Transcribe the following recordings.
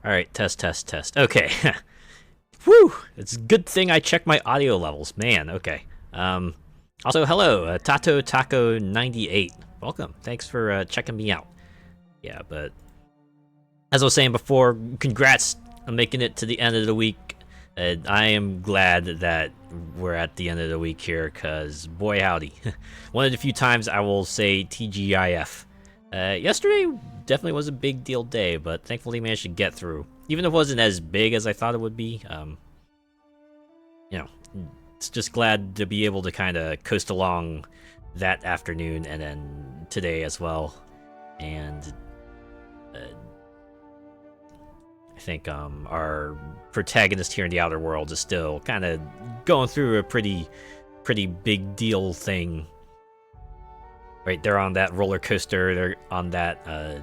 Alright, test. Okay. Whew! It's a good thing I checked my audio levels. Man, okay. Also, hello, Tato Taco 98. Welcome. Thanks for checking me out. Yeah, but as I was saying before, congrats on making it to the end of the week. I am glad that we're at the end of the week here, because boy howdy. One of the few times I will say TGIF. Yesterday definitely was a big deal day, but thankfully managed to get through. Even if it wasn't as big as I thought it would be, you know, it's just glad to be able to kind of coast along that afternoon and then today as well. And I think our protagonist here in the outer world is still kind of going through a pretty big deal thing. Right, they're on that roller coaster. They're on that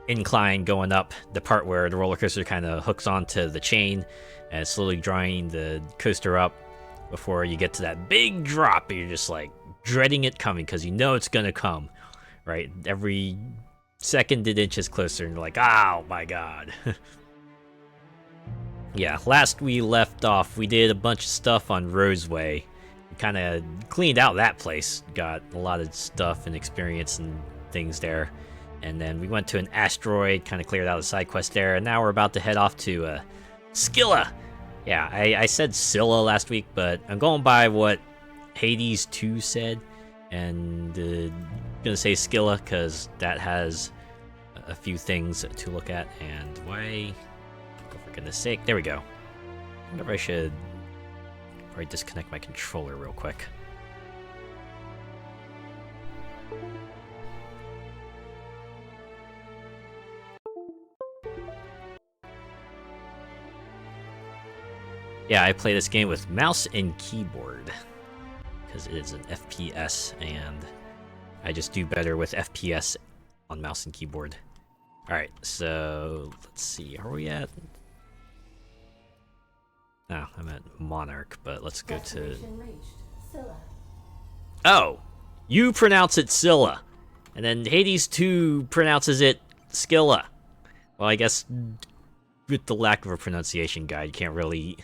incline going up, the part where the roller coaster kind of hooks onto the chain and slowly drawing the coaster up before you get to that big drop. And you're just like dreading it coming because you know it's gonna come. Right, every second it inches closer, and you're like, oh my god. Yeah, last we left off, we did a bunch of stuff on Roseway. Kind of cleaned out that place, got a lot of stuff and experience and things there. And then we went to an asteroid, kind of cleared out a side quest there, and now we're about to head off to Scylla. Yeah, I said Scylla last week, but I'm going by what Hades 2 said, and gonna say Scylla because that has a few things to look at. And why, for goodness sake, there we go. I wonder if I should probably disconnect my controller real quick. Yeah, I play this game with mouse and keyboard because it is an FPS, and I just do better with FPS on mouse and keyboard. Alright, so let's see, are we at... No, I'm at Monarch, but let's go to... Oh! You pronounce it Scylla, and then Hades 2 pronounces it Scylla. Well, I guess with the lack of a pronunciation guide, you can't really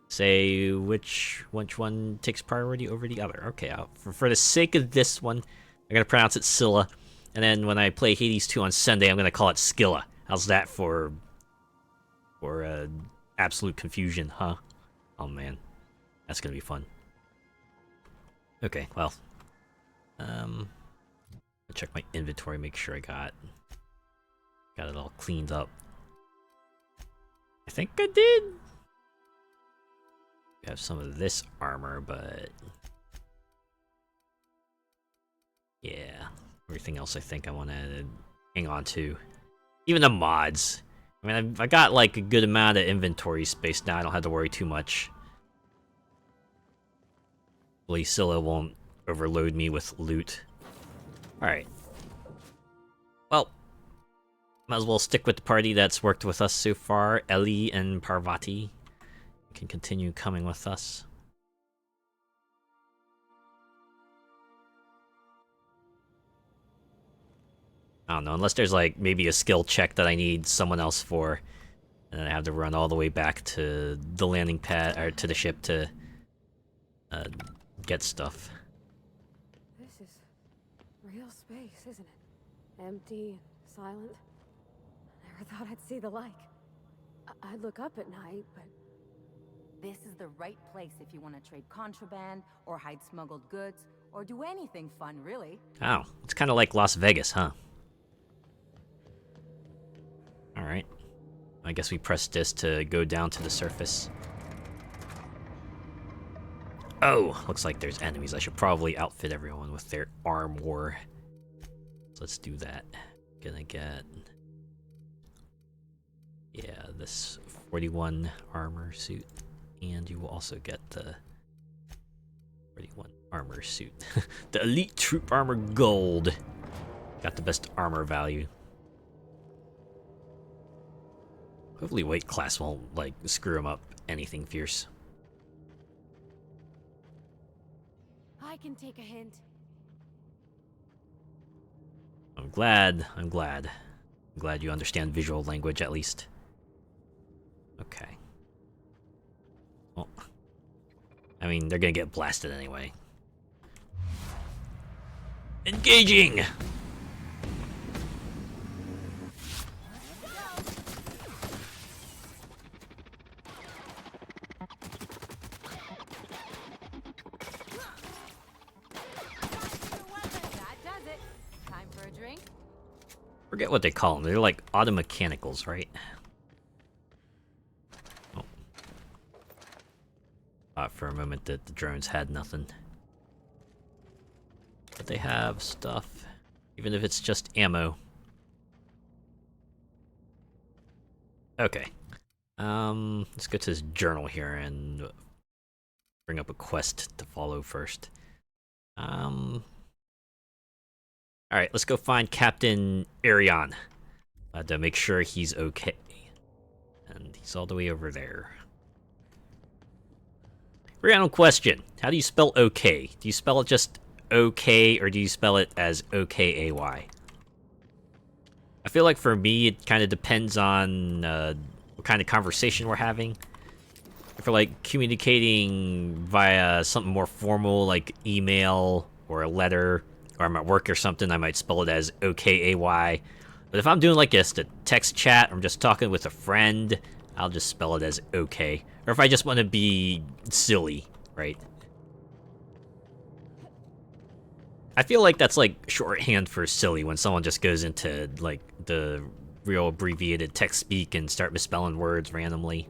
say which one takes priority over the other. Okay, for the sake of this one, I'm gonna pronounce it Scylla, and then when I play Hades 2 on Sunday, I'm gonna call it Scylla. How's that for absolute confusion, huh? Oh man, that's gonna be fun. Okay, well, I'll check my inventory, make sure I got it all cleaned up. I think I did. We have some of this armor, but yeah, everything else I think I want to hang on to. Even the mods. I mean, I got like a good amount of inventory space now. I don't have to worry too much. Hopefully Scylla won't overload me with loot. Alright. Well, might as well stick with the party that's worked with us so far. Ellie and Parvati can continue coming with us. I don't know, unless there's like maybe a skill check that I need someone else for, and then I have to run all the way back to the landing pad, or to the ship to get stuff. This is real space, isn't it? Empty and silent. Never thought I'd see the like. I'd look up at night, but... This is the right place if you want to trade contraband, or hide smuggled goods, or do anything fun, really. Oh, it's kind of like Las Vegas, huh? Alright. I guess we press this to go down to the surface. Oh, looks like there's enemies. I should probably outfit everyone with their armor. So let's do that. Gonna get... yeah, this 41 armor suit. And you will also get the 41 armor suit. The Elite Troop Armor Gold. Got the best armor value. Hopefully weight class won't, like, screw him up anything fierce. I can take a hint. I'm glad you understand visual language, at least. Okay. Well, I mean, they're gonna get blasted anyway. Engaging! That does it. Time for a drink? Forget what they call them. They're like automechanicals, right? Oh. Thought for a moment that the drones had nothing. But they have stuff, even if it's just ammo. Okay. Let's go to this journal here and bring up a quest to follow first. Alright, let's go find Captain Arion. To make sure he's okay. And he's all the way over there. Random question. How do you spell okay? Do you spell it just okay, or do you spell it as O-K-A-Y? I feel like for me, it kind of depends on what kind of conversation we're having. If we're like communicating via something more formal, like email or a letter, or I'm at work or something, I might spell it as O-K-A-Y. But if I'm doing like just a text chat, or I'm just talking with a friend, I'll just spell it as okay. Or if I just want to be silly, right? I feel like that's like shorthand for silly when someone just goes into like the real abbreviated text speak and start misspelling words randomly.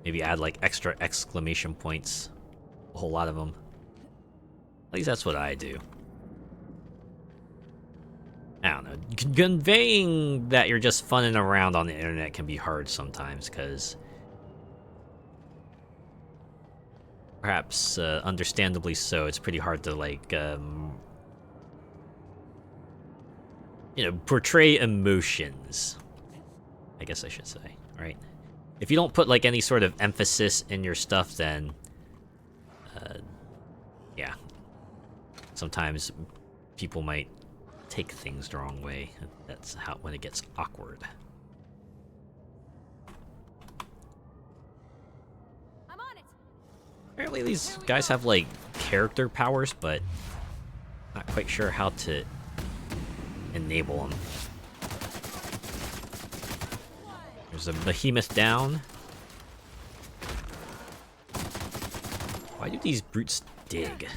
Maybe add like extra exclamation points. A whole lot of them. At least that's what I do. I don't know. Conveying that you're just funning around on the internet can be hard sometimes, because perhaps understandably so, it's pretty hard to like you know, portray emotions, I guess I should say, right? If you don't put like any sort of emphasis in your stuff, then yeah, sometimes people might take things the wrong way. That's how when it gets awkward. I'm on it. Apparently these guys have like character powers, but not quite sure how to enable them. There's a behemoth down. Why do these brutes dig?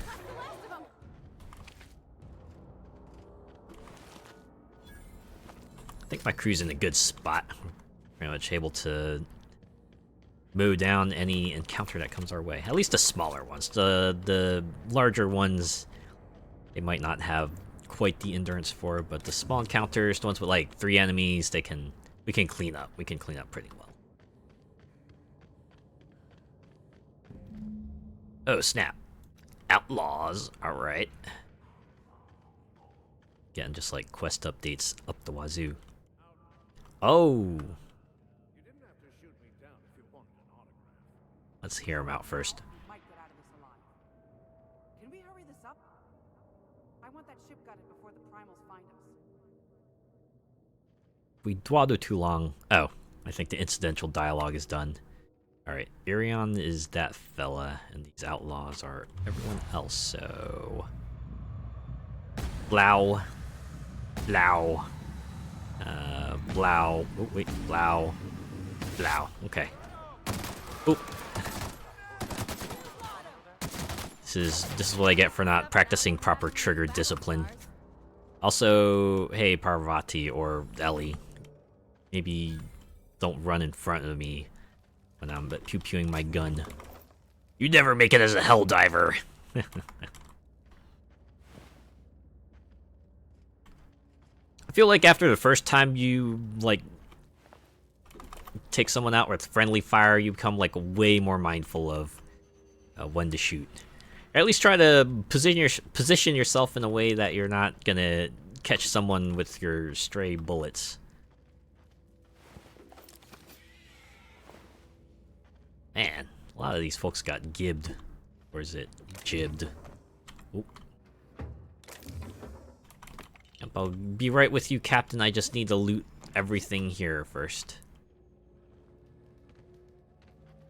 I think my crew's in a good spot. Pretty much able to mow down any encounter that comes our way. At least the smaller ones. The larger ones, they might not have quite the endurance for, but the small encounters, the ones with like 3 enemies, we can clean up. We can clean up pretty well. Oh snap! Outlaws. All right. Again, just like quest updates up the wazoo. Oh. Let's hear him out first. Might get out of this alive. Can we hurry this up? I want that ship gutted before the primals find us. If we dawdle too long. Oh, I think the incidental dialogue is done. Alright, Arion is that fella, and these outlaws are everyone else, so... Blau. Blau. Blau. Oh, wait, Blau. Blau. Okay. Oop. This is what I get for not practicing proper trigger discipline. Also, hey Parvati or Ellie, maybe don't run in front of me when I'm pew-pewing my gun. You never make it as a hell diver. I feel like after the first time you like take someone out with friendly fire, you become like way more mindful of when to shoot. Or at least try to position yourself in a way that you're not gonna catch someone with your stray bullets. Man, a lot of these folks got gibbed. Or is it jibbed? Oop. Yep, I'll be right with you, Captain. I just need to loot everything here first.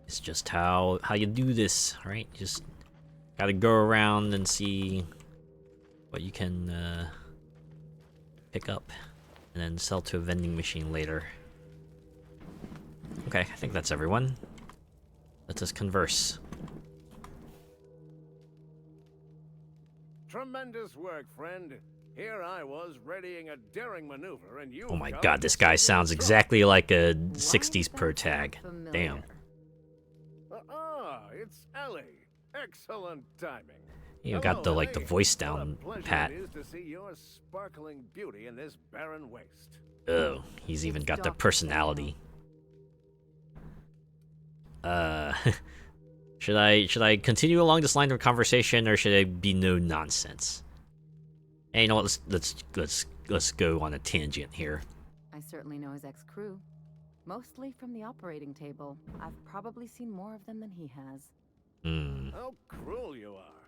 It's just how you do this, right? You just gotta go around and see what you can pick up, and then sell to a vending machine later. Okay, I think that's everyone. Let us converse. Tremendous work, friend. Here I was readying a daring maneuver, and you. Oh my god, this guy sounds exactly like a 60s pro tag. Damn. It's Ellie. Excellent timing. You got the like the Ellie. voice What a down pleasure pat. it is to see your sparkling beauty in this barren waste. Oh, he's even got the personality. Should I continue along this line of conversation, or should I be no nonsense? Hey, you know what? Let's go on a tangent here. I certainly know his ex-crew. Mostly from the operating table. I've probably seen more of them than he has. How cruel you are.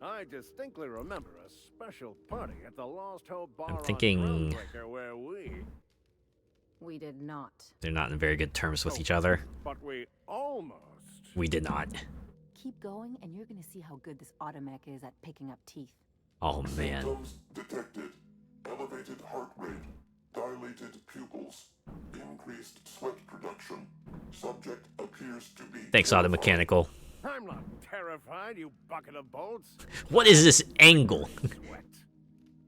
I distinctly remember a special party at the Lost Hope Bar I'm thinking on Groundbreaker where We did not. they're not in very good terms with each other. But we almost. We did not. Keep going, and you're gonna see how good this automech is at picking up teeth. Oh man. Symptoms detected. Elevated heart rate. Dilated pupils. Increased sweat production. Subject appears to be... Thanks, Auto Mechanical. I'm not terrified, you bucket of bolts. What is this angle? Sweat.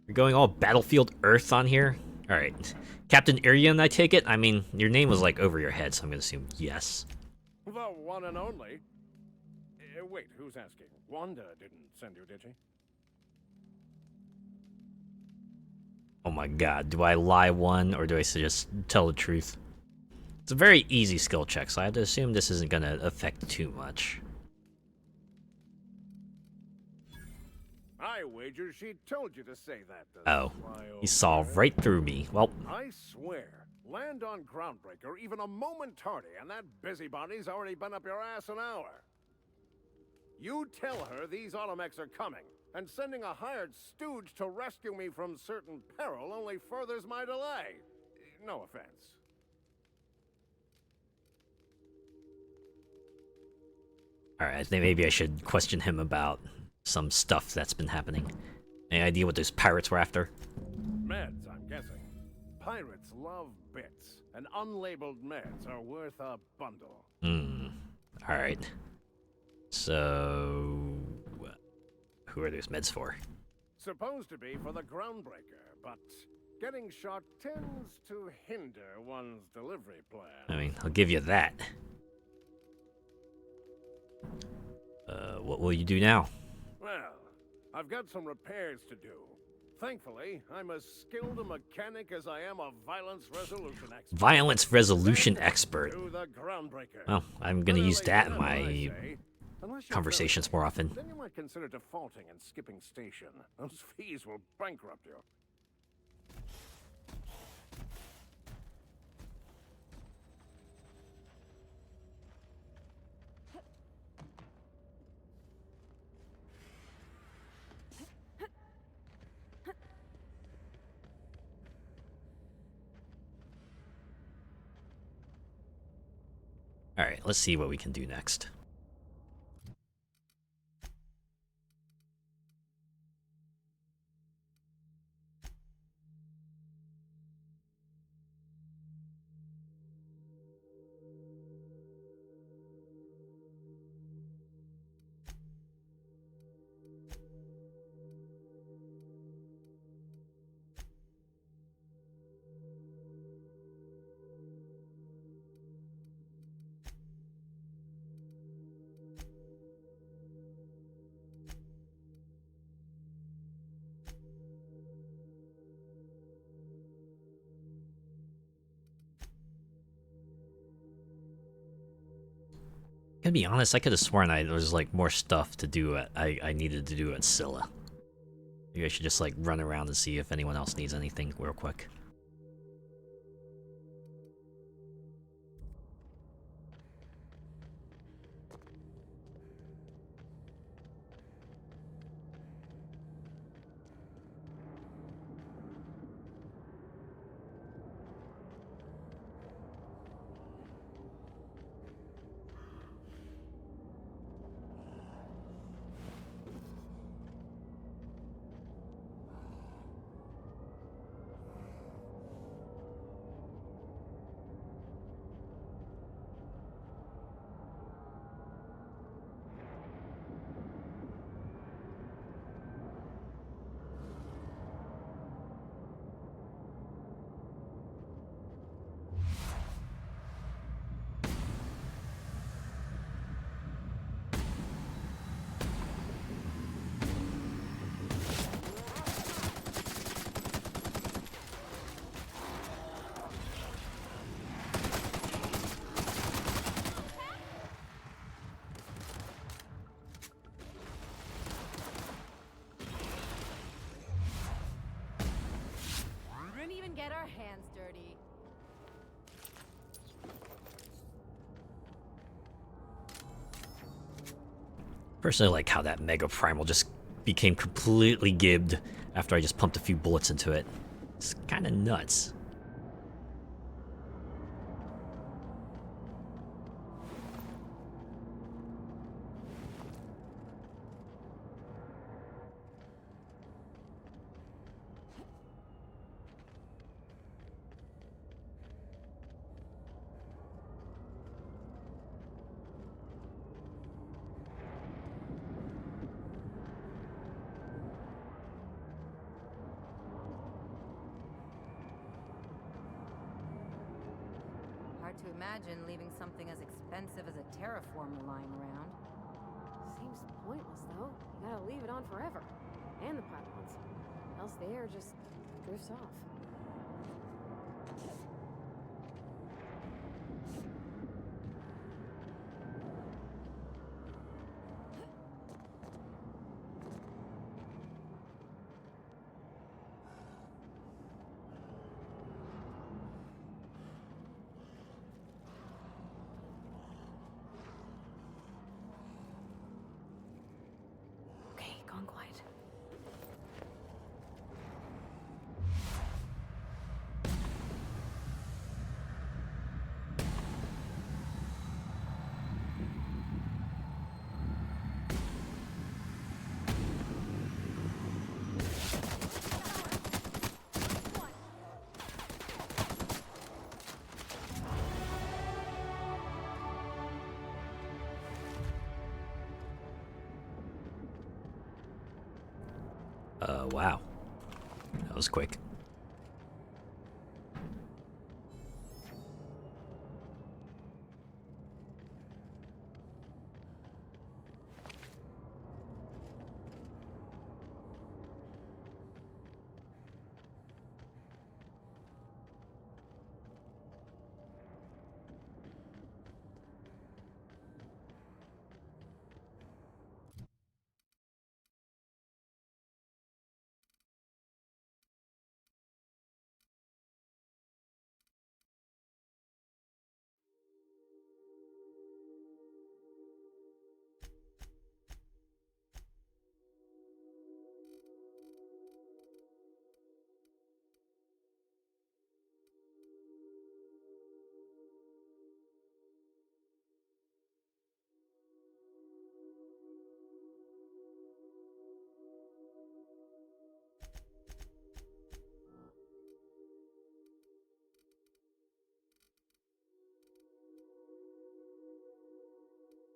You're going all Battlefield Earth on here? Alright. Captain Irian, I take it? I mean, your name was like over your head, so I'm gonna assume yes. The one and only. Wait, who's asking? Wanda didn't send you, did she? Oh my god, do I lie one, or do I just tell the truth? It's a very easy skill check, so I have to assume this isn't gonna affect too much. I wager she told you to say that. Oh, he saw right through me. Well, I swear, land on Groundbreaker even a moment tardy, and that busybody's already been up your ass an hour. You tell her these automechs are coming, and sending a hired stooge to rescue me from certain peril only furthers my delay. No offense. alright, I think maybe I should question him about some stuff that's been happening. Any idea what those pirates were after? Meds, I'm guessing. Pirates love bits, and unlabeled meds are worth a bundle. Alright. So... who are those meds for? Supposed to be for the Groundbreaker, but getting shot tends to hinder one's delivery plan. I mean, I'll give you that. What will you do now? Well, I've got some repairs to do. Thankfully, I'm as skilled a mechanic as I am a violence resolution expert. Violence resolution expert. To the Groundbreaker. Well, I'm gonna use that in my Unless you're conversations very more often. Then you might consider defaulting and skipping station. Those fees will bankrupt you. Alright, let's see what we can do next. To be honest, I could have sworn there was like more stuff to do at I needed to do at Scylla. Maybe I should just like run around and see if anyone else needs anything real quick. Personally like how that Mega Primal just became completely gibbed after I just pumped a few bullets into it. It's kind of nuts. Hard to imagine leaving something as expensive as a terraformer lying around. Seems pointless, though. You gotta leave it on forever. And the pylons. Else the air just drifts off. Okay, gone quiet. Wow. That was quick.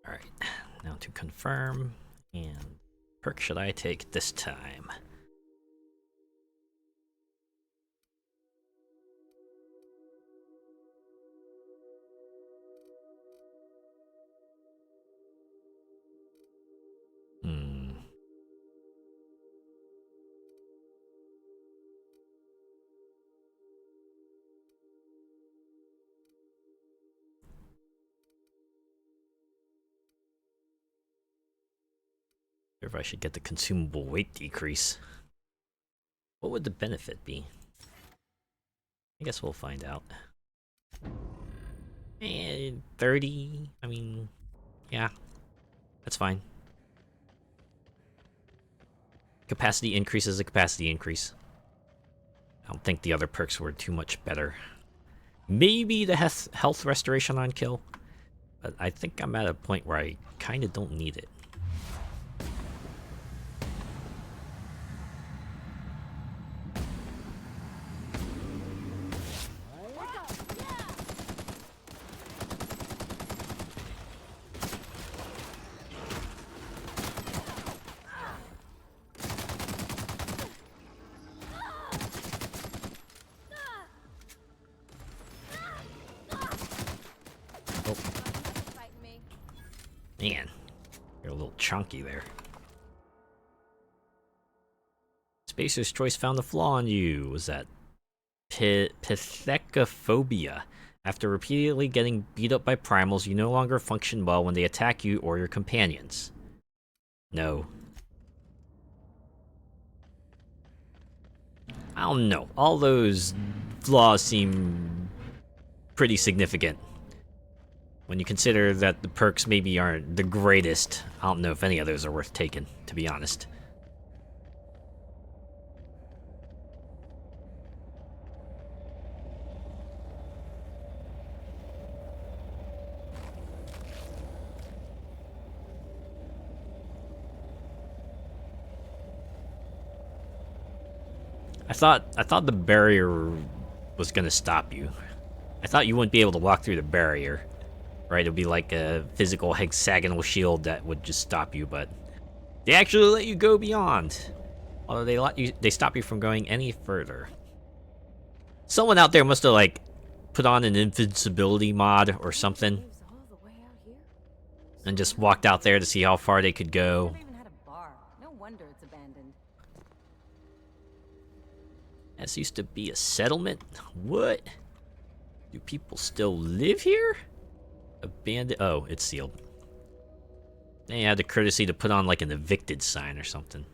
Alright, now to confirm. And perk should I take this time? Hmm. If I should get the consumable weight decrease. What would the benefit be? I guess we'll find out. 30? I mean, yeah. That's fine. Capacity increase is a capacity increase. I don't think the other perks were too much better. Maybe the health restoration on kill. But I think I'm at a point where I kind of don't need it. Man, you're a little chunky there. Spacer's Choice found a flaw in you. Was that pithecophobia? After repeatedly getting beat up by primals, you no longer function well when they attack you or your companions. No. I don't know. All those flaws seem pretty significant. When you consider that the perks maybe aren't the greatest, I don't know if any of those are worth taking, to be honest. I thought the barrier was gonna stop you. I thought you wouldn't be able to walk through the barrier, right? It'd be like a physical hexagonal shield that would just stop you, but they actually let you go beyond. Although they stop you from going any further. Someone out there must have like put on an invincibility mod or something Lives all the way out here. and just walked out there to see how far they could go. Never even had a bar. No wonder it's abandoned. This used to be a settlement? What? Do people still live here? Abandoned. Oh, it's sealed. They had the courtesy to put on like an evicted sign or something.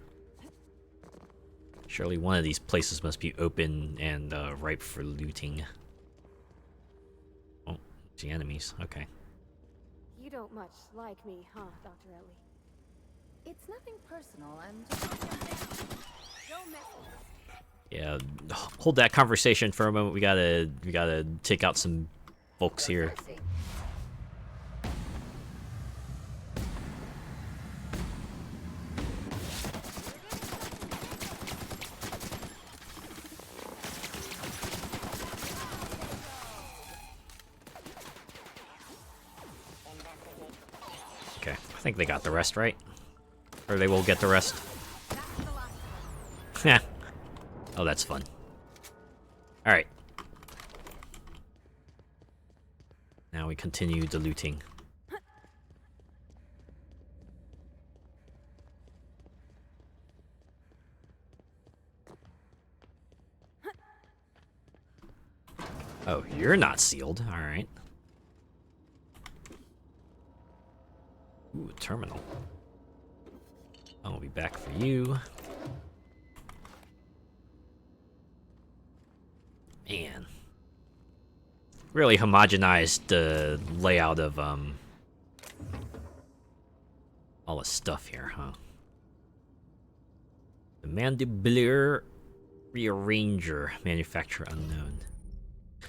Surely one of these places must be open and ripe for looting. Oh, the enemies. Okay. You don't much like me, huh, Dr. Ellie? It's nothing personal. I'm just... Don't mess with us. Yeah, hold that conversation for a moment. We gotta take out some folks here. Okay, I think they got the rest, right? Or they will get the rest. Yeah. Oh, that's fun. Alright. Now we continue the looting. Oh, you're not sealed. Alright. Ooh, a terminal. I'll be back for you. Man. Really homogenized the layout of, all the stuff here, huh? The Mandibular Rearranger, manufacturer unknown.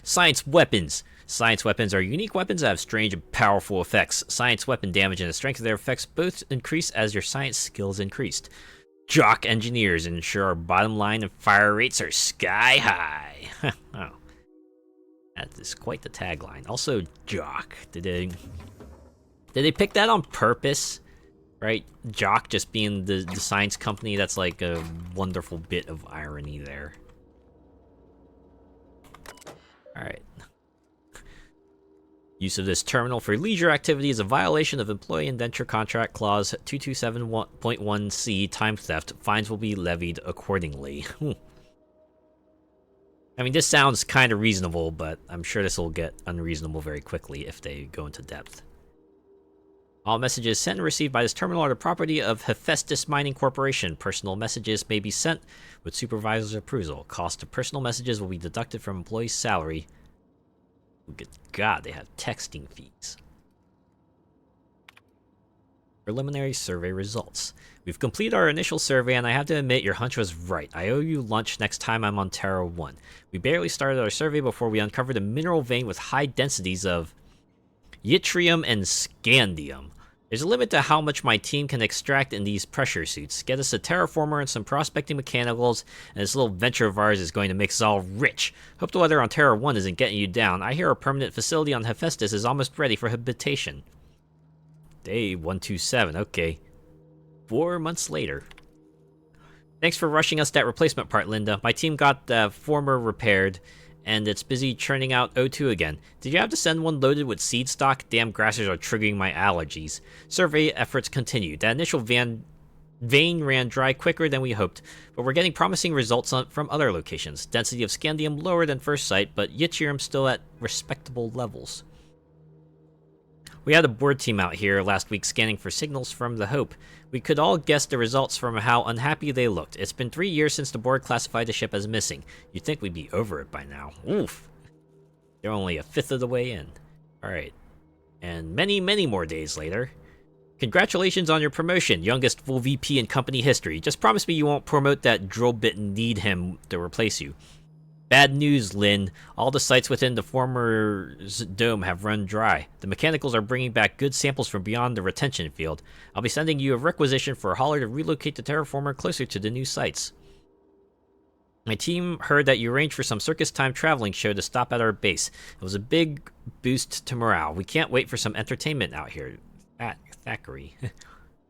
Science weapons. Science weapons are unique weapons that have strange and powerful effects. Science weapon damage and the strength of their effects both increase as your science skills increased. Jock engineers ensure our bottom line and fire rates are sky high. Oh. That is quite the tagline. Also, Jock. Did they pick that on purpose? Right? Jock just being the science company, that's like a wonderful bit of irony there. Alright. Use of this terminal for leisure activity is a violation of Employee Indenture Contract Clause 227.1c, time theft. Fines will be levied accordingly. I mean, this sounds kind of reasonable, but I'm sure this will get unreasonable very quickly if they go into depth. All messages sent and received by this terminal are the property of Hephaestus Mining Corporation. Personal messages may be sent with supervisor's approval. Cost of personal messages will be deducted from employee's salary. Good God, they have texting fees. Preliminary survey results. We've completed our initial survey, and I have to admit your hunch was right. I owe you lunch next time I'm on Terra 1. We barely started our survey before we uncovered a mineral vein with high densities of yttrium and scandium. There's a limit to how much my team can extract in these pressure suits. Get us a terraformer and some prospecting mechanicals, and this little venture of ours is going to make us all rich. Hope the weather on Terra 1 isn't getting you down. I hear our permanent facility on Hephaestus is almost ready for habitation. Day 127, okay. 4 months later. Thanks for rushing us that replacement part, Linda. My team got the former repaired, and it's busy churning out O2 again. Did you have to send one loaded with seed stock? Damn grassers are triggering my allergies. Survey efforts continue. That initial vein ran dry quicker than we hoped, but we're getting promising results from other locations. Density of scandium lower than first sight, but yttrium still at respectable levels. We had a board team out here last week scanning for signals from the Hope. We could all guess the results from how unhappy they looked. It's been 3 years since the board classified the ship as missing. You'd think we'd be over it by now. Oof. They're only a fifth of the way in. Alright. And many, many more days later. Congratulations on your promotion, youngest full VP in company history. Just promise me you won't promote that drill-bitten need-him to replace you. Bad news, Lynn. All the sites within the former dome have run dry. The mechanicals are bringing back good samples from beyond the retention field. I'll be sending you a requisition for a hauler to relocate the terraformer closer to the new sites. My team heard that you arranged for some circus time traveling show to stop at our base. It was a big boost to morale. We can't wait for some entertainment out here. Thackeray.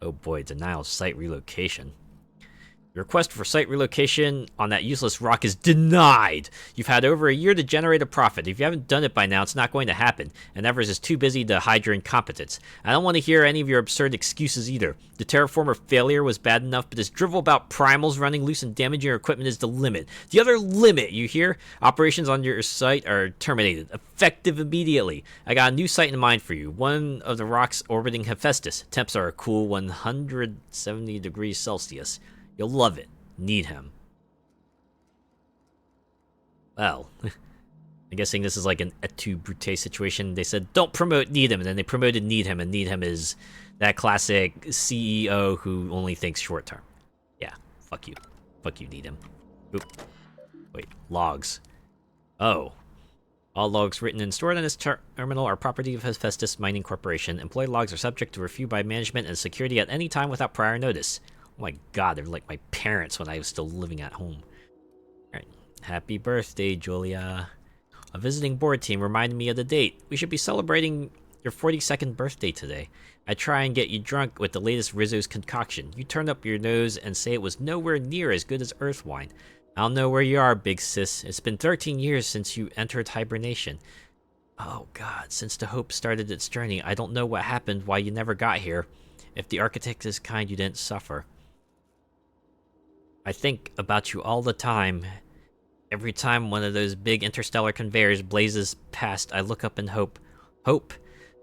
Oh boy, denial of site relocation. Your request for site relocation on that useless rock is denied! You've had over a year to generate a profit. If you haven't done it by now, it's not going to happen, and Evers is too busy to hide your incompetence. I don't want to hear any of your absurd excuses either. The terraformer failure was bad enough, but this drivel about primals running loose and damaging your equipment is the limit. The other limit, you hear? Operations on your site are terminated. Effective immediately. I got a new site in mind for you. One of the rocks orbiting Hephaestus. Temps are a cool 170 degrees Celsius. You'll love it. Need him. Well, I'm guessing this is like an et tu brute situation. They said, don't promote Need him, and then they promoted Need him, and Need him is that classic CEO who only thinks short term. Yeah, fuck you. Fuck you, Need him. Oop. Wait, logs. Oh. All logs written and stored in this terminal are property of Hephaestus Mining Corporation. Employee logs are subject to review by management and security at any time without prior notice. Oh my god, they're like my parents when I was still living at home. Alright. Happy birthday, Julia. A visiting board team reminded me of the date. We should be celebrating your 42nd birthday today. I try and get you drunk with the latest Rizzo's concoction. You turn up your nose and say it was nowhere near as good as Earth wine. I don't know where you are, big sis. It's been 13 years since you entered hibernation. Oh god, since the Hope started its journey, I don't know what happened, why you never got here. If the architect is kind, you didn't suffer. I think about you all the time. Every time one of those big interstellar conveyors blazes past, I look up and hope.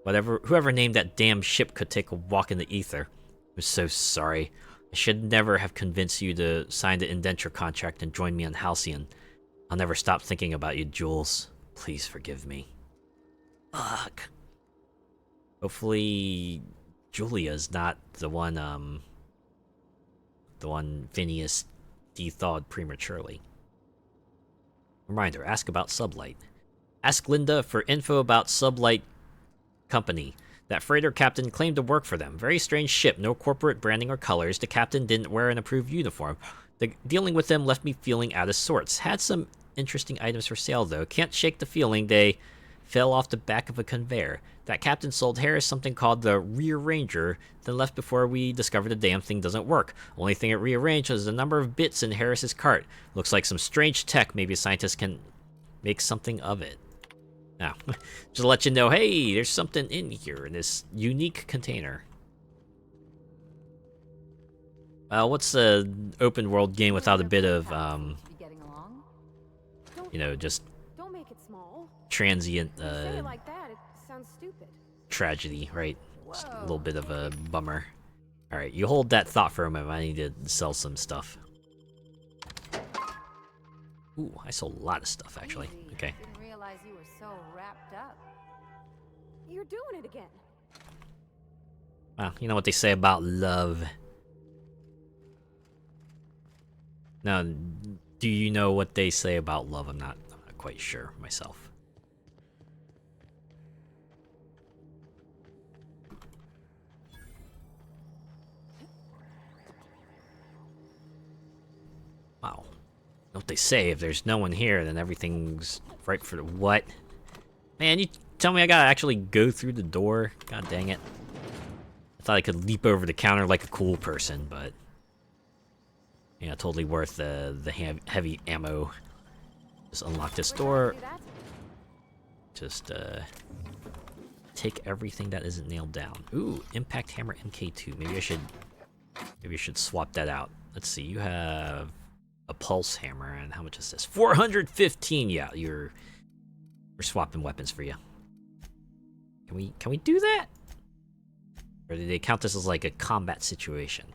Whoever named that damn ship could take a walk in the ether. I'm so sorry. I should never have convinced you to sign the indenture contract and join me on Halcyon. I'll never stop thinking about you, Jules. Please forgive me. Fuck. Hopefully, Julia's not the one Phineas de-thawed prematurely. Reminder, ask about Sublight. Ask Linda for info about Sublight Company. That freighter captain claimed to work for them. Very strange ship, no corporate branding or colors. The captain didn't wear an approved uniform. Dealing with them left me feeling out of sorts. Had some interesting items for sale, though. Can't shake the feeling they fell off the back of a conveyor. That captain sold Harris something called the Rearranger, then left before we discovered the damn thing doesn't work. Only thing it rearranged was the number of bits in Harris's cart. Looks like some strange tech. Maybe a scientist can make something of it. Now, just to let you know, hey, there's something in here in this unique container. What's an open world game without a bit of, you know, just Don't make it small. transient, You say it like that, it sounds stupid. tragedy, right? Just a little bit of a bummer. Alright, you hold that thought for a moment. I need to sell some stuff. Ooh, I sold a lot of stuff, actually. Okay. Didn't realize you were so wrapped up. You're doing it again. Well, you know what they say about love. Now, do you know what they say about love? I'm not quite sure myself. Wow. What they say, if there's no one here, then everything's right for the what? Man, you tell me I gotta actually go through the door? God dang it. I thought I could leap over the counter like a cool person, but... yeah, totally worth the heavy ammo. Just unlock this door. Just, take everything that isn't nailed down. Ooh, Impact Hammer MK2. Maybe I should swap that out. Let's see, you have... a pulse hammer, and how much is this? 415. Yeah, we're swapping weapons for you. Can we do that? Or do they count this as like a combat situation?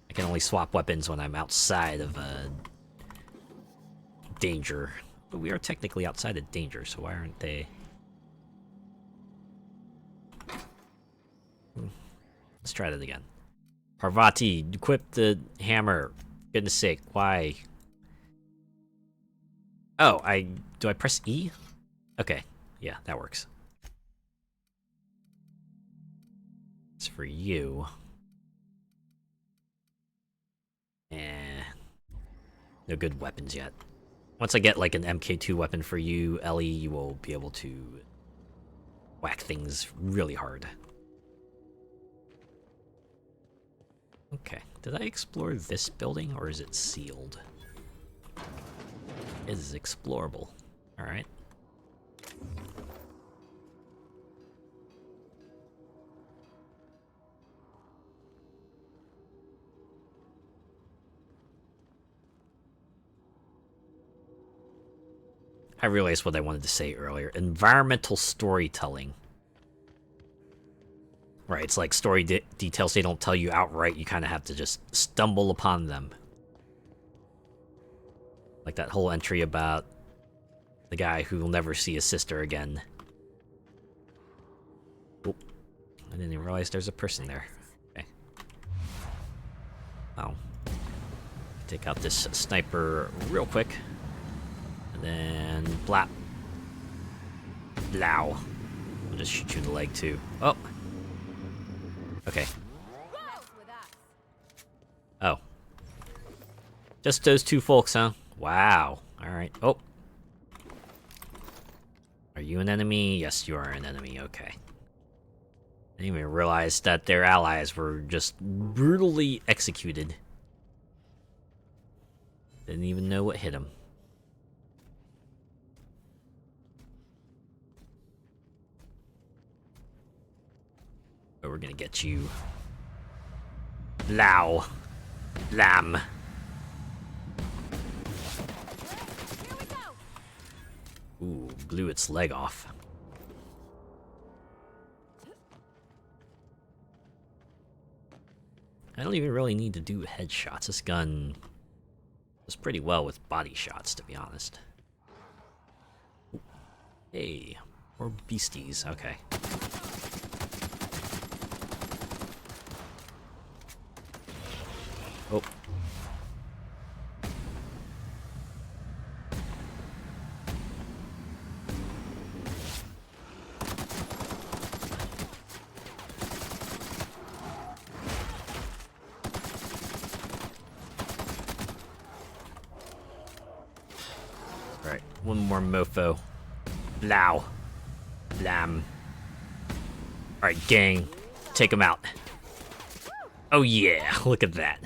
I can only swap weapons when I'm outside of danger. But we are technically outside of danger, so why aren't they? Let's try that again. Parvati, equip the hammer. Goodness sake, why? Oh, do I press E? Okay, yeah, that works. It's for you. No good weapons yet. Once I get like an MK2 weapon for you, Ellie, you will be able to whack things really hard. Okay, did I explore this building or is it sealed? It is explorable. Alright. I realized what I wanted to say earlier. Environmental storytelling. Right, it's like story details they don't tell you outright. You kind of have to just stumble upon them. Like that whole entry about the guy who will never see his sister again. Oh, I didn't even realize there's a person there. Okay. Oh. Take out this sniper real quick. And then blap. Blow. I'll just shoot you in the leg too. Oh. Okay. Oh. Just those two folks, huh? Wow. Alright. Oh. Are you an enemy? Yes, you are an enemy. Okay. I didn't even realize that their allies were just brutally executed. Didn't even know what hit them. But we're gonna get you. Lao. Lamb. Ooh, blew its leg off. I don't even really need to do headshots. This gun does pretty well with body shots, to be honest. Ooh. Hey, more beasties. Okay. Oh. Alright, one more mofo. Blow. Blam. Alright, gang. Take him out. Oh yeah, look at that.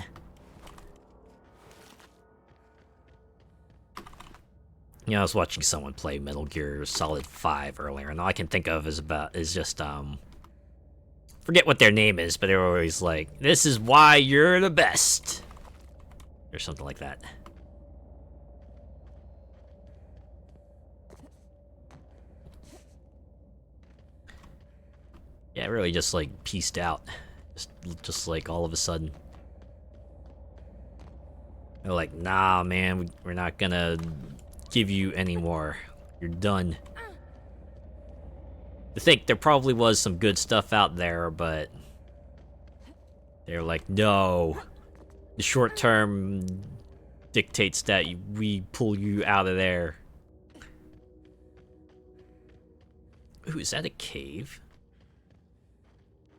You know, I was watching someone play Metal Gear Solid 5 earlier, and all I can think of is just, forget what their name is, but they're always like, "This is why you're the best." Or something like that. Yeah, it really just, like, pieced out. Just like, all of a sudden. They're like, "Nah, man, we're not gonna give you any more. You're done." I think there probably was some good stuff out there, but they're like, "No. The short term dictates that we pull you out of there." Ooh, is that a cave?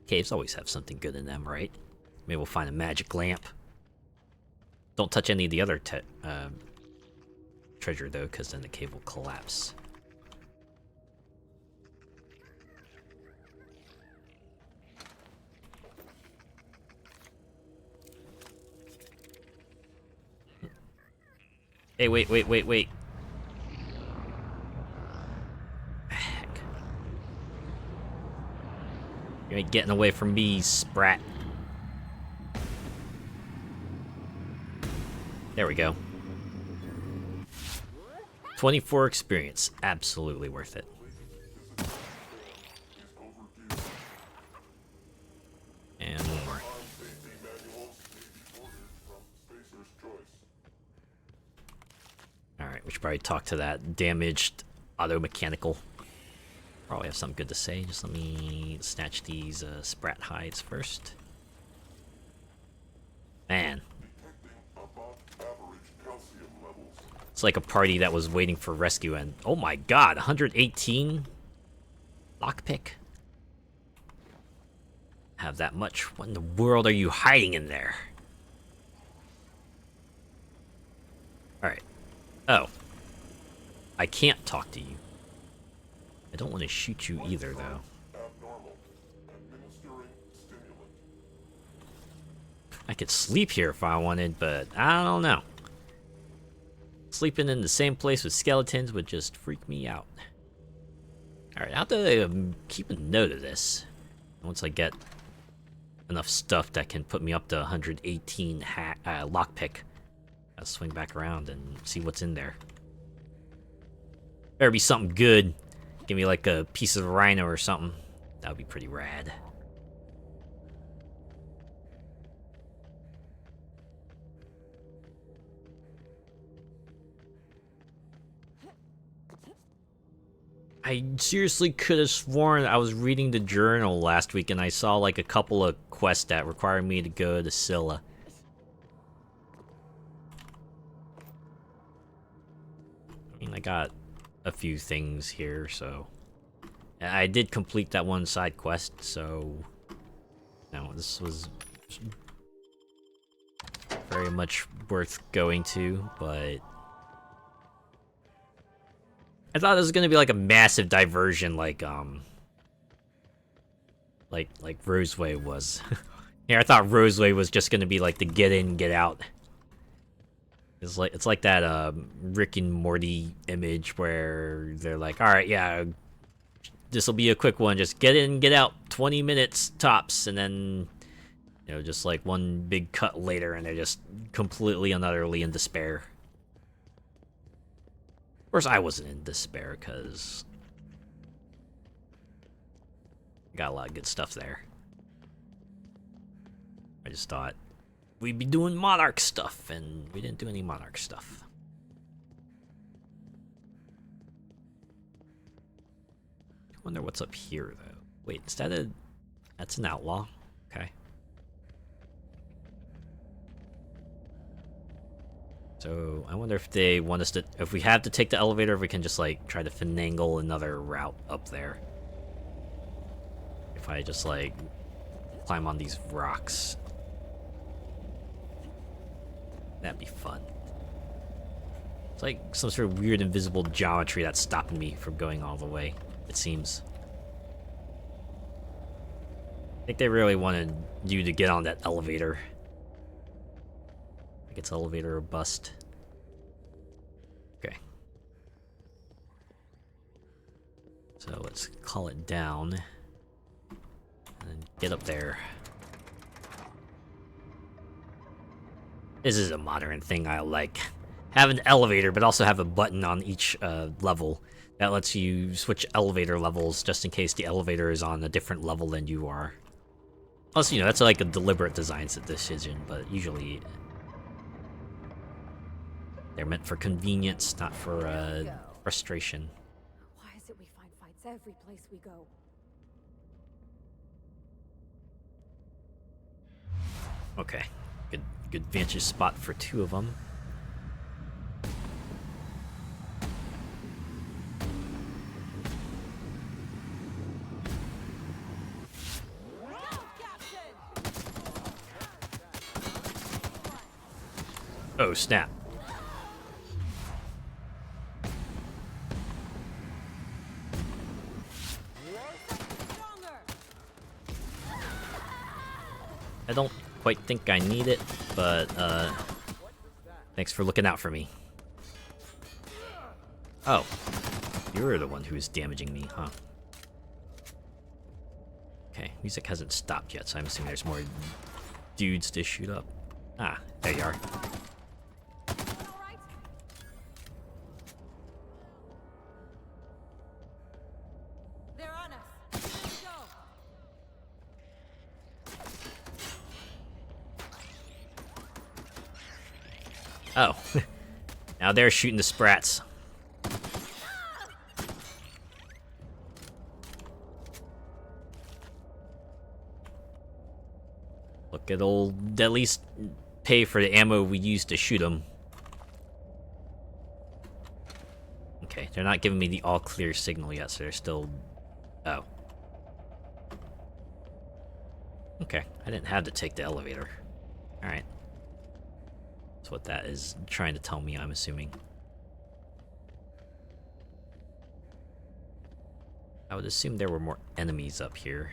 Caves always have something good in them, right? Maybe we'll find a magic lamp. Don't touch any of the other treasure, though, because then the cave will collapse. Hey, wait. Heck. You ain't getting away from me, sprat. There we go. 24 experience. Absolutely worth it. And one more. Alright, we should probably talk to that damaged auto mechanical. Probably have something good to say. Just let me snatch these sprat hides first. Man. It's like a party that was waiting for rescue and... Oh my god, 118? Lockpick? Have that much? What in the world are you hiding in there? Alright. Oh. I can't talk to you. I don't want to shoot you either, though. I could sleep here if I wanted, but I don't know. Sleeping in the same place with skeletons would just freak me out. Alright, I'll have to keep a note of this. Once I get enough stuff that can put me up to 118 lockpick. I'll swing back around and see what's in there. Better be something good. Give me like a piece of rhino or something. That would be pretty rad. I seriously could have sworn I was reading the journal last week and I saw like a couple of quests that required me to go to Scylla. I mean, I got a few things here, so... I did complete that one side quest, so... No, this was... very much worth going to, but... I thought it was gonna be like a massive diversion, like Roseway was. Yeah, I thought Roseway was just gonna be like the get in, get out. It's like that Rick and Morty image where they're like, all right, yeah, this will be a quick one, just get in, get out, 20 minutes tops, and then you know, just like one big cut later, and they're just completely and utterly in despair. Of course, I wasn't in despair, because I got a lot of good stuff there. I just thought we'd be doing Monarch stuff, and we didn't do any Monarch stuff. I wonder what's up here, though. Wait, instead of... That's an outlaw. Okay. So, I wonder if they want us to... If we have to take the elevator, if we can just, like, try to finagle another route up there. If I just, like, climb on these rocks. That'd be fun. It's like some sort of weird invisible geometry that's stopping me from going all the way, it seems. I think they really wanted you to get on that elevator. I think it's elevator or bust. Okay. So let's call it down. And get up there. This is a modern thing I like. Have an elevator, but also have a button on each level that lets you switch elevator levels just in case the elevator is on a different level than you are. Plus, you know, that's like a deliberate design decision, but usually they're meant for convenience, not for frustration. Why is it we find fights every place we go? Okay, good vantage spot for two of them. Oh, snap. I don't quite think I need it, but thanks for looking out for me. Oh, you're the one who's damaging me, huh? Okay, music hasn't stopped yet, so I'm assuming there's more dudes to shoot up. Ah, there you are. Oh, now they're shooting the sprats. Look, it'll at least pay for the ammo we used to shoot them. Okay, they're not giving me the all clear signal yet, so they're still... Oh. Okay, I didn't have to take the elevator. Alright. That's what that is trying to tell me, I'm assuming. I would assume there were more enemies up here.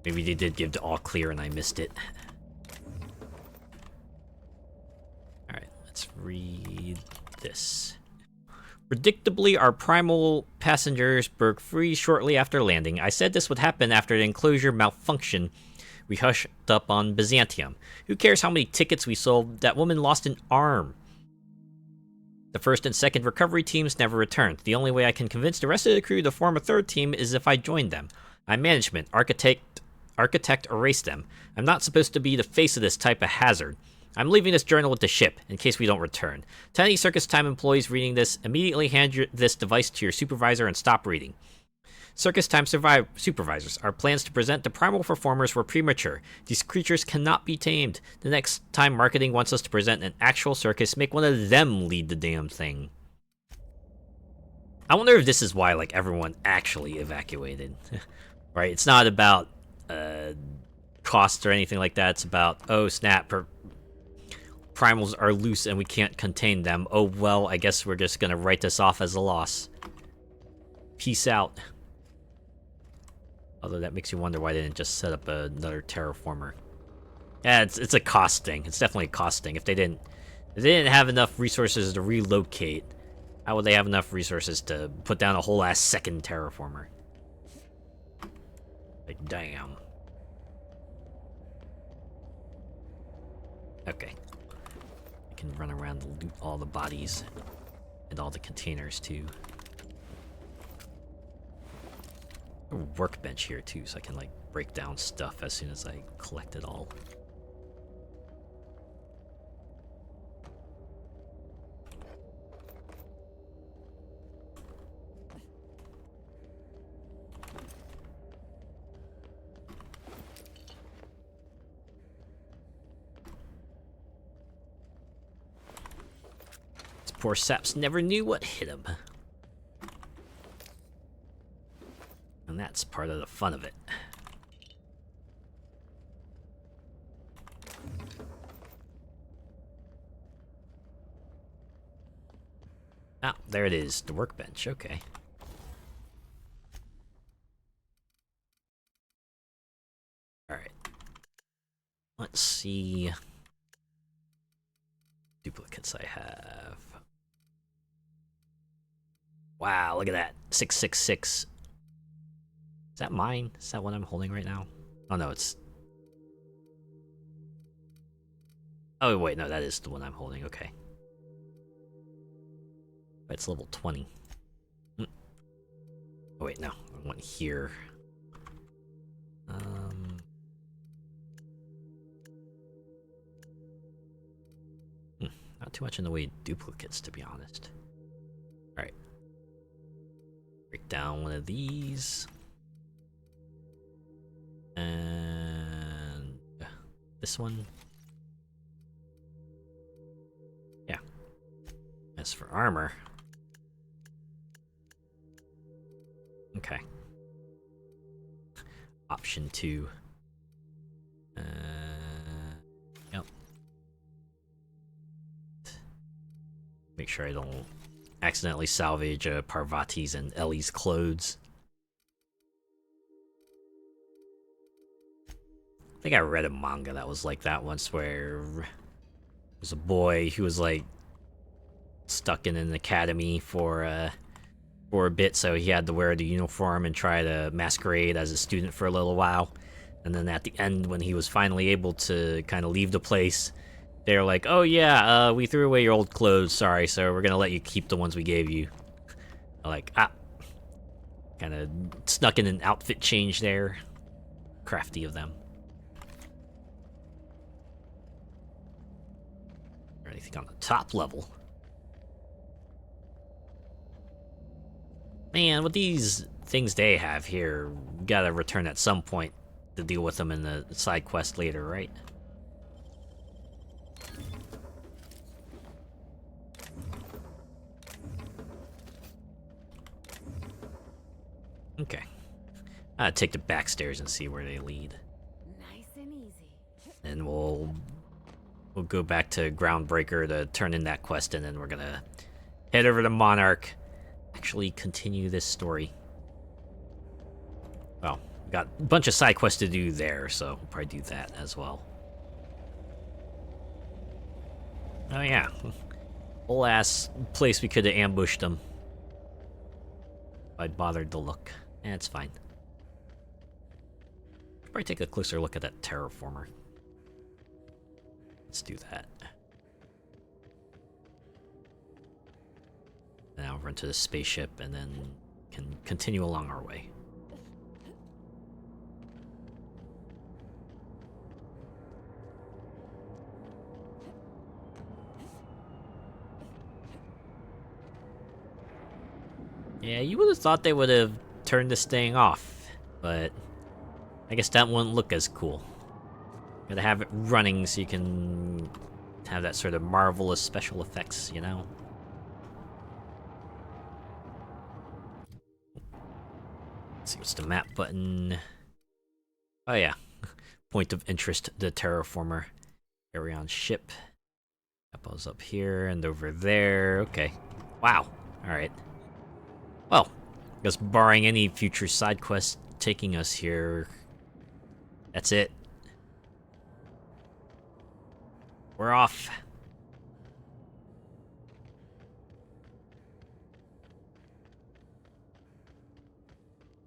Maybe they did give the all clear and I missed it. Alright, let's read this. Predictably, our primal passengers broke free shortly after landing. I said this would happen after the enclosure malfunction. We hushed up on Byzantium. Who cares how many tickets we sold? That woman lost an arm. The first and second recovery teams never returned. The only way I can convince the rest of the crew to form a third team is if I join them. I'm management, architect erase them. I'm not supposed to be the face of this type of hazard. I'm leaving this journal with the ship, in case we don't return. To any Circus Time employees reading this, immediately hand this device to your supervisor and stop reading. Circus Time supervisors, our plans to present the primal performers were premature. These creatures cannot be tamed. The next time marketing wants us to present an actual circus, make one of them lead the damn thing. I wonder if this is why, like, everyone actually evacuated. Right? It's not about cost or anything like that. It's about, oh snap, primals are loose and we can't contain them. Oh well, I guess we're just gonna write this off as a loss. Peace out. Although that makes you wonder why they didn't just set up another terraformer. Yeah, it's a cost thing. It's definitely a cost thing. If they didn't have enough resources to relocate, how would they have enough resources to put down a whole ass second terraformer? Like, damn. Okay. I can run around and loot all the bodies and all the containers too. A workbench here too, so I can like break down stuff as soon as I collect it all. This poor saps never knew what hit him. And that's part of the fun of it. Ah, there it is, the workbench, okay. Alright. Let's see. Duplicates I have. Wow, look at that. 666. Is that mine? Is that what I'm holding right now? Oh no, it's... Oh wait, no, that is the one I'm holding, okay. It's level 20. Oh wait, no, I want here. Not too much in the way of duplicates, to be honest. Alright. Break down one of these. And this one. Yeah. As for armor. Okay. Option 2. Yep. Make sure I don't accidentally salvage Parvati's and Ellie's clothes. I think I read a manga that was like that once, where there's a boy who was like stuck in an academy for a bit, so he had to wear the uniform and try to masquerade as a student for a little while. And then at the end, when he was finally able to kind of leave the place, they were like, "Oh yeah, we threw away your old clothes. Sorry, so we're gonna let you keep the ones we gave you." Like, kind of snuck in an outfit change there. Crafty of them. anything on the top level. Man, with these things they have here, we gotta return at some point to deal with them in the side quest later, right? Okay. I'll take the back stairs and see where they lead. Nice and easy. And we'll go back to Groundbreaker to turn in that quest, and then we're gonna head over to Monarch, actually continue this story. Well, we got a bunch of side quests to do there, so we'll probably do that as well. Oh yeah, whole ass place we could have ambushed them. If I'd bothered to look. It's fine. Probably take a closer look at that terraformer. Let's do that. Now run to the spaceship and then can continue along our way. Yeah, you would have thought they would have turned this thing off, but I guess that wouldn't look as cool. Gotta have it running so you can have that sort of marvelous special effects, you know? Let's see, what's the map button? Oh yeah, point of interest, the terraformer. Arion ship. Apple's up here and over there. Okay. Wow. Alright. Well, I guess barring any future side quests taking us here, that's it. We're off.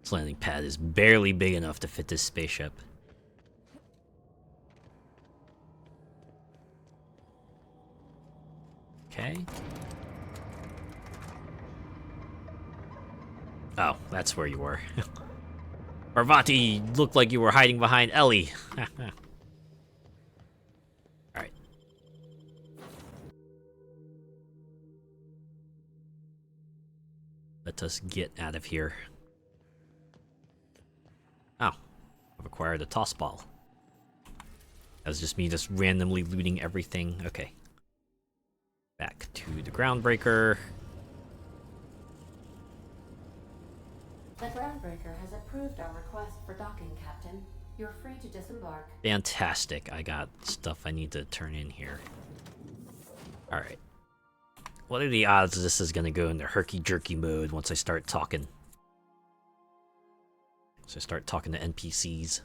This landing pad is barely big enough to fit this spaceship. Okay. Oh, that's where you were. Parvati looked like you were hiding behind Ellie. Alright. Let us get out of here. Oh, I've acquired a toss ball. That was just me just randomly looting everything. Okay. Back to the Groundbreaker. The Groundbreaker has approved our request for docking, Captain. You're free to disembark. Fantastic. I got stuff I need to turn in here. Alright. What are the odds this is gonna go into herky-jerky mode once I start talking? So I start talking to NPCs.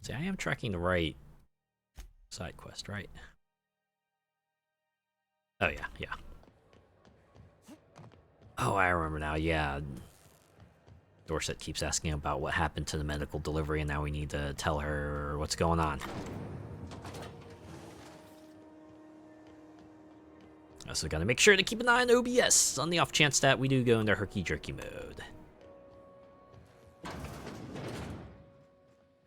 See, I am tracking the right side quest, right? Oh yeah, yeah. Oh, I remember now, yeah. Dorset keeps asking about what happened to the medical delivery, and now we need to tell her what's going on. Also gotta make sure to keep an eye on OBS on the off chance that we do go into herky-jerky mode.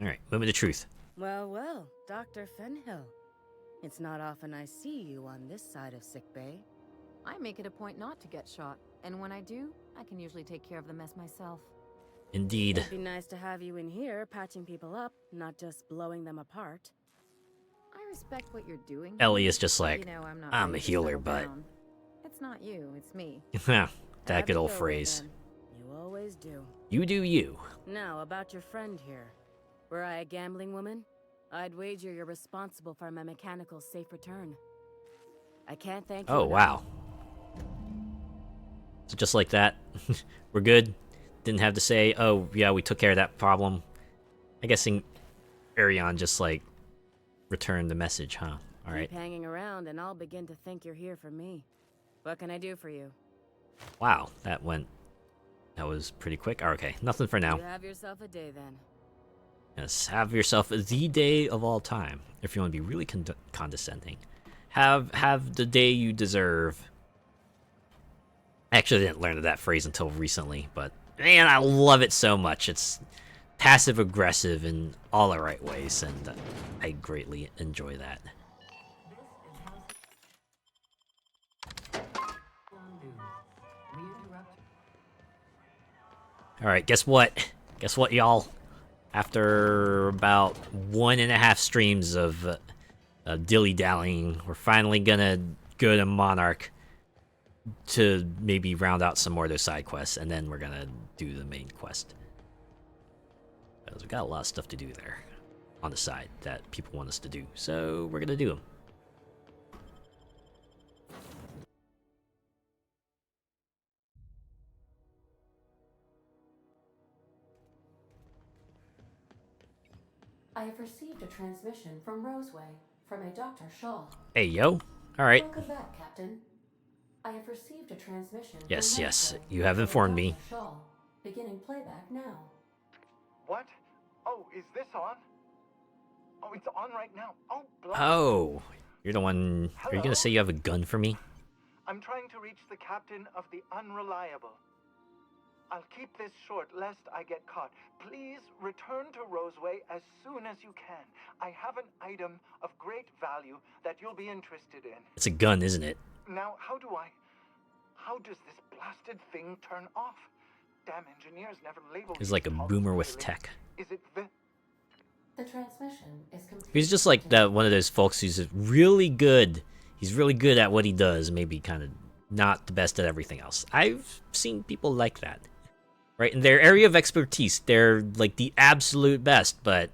Alright, moment of truth. Well, well, Dr. Fenhill. It's not often I see you on this side of sickbay. I make it a point not to get shot, and when I do, I can usually take care of the mess myself. Indeed. It'd be nice to have you in here, patching people up, not just blowing them apart. I respect what you're doing. Ellie is just like, you know, I'm a ready to healer, settle but... down. It's not you, it's me. that Have good it old your way, phrase. then. You always do. You do you. Now, about your friend here. Were I a gambling woman, I'd wager you're responsible for my mechanical safe return. I can't thank you Oh, enough. wow. So just like that, we're good? Didn't have to say, oh, yeah, we took care of that problem. I'm guessing Arion just, like, returned the message, huh? Alright. Keep hanging around and I'll begin to think you're here for me. What can I do for you? Wow, that was pretty quick. Okay, nothing for now. You have yourself a day then. Yes, have yourself the day of all time. If you want to be really condescending. Have the day you deserve. I actually didn't learn that phrase until recently, but Man, I love it so much. It's passive aggressive in all the right ways, and I greatly enjoy that. Alright, guess what? Guess what, y'all? After about 1.5 streams of dilly-dallying, we're finally gonna go to Monarch to maybe round out some more of those side quests, and then we're gonna do the main quest. Because we've got a lot of stuff to do there on the side that people want us to do, so we're gonna do them. I have received a transmission from Roseway, from a Dr. Shaw. Hey, yo. Alright. Welcome back, Captain. I have received a transmission Yes, from yes, Roseway, you have from a informed me. Dr. Shaw. Beginning playback now. What? Oh, is this on? Oh, it's on right now. Oh, bloody. Oh, you're the one. Are you gonna say you have a gun for me? I'm trying to reach the captain of the Unreliable. I'll keep this short lest I get caught. Please return to Roseway as soon as you can. I have an item of great value that you'll be interested in. It's a gun, isn't it? Now, how does this blasted thing turn off? Damn engineers never labeled. He's like a these boomer toggles with clearly. tech. Is it The transmission is complete. He's just like that one of those folks who's really good. He's really good at what he does, maybe kind of not the best at everything else. I've seen people like that. Right, in their area of expertise, they're like the absolute best, but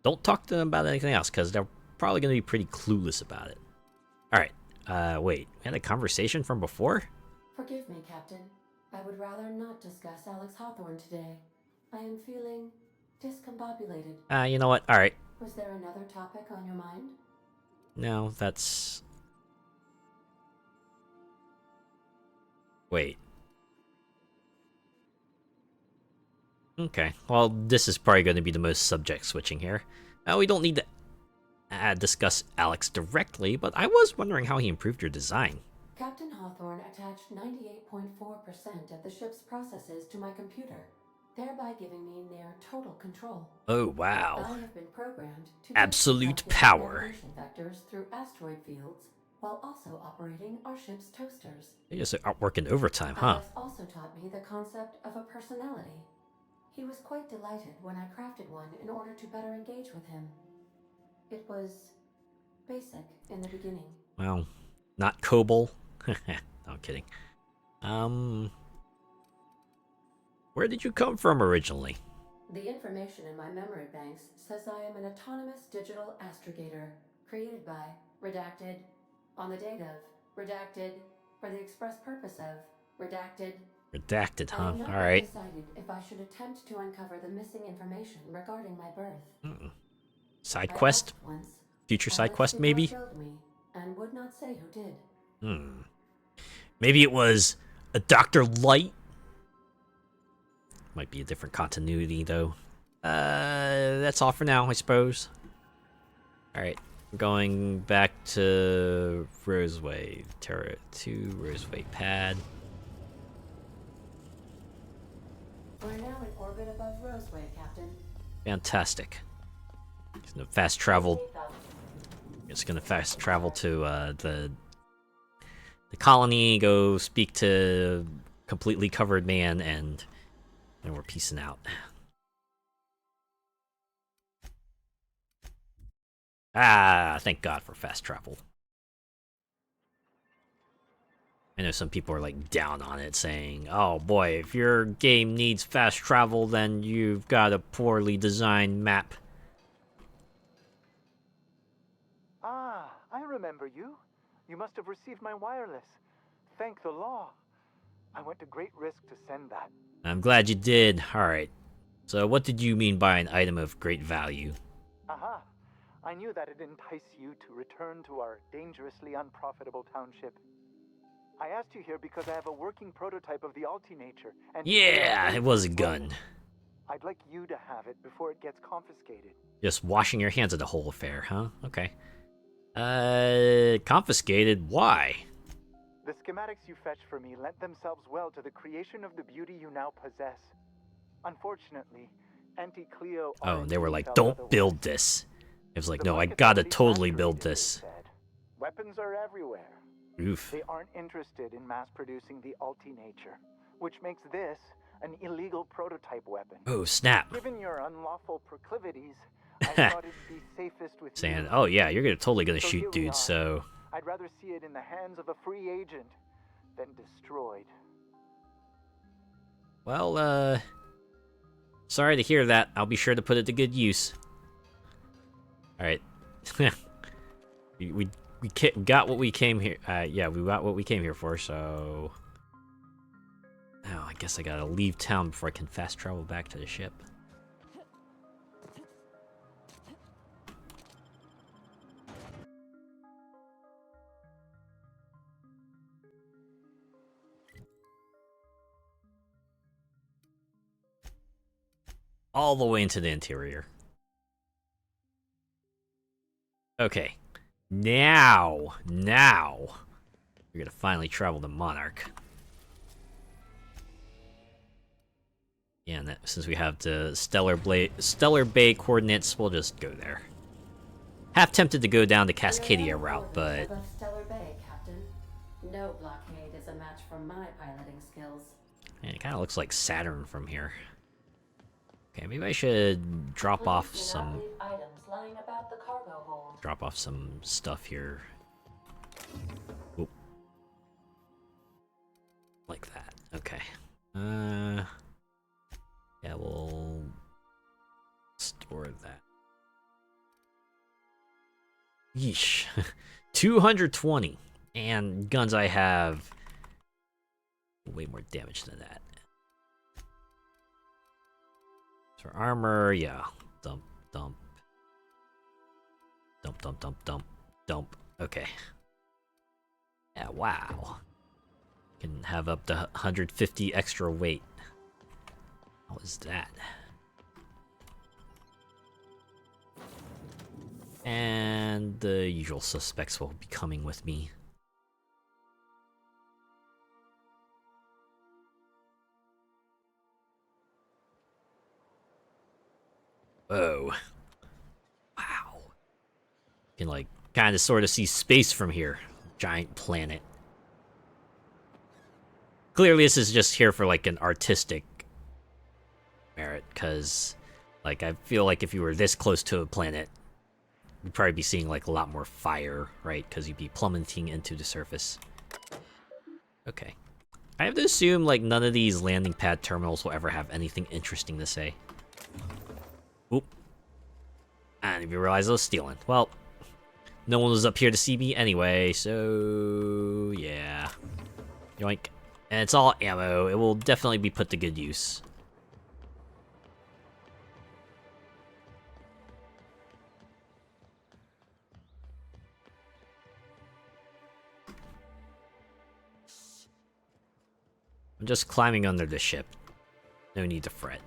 don't talk to them about anything else, because they're probably going to be pretty clueless about it. Alright, wait, we had a conversation from before? Forgive me, Captain. I would rather not discuss Alex Hawthorne today. I am feeling discombobulated. You know what, alright. Was there another topic on your mind? No, that's... Wait. Okay, well, this is probably going to be the most subject switching here. We don't need to discuss Alex directly, but I was wondering how he improved your design. Captain Hawthorne attached 98.4% of the ship's processes to my computer, thereby giving me near total control. Oh, wow. I have been programmed to Absolute power. navigation vectors through asteroid fields, while also operating our ship's toasters. They just are working overtime, huh? Alex also taught me the concept of a personality. He was quite delighted when I crafted one in order to better engage with him. It was basic in the beginning. Well, not Kobold. No, I'm kidding. Where did you come from originally? The information in my memory banks says I am an autonomous digital astrogator, created by, redacted, on the date of, redacted, for the express purpose of, redacted. Redacted, huh? I have not Alright. decided if I should attempt to uncover the missing information regarding my birth. Side I quest? asked once, Future side Alex quest, did maybe? not build me, and would not say who did. Maybe it was a Dr. Light? Might be a different continuity, though. That's all for now, I suppose. Alright, we're going back to Roseway. Terra 2, Roseway pad. We're now in orbit above Roseway, Captain. Fantastic. It's gonna fast travel. It's gonna fast travel to the colony. Go speak to completely covered man, and we're peacing out. Ah, thank God for fast travel. I know some people are like down on it, saying, "Oh boy, if your game needs fast travel, then you've got a poorly designed map." Ah, I remember you. You must have received my wireless. Thank the law. I went to great risk to send that. I'm glad you did. Alright. So what did you mean by an item of great value? Aha. I knew that'd entice you to return to our dangerously unprofitable township. I asked you here because I have a working prototype of the Altinature, and Yeah, it was a gun. I'd like you to have it before it gets confiscated. Just washing your hands of the whole affair, huh? Okay. Confiscated? Why? The schematics you fetched for me lent themselves well to the creation of the beauty you now possess. Unfortunately, Auntie Cleo... Oh, they were R&D like, felt don't otherwise. build this. It was like, The no, I market gotta already totally build saturated, this. they said. Weapons are everywhere. Oof. They aren't interested in mass-producing the ulti-nature, which makes this an illegal prototype weapon. Oh, snap. Given your unlawful proclivities, I thought it'd be safest with Saying, you. oh yeah, you're totally gonna So shoot here we dudes, are. so... I'd rather see it in the hands of a free agent than destroyed. Well, sorry to hear that. I'll be sure to put it to good use. Alright. we got what we came here... yeah, we got what we came here for, so... Oh, I guess I gotta leave town before I can fast travel back to the ship. All the way into the interior. Okay. Now, we're gonna finally travel to Monarch. Yeah, and since we have the Stellar Bay coordinates, we'll just go there. Half tempted to go down the Cascadia route, but... Stellar Bay, Captain. No blockade is a match for my piloting skills. Man, it kind of looks like Saturn from here. Okay, maybe I should drop off some... items lying about the cargo hold. Drop off some stuff here. Oop. Like that. Okay. Yeah, we'll store that. Yeesh. 220. And guns I have way more damage than that. For armor, yeah. Dump. Okay. Yeah, wow. Can have up to 150 extra weight. What was that? And the usual suspects will be coming with me. Whoa. Wow. You can, like, kind of sort of see space from here. Giant planet. Clearly, this is just here for, like, an artistic merit, because, like, I feel like if you were this close to a planet, you'd probably be seeing, like, a lot more fire, right? Because you'd be plummeting into the surface. Okay. I have to assume, like, none of these landing pad terminals will ever have anything interesting to say. Oop. And if you realize I was stealing. Well, no one was up here to see me anyway, so... yeah. Yoink. And it's all ammo. It will definitely be put to good use. I'm just climbing under the ship. No need to fret.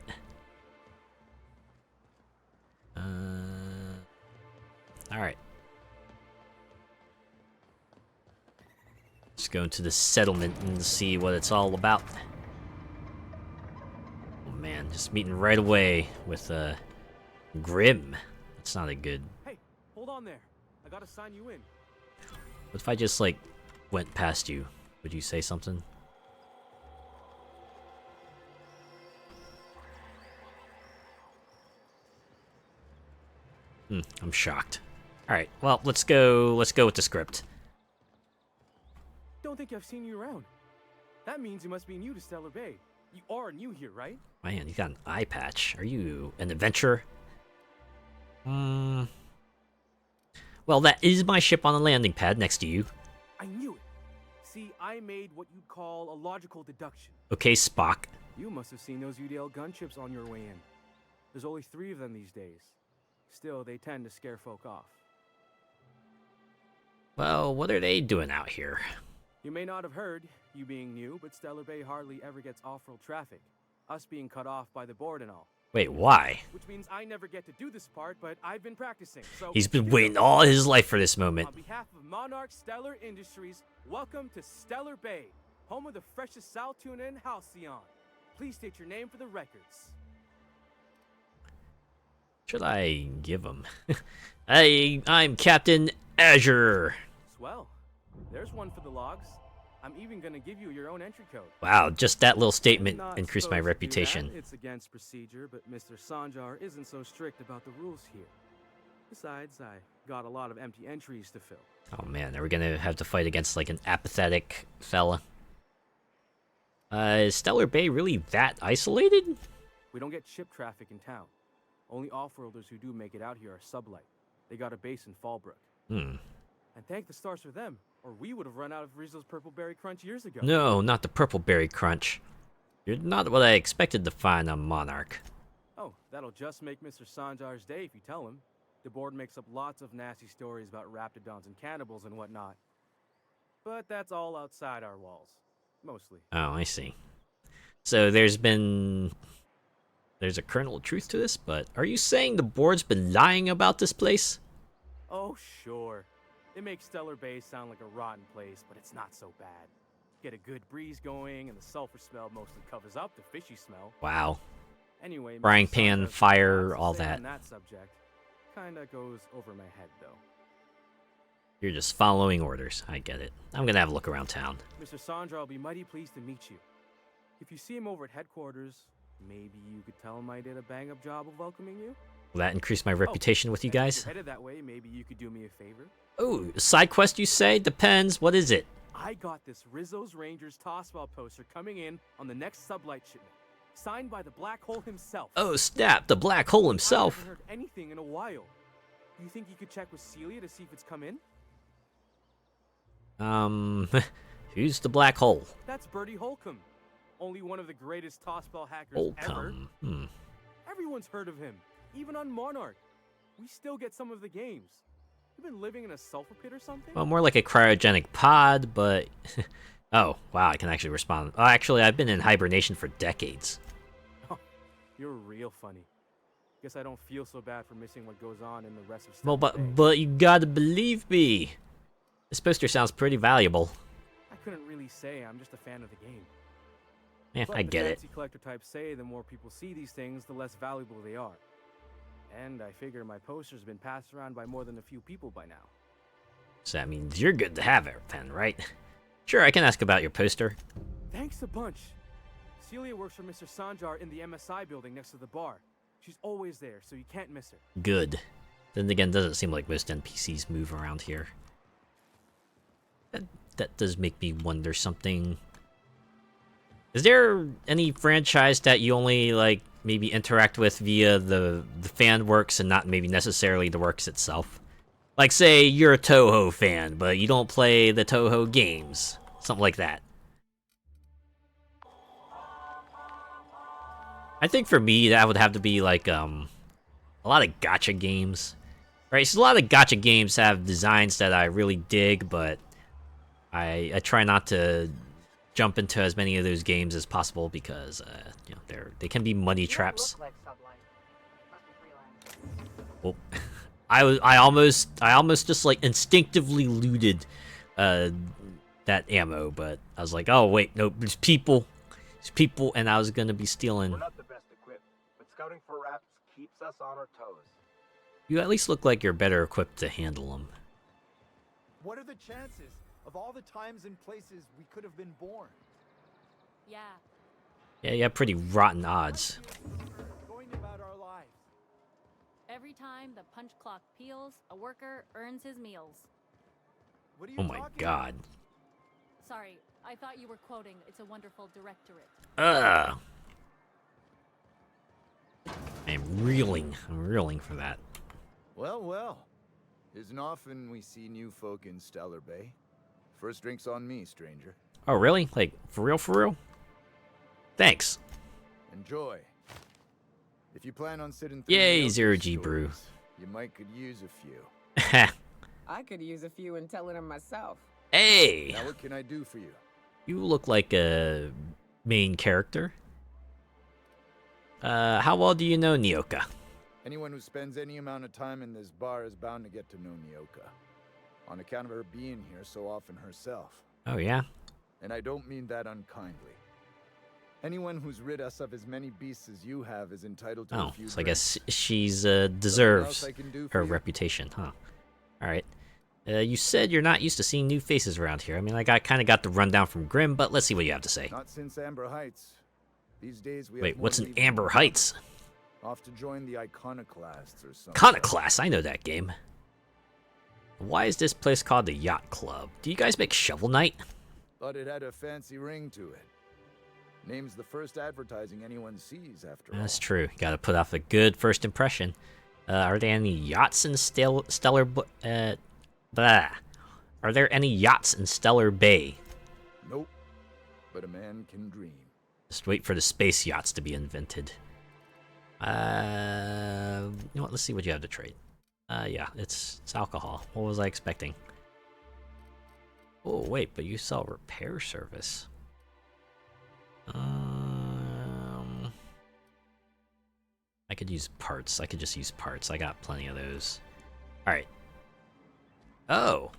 Alright. Let's go into the settlement and see what it's all about. Oh man, just meeting right away with Grim. That's not a good... Hey, hold on there. I gotta sign you in. What if I just, like, went past you? Would you say something? I'm shocked. Alright, well, let's go with the script. Don't think I've seen you around. That means you must be new to Stellar Bay. You are new here, right? Man, you got an eye patch. Are you an adventurer? Well, that is my ship on the landing pad next to you. I knew it. See, I made what you'd call a logical deduction. Okay, Spock. You must have seen those UDL gunships on your way in. There's only 3 of them these days. Still, they tend to scare folk off. Well, what are they doing out here? You may not have heard, you being new, but Stellar Bay hardly ever gets off-road traffic. Us being cut off by the board and all. Wait, why? Which means I never get to do this part, but I've been practicing. So He's been here waiting goes. all his life for this moment. On behalf of Monarch Stellar Industries, welcome to Stellar Bay, home of the freshest sal tuna in Halcyon. Please state your name for the records. Should I give him? I'm Captain Azure. Swell. There's one for the logs. I'm even gonna give you your own entry code. Wow, just that little statement Not increased my supposed to do reputation. that. It's against procedure, but Mr. Sanjar isn't so strict about the rules here. Besides, I got a lot of empty entries to fill. Oh man, are we gonna have to fight against like an apathetic fella? Is Stellar Bay really that isolated? We don't get ship traffic in town. Only off-worlders who do make it out here are Sublight. They got a base in Fallbrook. Hmm. And thank the stars for them, or we would have run out of Rizzo's Purple Berry Crunch years ago. No, not the Purple Berry Crunch. You're not what I expected to find on Monarch. Oh, that'll just make Mr. Sanjar's day if you tell him. The board makes up lots of nasty stories about raptidons and cannibals and whatnot. But that's all outside our walls. Mostly. Oh, I see. So there's a kernel of truth to this, but are you saying the board's been lying about this place? Oh, sure. It makes Stellar Bay sound like a rotten place, but it's not so bad. Get a good breeze going, and the sulfur smell mostly covers up the fishy smell. Wow. Anyway, Frying Mr. pan, Sanjar's fire, lots to all say that. on that subject kinda goes over my head, though. You're just following orders. I get it. I'm gonna have a look around town. Mr. Sanjar will be mighty pleased to meet you. If you see him over at headquarters, maybe you could tell him I did a bang-up job of welcoming you? Will that increase my reputation with you and if guys? you're headed that way, maybe you could do me a favor? Oh, side quest you say? Depends. What is it? I got this Rizzo's Rangers Tossball poster coming in on the next sublight shipment, signed by the Black Hole himself. Oh snap, the black hole I himself. haven't heard anything in a while. You think you could check with Celia to see if it's come in? Who's the black hole? That's Bertie Holcomb, only one of the greatest tossball hackers ever. Holcomb. Hmm. Everyone's heard of him, even on Monarch. We still get some of the games. You've been living in a sulfur pit or something? Well, more like a cryogenic pod, but... oh, wow, I can actually respond. Oh, actually, I've been in hibernation for decades. Oh, you're real funny. Guess I don't feel so bad for missing what goes on in the rest of Well, Stellar Bay. but you gotta believe me. This poster sounds pretty valuable. I couldn't really say. I'm just a fan of the game. Yeah, But I the get it. fancy collector types say the more people see these things, the less valuable they are. And I figure my poster's been passed around by more than a few people by now. So that means you're good to have it then, right? Sure, I can ask about your poster. Thanks a bunch. Celia works for Mr. Sanjar in the MSI building next to the bar. She's always there, so you can't miss her. Good. Then again, doesn't seem like most NPCs move around here. That does make me wonder something. Is there any franchise that you only, like, maybe interact with via the fan works and not maybe necessarily the works itself? Like, say, you're a Toho fan, but you don't play the Toho games. Something like that. I think for me, that would have to be, like, a lot of gacha games. Right, so a lot of gacha games have designs that I really dig, but I try not to jump into as many of those games as possible because you know they can be money traps. Oh, I almost just like instinctively looted that ammo, but I was like, oh wait, no, there's people, and I was gonna be stealing. We're not the best equipped, but scouting for rats keeps us on our toes. You at least look like you're better equipped to handle them. What are the chances of all the times and places we could have been born? Yeah. Yeah, you have pretty rotten odds. Going about our lives. Every time the punch clock peals, a worker earns his meals. What are you Oh my talking god. Sorry, I thought you were quoting It's a Wonderful Directorate. Ugh. I'm reeling for that. Well, well. Isn't often we see new folk in Stellar Bay. First drink's on me, stranger. Oh really? Like, for real, for real? Thanks. Enjoy. If you plan on sitting through Yay, the Zero other G Brew. stories, you might could use a few. I could use a few and telling them myself. Hey! Now what can I do for you? You look like a main character. How well do you know Nyoka? Anyone who spends any amount of time in this bar is bound to get to know Nyoka. On account of her being here so often herself. Oh, yeah? And I don't mean that unkindly. Anyone who's rid us of as many beasts as you have is entitled to a few so I guess drinks. she's, deserves I can do her for you? reputation, huh? Alright. You said you're not used to seeing new faces around here. I mean, I kind of got the rundown from Grimm, but let's see what you have to say. Not since Amber Heights. These days we Wait, have more what's than an even Amber one. Heights? Off to join the Iconoclasts or something. Iconoclast, I know that game. Why is this place called the Yacht Club? Do you guys make Shovel Knight? Thought it had a fancy ring to it. Name's the first advertising anyone sees after all. That's true. You gotta put off a good first impression. Are there any yachts in Stellar... Blah. Are there any yachts in Stellar Bay? Nope. But a man can dream. Just wait for the space yachts to be invented. You know what? Let's see what you have to trade. Yeah, it's alcohol. What was I expecting? Oh, wait, but you sell repair service. I could use parts. I could just use parts. I got plenty of those. Alright. Oh.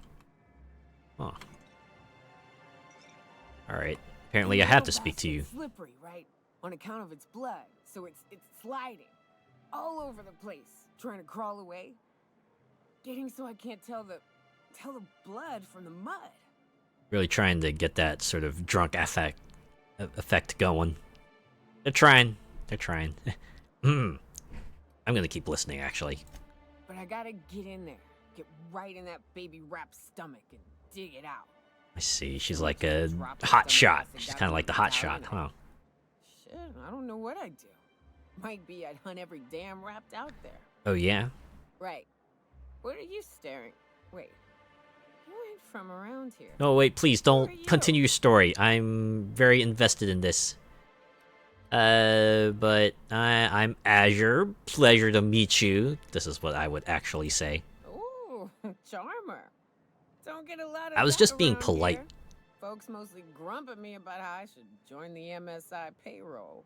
Huh. Alright. Apparently I have to speak to you. Slippery, right? On account of its blood, so it's sliding all over the place, trying to crawl away, getting so I can't tell the blood from the mud. Really trying to get that sort of drunk effect going. They're trying. They're trying. I'm gonna keep listening, actually. But I gotta get in there, get right in that baby rap's stomach and dig it out. I see. She's like a hot shot. She's kind of like the hot shot, huh? Shit, I don't know what I'd do. Might be I'd hunt every damn rapt out there. Oh, yeah? Right. What are you staring? Wait. You ain't from around here. No, wait, please don't continue your story. I'm very invested in this. But I'm Azure. Pleasure to meet you. This is what I would actually say. Ooh, charmer. Don't get a lot of I was that just being around polite. here. Folks mostly grump at me about how I should join the MSI payroll.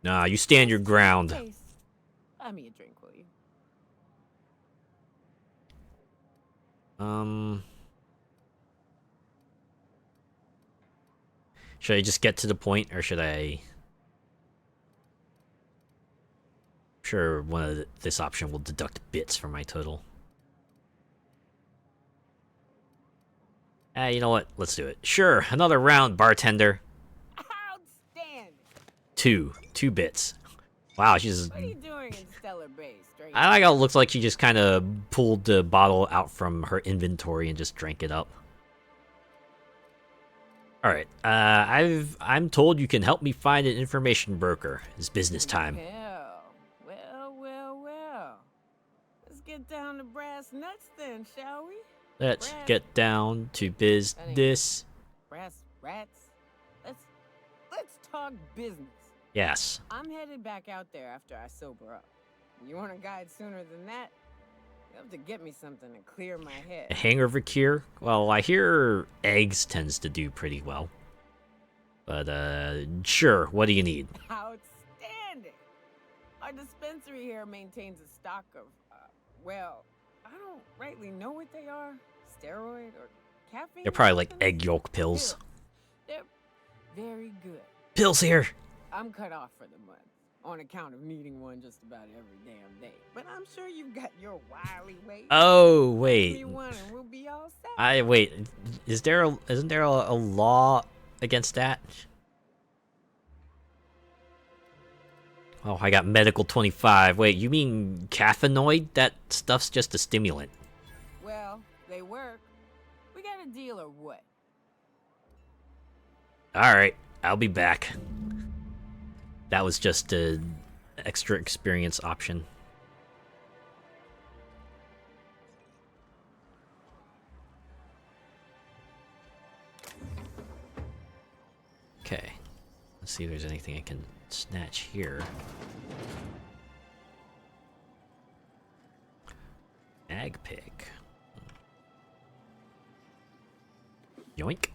Nah, you stand your ground. Case, buy me a drink, will you? Should I just get to the point, or should I... Sure, this option will deduct bits from my total. You know what? Let's do it. Sure, another round, bartender. Outstanding. 2 bits. Wow, she's... What are you doing in Stellar Bay, straight? I like how it looks like she just kind of pulled the bottle out from her inventory and just drank it up. Alright, I'm told you can help me find an information broker. It's business time. Well. Let's get down to brass nuts then, shall we? Let's get down to business. Brass rats. Let's talk business. Yes. I'm headed back out there after I sober up. You want a guide sooner than that? You have to get me something to clear my head. A hangover cure? Well, I hear eggs tends to do pretty well. But, sure, what do you need? Outstanding! Our dispensary here maintains a stock of, well, I don't rightly know what they are. Steroid or caffeine? They're probably like egg yolk pills. They're very good. Pills here! I'm cut off for the month, on account of needing one just about every damn day. But I'm sure you've got your wily ways. Oh, wait. One and we'll be all set. Wait, isn't there a law against that? Oh, I got medical 25. Wait, you mean caffeinoid? That stuff's just a stimulant. Well, they work. We got a deal or what? Alright, I'll be back. That was just an extra experience option. Okay. Let's see if there's anything I can snatch here. Ag pick. Yoink.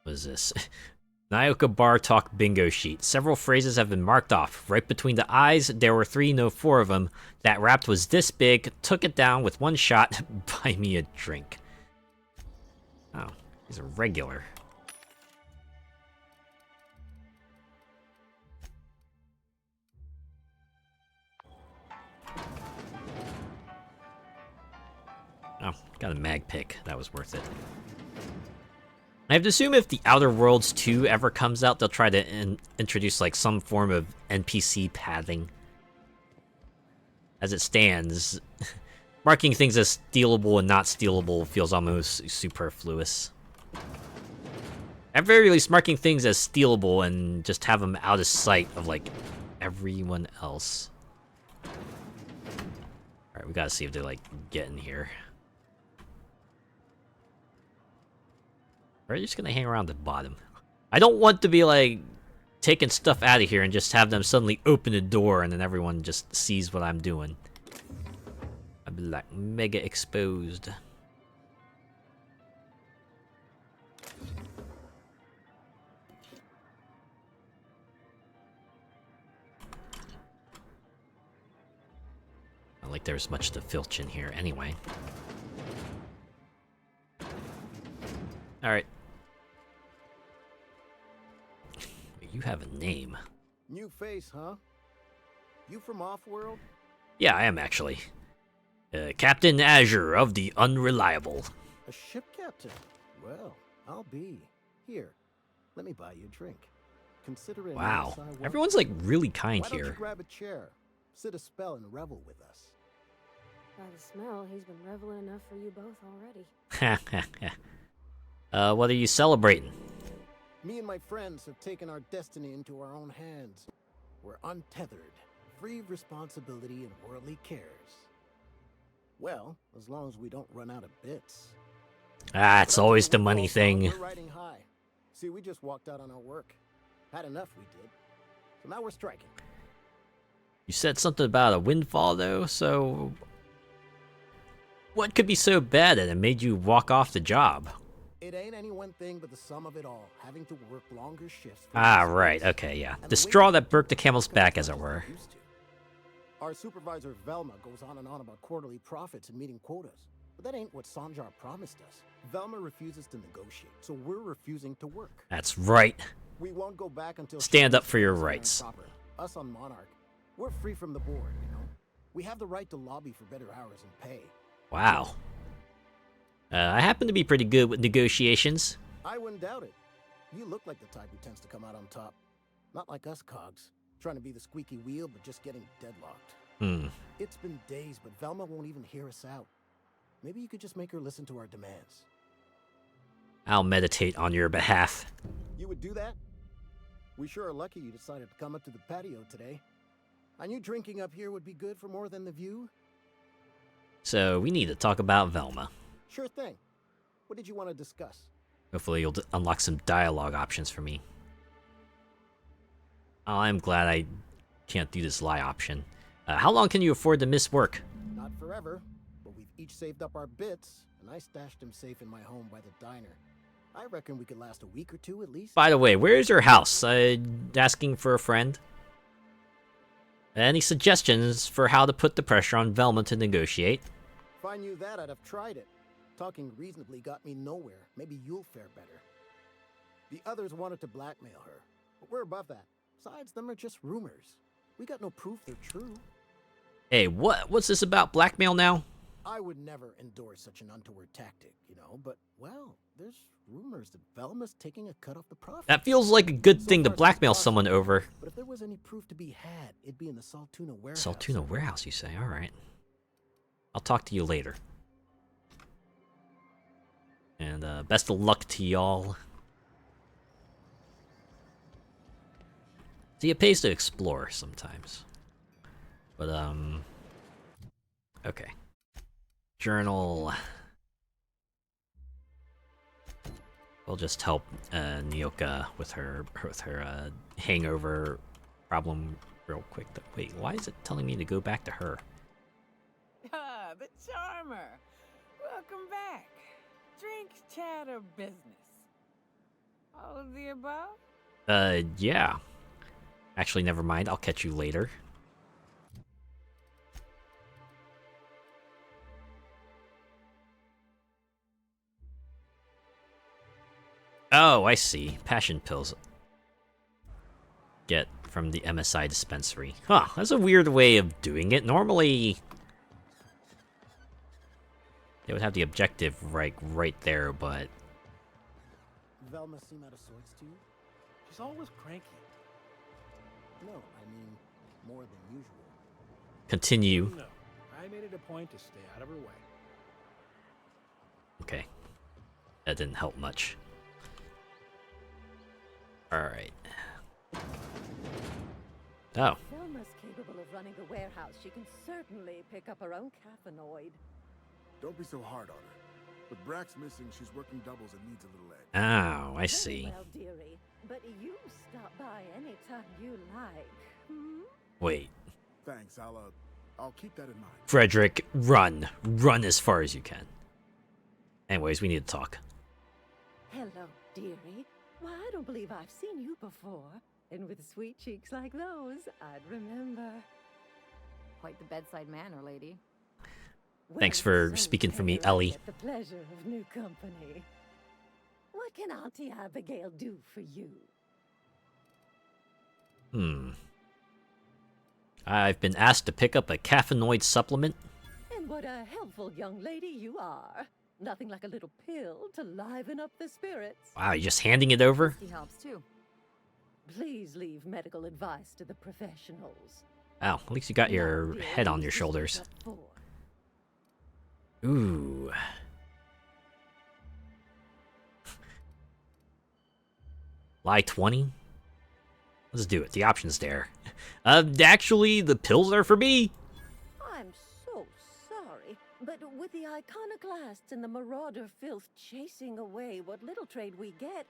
What is this? Nyoka Bar Talk bingo sheet. Several phrases have been marked off. Right between the eyes, there were 3, no 4 of them. That rapt was this big, took it down with one shot. Buy me a drink. Oh, he's a regular. Oh, got a mag pick. That was worth it. I have to assume if the Outer Worlds 2 ever comes out, they'll try to introduce like some form of NPC pathing. As it stands, marking things as stealable and not stealable feels almost superfluous. At very least, marking things as stealable and just have them out of sight of like everyone else. Alright, we gotta see if they like get in here. Or are you just gonna hang around the bottom? I don't want to be like taking stuff out of here and just have them suddenly open the door and then everyone just sees what I'm doing. I'd be like mega exposed. Not like there's much to filch in here anyway. Alright. You have a name. New face, huh? You from Offworld? Yeah, I am actually. Captain Azure of the Unreliable. A ship captain? Well, I'll be. Here, let me buy you a drink. Considering wow, everyone's like really kind Why don't here. You grab a chair, sit a spell, and revel with us. By the smell, he's been reveling enough for you both already. What are you celebrating? Me and my friends have taken our destiny into our own hands. We're untethered, free of responsibility and worldly cares. Well, as long as we don't run out of bits. Ah, it's always the money thing. We're riding high. See, we just walked out on our work. Had enough, we did. So now we're striking. You said something about a windfall, though, so... What could be so bad that it made you walk off the job? It ain't any one thing but the sum of it all, having to work longer shifts. Ah, right, okay, yeah. The straw that broke the camel's back, as it were. Our supervisor, Velma, goes on and on about quarterly profits and meeting quotas. But that ain't what Sanjar promised us. Velma refuses to negotiate, so we're refusing to work. That's right. We won't go back until... Stand up for your rights. Us on Monarch, we're free from the board, you know? We have the right to lobby for better hours and pay. Wow. I happen to be pretty good with negotiations. I wouldn't doubt it. You look like the type who tends to come out on top. Not like us cogs, trying to be the squeaky wheel, but just getting deadlocked. It's been days, but Velma won't even hear us out. Maybe you could just make her listen to our demands. I'll meditate on your behalf. You would do that? We sure are lucky you decided to come up to the patio today. I knew drinking up here would be good for more than the view. So, we need to talk about Velma. Sure thing. What did you want to discuss? Hopefully you'll unlock some dialogue options for me. Oh, I'm glad I can't do this lie option. How long can you afford to miss work? Not forever, but we've each saved up our bits, and I stashed them safe in my home by the diner. I reckon we could last a week or two at least. By the way, where's your house? Asking for a friend? Any suggestions for how to put the pressure on Velma to negotiate? If I knew that, I'd have tried it. Talking reasonably got me nowhere. Maybe you'll fare better. The others wanted to blackmail her, but we're above that. Besides, them are just rumors. We got no proof they're true. Hey, what's this about blackmail now? I would never endorse such an untoward tactic, you know, but, well, there's rumors that Velma's taking a cut off the profit. That feels like a good thing to blackmail someone over. But if there was any proof to be had, it'd be in the Saltuna warehouse. Saltuna warehouse, you say? Alright. I'll talk to you later. And, best of luck to y'all. See, it pays to explore sometimes. But, okay. Journal. We'll just help Nyoka with her hangover problem real quick. Wait, why is it telling me to go back to her? Ah, the charmer. Welcome back. Drink, chat, or business? All of the above? Yeah. Actually, never mind. I'll catch you later. Oh, I see. Passion pills. Get from the MSI dispensary. Huh, that's a weird way of doing it. Normally, they would have the objective right there, but... Velma seem out of sorts to you? She's always cranky. No, I mean, more than usual. Continue. No, I made it a point to stay out of her way. Okay. That didn't help much. Alright. Oh. Velma's capable of running a warehouse. She can certainly pick up her own caffeinoid. Don't be so hard on her. With Brax missing, she's working doubles and needs a little edge. Oh, I see. Well, dearie, but you stop by anytime you like. Hmm? Wait. Thanks, I'll keep that in mind. Frederick, run. Run as far as you can. Anyways, we need to talk. Hello, dearie. Why, I don't believe I've seen you before. And with sweet cheeks like those, I'd remember. Quite the bedside manner, lady. Thanks for speaking for me, Ellie. The pleasure of new company. What can Auntie Abigail do for you? I've been asked to pick up a caffeinoid supplement. And what a helpful young lady you are. Nothing like a little pill to liven up the spirits. Wow, you're just handing it over? He helps too. Please leave medical advice to the professionals. Oh, at least you got your head on your shoulders. Ooh. Lie 20? Let's do it. The option's there. Actually, the pills are for me. I'm so sorry, but with the iconoclasts and the marauder filth chasing away what little trade we get,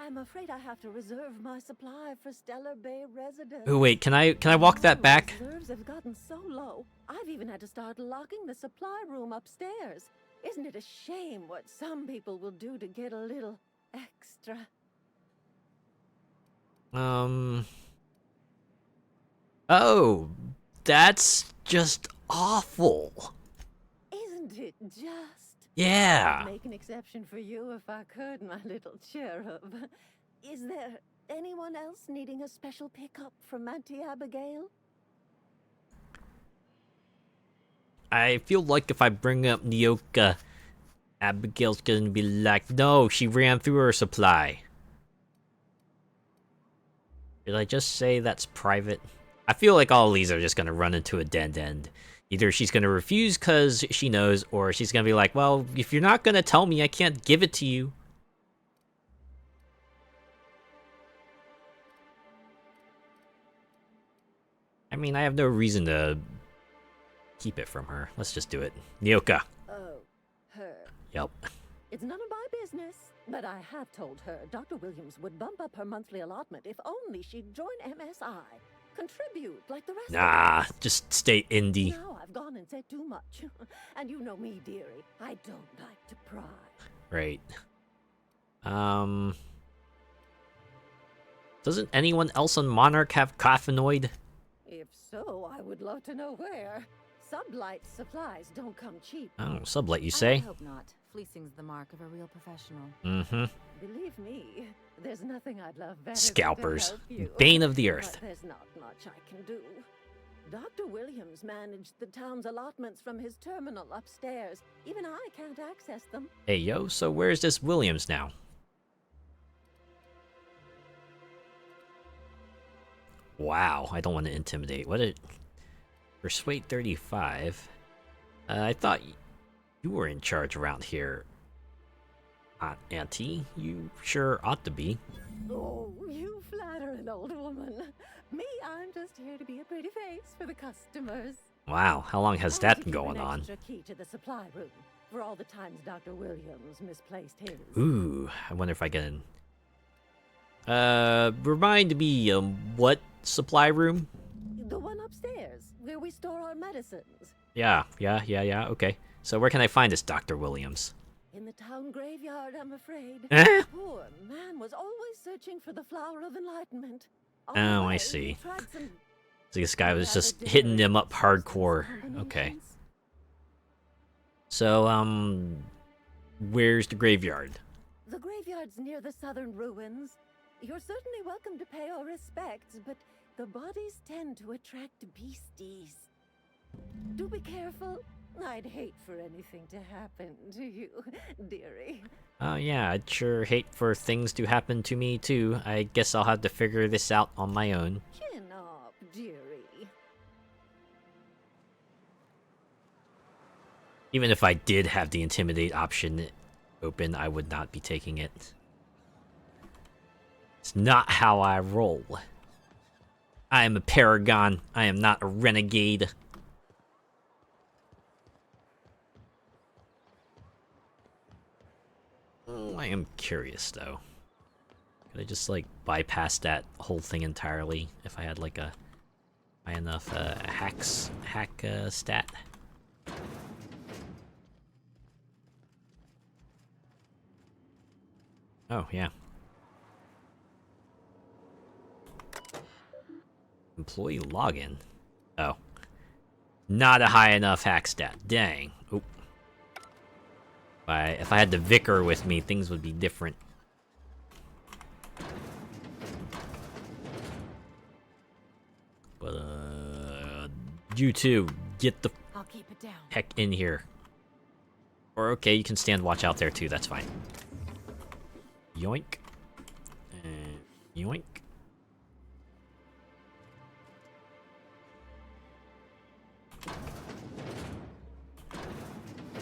I'm afraid I have to reserve my supply for Stellar Bay residents. Oh wait, can I walk that back? Reserves have gotten so low, I've even had to start locking the supply room upstairs. Isn't it a shame what some people will do to get a little extra? Oh, that's just awful. Isn't it just? Yeah. I'd make an exception for you if I could, my little cherub. Is there anyone else needing a special pickup from Auntie Abigail? I feel like if I bring up Nyoka, Abigail's gonna be like, no, she ran through her supply. Did I just say that's private? I feel like all of these are just gonna run into a dead end. Either she's gonna refuse because she knows, or she's gonna be like, well, if you're not gonna tell me, I can't give it to you. I mean, I have no reason to keep it from her. Let's just do it. Nyoka. Oh, her. Yep. It's none of my business, but I have told her Dr. Williams would bump up her monthly allotment if only she'd join MSI. Contribute like the rest of us. Just stay indie. Now I've gone and said too much. And you know me, dearie. I don't like to pry. Right. Doesn't anyone else on Monarch have caffeinoid? If so, I would love to know where. Sublight supplies don't come cheap. Oh, sublight, you say? I hope not. Fleecing's the mark of a real professional. Mm-hmm. Believe me, there's nothing I'd love better Scalpers. than to help you. Bane of the earth. But there's not much I can do. Dr. Williams managed the town's allotments from his terminal upstairs. Even I can't access them. Hey, yo, so where's this Williams now? Wow, I don't want to intimidate. What a... Persuade 35. I thought you were in charge around here. Auntie, you sure ought to be. Oh, you flatter an old woman. Me, I'm just here to be a pretty face for the customers. Wow, how long has that been going on? Extra key to the supply room for all the times Dr. Williams misplaced his. Ooh, I wonder if I get in. Remind me, what supply room? The one upstairs, where we store our medicines. Yeah, okay. So where can I find this Dr. Williams? In the town graveyard, I'm afraid. Eh? Poor man was always searching for the Flower of Enlightenment. Oh, I see. So this guy was just hitting them up hardcore. Okay. So, where's the graveyard? The graveyard's near the southern ruins. You're certainly welcome to pay our respects, but the bodies tend to attract beasties. Do be careful. I'd hate for anything to happen to you, dearie. Oh yeah, I'd sure hate for things to happen to me too. I guess I'll have to figure this out on my own. Chin up, dearie. Even if I did have the intimidate option open, I would not be taking it. It's not how I roll. I am a paragon. I am not a renegade. Oh, I am curious though. Could I just like bypass that whole thing entirely if I had like a high enough hack stat? Oh yeah. Employee login. Oh. Not a high enough hack stat. Dang. Oop. If I had the vicar with me, things would be different. But you two, get the I'll keep it down. heck in here. Or okay, you can stand watch out there too, that's fine. Yoink. Yoink.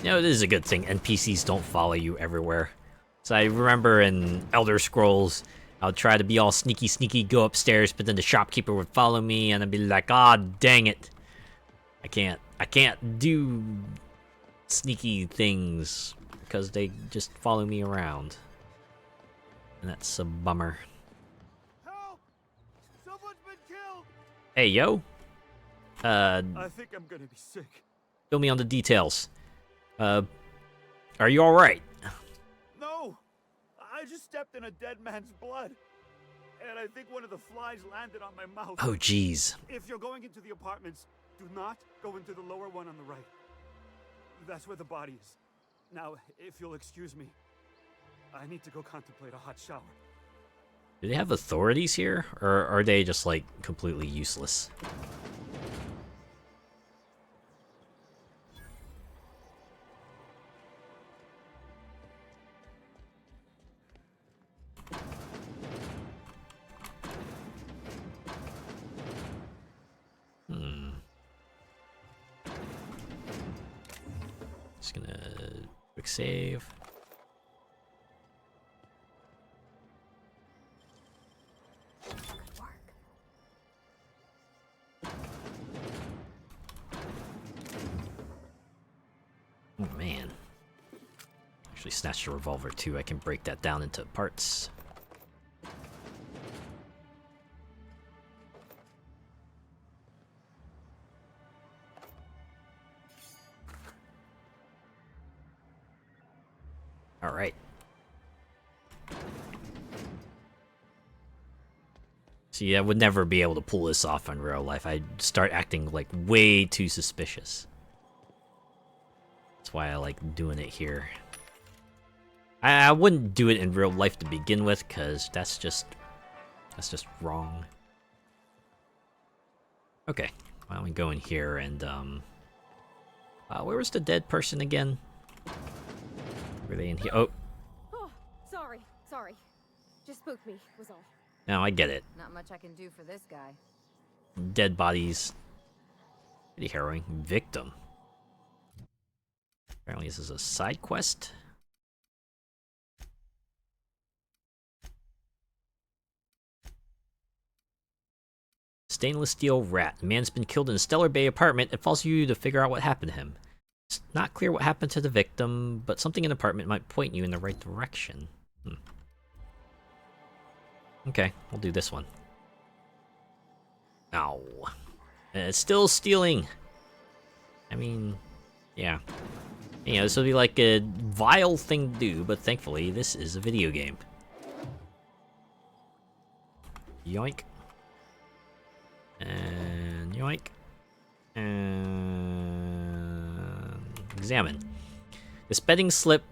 You know, it is a good thing NPCs don't follow you everywhere. So I remember in Elder Scrolls, I would try to be all sneaky, go upstairs, but then the shopkeeper would follow me, and I'd be like, "Ah, dang it! I can't do sneaky things because they just follow me around, and that's a bummer." Help! Someone's been killed! Hey, yo. I think I'm gonna be sick. Fill me on the details. Are you alright? No! I just stepped in a dead man's blood. And I think one of the flies landed on my mouth. Oh, jeez. If you're going into the apartments, do not go into the lower one on the right. That's where the body is. Now, if you'll excuse me, I need to go contemplate a hot shower. Do they have authorities here? Or are they just, like, completely useless? Just gonna quick save. Oh man. Actually snatched a revolver too. I can break that down into parts. All right. See, I would never be able to pull this off in real life. I'd start acting like way too suspicious. That's why I like doing it here. I wouldn't do it in real life to begin with, cause that's just wrong. Okay, why don't we go in here and where was the dead person again? Were they in here? Oh. Oh, sorry. Just spooked me, was all. No, I get it. Not much I can do for this guy. Dead bodies. Pretty harrowing. Victim. Apparently this is a side quest. Stainless steel rat. A man's been killed in a Stellar Bay apartment. It falls to you to figure out what happened to him. It's not clear what happened to the victim, but something in the apartment might point you in the right direction. Okay, we'll do this one. Ow. It's still stealing. I mean, yeah. You know, this would be like a vile thing to do, but thankfully this is a video game. Yoink. And yoink. And examine. This betting slip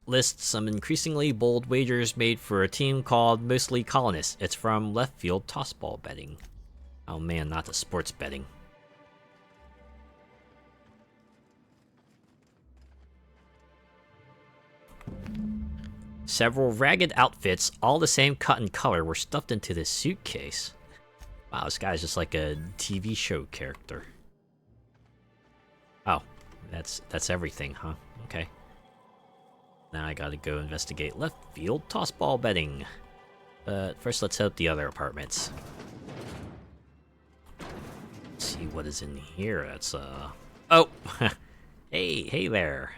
lists some increasingly bold wagers made for a team called Mostly Colonists. It's from left field tossball betting. Oh man, not the sports betting. Several ragged outfits, all the same cut and color, were stuffed into this suitcase. Wow, this guy's just like a TV show character. Oh, that's everything, huh? Okay. Now I gotta go investigate left field tossball betting. But first let's hit up the other apartments. Let's see what is in here. That's oh! hey there.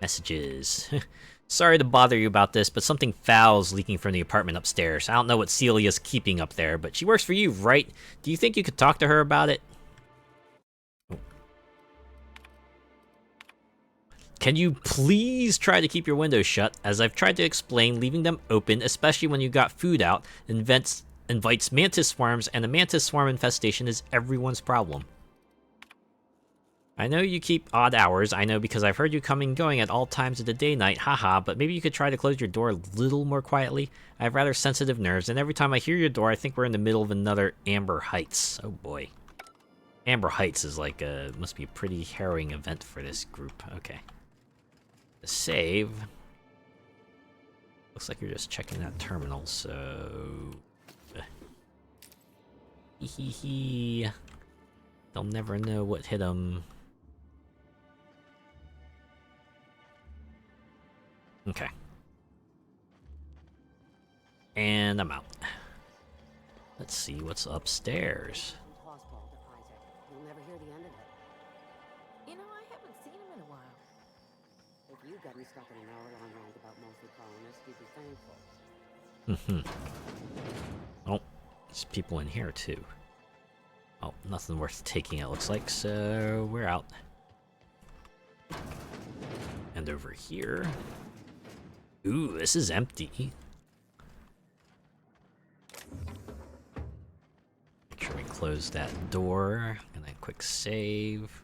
Messages. Sorry to bother you about this, but something foul's leaking from the apartment upstairs. I don't know what Celia's keeping up there, but she works for you, right? Do you think you could talk to her about it? Can you please try to keep your windows shut? As I've tried to explain, leaving them open, especially when you've got food out, invites mantis swarms, and a mantis swarm infestation is everyone's problem. I know you keep odd hours, I know because I've heard you coming and going at all times of the day night, haha, but maybe you could try to close your door a little more quietly? I have rather sensitive nerves, and every time I hear your door, I think we're in the middle of another Amber Heights. Oh boy. Amber Heights is like must be a pretty harrowing event for this group. Okay. Save. Looks like you're just checking that terminal, so... Hee. They'll never know what hit them. Okay. And I'm out. Let's see what's upstairs. You'll never hear the end of it. You know, I haven't seen him in a while. If you got me stuck in an hour-long roundabout mostly colonists, you'd be thankful. Oh, there's people in here too. Oh, nothing worth taking, it looks like, so we're out. And over here... Ooh, this is empty. Make sure we close that door, and then quick save.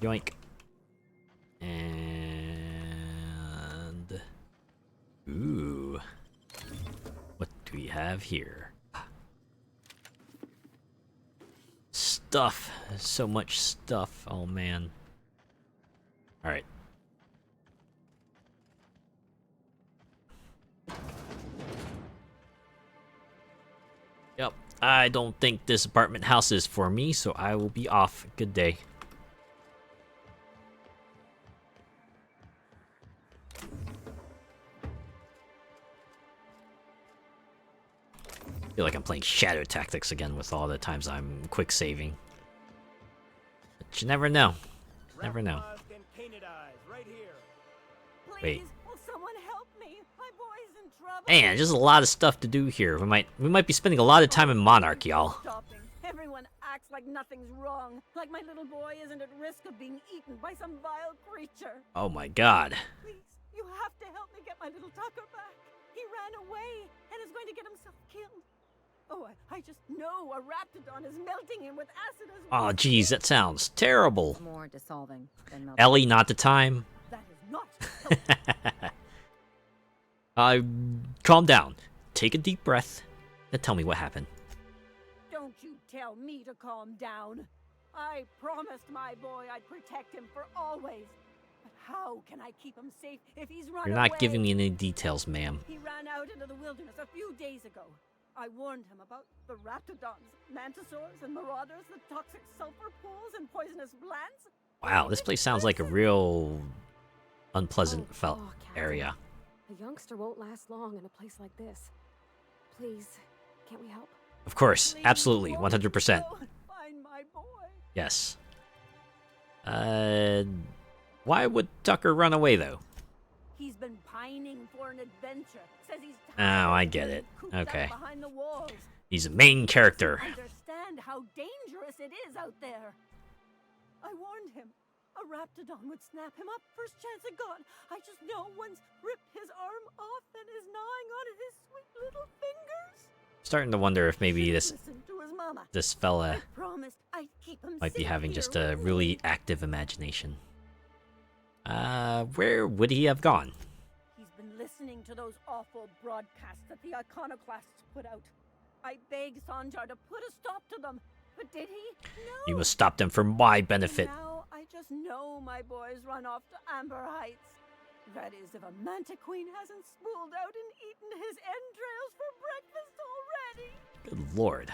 Yoink. And... Ooh. What do we have here? Stuff. There's so much stuff. Oh, man. Alright. Yep. I don't think this apartment house is for me, so I will be off. Good day. I feel like I'm playing Shadow Tactics again with all the times I'm quick saving. But you never know. Never know. Wait. Will someone help me? My boy's in trouble. Man, there's a lot of stuff to do here. We might be spending a lot of time in Monarch, y'all. Stopping. Everyone acts like nothing's wrong. Like my little boy isn't at risk of being eaten by some vile creature. Oh my god. Please, you have to help me get my little Tucker back. He ran away and is going to get himself killed. Oh, I just know a raptidon is melting him with acid as well. Oh, geez, that sounds terrible. More dissolving than melting. Ellie, not the time. That is not calm down. Take a deep breath, and tell me what happened. Don't you tell me to calm down. I promised my boy I'd protect him for always. But how can I keep him safe if he's run away? You're not giving me any details, ma'am. He ran out into the wilderness a few days ago. I warned him about the raptidons, mantisaurs, and marauders, the toxic sulfur pools, and poisonous glands. Wow, this place sounds like a real unpleasant area. A youngster won't last long in a place like this. Please, can't we help? Of course, absolutely, 100%. Find my boy. Yes. Why would Tucker run away, though? He's been pining for an adventure. Says he's Oh, I get it. Okay. behind the walls. He's a main character. Understand how dangerous it is out there. I warned him. A raptidon would snap him up first chance it got. I just know one's ripped his arm off and is gnawing on his sweet little fingers. Starting to wonder if maybe this Listen to his mama. fella I promised I'd keep him might be safe having here just a with really active imagination. Where would he have gone? He's been listening to those awful broadcasts that the iconoclasts put out. I begged Sanjar to put a stop to them, but did he? No. You must stop them for my benefit. Now I just know my boys run off to Amber Heights. That is, if a manta queen hasn't spooled out and eaten his entrails for breakfast already. Good lord.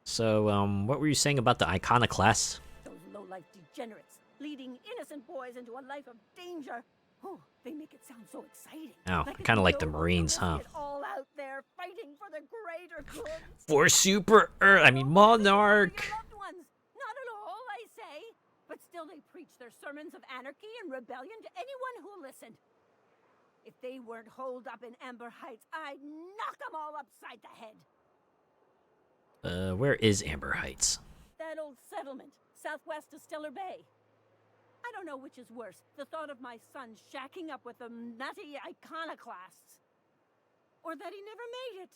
So, what were you saying about the iconoclasts? Those low-life degenerates, leading innocent boys into a life of danger. Oh, they make it sound so exciting. Oh, kind of like the Marines, huh? All out there fighting for the greater good. For Super Monarch! Loved ones. Not at all, I say. But still they preach their sermons of anarchy and rebellion to anyone who'll listen. If they weren't holed up in Amber Heights, I'd knock them all upside the head. Where is Amber Heights? That old settlement, southwest of Stellar Bay. I don't know which is worse, the thought of my son shacking up with the nutty iconoclasts, or that he never made it.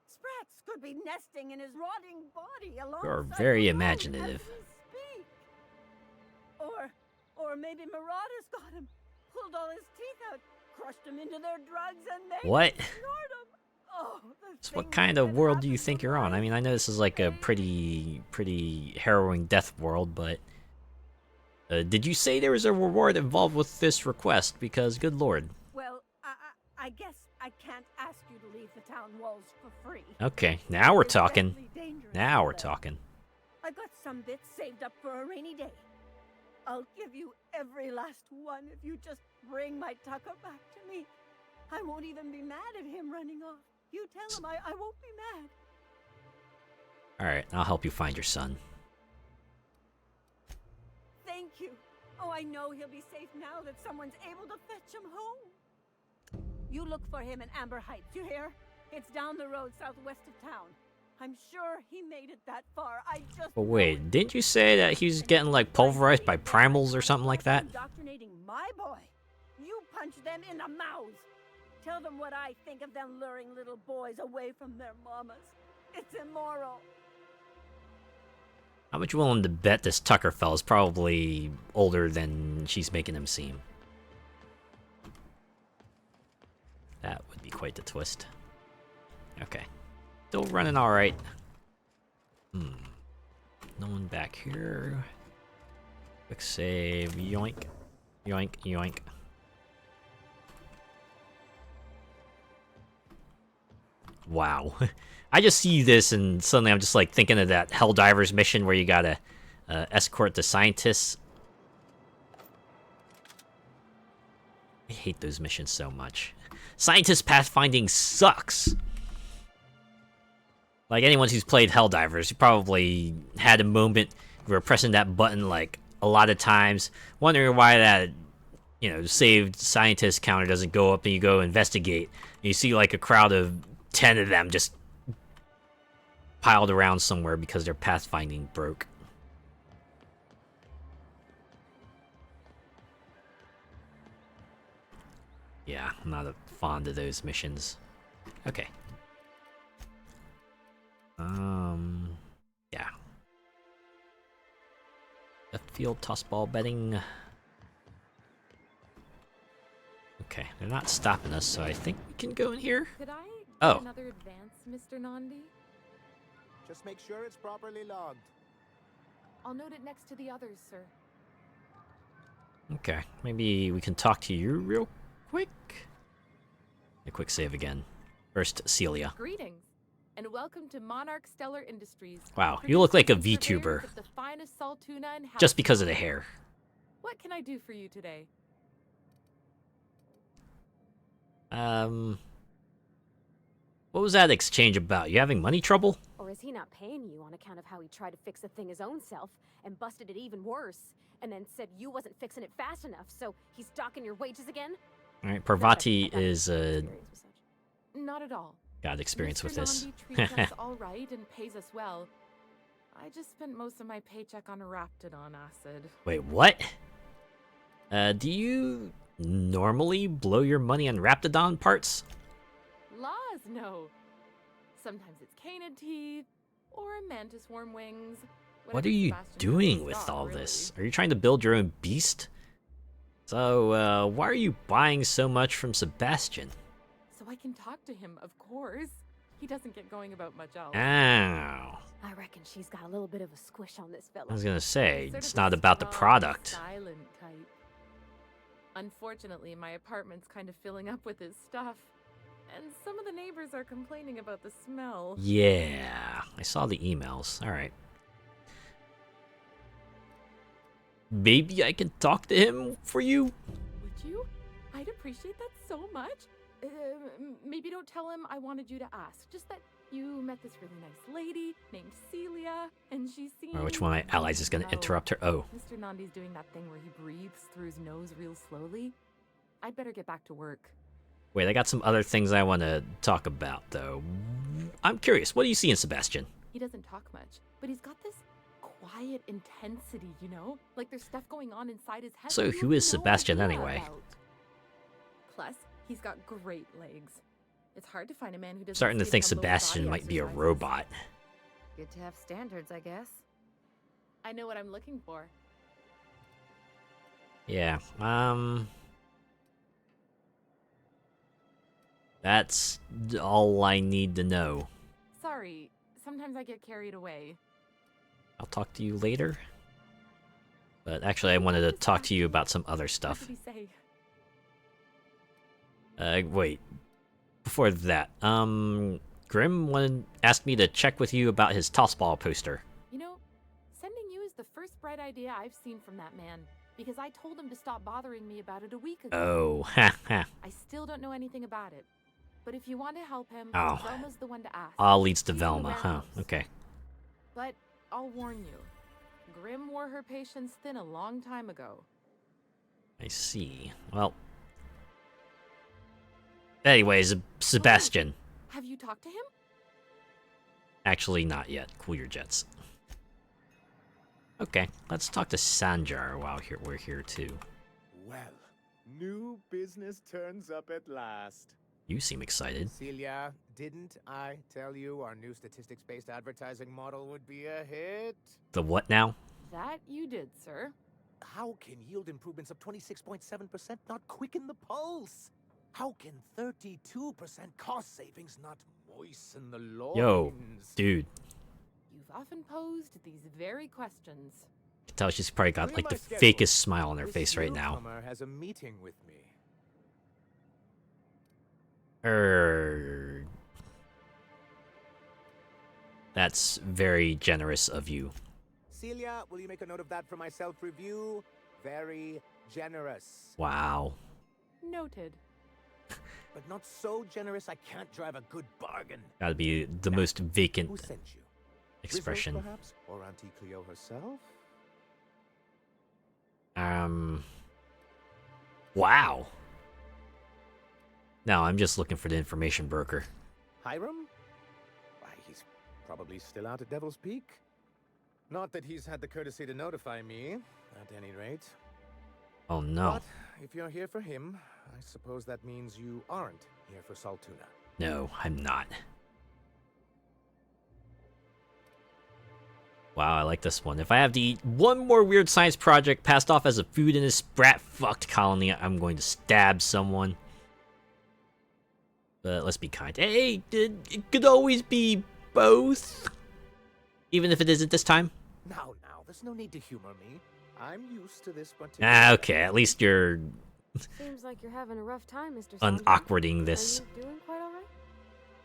Sprats could be nesting in his rotting body alongside. You're very imaginative. Or maybe Marauders got him, pulled all his teeth out, crushed him into their drugs, and they What? ignored him. Oh, So what kind of world do you think you're on? I mean, I know this is like a pretty harrowing death world, but did you say there was a reward involved with this request? Because, good lord. Well, I guess I can't ask you to leave the town walls for free. Okay, now we're talking. Deathly dangerous Now out we're there. talking. I've got some bits saved up for a rainy day. I'll give you every last one if you just bring my Tucker back to me. I won't even be mad at him running off. You tell him I won't be mad. Alright, I'll help you find your son. Thank you. Oh, I know he'll be safe now that someone's able to fetch him home. You look for him in Amber Heights, you hear? It's down the road southwest of town. I'm sure he made it that far. I just... But wait, didn't you say that he was getting, like, pulverized by primals or something like that? Indoctrinating my boy. You punch them in the mouths. Tell them what I think of them luring little boys away from their mamas. It's immoral. How much you willing to bet this Tucker fella's probably older than she's making him seem? That would be quite the twist. Okay. Still running alright. No one back here. Quick save. Yoink. Yoink, yoink. Wow. I just see this and suddenly I'm just like thinking of that Helldivers mission where you gotta escort the scientists. I hate those missions so much. Scientist pathfinding sucks. Like anyone who's played Helldivers, you probably had a moment where you're pressing that button like a lot of times, wondering why that, you know, saved scientist counter doesn't go up, and you go investigate. And you see like a crowd of 10 of them just piled around somewhere because their pathfinding broke. Yeah, I'm not fond of those missions. Okay. Yeah. Left field tossball betting. Okay, they're not stopping us, so I think we can go in here. Could I Oh. another advance, Mr. Nandi? Just make sure it's properly logged. I'll note it next to the others, sir. Okay, maybe we can talk to you real quick. A quick save again. First, Celia. Greetings, and welcome to Monarch Stellar Industries. Wow, you look like a Producing VTuber. purveyors of the finest salt tuna and house Just because of the food. hair. What can I do for you today? What was that exchange about? You having money trouble? Or is he not paying you on account of how he tried to fix the thing his own self and busted it even worse, and then said you wasn't fixing it fast enough, so he's docking your wages again? Alright, Parvati is, Not at all. got experience with this. Mr. Nandi treats us all right and pays us well. I just spent most of my paycheck on Raptidon acid. Wait, what? Do you normally blow your money on Raptidon parts? Laws, no. Sometimes it's canid teeth, or mantis worm wings. What are you doing with all this? Are you trying to build your own beast? So, why are you buying so much from Sebastian? So I can talk to him, of course. He doesn't get going about much else. Ow. I reckon she's got a little bit of a squish on this fella. I was gonna say, Sort it's of not a about the strong, product. Silent type. Unfortunately, my apartment's kind of filling up with his stuff. And some of the neighbors are complaining about the smell. Yeah, I saw the emails. Alright. Maybe I can talk to him for you? Would you? I'd appreciate that so much. Maybe don't tell him I wanted you to ask. Just that you met this really nice lady named Celia, and she seems... Or which one of my allies is gonna interrupt her? Oh. Mr. Nandi's doing that thing where he breathes through his nose real slowly. I'd better get back to work. Wait, I got some other things I want to talk about, though. I'm curious, what do you see in Sebastian? He doesn't talk much, but he's got this quiet intensity, you know? Like there's stuff going on inside his head. So who is Sebastian anyway? Plus, he's got great legs. It's hard to find a man who doesn't. Starting to think Sebastian might be a robot. Good to have standards, I guess. I know what I'm looking for. Yeah, that's all I need to know. Sorry, sometimes I get carried away. I'll talk to you later. But actually, I wanted to talk to you about some other stuff. What did he say? Wait. Before that, Grim asked me to check with you about his tossball poster. You know, sending you is the first bright idea I've seen from that man. Because I told him to stop bothering me about it a week ago. Oh, ha ha. I still don't know anything about it. But if you want to help him, Oh. Velma's the one to ask. All leads to She's the Velma, huh? warehouse. Okay. But I'll warn you. Grim wore her patience thin a long time ago. I see. Well. Anyways, Sebastian. Have you talked to him? Actually, not yet. Cool your jets. Okay, let's talk to Sanjar while we're here too. Well, new business turns up at last. You seem excited. Celia, didn't I tell you our new statistics-based advertising model would be a hit? The what now? That you did, sir. How can yield improvements of 26.7% not quicken the pulse? How can 32% cost savings not moisten the loins? Yo, dude. You've often posed these very questions. I can tell she's probably got like the fakest smile on her face right now. Has a meeting with me. That's very generous of you. Celia, will you make a note of that for my self-review? Very generous. Wow. Noted. But not so generous I can't drive a good bargain. Gotta be the most vacant Who sent you? expression. Rizzo, perhaps? Or Auntie Cleo herself? Wow. No, I'm just looking for the information broker. Hiram? Why, he's probably still out at Devil's Peak. Not that he's had the courtesy to notify me, at any rate. Oh no. But if you're here for him, I suppose that means you aren't here for Saltuna. No, I'm not. Wow, I like this one. If I have to eat one more weird science project passed off as a food in this brat-fucked colony, I'm going to stab someone. But let's be kind. Hey, it could always be both. Even if it isn't this time. Now, there's no need to humor me. I'm used to this particular... Okay, at least you're Seems like you're having a rough time, Mr. Sandra. unawkwarding this. Are you doing quite all right?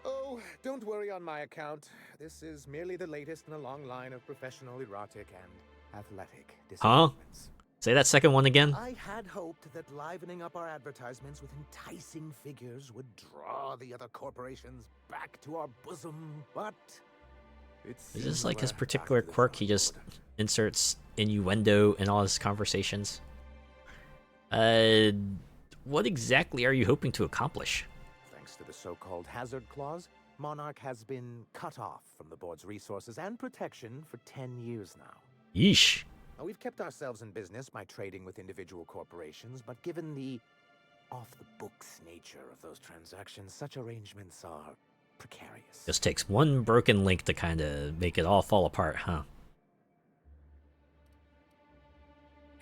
Oh, don't worry on my account. This is merely the latest in a long line of professional erotic and athletic Huh? disappointments. Say that second one again? I had hoped that livening up our advertisements with enticing figures would draw the other corporations back to our bosom, but... Is this like his particular quirk? He just inserts innuendo in all his conversations? What exactly are you hoping to accomplish? Thanks to the so-called hazard clause, Monarch has been cut off from the board's resources and protection for 10 years now. Yeesh. Now, we've kept ourselves in business by trading with individual corporations, but given the off-the-books nature of those transactions, such arrangements are precarious. Just takes one broken link to kind of make it all fall apart, huh?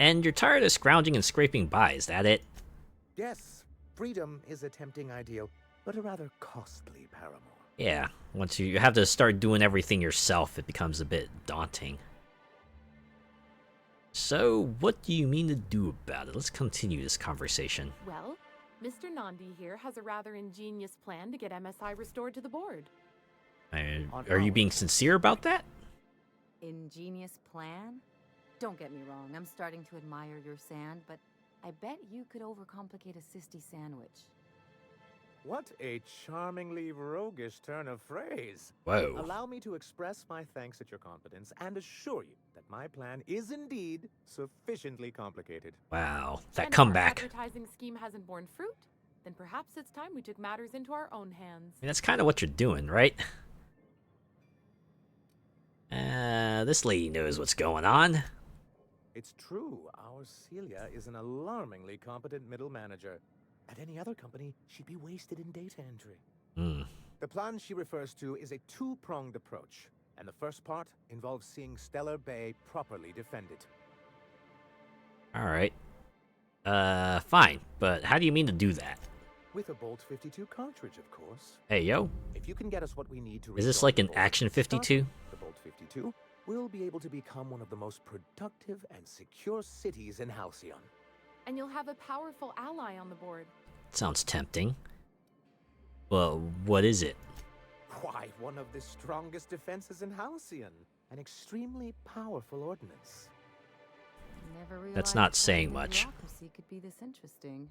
And you're tired of scrounging and scraping by, is that it? Yes, freedom is a tempting ideal, but a rather costly paramour. Yeah, once you have to start doing everything yourself, it becomes a bit daunting. So, what do you mean to do about it? Let's continue this conversation. Well, Mr. Nandi here has a rather ingenious plan to get MSI restored to the board. Are you being sincere about that? Ingenious plan? Don't get me wrong, I'm starting to admire your sand, but I bet you could overcomplicate a sisty sandwich. What a charmingly roguish turn of phrase. Whoa. Allow me to express my thanks at your confidence and assure you that my plan is indeed sufficiently complicated. Wow, that And comeback. if our advertising scheme hasn't borne fruit, then perhaps it's time we took matters into our own hands. I mean, that's kind of what you're doing, right? This lady knows what's going on. It's true, our Celia is an alarmingly competent middle manager. At any other company, she'd be wasted in data entry. The plan she refers to is a two-pronged approach, and the first part involves seeing Stellar Bay properly defended. Alright. Fine, but how do you mean to do that? With a Bolt 52 cartridge, of course. Hey, yo. If you can get us what we need to Is this restore like the an Bolt, Action 52? the Bolt 52, we'll be able to become one of the most productive and secure cities in Halcyon. And you'll have a powerful ally on the board. Sounds tempting. Well, what is it? Why, one of the strongest defenses in Halcyon. An extremely powerful ordnance. Never realized That's not saying much. bureaucracy could be this interesting.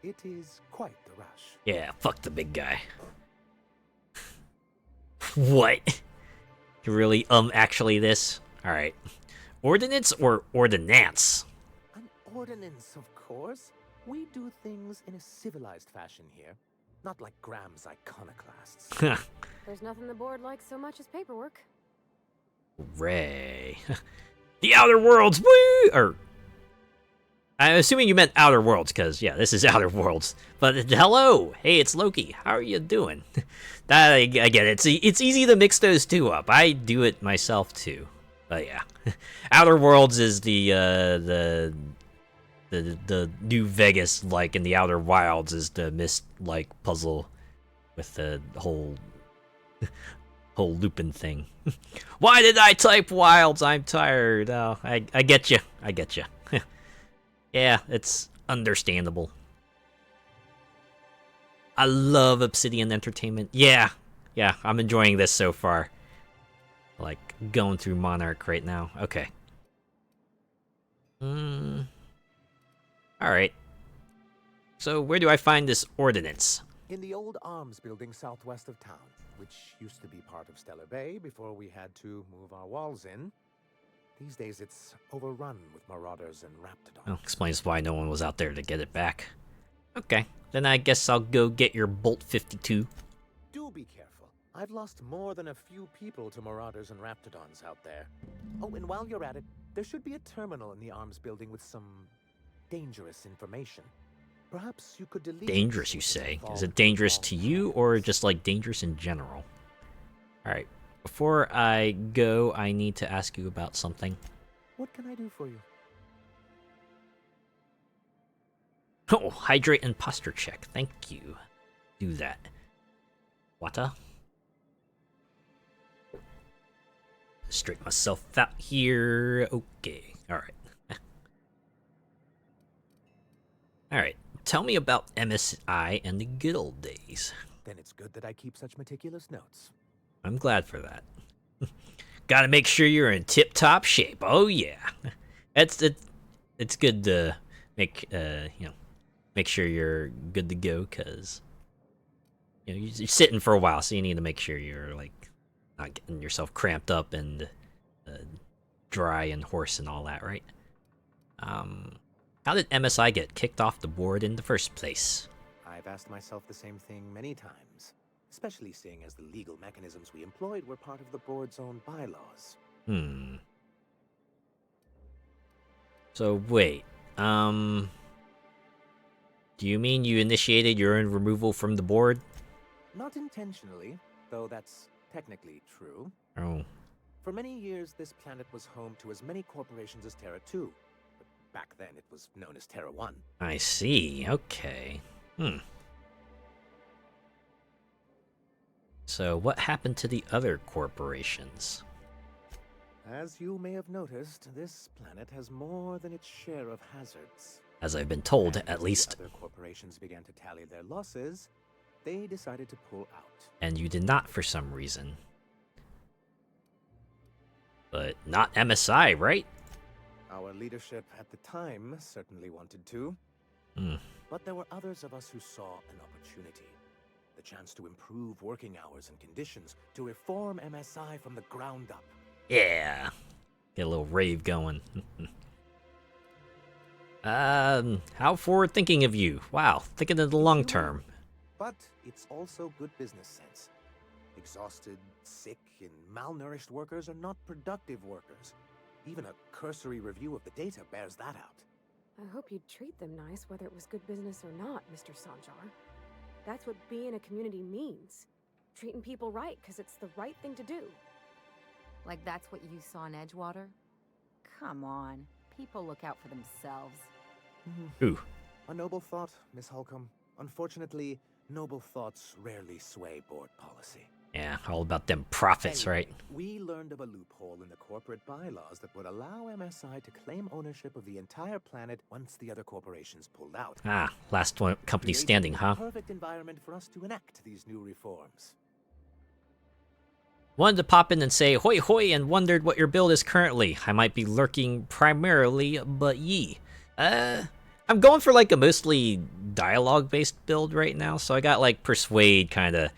It is quite the rush. Yeah, fuck the big guy. What? You really, actually this? Alright. Ordinance or ordinance? An ordinance, of course. We do things in a civilized fashion here. Not like Graham's iconoclasts. There's nothing the board likes so much as paperwork. Ray. The Outer Worlds! Woo! Or... I'm assuming you meant Outer Worlds, because, yeah, this is Outer Worlds. But, hello! Hey, it's Loki. How are you doing? I get it. It's easy to mix those two up. I do it myself, too. But, yeah. Outer Worlds is the New Vegas, like, in the Outer Wilds, is the Myst-like puzzle with the whole Lupin thing. Why did I type Wilds? I'm tired. Oh, I get you. I get you. Yeah, it's understandable. I love Obsidian Entertainment. Yeah, I'm enjoying this so far. Like, going through Monarch right now. Okay. Alright. So, where do I find this ordinance? In the old arms building southwest of town, which used to be part of Stellar Bay before we had to move our walls in. These days it's overrun with marauders and raptidons. Oh, explains why no one was out there to get it back. Okay, then I guess I'll go get your Bolt 52. Do be careful. I've lost more than a few people to marauders and raptidons out there. Oh, and while you're at it, there should be a terminal in the arms building with some dangerous information. Perhaps you could delete... Dangerous, you say? Is it dangerous to you, or just, like, dangerous in general? Alright, before I go, I need to ask you about something. What can I do for you? Oh, hydrate and posture check. Thank you. Do that. Water. Straighten myself out here. Okay, alright. Alright, tell me about MSI and the good old days. Then it's good that I keep such meticulous notes. I'm glad for that. Gotta make sure you're in tip-top shape. Oh yeah, it's good to make make sure you're good to go, cause you're sitting for a while, so you need to make sure you're like not getting yourself cramped up and dry and hoarse and all that, right? How did MSI get kicked off the board in the first place? I've asked myself the same thing many times. especially seeing as the legal mechanisms we employed were part of the board's own bylaws. So wait, do you mean you initiated your own removal from the board? Not intentionally, though that's technically true. Oh. For many years, this planet was home to as many corporations as Terra 2. But back then, it was known as Terra 1. I see, okay. So what happened to the other corporations? As you may have noticed, this planet has more than its share of hazards. As I've been told, And at as least. the other corporations began to tally their losses, they decided to pull out. And you did not for some reason. But not MSI, right? Our leadership at the time certainly wanted to. But there were others of us who saw an opportunity. The chance to improve working hours and conditions, to reform MSI from the ground up. Yeah. Get a little rave going. How forward-thinking of you. Wow, thinking of the long term. But it's also good business sense. Exhausted, sick, and malnourished workers are not productive workers. Even a cursory review of the data bears that out. I hope you'd treat them nice, whether it was good business or not, Mr. Sanjar. That's what being a community means. Treating people right, because it's the right thing to do. Like that's what you saw in Edgewater? Come on. People look out for themselves. Ooh. A noble thought, Miss Holcomb. Unfortunately, noble thoughts rarely sway board policy. Yeah, all about them profits, Anyway, right? We learned of a loophole in the corporate bylaws that would allow MSI to claim ownership of the entire planet once the other corporations pulled out. Ah, last one company standing, huh? Perfect environment for us to enact these new reforms. Wanted to pop in and say hoi hoi and wondered what your build is currently. I might be lurking primarily, but ye. I'm going for like a mostly dialogue-based build right now, so I got like Persuade kind of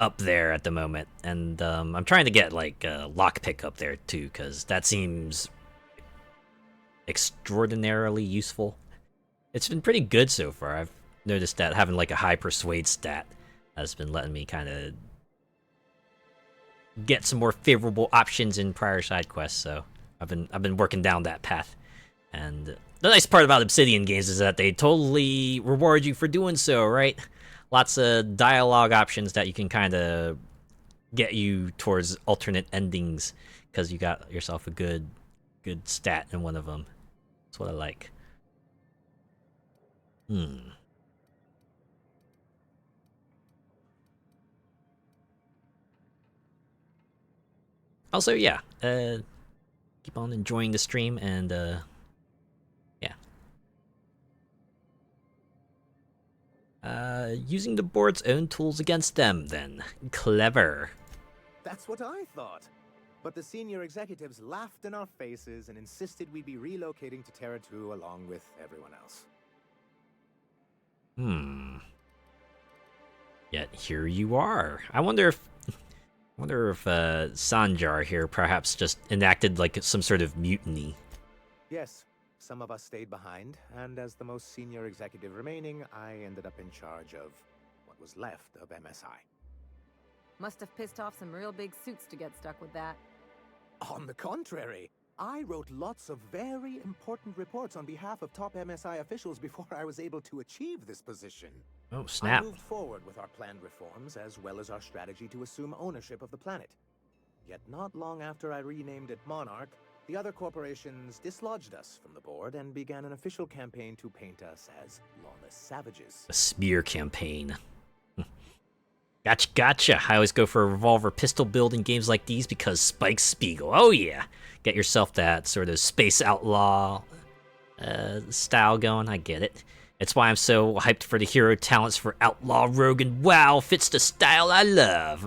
up there at the moment, and I'm trying to get like Lockpick up there too, because that seems extraordinarily useful. It's been pretty good so far. I've noticed that having like a high Persuade stat has been letting me kind of get some more favorable options in prior side quests, so I've been working down that path. And the nice part about Obsidian games is that they totally reward you for doing so, right? Lots of dialogue options that you can kind of get you towards alternate endings because you got yourself a good stat in one of them. That's what I like. Also, yeah, keep on enjoying the stream, and yeah. Using the board's own tools against them, then. Clever. That's what I thought. But the senior executives laughed in our faces and insisted we'd be relocating to Terra 2 along with everyone else. Yet here you are. I wonder if Sanjar here perhaps just enacted like some sort of mutiny. Yes, some of us stayed behind, and as the most senior executive remaining, I ended up in charge of what was left of MSI. Must have pissed off some real big suits to get stuck with that. On the contrary, I wrote lots of very important reports on behalf of top MSI officials before I was able to achieve this position. Oh, snap. I moved forward with our planned reforms, as well as our strategy to assume ownership of the planet. Yet not long after I renamed it Monarch, the other corporations dislodged us from the board and began an official campaign to paint us as lawless savages. A smear campaign. Gotcha. I always go for a revolver pistol build in games like these because Spike Spiegel. Oh yeah. Get yourself that sort of space outlaw style going. I get it. It's why I'm so hyped for the hero talents for Outlaw Rogue, and wow, fits the style I love.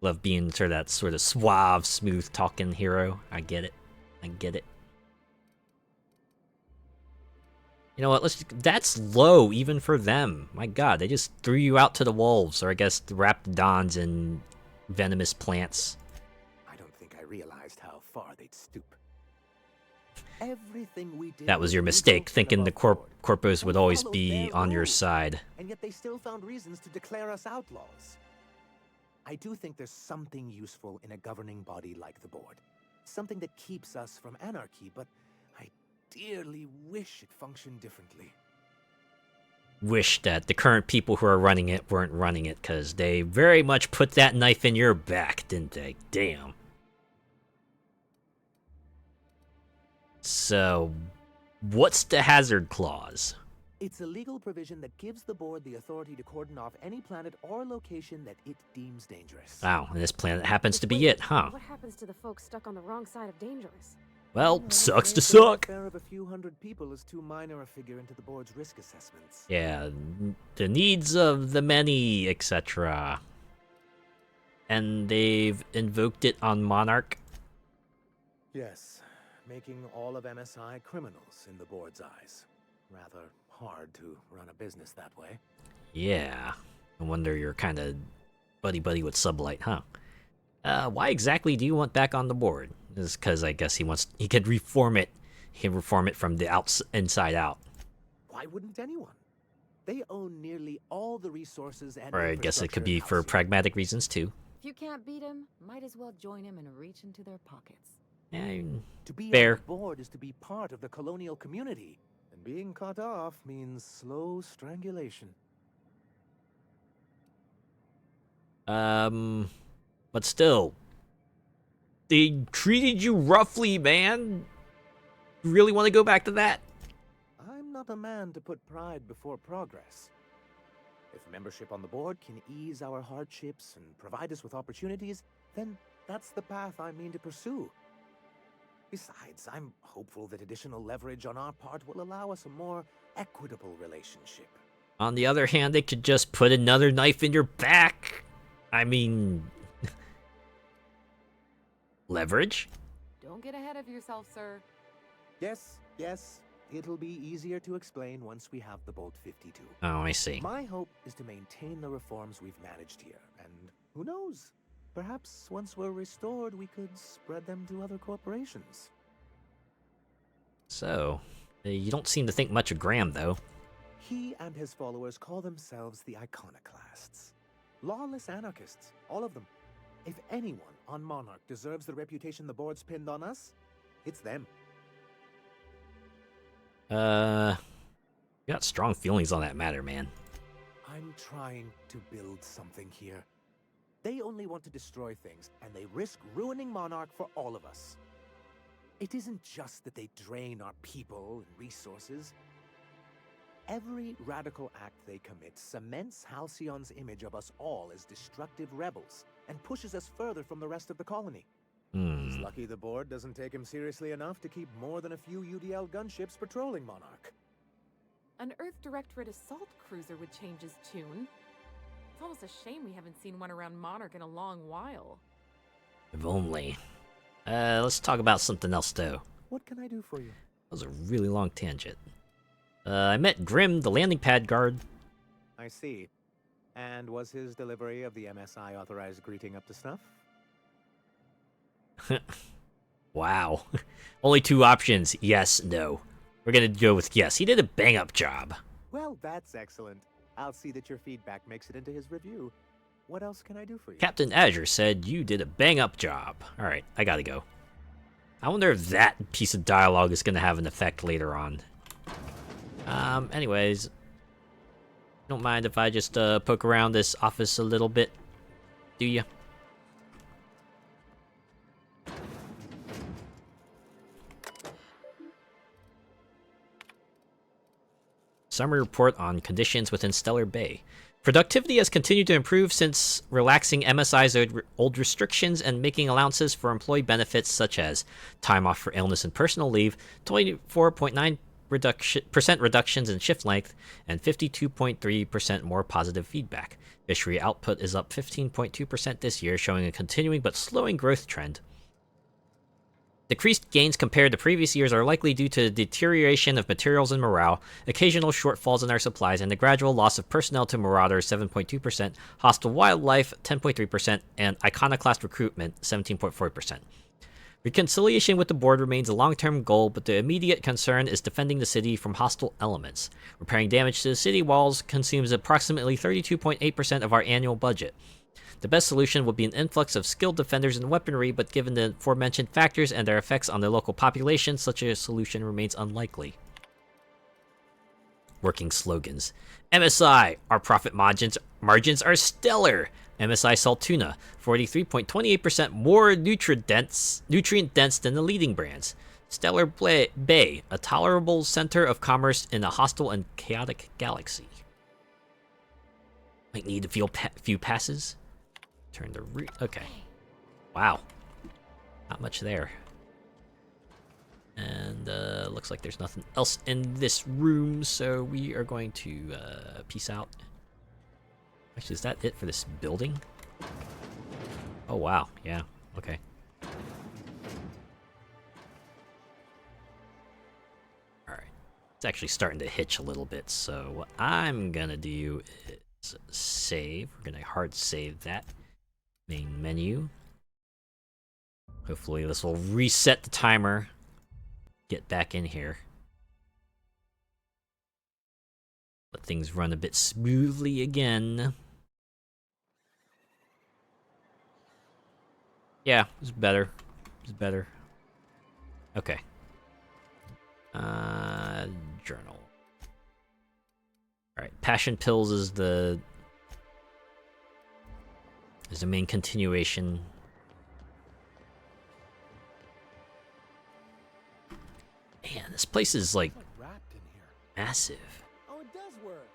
Love being that sort of suave, smooth talking hero. I get it. You know what? That's low even for them. My God, they just threw you out to the wolves, or I guess the raptidons and venomous plants. I don't think I realized how far they'd stoop. Everything we did That was your mistake, thinking the corpos would always be on your side. And yet they still found reasons to declare us outlaws. I do think there's something useful in a governing body like the board. Something that keeps us from anarchy, but I dearly wish it functioned differently. Wish that the current people who are running it weren't running it, because they very much put that knife in your back, didn't they? Damn. So, what's the hazard clause? It's a legal provision that gives the board the authority to cordon off any planet or location that it deems dangerous. Wow, and this planet happens to be it, huh? What happens to the folks stuck on the wrong side of dangerous? Well, sucks to suck. The affair of a few hundred people is too minor a figure into the board's risk assessments. Yeah, the needs of the many, etc. And they've invoked it on Monarch? Yes, making all of MSI criminals in the board's eyes. Rather hard to run a business that way. Yeah, no wonder you're kind of buddy-buddy with Sublight, huh? Why exactly do you want back on the board? Is because I guess he could reform it. He can reform it from the inside out. Why wouldn't anyone? They own nearly all the resources and Or I guess it could be for pragmatic reasons too. If you can't beat him, might as well join him and reach into their pockets. Yeah, to be fair. on the board is to be part of the colonial community, and being cut off means slow strangulation. But still, they treated you roughly, man. You really want to go back to that? I'm not a man to put pride before progress. If membership on the board can ease our hardships and provide us with opportunities, then that's the path I mean to pursue. Besides, I'm hopeful that additional leverage on our part will allow us a more equitable relationship. On the other hand, they could just put another knife in your back. I mean... leverage? Don't get ahead of yourself, sir. Yes. It'll be easier to explain once we have the Bolt 52. Oh, I see. My hope is to maintain the reforms we've managed here, and who knows? Perhaps once we're restored, we could spread them to other corporations. So, you don't seem to think much of Graham, though. He and his followers call themselves the Iconoclasts. Lawless anarchists, all of them. If anyone on Monarch deserves the reputation the board's pinned on us, it's them. You got strong feelings on that matter, man. I'm trying to build something here. They only want to destroy things, and they risk ruining Monarch for all of us. It isn't just that they drain our people and resources. Every radical act they commit cements Halcyon's image of us all as destructive rebels, and pushes us further from the rest of the colony. He's lucky the board doesn't take him seriously enough to keep more than a few UDL gunships patrolling Monarch. An Earth Directorate assault cruiser would change his tune. It's almost a shame we haven't seen one around Monarch in a long while. If only. Let's talk about something else, though. What can I do for you? That was a really long tangent. I met Grim, the landing pad guard. I see. And was his delivery of the MSI authorized greeting up to snuff? Wow. Only two options, yes, no. We're gonna go with yes. He did a bang-up job. Well, that's excellent. I'll see that your feedback makes it into his review. What else can I do for you? Captain Azure said you did a bang-up job. Alright, I gotta go. I wonder if that piece of dialogue is gonna have an effect later on. Anyways. Don't mind if I just poke around this office a little bit, do ya? Summary report on conditions within Stellar Bay. Productivity has continued to improve since relaxing MSI's old restrictions and making allowances for employee benefits such as time off for illness and personal leave, 24.9% reductions in shift length, and 52.3% more positive feedback. Fishery output is up 15.2% this year, showing a continuing but slowing growth trend. Decreased gains compared to previous years are likely due to deterioration of materials and morale, occasional shortfalls in our supplies, and the gradual loss of personnel to Marauders 7.2%, hostile wildlife 10.3%, and iconoclast recruitment 17.4%. Reconciliation with the board remains a long-term goal, but the immediate concern is defending the city from hostile elements. Repairing damage to the city walls consumes approximately 32.8% of our annual budget. The best solution would be an influx of skilled defenders and weaponry, but given the aforementioned factors and their effects on the local population, such a solution remains unlikely. Working slogans. MSI, our profit margins are stellar. MSI Salt Tuna, 43.28% more nutrient dense than the leading brands. Stellar Bay, a tolerable center of commerce in a hostile and chaotic galaxy. Might need a few passes. Turn the okay. Wow. Not much there. And looks like there's nothing else in this room, so we are going to peace out. Actually, is that it for this building? Oh, wow. Yeah, okay. Alright. It's actually starting to hitch a little bit, so what I'm gonna do is save. We're gonna hard save that. Main menu. Hopefully this will reset the timer. Get back in here. Let things run a bit smoothly again. Yeah, it's better. It's better. Okay. Journal. Alright, passion pills is the main continuation. Man, this place is like massive. Oh, it does work.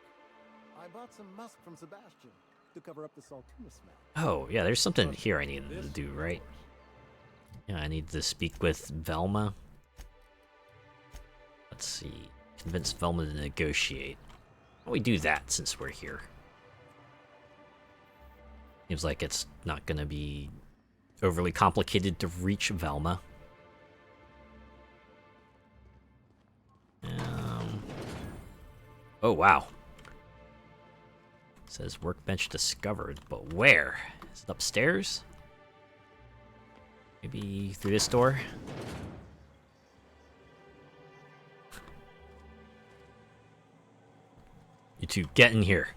I bought some musk from Sebastian to cover up the Saltuna smell. Oh, yeah, there's something here I need to do, right? Yeah, I need to speak with Velma. Let's see. Convince Velma to negotiate. Why don't we do that since we're here? Seems like it's not gonna be overly complicated to reach Velma. Oh, wow. It says workbench discovered, but where? Is it upstairs? Maybe through this door? You two, get in here.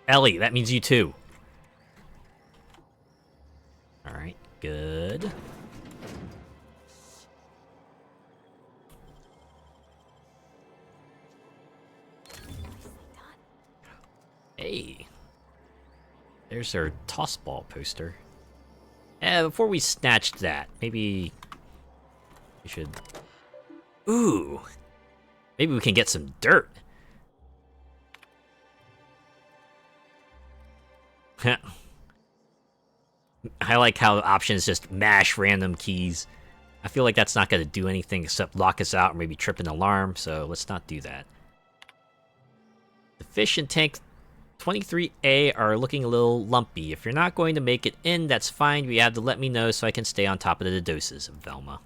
Ellie, that means you too. Alright, good. Hey. There's our toss ball poster. Before we snatched that, maybe we should... Ooh! Maybe we can get some dirt. I like how the options just mash random keys. I feel like that's not going to do anything except lock us out or maybe trip an alarm, so let's not do that. The fish in tank 23A are looking a little lumpy. If you're not going to make it in, that's fine. You have to let me know so I can stay on top of the doses, Velma.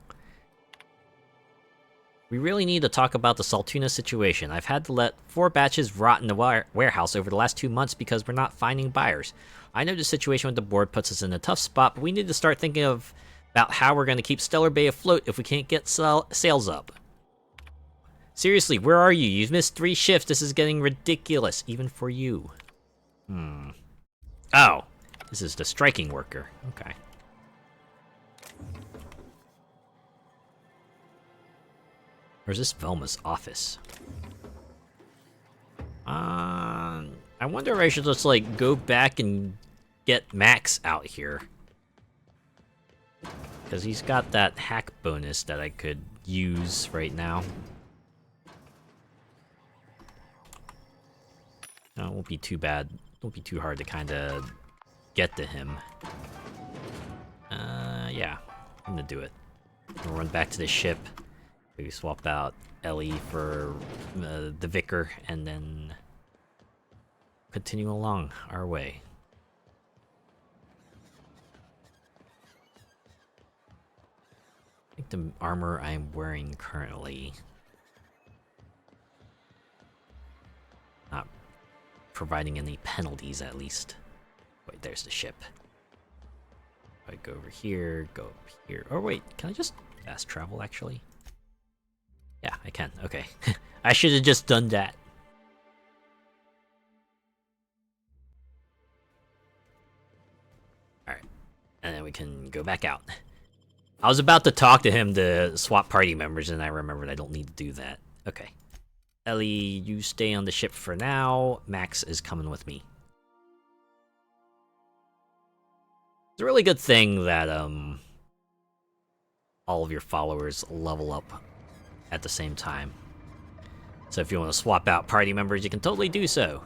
We really need to talk about the Saltuna situation. I've had to let 4 batches rot in the warehouse over the last 2 months because we're not finding buyers. I know the situation with the board puts us in a tough spot, but we need to start thinking about how we're going to keep Stellar Bay afloat if we can't get sales up. Seriously, where are you? You've missed 3 shifts. This is getting ridiculous, even for you. Oh, this is the striking worker. Okay. Or is this Velma's office? I wonder if I should just, like, go back and get Max out here. Because he's got that hack bonus that I could use right now. No, it won't be too bad. It won't be too hard to kind of get to him. Yeah. I'm gonna do it. I'll run back to the ship. Maybe swap out Ellie for the Vicar, and then continue along our way. I think the armor I'm wearing currently not providing any penalties, at least. Wait, there's the ship. I go over here, go up here. Oh wait, can I just fast travel actually? Yeah, I can. Okay. I should have just done that. Alright. And then we can go back out. I was about to talk to him to swap party members, and I remembered I don't need to do that. Okay. Ellie, you stay on the ship for now. Max is coming with me. It's a really good thing that, all of your followers level up at the same time. So if you want to swap out party members, you can totally do so.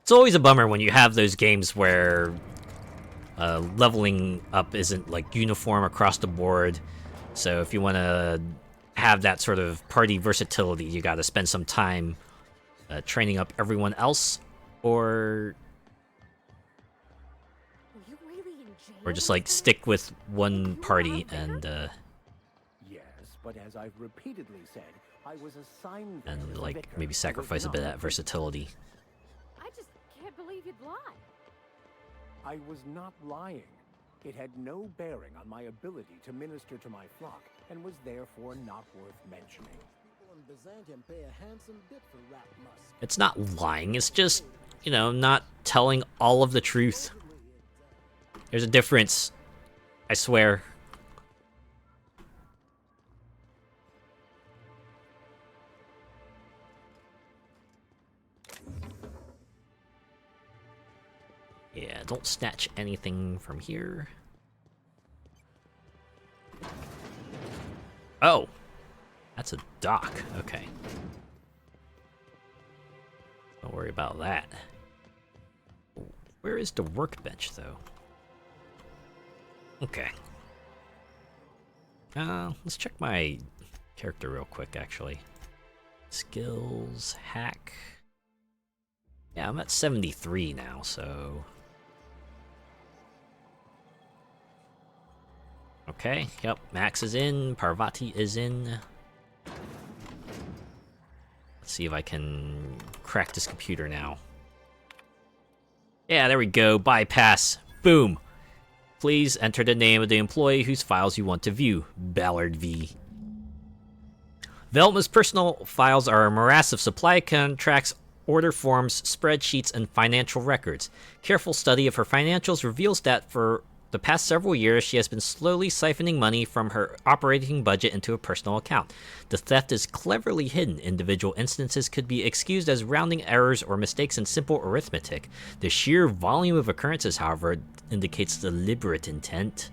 It's always a bummer when you have those games where leveling up isn't like uniform across the board. So if you want to have that sort of party versatility, you got to spend some time training up everyone else, or just like stick with one party and Yes, but as I've repeatedly said, I was assigned and like maybe sacrifice a bit of that versatility. I just can't believe you'd lie. I was not lying. It had no bearing on my ability to minister to my flock, and was therefore not worth mentioning. People in Byzantium pay a handsome bit for rat musk. It's not lying, it's just, you know, not telling all of the truth. There's a difference, I swear. Yeah, don't snatch anything from here. Oh! That's a dock, okay. Don't worry about that. Where is the workbench, though? Okay. Let's check my character real quick, actually. Skills, hack. Yeah, I'm at 73 now, so... Okay, yep, Max is in, Parvati is in. Let's see if I can crack this computer now. Yeah, there we go, bypass. Boom. Please enter the name of the employee whose files you want to view. Ballard V. Velma's personal files are a morass of supply contracts, order forms, spreadsheets, and financial records. Careful study of her financials reveals that for the past several years, she has been slowly siphoning money from her operating budget into a personal account. The theft is cleverly hidden. Individual instances could be excused as rounding errors or mistakes in simple arithmetic. The sheer volume of occurrences, however, indicates deliberate intent.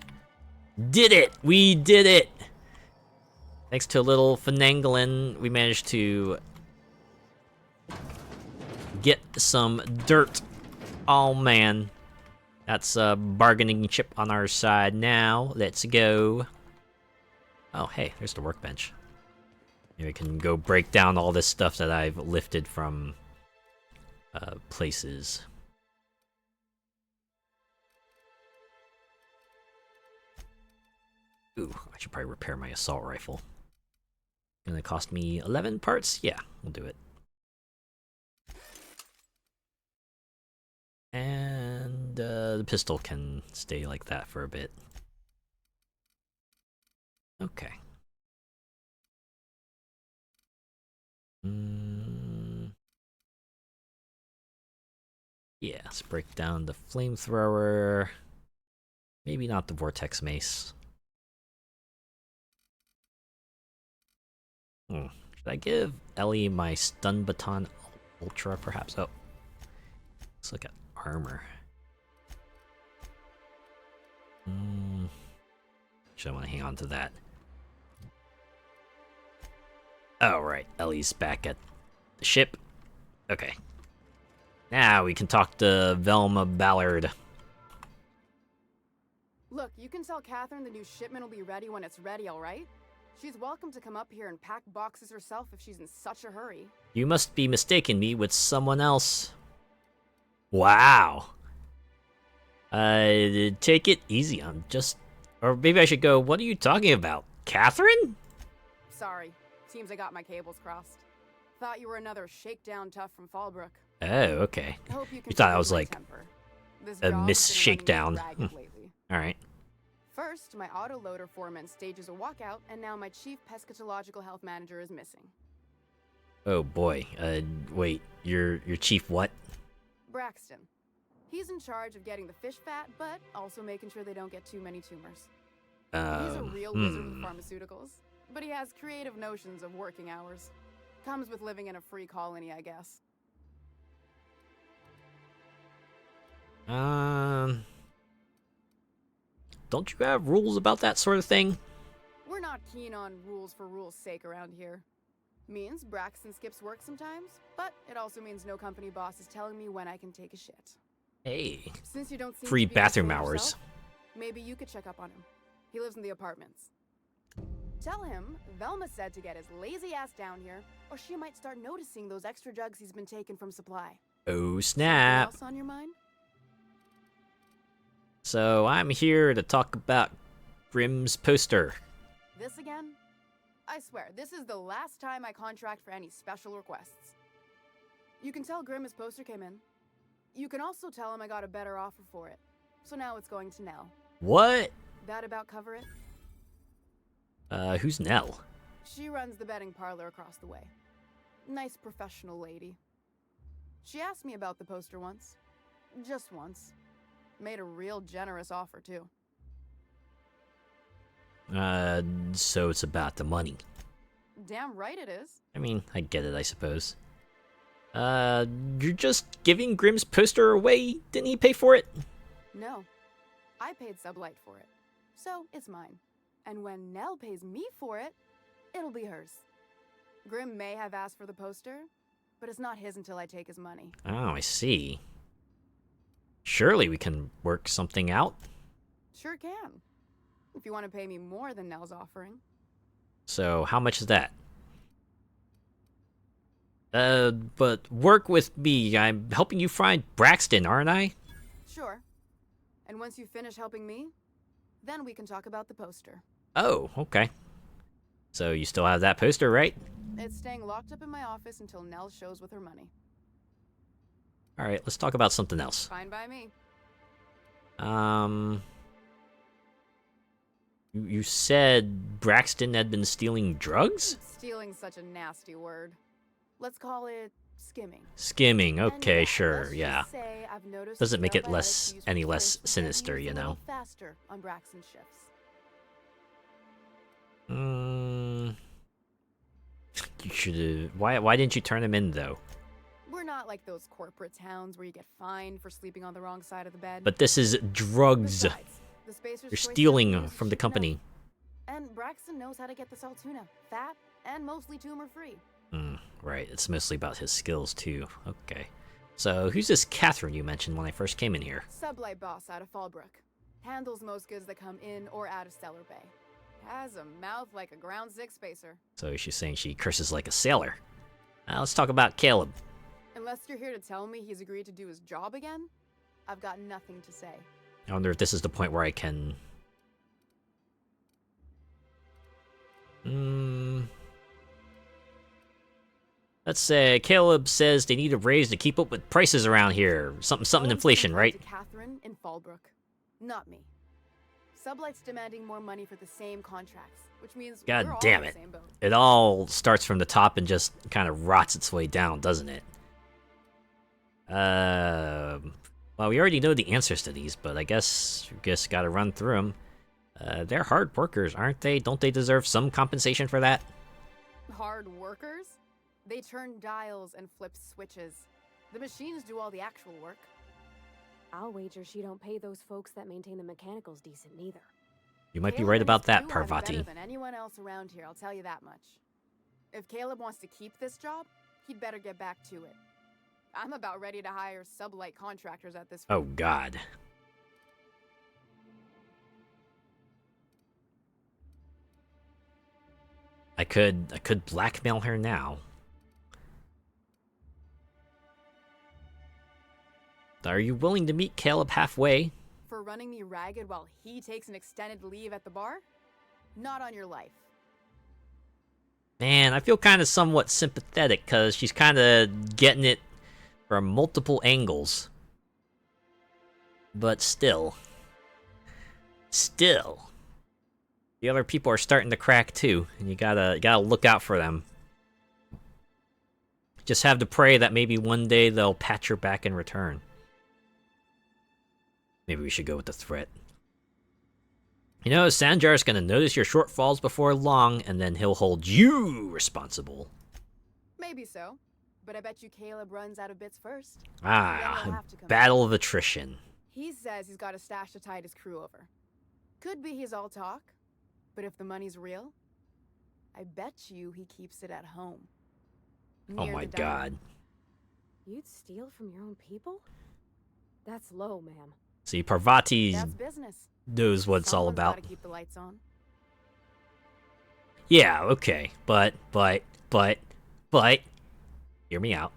Did it! We did it! Thanks to a little finagling, we managed to get some dirt. Oh man. That's a bargaining chip on our side now. Let's go. Oh, hey, there's the workbench. Maybe we can go break down all this stuff that I've lifted from places. Ooh, I should probably repair my assault rifle. Gonna cost me 11 parts? Yeah, we'll do it. And the pistol can stay like that for a bit. Okay. Yeah, let's break down the flamethrower. Maybe not the vortex mace. Should I give Ellie my stun baton ultra, perhaps? Oh. Let's look at armor. Should I want to hang on to that? Oh, right. Ellie's back at the ship. Okay. Now we can talk to Velma Ballard. Look, you can tell Catherine the new shipment will be ready when it's ready, alright? She's welcome to come up here and pack boxes herself if she's in such a hurry. You must be mistaking me with someone else. Wow. Take it easy. I'm just... Or maybe I should go, what are you talking about? Catherine? Sorry. Seems I got my cables crossed. Thought you were another shakedown tough from Fallbrook. Oh, okay. Hope you You thought I was control like my temper. This a job's Miss been running me Shakedown. ragged lately. me. Alright. First, my autoloader foreman stages a walkout, and now my chief pescatological health manager is missing. Oh boy. Wait, your chief what? Braxton. He's in charge of getting the fish fat, but also making sure they don't get too many tumors. He's a real wizard with pharmaceuticals, but he has creative notions of working hours. Comes with living in a free colony, I guess. Don't you have rules about that sort of thing? We're not keen on rules for rules' sake around here. Means Braxton skips work sometimes, but it also means no company boss is telling me when I can take a shit. Hey. Since you don't seem Free to be bathroom controlling hours. yourself, maybe you could check up on him. He lives in the apartments. Tell him Velma said to get his lazy ass down here, or she might start noticing those extra jugs he's been taking from supply. Oh snap. Anything else on your mind? So I'm here to talk about Grimm's poster. This again? I swear, this is the last time I contract for any special requests. You can tell Grimm his poster came in. You can also tell him I got a better offer for it. So now it's going to Nell. What? That about cover it? Who's Nell? She runs the betting parlor across the way. Nice professional lady. She asked me about the poster once. Just once. Made a real generous offer, too. So it's about the money. Damn right it is. I mean, I get it, I suppose. You're just giving Grimm's poster away? Didn't he pay for it? No. I paid Sublight for it. So, it's mine. And when Nell pays me for it, it'll be hers. Grimm may have asked for the poster, but it's not his until I take his money. Oh, I see. Surely we can work something out. Sure can. If you want to pay me more than Nell's offering. So, how much is that? But work with me. I'm helping you find Braxton, aren't I? Sure. And once you finish helping me, then we can talk about the poster. Oh, okay. So you still have that poster, right? It's staying locked up in my office until Nell shows with her money. Alright, let's talk about something else. Fine by me. You said Braxton had been stealing drugs? Stealing's such a nasty word. Let's call it skimming. Skimming, okay, And sure, yeah. say I've noticed Doesn't make it probiotics used any for less fish sinister, used you a know. little faster on Braxton's shifts. You should've... Why didn't you turn him in, though? We're not like those corporate towns where you get fined for sleeping on the wrong side of the bed. But this is drugs. Besides, the Spacer's You're choice stealing of from the cheap company. enough. And Braxton knows how to get the salt tuna, fat and mostly tumor-free. Right, it's mostly about his skills, too. Okay. So, who's this Catherine you mentioned when I first came in here? Sublight boss out of Fallbrook. Handles most goods that come in or out of Stellar Bay. Has a mouth like a ground six spacer. So she's saying she curses like a sailor. Let's talk about Caleb. Unless you're here to tell me he's agreed to do his job again, I've got nothing to say. I wonder if this is the point where I can... Let's say Caleb says they need a raise to keep up with prices around here. Something inflation, right? To Catherine in Fallbrook, not me. Sublight's demanding more money for the same contracts, which means God we're all damn in it. the same boat. It all starts from the top and just kind of rots its way down, doesn't it? Well, we already know the answers to these, but I guess we just gotta run through them. They're hard workers, aren't they? Don't they deserve some compensation for that? Hard workers? They turn dials and flip switches. The machines do all the actual work. I'll wager she don't pay those folks that maintain the mechanicals decent neither. You might be Caleb right and about his that, crew are better Parvati. than anyone else around here, I'll tell you that much. If Caleb wants to keep this job, he'd better get back to it. I'm about ready to hire sublight contractors at this Oh, God. I could blackmail her now. Are you willing to meet Caleb halfway? For running me ragged while he takes an extended leave at the bar? Not on your life. Man, I feel kind of somewhat sympathetic because she's kind of getting it from multiple angles. But still. Still, the other people are starting to crack too, and you gotta look out for them. Just have to pray that maybe one day they'll patch your back in return. Maybe we should go with the threat. You know, Sanjar's gonna notice your shortfalls before long, and then he'll hold you responsible. Maybe so, but I bet you Caleb runs out of bits first. Ah, battle of attrition. He says he's got a stash to tide his crew over. Could be he's all talk, but if the money's real, I bet you he keeps it at home. Oh my god. You'd steal from your own people? That's low, ma'am. See, Parvati That's business. knows what it's all Someone's about. gotta keep the lights on. Yeah, okay, but, hear me out.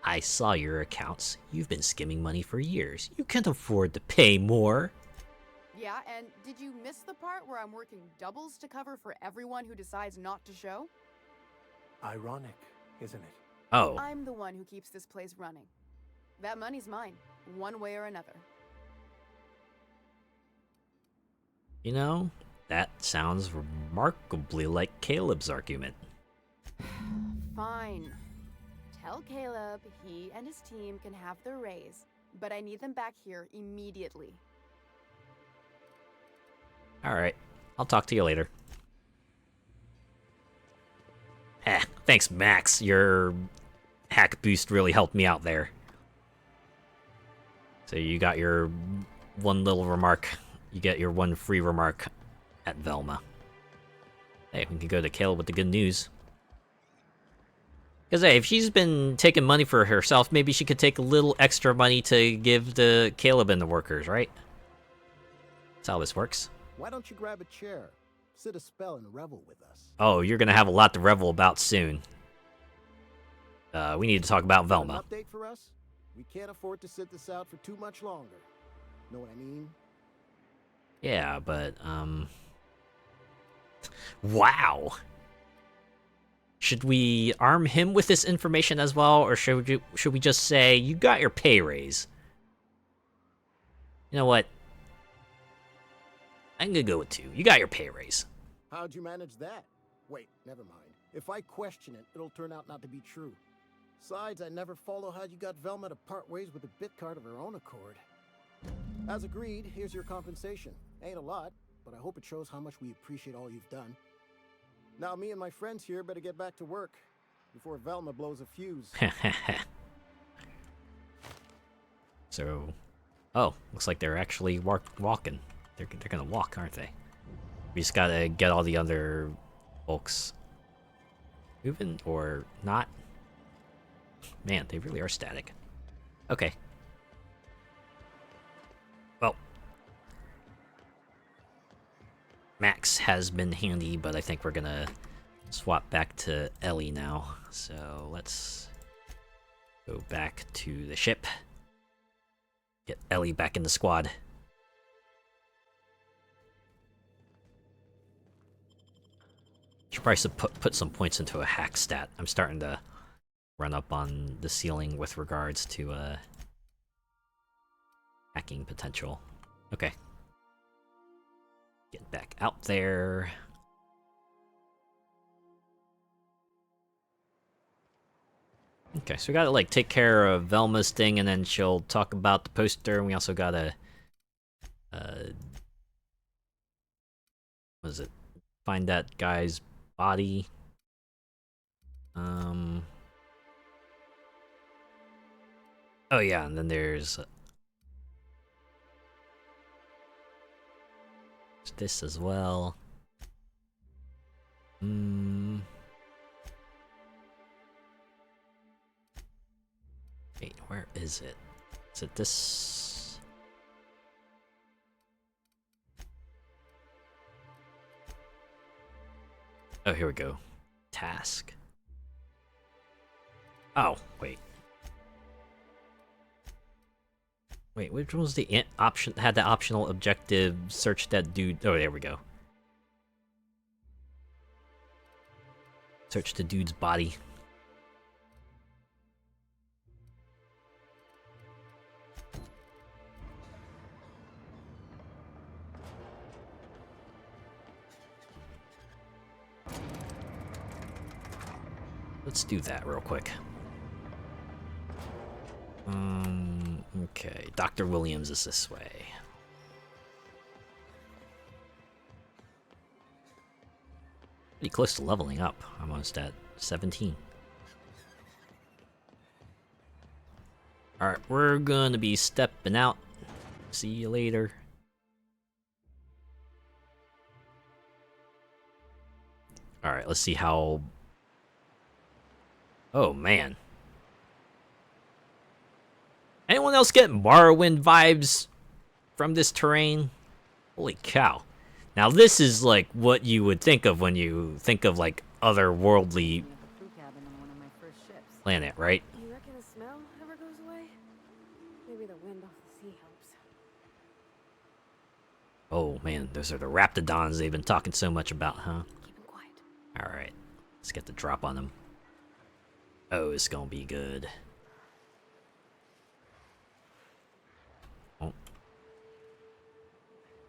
I saw your accounts. You've been skimming money for years. You can't afford to pay more. Yeah, and did you miss the part where I'm working doubles to cover for everyone who decides not to show? Ironic, isn't it? Oh. I'm the one who keeps this place running. That money's mine, one way or another. You know, that sounds remarkably like Caleb's argument. Fine. Tell Caleb he and his team can have their raise, but I need them back here immediately. Alright, I'll talk to you later. Thanks, Max. Your hack boost really helped me out there. So you got your one little remark. You get your one free remark at Velma. Hey, we can go to Caleb with the good news. Because, hey, if she's been taking money for herself, maybe she could take a little extra money to give to Caleb and the workers, right? That's how this works. Why don't you grab a chair, sit a spell, and revel with us? Oh, you're gonna have a lot to revel about soon. We need to talk about Velma. An update for us? We can't afford to sit this out for too much longer. Know what I mean? Yeah, but, wow! Should we arm him with this information as well, or should we just say, you got your pay raise? You know what? I'm gonna go with 2. You got your pay raise. How'd you manage that? Wait, never mind. If I question it, it'll turn out not to be true. Besides, I never follow how you got Velma to part ways with the bit card of her own accord. As agreed, here's your compensation. Ain't a lot, but I hope it shows how much we appreciate all you've done. Now me and my friends here better get back to work before Velma blows a fuse. So, oh, looks like they're actually walking. They're gonna walk, aren't they? We just gotta get all the other folks moving or not. Man, they really are static. Okay. Well, Max has been handy, but I think we're gonna swap back to Ellie now. So let's go back to the ship. Get Ellie back in the squad. Should probably put some points into a hack stat. I'm starting to run up on the ceiling with regards to hacking potential. Okay. Get back out there. Okay, so we gotta like take care of Velma's thing, and then she'll talk about the poster, and we also gotta what is it? Find that guy's body. Oh yeah, and then there's this as well. Wait, where is it? Is it this? Oh, here we go. Task. Oh, wait. Wait, which one was the option? Had the optional objective? Search that dude. Oh, there we go. Search the dude's body. Let's do that real quick. Okay, Dr. Williams is this way. Pretty close to leveling up, almost at 17. Alright, we're gonna be stepping out. See you later. Alright, let's see how... Oh, man. Anyone else getting Morrowind vibes from this terrain? Holy cow. Now this is like what you would think of when you think of like otherworldly planet, right? You reckon the smell ever goes away? Maybe the wind off the sea helps. Oh man, those are the Raptidons they've been talking so much about, huh? Keep 'em quiet. Alright, let's get the drop on them. Oh, it's gonna be good. Oh.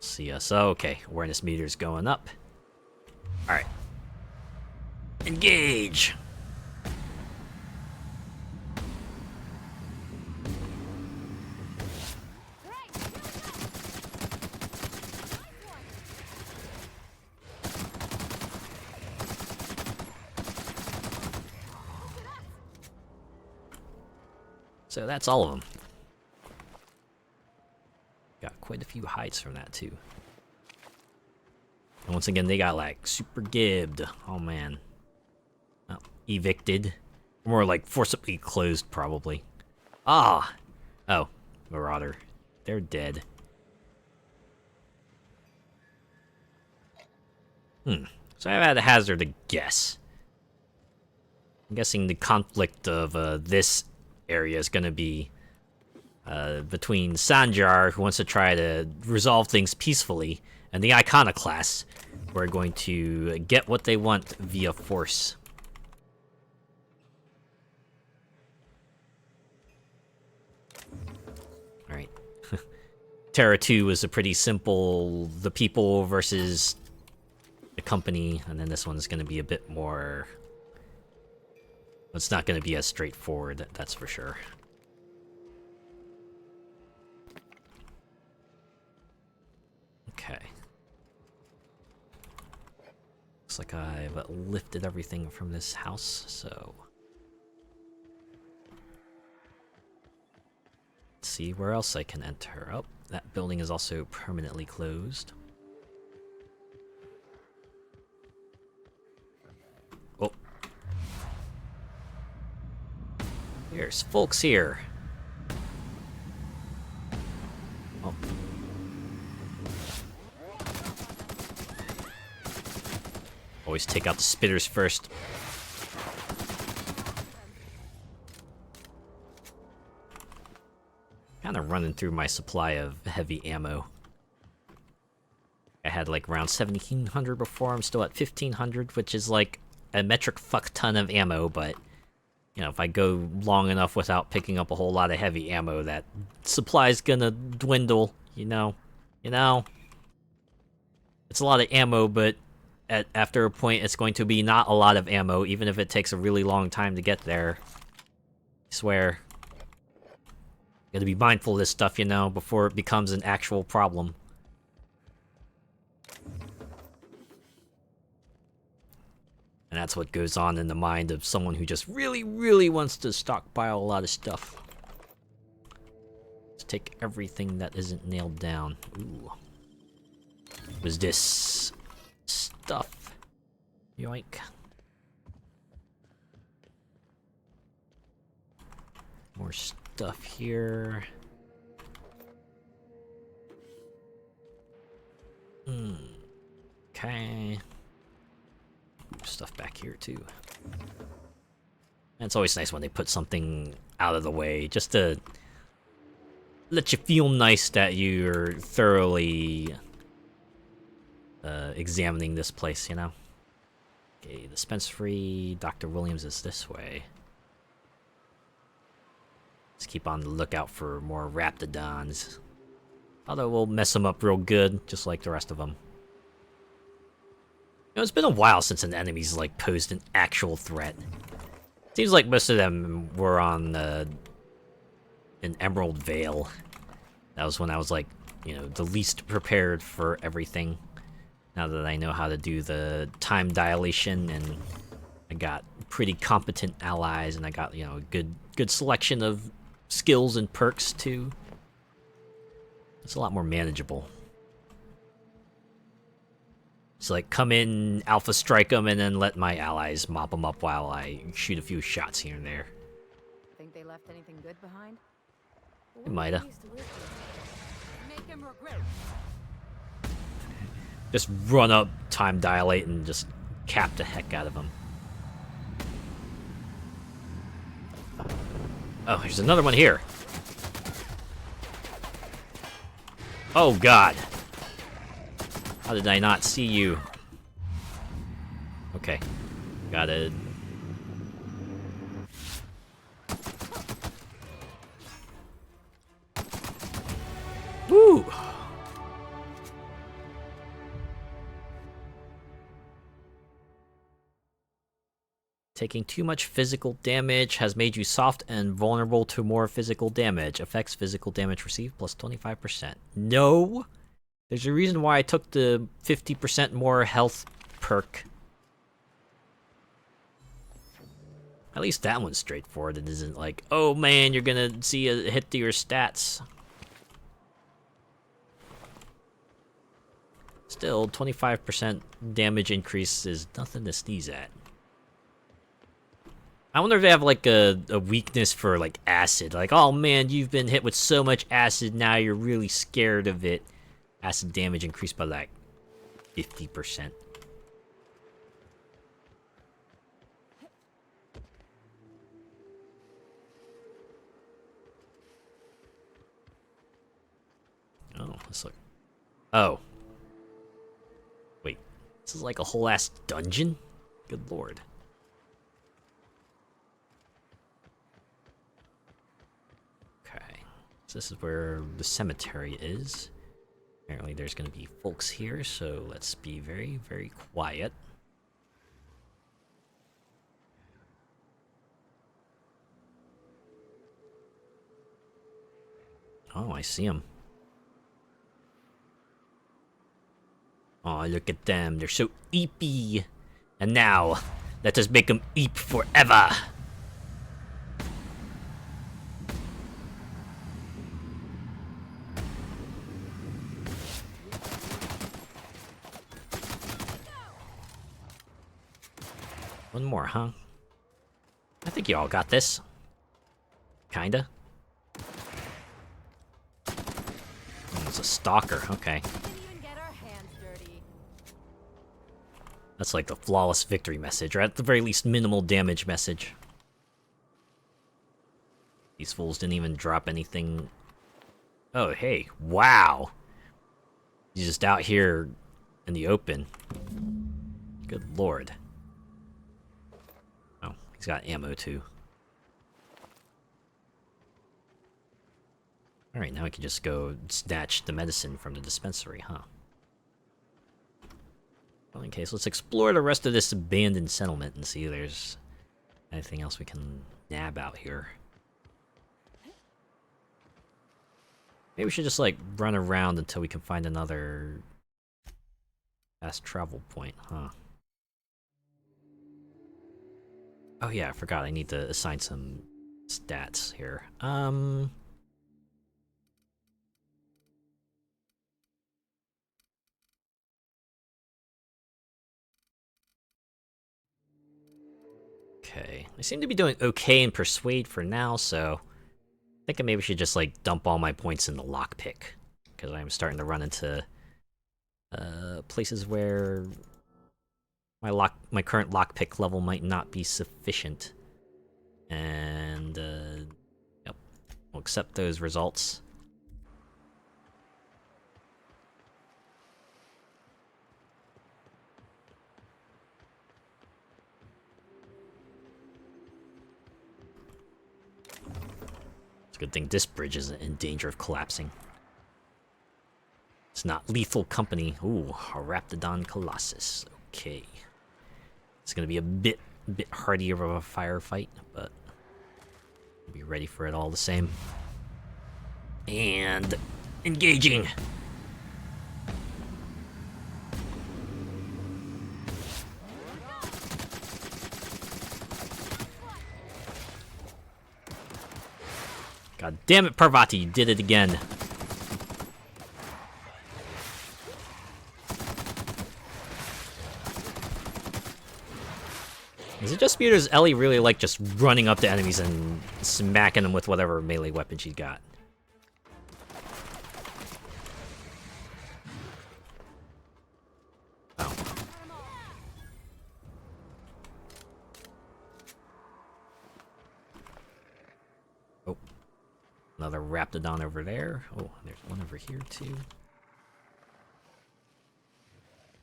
See us. Okay, awareness meter's going up. Alright. Engage! So that's all of them. Got quite a few heights from that too. And once again, they got like super gibbed. Oh man. Oh, evicted. More like forcibly closed probably. Ah! Oh, Marauder. They're dead. So I've had a hazard to guess. I'm guessing the conflict of this area is going to be between Sanjar, who wants to try to resolve things peacefully, and the Iconoclasts, who are going to get what they want via force. Alright. Terra 2 was a pretty simple, the people versus the company, and then this one's going to be a bit more... It's not going to be as straightforward, that's for sure. Okay. Looks like I've lifted everything from this house, so... Let's see where else I can enter. Oh, that building is also permanently closed. Oh. There's folks here. Oh. Always take out the spitters first. Kind of running through my supply of heavy ammo. I had like around 1700 before. I'm still at 1500, which is like a metric fuck ton of ammo, but you know, if I go long enough without picking up a whole lot of heavy ammo, that supply's gonna dwindle, you know? It's a lot of ammo, but after a point, it's going to be not a lot of ammo, even if it takes a really long time to get there. I swear. Gotta be mindful of this stuff, you know, before it becomes an actual problem. And that's what goes on in the mind of someone who just really, really wants to stockpile a lot of stuff. Let's take everything that isn't nailed down. Ooh. Was this stuff? Yoink. More stuff here. Okay. Stuff back here too. And it's always nice when they put something out of the way, just to let you feel nice that you're thoroughly examining this place, you know? Okay, dispensary. Dr. Williams is this way. Let's keep on the lookout for more Raptidons. Although we'll mess them up real good, just like the rest of them. You know, it's been a while since an enemy's like posed an actual threat. Seems like most of them were on an Emerald Vale. That was when I was like, you know, the least prepared for everything. Now that I know how to do the time dilation, and I got pretty competent allies, and I got, you know, a good selection of skills and perks too. It's a lot more manageable. It's like come in, alpha strike them, and then let my allies mop them up while I shoot a few shots here and there. Think they left anything good behind? It might've. Make him regret. Just run up, time dilate, and just cap the heck out of them. Oh, there's another one here. Oh god. How did I not see you? Okay. Got it. Woo! Taking too much physical damage has made you soft and vulnerable to more physical damage. Affects physical damage received plus 25%. No! There's a reason why I took the 50% more health perk. At least that one's straightforward. It isn't like, oh man, you're gonna see a hit to your stats. Still, 25% damage increase is nothing to sneeze at. I wonder if they have like a weakness for like acid. Like, oh man, you've been hit with so much acid, now you're really scared of it. Acid damage increased by like 50%. Oh, let's look. Oh. Wait. This is like a whole ass dungeon? Good lord. Okay. So this is where the cemetery is. Apparently there's gonna be folks here, so let's be very, very quiet. Oh, I see them. Oh, look at them. They're so eepy. And now, let us make them eep forever. One more, huh? I think you all got this. Kinda. Oh, it's a stalker, okay. That's like the flawless victory message, or at the very least minimal damage message. These fools didn't even drop anything. Oh, hey, wow! He's just out here in the open. Good lord. Oh, he's got ammo too. Alright, now we can just go snatch the medicine from the dispensary, huh? Well, in case, let's explore the rest of this abandoned settlement and see if there's anything else we can nab out here. Maybe we should just, like, run around until we can find another fast travel point, huh? Oh yeah, I forgot, I need to assign some stats here. Okay, I seem to be doing okay in Persuade for now, so I think I maybe should just like dump all my points in the lockpick, because I'm starting to run into places where my current lockpick level might not be sufficient, and yep, we'll accept those results. It's a good thing this bridge isn't in danger of collapsing. It's not lethal company. Ooh, a Raptidon Colossus. Okay. It's gonna be a bit a bit hardier of a firefight, but I'll be ready for it all the same. And engaging. God damn it, Parvati, you did it again. Is it just me or does Ellie really like just running up to enemies and smacking them with whatever melee weapon she's got? Oh. Oh. Another Raptidon over there. Oh, there's one over here too.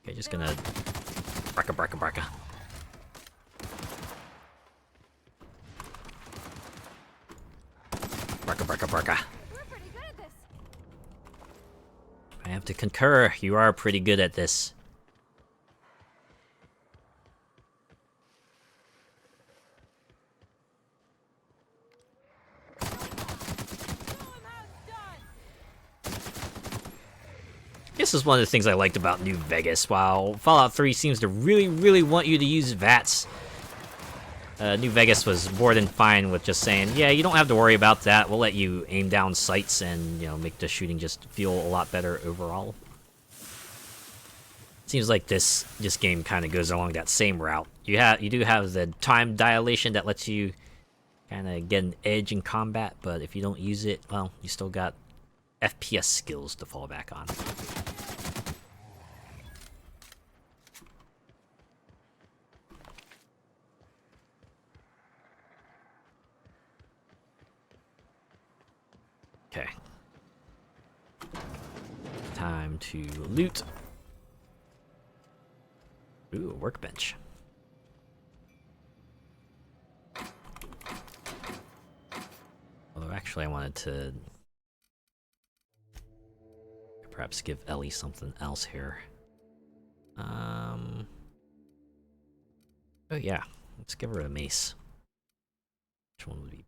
Okay, just gonna... Braka, braka, braka. Braka, braka, braka. I have to concur. You are pretty good at this. This is one of the things I liked about New Vegas. While Fallout 3 seems to really want you to use VATS, New Vegas was more than fine with just saying, yeah, you don't have to worry about that. We'll let you aim down sights and, you know, make the shooting just feel a lot better overall. Seems like this game kind of goes along that same route. You do have the time dilation that lets you kind of get an edge in combat, but if you don't use it, well, you still got FPS skills to fall back on. Okay. Time to loot. Ooh, a workbench. Although actually I wanted to perhaps give Ellie something else here. Oh yeah, let's give her a mace. Which one would be...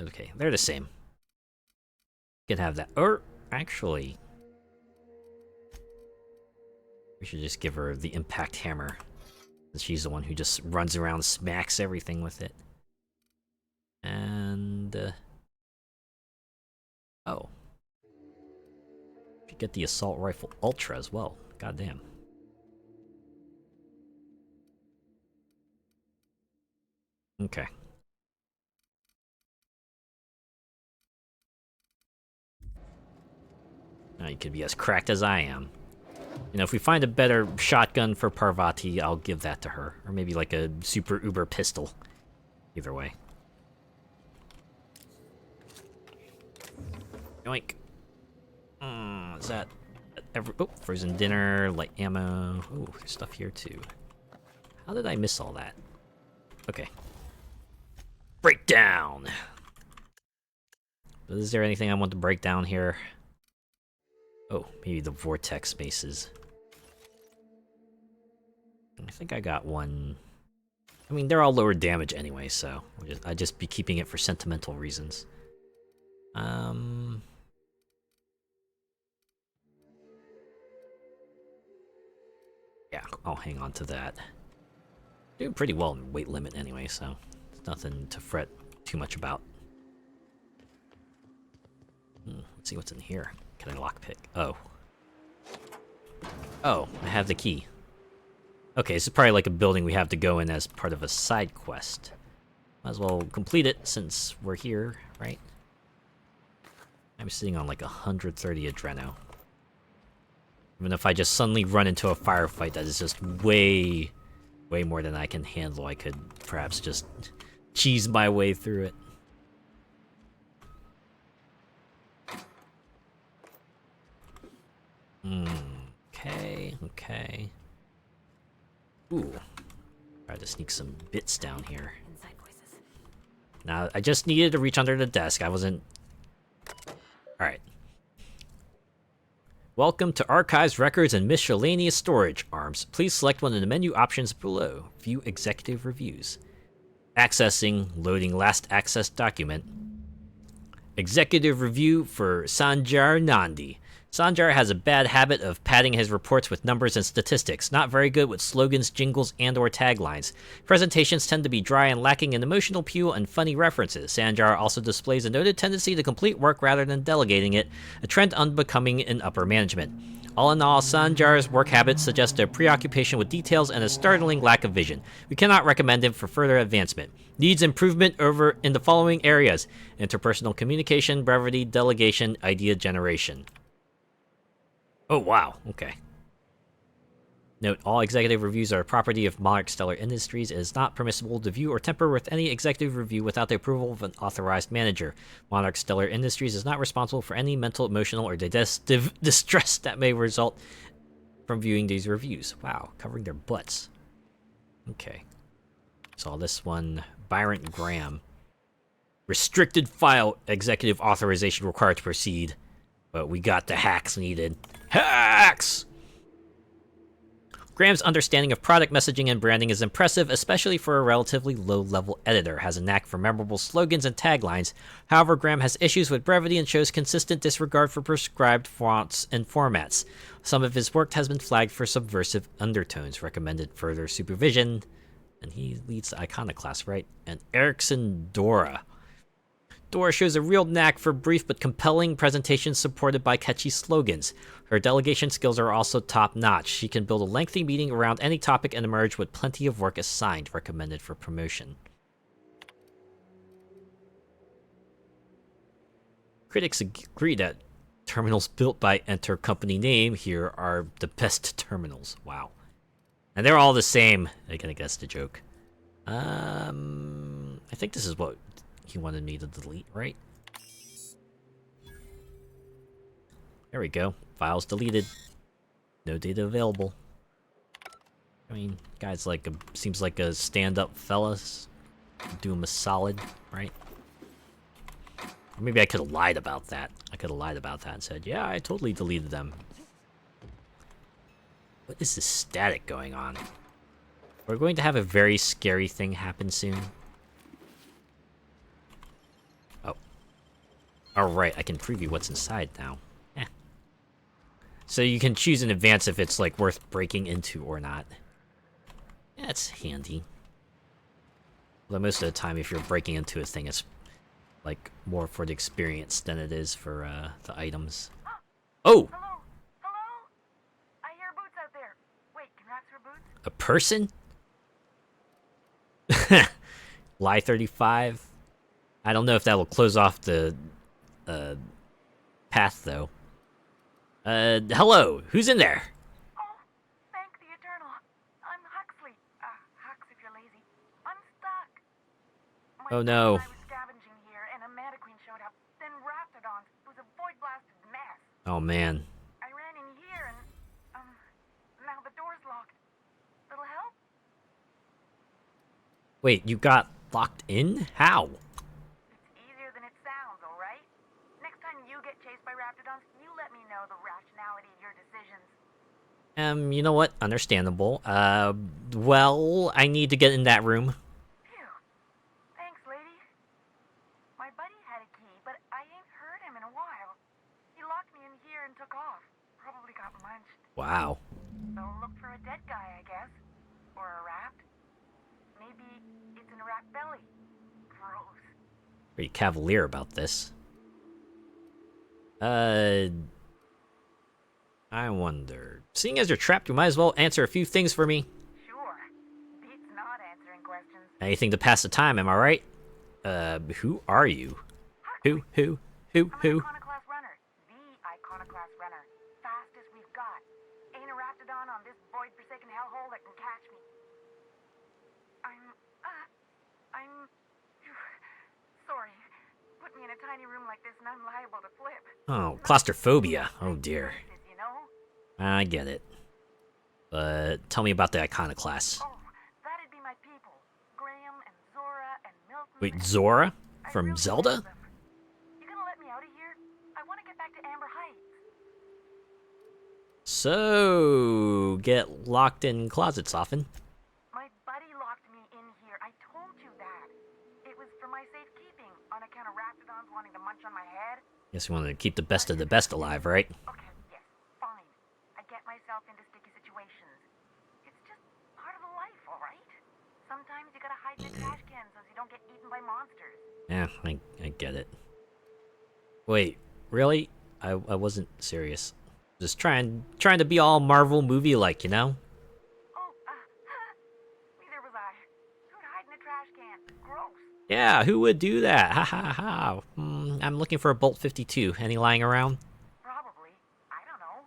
Okay, they're the same. You can have that. Or, actually... we should just give her the impact hammer. She's the one who just runs around, smacks everything with it. And... oh. Get the assault rifle ultra as well. Goddamn. Okay. Now you could be as cracked as I am. You know, if we find a better shotgun for Parvati, I'll give that to her. Or maybe like a super uber pistol. Either way. Yoink. Is that... oh, frozen dinner, light ammo. Oh, there's stuff here too. How did I miss all that? Okay. Breakdown! Is there anything I want to break down here? Oh, maybe the vortex bases. I think I got one. I mean, they're all lower damage anyway, so I'd just be keeping it for sentimental reasons. Yeah, I'll hang on to that. Doing pretty well in weight limit anyway, so it's nothing to fret too much about. Let's see what's in here. Can I lockpick? Oh. Oh, I have the key. Okay, this is probably like a building we have to go in as part of a side quest. Might as well complete it since we're here, right? I'm sitting on like 130 adreno. Even if I just suddenly run into a firefight that is just way more than I can handle, I could perhaps just cheese my way through it. Okay. Ooh. Try to sneak some bits down here. Now, I just needed to reach under the desk. I wasn't... Alright. Welcome to Archives, Records, and Miscellaneous Storage Arms. Please select one of the menu options below. View Executive Reviews. Accessing, loading last access document. Executive Review for Sanjar Nandi. Sanjar has a bad habit of padding his reports with numbers and statistics, not very good with slogans, jingles, and/or taglines. Presentations tend to be dry and lacking in emotional appeal and funny references. Sanjar also displays a noted tendency to complete work rather than delegating it, a trend unbecoming in upper management. All in all, Sanjar's work habits suggest a preoccupation with details and a startling lack of vision. We cannot recommend him for further advancement. Needs improvement over in the following areas: interpersonal communication, brevity, delegation, idea generation. Oh, wow. Okay. Note, all executive reviews are property of Monarch Stellar Industries. It is not permissible to view or tamper with any executive review without the approval of an authorized manager. Monarch Stellar Industries is not responsible for any mental, emotional, or digestive distress that may result from viewing these reviews. Wow, covering their butts. Okay. Saw this one. Byron Graham. Restricted file executive authorization required to proceed. But we got the hacks needed. Hacks! Graham's understanding of product messaging and branding is impressive, especially for a relatively low-level editor. Has a knack for memorable slogans and taglines. However, Graham has issues with brevity and shows consistent disregard for prescribed fonts and formats. Some of his work has been flagged for subversive undertones. Recommended further supervision. And he leads the Iconoclast, right? And Erickson Dora. Dora shows a real knack for brief but compelling presentations supported by catchy slogans. Her delegation skills are also top-notch. She can build a lengthy meeting around any topic and emerge with plenty of work assigned. Recommended for promotion. Critics agree that terminals built by Enter company name here are the best terminals. Wow. And they're all the same. I can guess the joke. I think this is what he wanted me to delete, right? There we go. Files deleted. No data available. I mean, guy's like seems like a stand-up fellas. Do him a solid, right? Or maybe I could have lied about that. I could have lied about that and said, yeah, I totally deleted them. What is this static going on? We're going to have a very scary thing happen soon. Alright, I can preview what's inside now. Eh. So you can choose in advance if it's like worth breaking into or not. That's handy. Although most of the time if you're breaking into a thing, it's like more for the experience than it is for the items. Oh! Hello? Hello? I hear boots out there. Wait, can rats wear boots? A person? Lie 35? I don't know if that will close off the path, though. Hello, who's in there? Oh, thank the Eternal. I'm Huxley. Hux if you're lazy. I'm stuck. Oh no. I was scavenging here, and a Mantiqueen showed up. Then Raptidons. It was a void-blasted mess. Oh man. I ran in here, and, now the door's locked. Little help? Wait, you got locked in? How? Easier than it sounds, alright? Next time you get chased by Raptidons, you let me know the rationality of your decisions. You know what? Understandable. Well, I need to get in that room. Phew. Thanks, lady. My buddy had a key, but I ain't heard him in a while. He locked me in here and took off. Probably got munched. Wow. So look for a dead guy, I guess. Or a rat. Maybe it's in a rat belly. Gross. Pretty cavalier about this. I wonder. Seeing as you're trapped, you might as well answer a few things for me. Sure. Beats not answering questions. Anything to pass the time, am I right? Who are you? Who? I'm an Iconoclast runner. The Iconoclast runner. Fastest we've got. Ain't a Raptidon on this void-forsaken hellhole that can catch me. I'm... Sorry. Put me in a tiny room like this and I'm liable to flip. Oh, claustrophobia. Oh dear. You know? I get it. But tell me about the Iconoclasts. Oh, that'd be my people. Graham and Zora and Milton. Wait, Zora? From Zelda? You gonna let me out of here? I want to get back to Amber Heights. So, get locked in closets often. My buddy locked me in here. I told you that. It was for my safekeeping, on account of raptidons wanting to munch on my head. Guess you want to keep the best of the best alive, right? Okay, yes, fine. I get myself into sticky situations. It's just part of the life, alright? Sometimes you gotta hide in the trash can so you don't get eaten by monsters. Yeah, I get it. Wait, really? I wasn't serious. Just trying to be all Marvel movie-like, you know? Oh, neither was I. Who'd hide in a trash can? Gross. Yeah, who would do that? Ha ha ha. I'm looking for a Bolt 52. Any lying around? Probably. I don't know.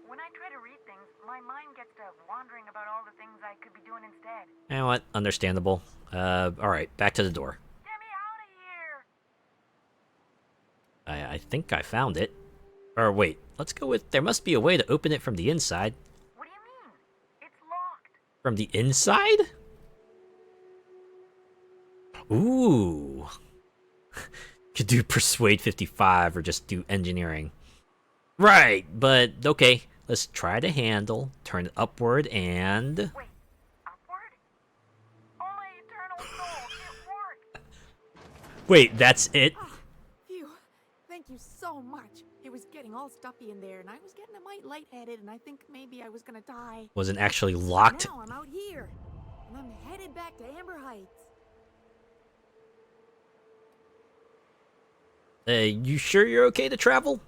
When I try to read things, my mind gets to wandering about all the things I could be doing instead. You know what? Understandable. Alright, back to the door. Get me out of here! I think I found it. Or wait, let's go with... There must be a way to open it from the inside. What do you mean? It's locked. From the inside? Ooh. Could do Persuade 55 or just do engineering. Right, but okay. Let's try the handle, turn it upward, and... Wait, upward? Oh, my eternal soul, it worked! Wait, that's it? Phew. Thank you so much. It was getting all stuffy in there, and I was getting a mite lightheaded, and I think maybe I was gonna die. Wasn't actually locked. Now I'm out here, and I'm headed back to Amber Heights. You sure you're okay to travel?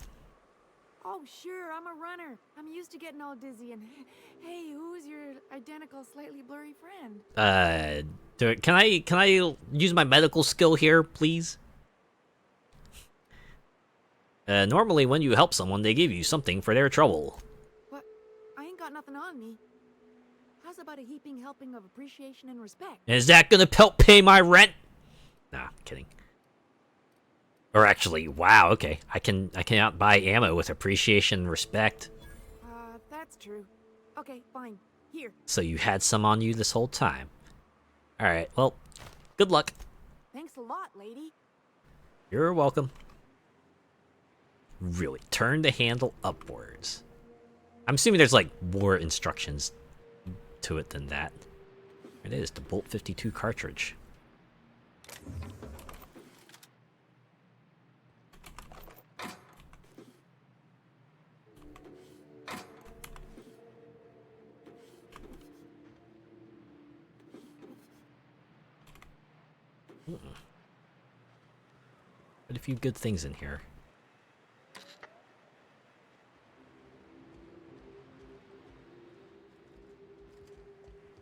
Oh, sure, I'm a runner. I'm used to getting all dizzy, and hey, who's your identical, slightly blurry friend? Can I use my medical skill here, please? Normally when you help someone, they give you something for their trouble. But I ain't got nothing on me. How's about a heaping helping of appreciation and respect? Is that gonna help pay my rent? Nah, kidding. Or actually, wow, okay. I cannot buy ammo with appreciation and respect. That's true. Okay, fine. Here. So you had some on you this whole time. Alright, well, good luck. Thanks a lot, lady. You're welcome. Really, turn the handle upwards. I'm assuming there's like more instructions to it than that. It is the Bolt 52 cartridge. But a few good things in here.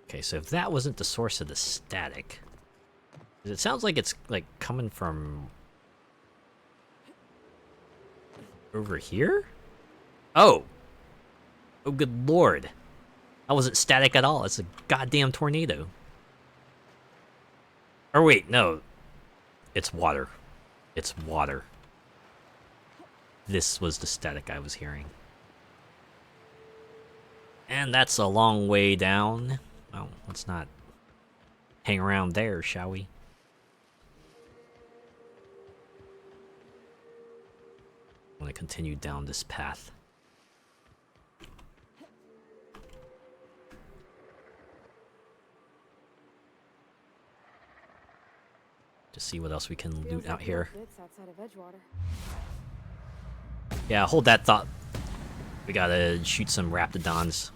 Okay, so if that wasn't the source of the static, it sounds like it's like coming from over here? Oh! Oh, good lord. That wasn't static at all. It's a goddamn tornado. Or wait, no. It's water. It's water. This was the static I was hearing. And that's a long way down. Well, let's not hang around there, shall we? I want to continue down this path. To see what else we can loot out here. Yeah, hold that thought. We gotta shoot some raptidons.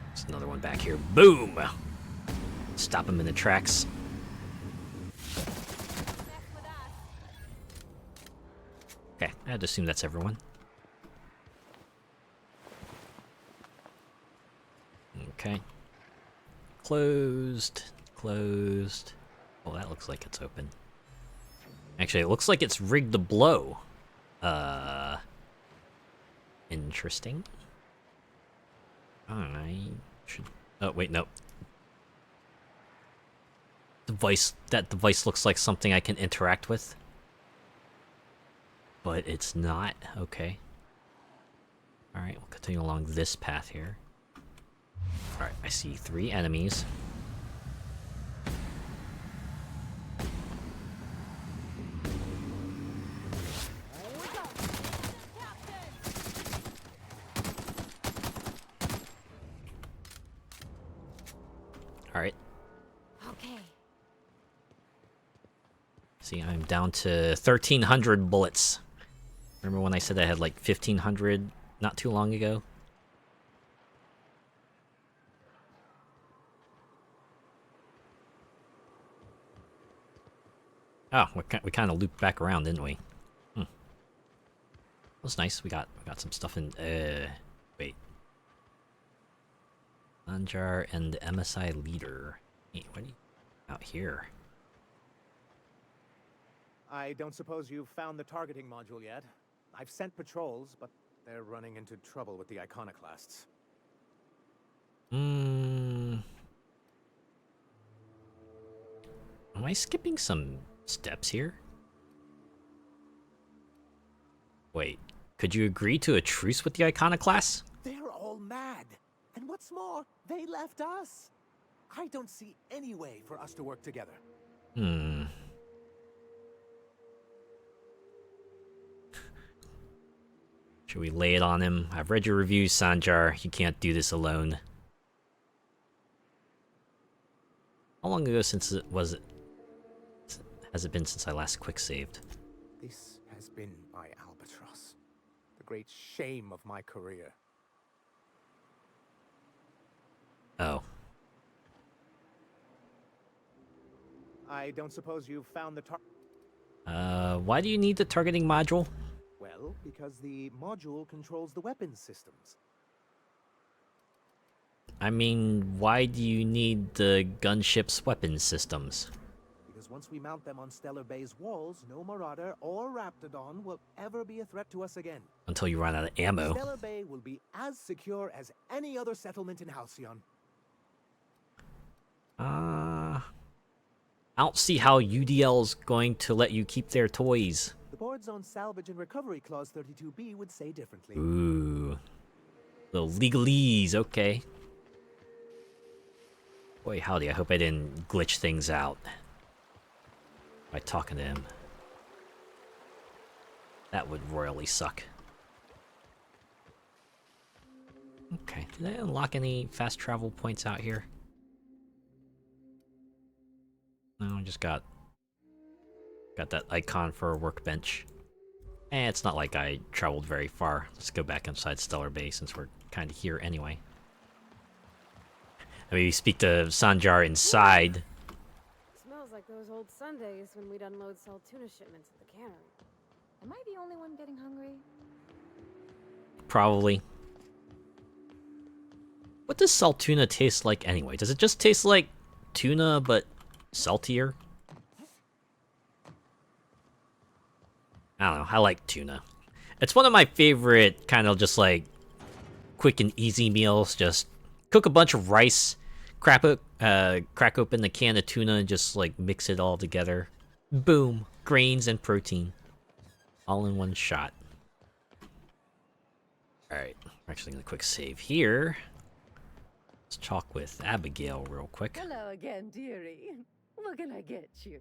There's another one back here. Boom! Stop him in the tracks. Okay, I had to assume that's everyone. Okay. Closed. Closed. Oh, that looks like it's open. Actually, it looks like it's rigged to blow. Interesting. I should... Oh, wait, no. That device looks like something I can interact with. But it's not. Okay. Alright, we'll continue along this path here. Alright, I see 3 enemies. Alright. Okay. See, I'm down to 1,300 bullets. Remember when I said I had like 1,500 not too long ago? Oh, we kind of looped back around, didn't we? That's nice. We got some stuff in. Wait. Anjar and the MSI leader. Hey, what are you out here? I don't suppose you've found the targeting module yet. I've sent patrols, but they're running into trouble with the iconoclasts. Am I skipping some steps here? Wait, could you agree to a truce with the iconoclasts? They're all mad. And what's more, they left us. I don't see any way for us to work together. Should we lay it on him? I've read your reviews, Sanjar. You can't do this alone. How long ago has it been since I last quick saved? This has been my albatross. The great shame of my career. Oh. I don't suppose you've found the Why do you need the targeting module? Well, because the module controls the weapons systems. I mean, why do you need the gunship's weapons systems? Because once we mount them on Stellar Bay's walls, no Marauder or Raptidon will ever be a threat to us again. Until you run out of ammo. Stellar Bay will be as secure as any other settlement in Halcyon. I don't see how UDL's going to let you keep their toys. The board's own salvage and recovery clause 32B would say differently. Ooh. Little legalese, okay. Boy, howdy, I hope I didn't glitch things out by talking to him. That would royally suck. Okay, did I unlock any fast travel points out here? No, I just got that icon for a workbench. It's not like I traveled very far. Let's go back inside Stellar Bay since we're kind of here anyway. And maybe speak to Sanjar inside. Smells like those old Sundays when we'd unload Saltuna shipments at the cannery. Am I the only one getting hungry? Probably. What does Saltuna taste like anyway? Does it just taste like tuna but saltier? I don't know, I like tuna. It's one of my favorite kind of just like quick and easy meals. Just cook a bunch of rice, crack open the can of tuna and just like mix it all together. Boom, grains and protein. All in one shot. Alright, we're actually gonna quick save here. Let's talk with Abigail real quick. Hello again, dearie. What can I get you?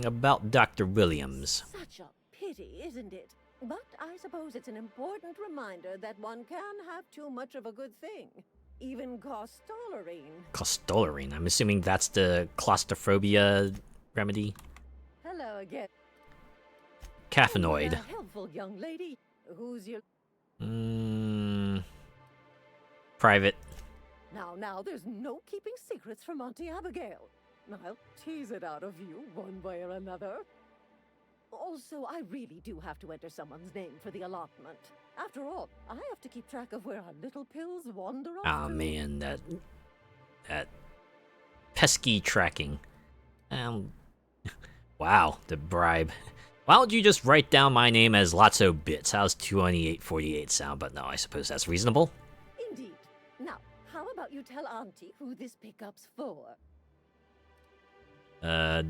About Dr. Williams. Such a pity, isn't it? But I suppose it's an important reminder that one can have too much of a good thing. Even Costollerine. Costollerine. I'm assuming that's the claustrophobia remedy. Hello again. Caffeinoid. A helpful young lady. Who's your... Private. Now, there's no keeping secrets from Auntie Abigail. I'll tease it out of you one way or another. Also, I really do have to enter someone's name for the allotment. After all, I have to keep track of where our little pills wander off. Oh man, that pesky tracking. Wow, the bribe. Why don't you just write down my name as Lotso Bits? How's 2848 sound? But no, I suppose that's reasonable. Indeed. Now, how about you tell Auntie who this pickup's for? I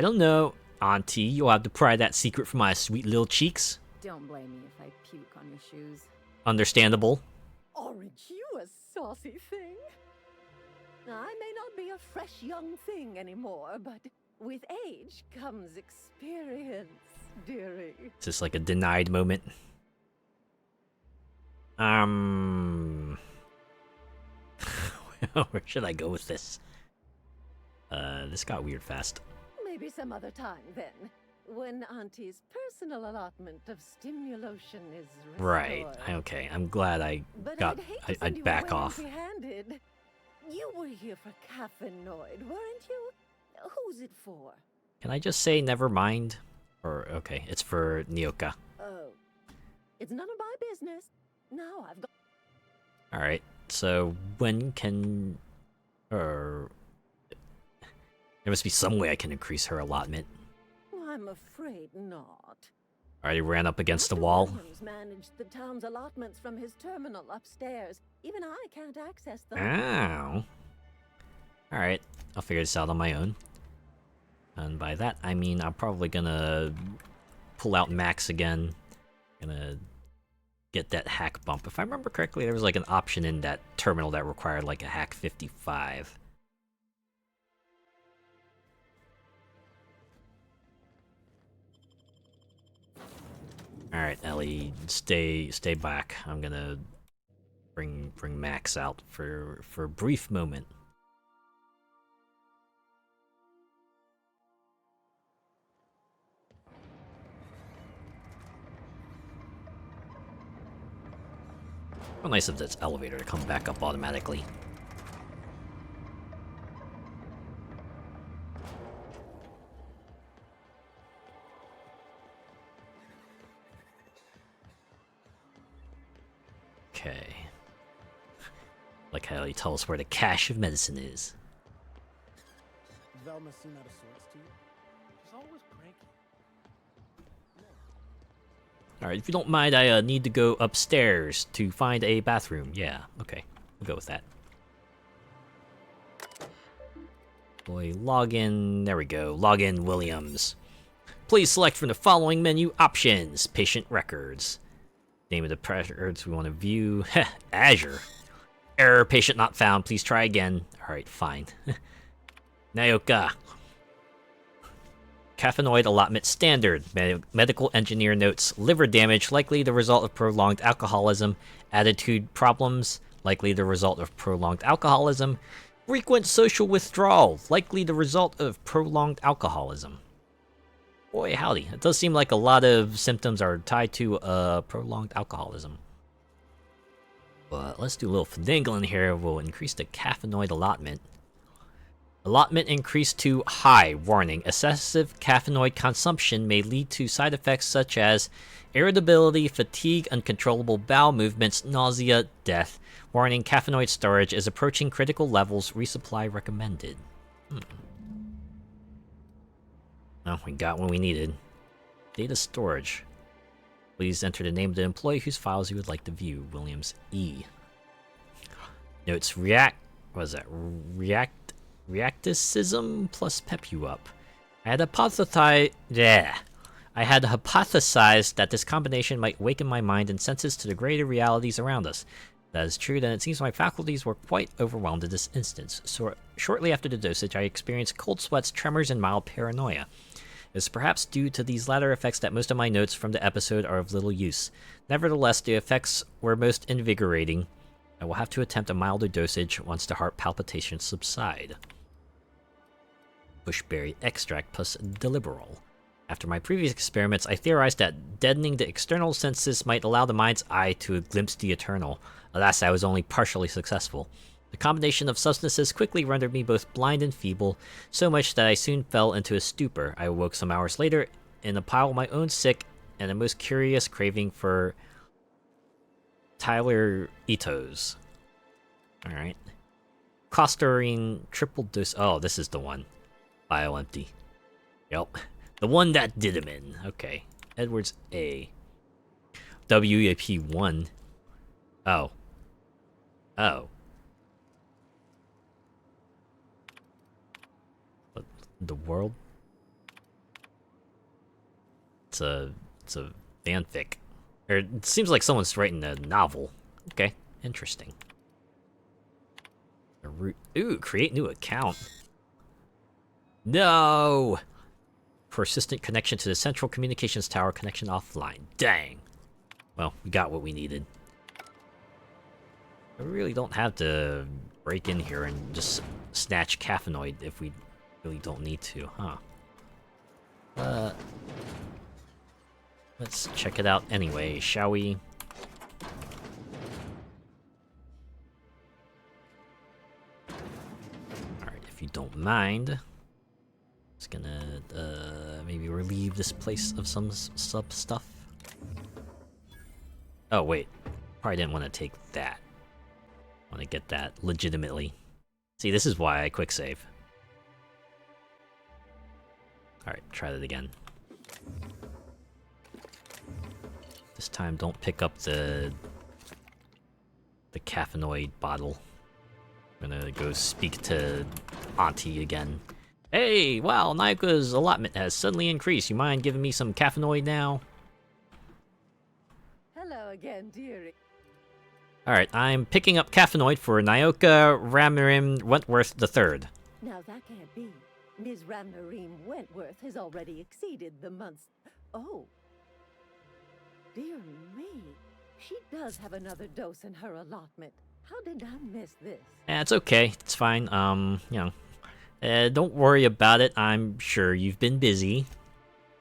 don't know, Auntie. You'll have to pry that secret from my sweet little cheeks. Don't blame me if I puke on your shoes. Understandable. Aren't you a saucy thing? I may not be a fresh young thing anymore, but with age comes experience, dearie. Is this like a denied moment? Where should I go with this? This got weird fast. Maybe some other time then, when Auntie's personal allotment of stimulation is restored. Right. Okay. I'm glad I got. I'd back off. Empty-handed. You were here for caffeinoid, weren't you? Who's it for? Can I just say never mind? Or okay, it's for Nyoka. Oh, it's none of my business. Now I've got. All right. So when can, or there must be some way I can increase her allotment. I'm afraid not. Already ran up against the wall. Williams managed the town's allotments from his terminal upstairs. Even I can't access them. Ow. Alright, I'll figure this out on my own. And by that, I mean I'm probably gonna pull out Max again. Gonna get that hack bump. If I remember correctly, there was like an option in that terminal that required like a hack 55. Alright, Ellie, stay back. I'm gonna bring Max out for a brief moment. How nice of this elevator to come back up automatically. Okay. Like how you tell us where the cache of medicine is. Velma seem out of sorts to you? She's always cranky. Alright, if you don't mind, I need to go upstairs to find a bathroom. Yeah, okay. We'll go with that. Boy, login. There we go. Login Williams. Please select from the following menu options. Patient records. Name of the records we want to view. Azure. Error, patient not found. Please try again. Alright, fine. Nyoka. Caffeinoid allotment standard. Medical engineer notes liver damage, likely the result of prolonged alcoholism. Attitude problems, likely the result of prolonged alcoholism. Frequent social withdrawal, likely the result of prolonged alcoholism. Boy, howdy. It does seem like a lot of symptoms are tied to prolonged alcoholism. But let's do a little finagling here. We'll increase the caffeinoid allotment. Allotment increased to high. Warning. Excessive caffeinoid consumption may lead to side effects such as irritability, fatigue, uncontrollable bowel movements, nausea, death. Warning. Caffeinoid storage is approaching critical levels. Resupply recommended. Oh, we got what we needed. Data storage. Please enter the name of the employee whose files you would like to view. Williams E. Notes what was that? Reacticism plus pep you up. I had hypothesized that this combination might waken my mind and senses to the greater realities around us. If that is true, then it seems my faculties were quite overwhelmed in this instance. So shortly after the dosage, I experienced cold sweats, tremors, and mild paranoia. It is perhaps due to these latter effects that most of my notes from the episode are of little use. Nevertheless, the effects were most invigorating. I will have to attempt a milder dosage once the heart palpitations subside. Bushberry extract plus deliberol. After my previous experiments, I theorized that deadening the external senses might allow the mind's eye to glimpse the eternal. Alas, I was only partially successful. The combination of substances quickly rendered me both blind and feeble, so much that I soon fell into a stupor. I awoke some hours later in a pile of my own sick and a most curious craving for Tyler Itos. Alright. Costarine triple dose. Oh, this is the one. Bio empty. Yep. The one that did him in. Okay. Edwards A. WAP 1. Oh. Oh. What the world? It's a fanfic. Or it seems like someone's writing a novel. Okay. Interesting. Ooh, create new account. No! Persistent connection to the central communications tower, connection offline. Dang. Well, we got what we needed. I really don't have to break in here and just snatch caffeinoid if we really don't need to, huh? Let's check it out anyway, shall we? Alright, if you don't mind, just gonna maybe relieve this place of some stuff. Oh wait, probably didn't want to take that. Want to get that legitimately. See, this is why I quick save. Alright, try that again. This time don't pick up the caffeinoid bottle. I'm gonna go speak to Auntie again. Hey, wow, Nyoka's allotment has suddenly increased. You mind giving me some caffeinoid now? Hello again, dearie. Alright, I'm picking up caffeinoid for Nyoka Ramarim Wentworth III. Now that can't be. Ms. Ramarim Wentworth has already exceeded the month's... Oh. Dear me. She does have another dose in her allotment. How did I miss this? Yeah, it's okay. It's fine. You know. Don't worry about it. I'm sure you've been busy.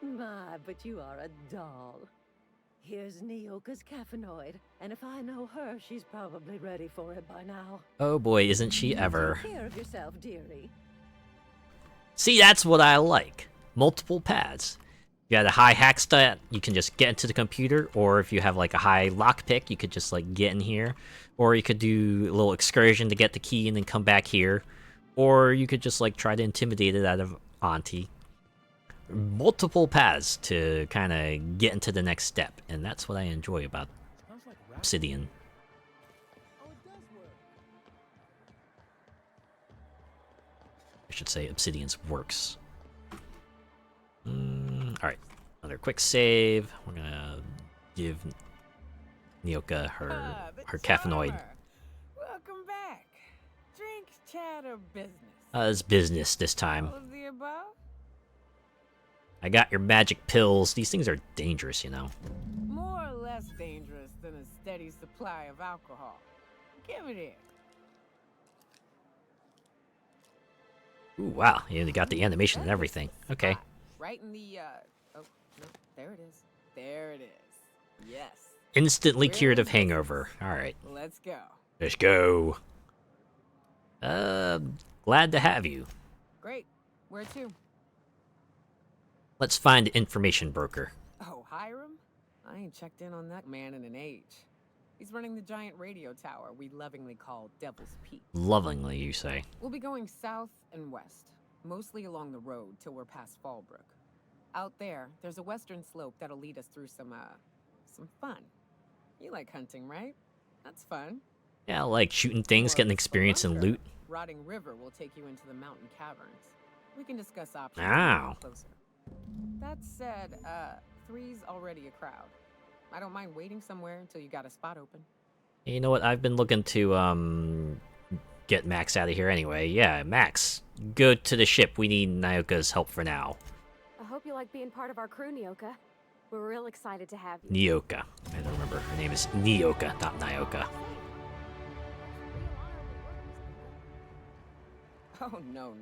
My, but you are a doll. Here's Nyoka's caffeinoid, and if I know her, she's probably ready for it by now. Oh boy, isn't she ever. Take care of yourself, dearie. See, that's what I like. Multiple paths. You got a high hack stat, you can just get into the computer, or if you have like a high lockpick, you could just like get in here. Or you could do a little excursion to get the key and then come back here. Or you could just like try to intimidate it out of Auntie. Multiple paths to kind of get into the next step, and that's what I enjoy about Obsidian. I should say Obsidian's works. Alright, another quick save. We're gonna give Nyoka her caffeinoid. Welcome back. Drink, chat, or business? It's business this time. All of the above? I got your magic pills. These things are dangerous, you know. More or less dangerous than a steady supply of alcohol. Give it here. Ooh, wow. You got the animation and everything. Okay. Right in the, oh, no, there it is. There it is. Yes. Instantly cured of hangover. Alright. Let's go. Let's go. Glad to have you. Great. Where to? Let's find the information broker. Oh, Hiram? I ain't checked in on that man in an age. He's running the giant radio tower we lovingly call Devil's Peak. Lovingly, you say. We'll be going south and west, mostly along the road till we're past Fallbrook. Out there, there's a western slope that'll lead us through some fun. You like hunting, right? That's fun. Yeah, I like shooting things, getting experience and loot. Rotting River will take you into the mountain caverns. We can discuss options Ow. closer. That said, 3's already a crowd. I don't mind waiting somewhere until you got a spot open. You know what? I've been looking to get Max out of here anyway. Yeah, Max, go to the ship. We need Nyoka's help for now. I hope you like being part of our crew, Nyoka. We're real excited to have you. Nyoka. I don't remember. Her name is Nyoka, not Nyoka. Oh, no.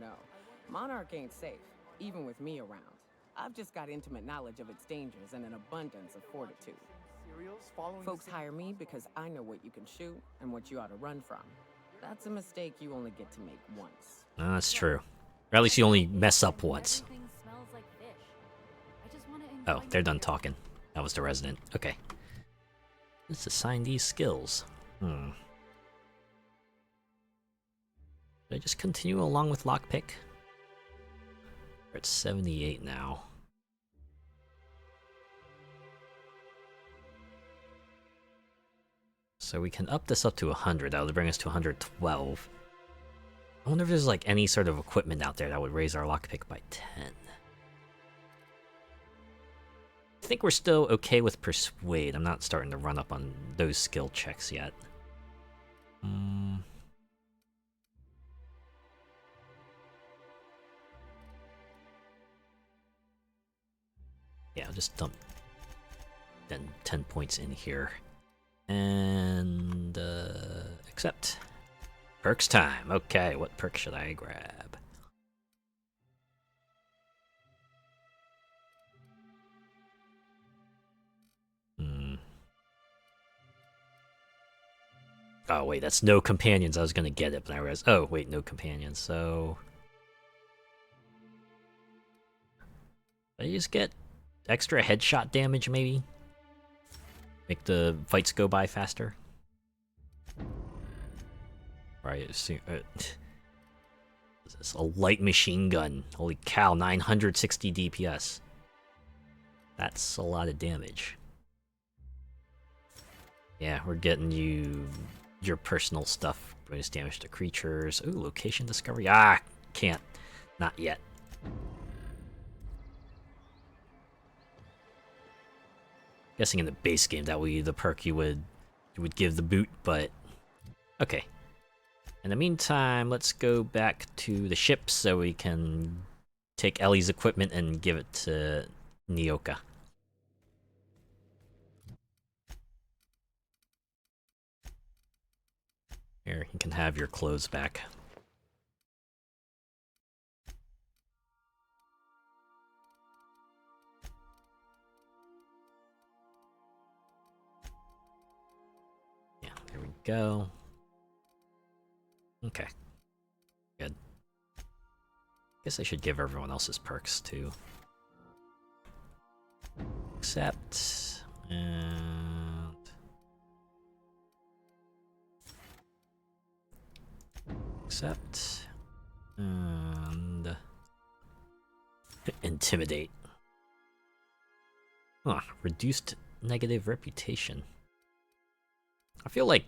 Monarch ain't safe, even with me around. I've just got intimate knowledge of its dangers and an abundance of fortitude. Folks hire me because I know what you can shoot and what you ought to run from. That's a mistake you only get to make once. No, that's true. Or at least you only mess up once. Oh, they're done talking. That was the resident. Okay. Let's assign these skills. Should I just continue along with lockpick? We're at 78 now. So we can up this up to 100. That would bring us to 112. I wonder if there's like any sort of equipment out there that would raise our lockpick by 10. I think we're still okay with Persuade. I'm not starting to run up on those skill checks yet. Yeah, I'll just dump then 10 points in here. And accept. Perks time. Okay, what perk should I grab? Oh wait, that's no companions. I was gonna get it, but I realized. Oh wait, no companions. So I just get extra headshot damage, maybe. Make the fights go by faster. Right, assume, this a light machine gun. Holy cow, 960 DPS. That's a lot of damage. Yeah, we're getting you your personal stuff. Bonus damage to creatures. Ooh, location discovery. Ah, can't. Not yet. Guessing in the base game that would be the perk you would give the boot, but okay. In the meantime, let's go back to the ship so we can take Ellie's equipment and give it to Nyoka. Here, you can have your clothes back. Yeah, there we go. Okay. Good. Guess I should give everyone else's perks too. Accept and accept and intimidate. Huh, reduced negative reputation. I feel like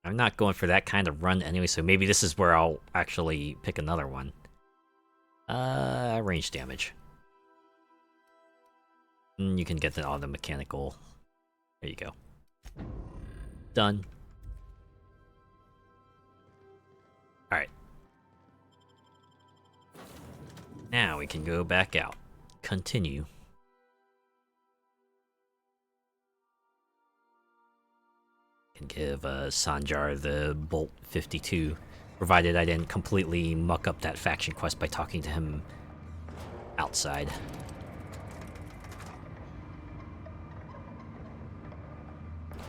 I'm not going for that kind of run anyway, so maybe this is where I'll actually pick another one. Range damage. You can get all the mechanical. There you go. Done. Alright. Now we can go back out. Continue. Can give Sanjar the Bolt 52, provided I didn't completely muck up that faction quest by talking to him outside.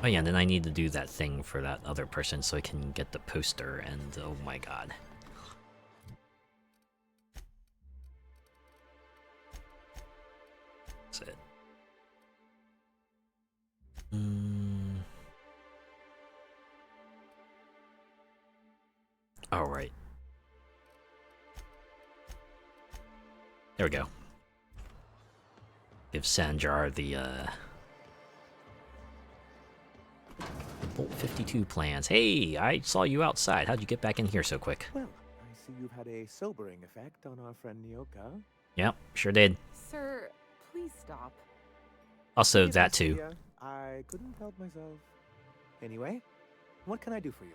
Oh yeah, and then I need to do that thing for that other person so I can get the poster, and oh my god. That's it. Alright. There we go. Give Sanjar the, Bolt 52 plans. Hey, I saw you outside. How'd you get back in here so quick? Well, I see you've had a sobering effect on our friend Nyoka. Yep, sure did. Sir, please stop. Also, that too. I couldn't help myself. Anyway, what can I do for you?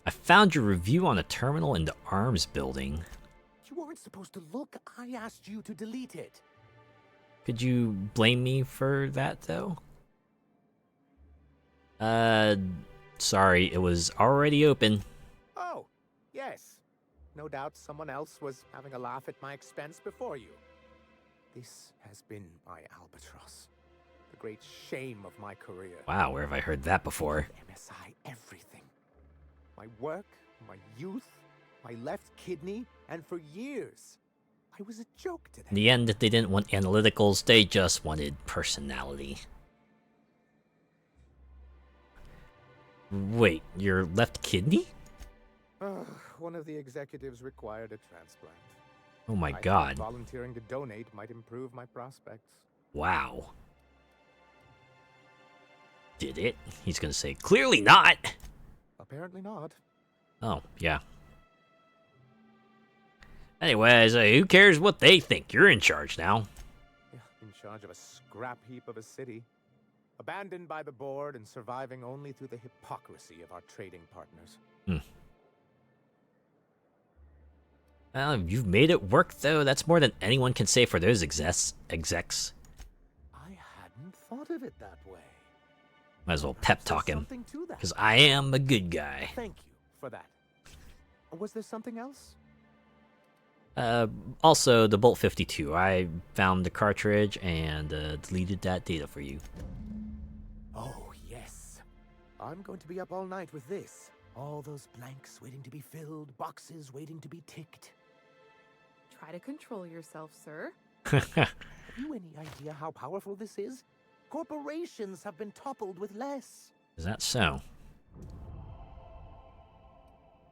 I found your review on a terminal in the arms building. You weren't supposed to look. I asked you to delete it. Could you blame me for that, though? Sorry, it was already open. Oh, yes. No doubt someone else was having a laugh at my expense before you. This has been my albatross. The great shame of my career. Wow, where have I heard that before? MSI everything. My work, my youth, my left kidney, and for years, I was a joke to them. In the end, they didn't want analyticals, they just wanted personality. Wait, your left kidney? One of the executives required a transplant. Oh my I god. thought volunteering to donate might improve my prospects. Wow. Did it? He's gonna say, clearly not! Apparently not. Oh, yeah. Anyways, who cares what they think? You're in charge now. Yeah, in charge of a scrap heap of a city. Abandoned by the board and surviving only through the hypocrisy of our trading partners. Well, you've made it work, though. That's more than anyone can say for those execs. I hadn't thought of it that way. Might as well pep talk him, Something to that. because I am a good guy. Thank you for that. Was there something else? Also, the Bolt 52. I found the cartridge and deleted that data for you. Oh, yes. I'm going to be up all night with this. All those blanks waiting to be filled, boxes waiting to be ticked. Try to control yourself, sir. Have you any idea how powerful this is? Corporations have been toppled with less. Is that so?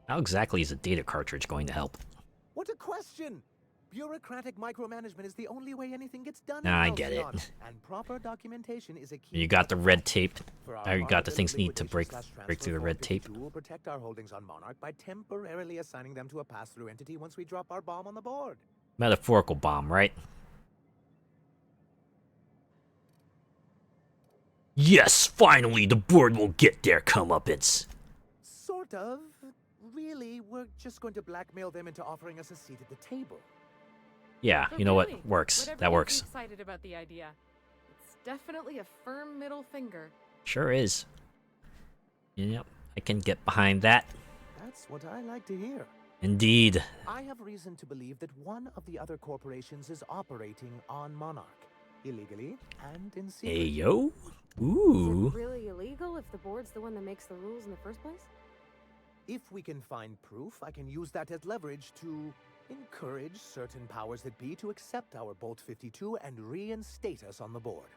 How exactly is a data cartridge going to help? What a question! Bureaucratic micromanagement is the only way anything gets done. Nah, I get it. And proper documentation is a key. You got the red tape. You got the things needed to break through the red tape. We'll protect our holdings on Monarch by temporarily assigning them to a pass-through entity once we drop our bomb on the board. Metaphorical bomb, right? Yes, finally the board will get their comeuppance. Sort of. Really, we're just going to blackmail them into offering us a seat at the table. Yeah, you know what? Works. Whatever That works. gets you excited about the idea. It's definitely a firm middle finger. Sure is. Yep, I can get behind that. That's what I like to hear. Indeed. I have reason to believe that one of the other corporations is operating on Monarch. Illegally and in secret. Ayo? Is Ooh. it really illegal if the board's the one that makes the rules in the first place? If we can find proof, I can use that as leverage to encourage certain powers that be to accept our Bolt 52 and reinstate us on the board.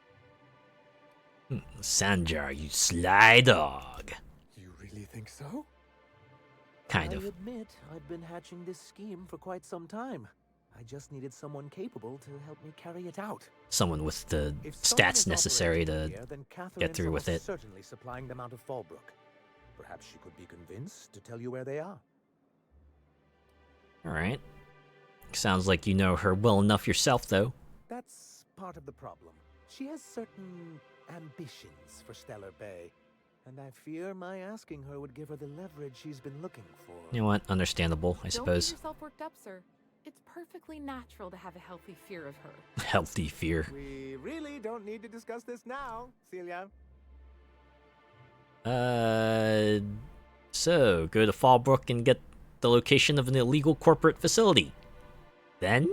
Sanjar, you sly dog. You really think so? Kind of. I admit, I've been hatching this scheme for quite some time. I just needed someone capable to help me carry it out. Someone with the If someone stats is necessary operating to here, then Catherine's get through with it. almost certainly supplying them out of Fallbrook. Perhaps she could be convinced to tell you where they are. Alright. Sounds like you know her well enough yourself, though. That's part of the problem. She has certain ambitions for Stellar Bay, and I fear my asking her would give her the leverage she's been looking for. You know what? Understandable, I suppose. Don't get yourself worked up, sir. It's perfectly natural to have a healthy fear of her. Healthy fear. We really don't need to discuss this now, Celia. So, go to Fallbrook and get the location of an illegal corporate facility. Then?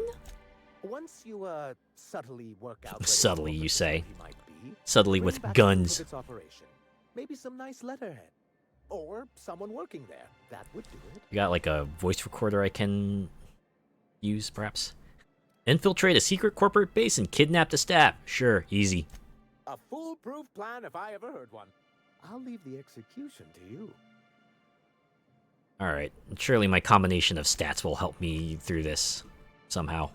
Once you, subtly work out Subtly, you say. might be, Subtly bring with back guns. proof of its operation. Maybe some nice letterhead. Or someone working there. That would do it. You got like a voice recorder I can use, perhaps? Infiltrate a secret corporate base and kidnap the staff. Sure, easy. A foolproof plan if I ever heard one. I'll leave the execution to you. Alright, surely my combination of stats will help me through this somehow.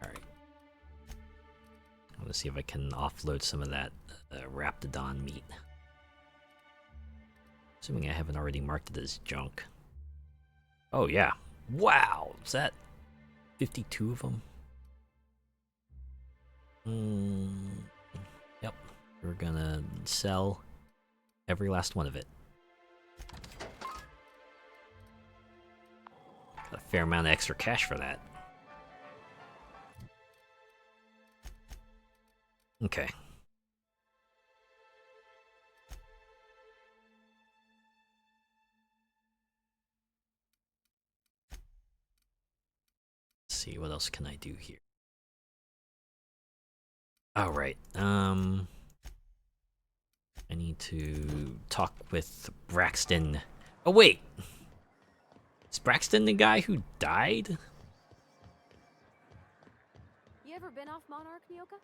Alright. I want to see if I can offload some of that Raptidon meat. Assuming I haven't already marked it as junk. Oh yeah. Wow! Is that 52 of them? Yep. We're gonna sell every last one of it. Got a fair amount of extra cash for that. Okay. Let's see, what else can I do here? Alright, I need to talk with Braxton. Oh wait! Is Braxton the guy who died? You ever been off Monarch, Nyoka?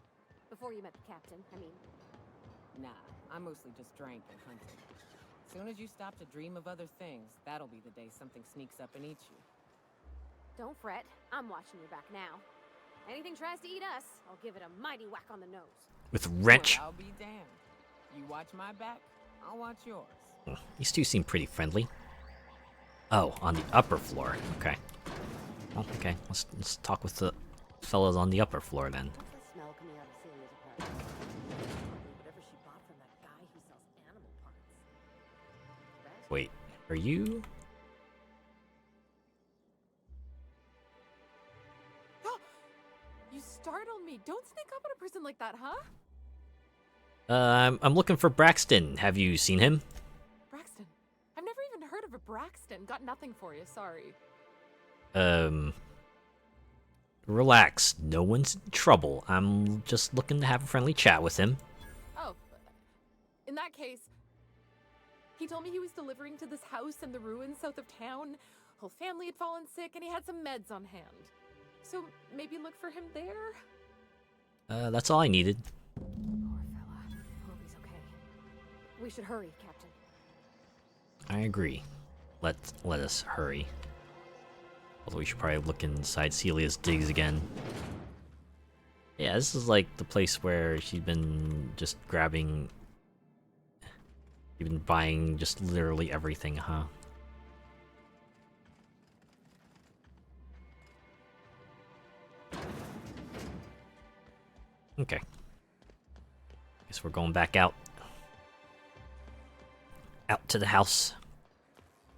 Before you met the captain, I mean. Nah, I mostly just drank and hunted. Soon as you stop to dream of other things, that'll be the day something sneaks up and eats you. Don't fret, I'm watching your back now. Anything tries to eat us, I'll give it a mighty whack on the nose. With wrench? Well, I'll be damned. You watch my back, I'll watch yours. These two seem pretty friendly. Oh, on the upper floor. Okay. Well, okay. Let's talk with the fellas on the upper floor then. What's the smell coming out of Celia's apartment? Whatever she bought from that guy who sells animal parts. Wait, are you? You You startled me. Don't sneak up on a person like that, huh? I'm looking for Braxton. Have you seen him? Braxton. I've never even heard of a Braxton. Got nothing for you, sorry. Relax. No one's in trouble. I'm just looking to have a friendly chat with him. Oh, in that case, he told me he was delivering to this house in the ruins south of town. Whole family had fallen sick and he had some meds on hand. So maybe look for him there? That's all I needed. Poor fella. Hope he's okay. We should hurry, Captain. I agree. Let us hurry. Although we should probably look inside Celia's digs again. Yeah, this is like the place where she's been just grabbing... You've been buying just literally everything, huh? Okay. Guess we're going back out. Out to the house.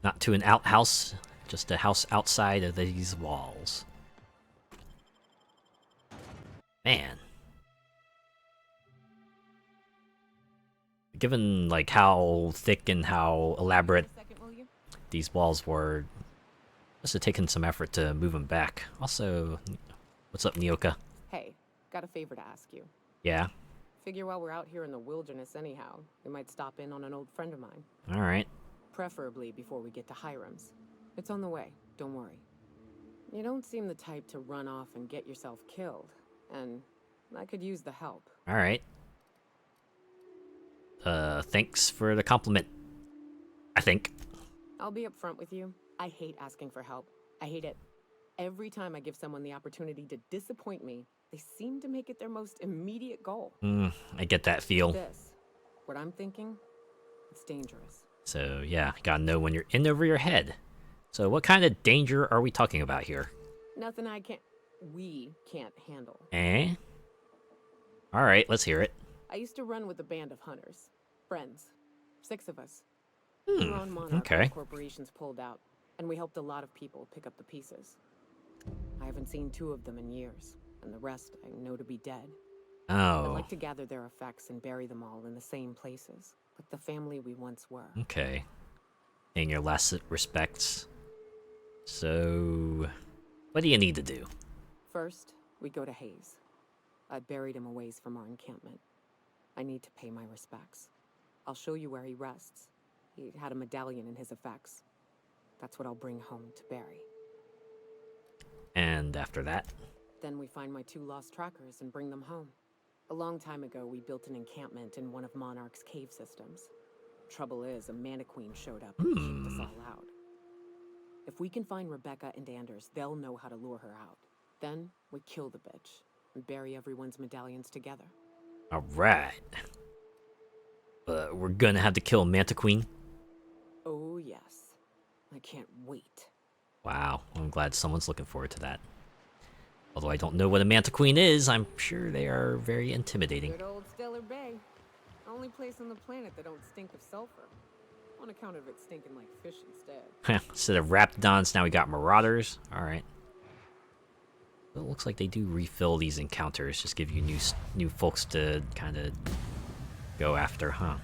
Not to an outhouse, just a house outside of these walls. Man. Given like how thick and how elaborate these walls were, must have taken some effort to move them back. Also, what's up, Nyoka? Hey, got a favor to ask you. Yeah? Figure while we're out here in the wilderness anyhow, we might stop in on an old friend of mine. Alright. Preferably before we get to Hiram's. It's on the way, don't worry. You don't seem the type to run off and get yourself killed, and I could use the help. Alright. Thanks for the compliment. I think. I'll be upfront with you. I hate asking for help. I hate it. Every time I give someone the opportunity to disappoint me, they seem to make it their most immediate goal. I get that feel. What I'm thinking, it's dangerous. So yeah, gotta know when you're in over your head. So what kind of danger are we talking about here? Nothing we can't handle. Eh? Alright, let's hear it. I used to run with a band of hunters. Friends. 6 of us. We were on Monarch okay. when corporations pulled out, and we helped a lot of people pick up the pieces. I haven't seen 2 of them in years, and the rest I know to be dead. Oh. I'd like to gather their effects and bury them all in the same places, like the family we once were. Okay. In your last respects. So, what do you need to do? First, we go to Hayes. I buried him a ways from our encampment. I need to pay my respects. I'll show you where he rests. He had a medallion in his effects. That's what I'll bring home to bury. And after that? Then we find my 2 lost trackers and bring them home. A long time ago, we built an encampment in one of Monarch's cave systems. Trouble is, a Mantiqueen showed up and kicked us all out. If we can find Rebecca and Anders, they'll know how to lure her out. Then we kill the bitch and bury everyone's medallions together. Alright. But we're gonna have to kill Mantiqueen? Oh yes. I can't wait. Wow, I'm glad someone's looking forward to that. Although I don't know what a Mantiqueen is, I'm sure they are very intimidating. Good old Stellar Bay. Only place on the planet that don't stink of sulfur. On account of it stinking like fish instead. Instead of Raptidons, now we got Marauders. Alright. It looks like they do refill these encounters, just give you new folks to kind of go after, huh?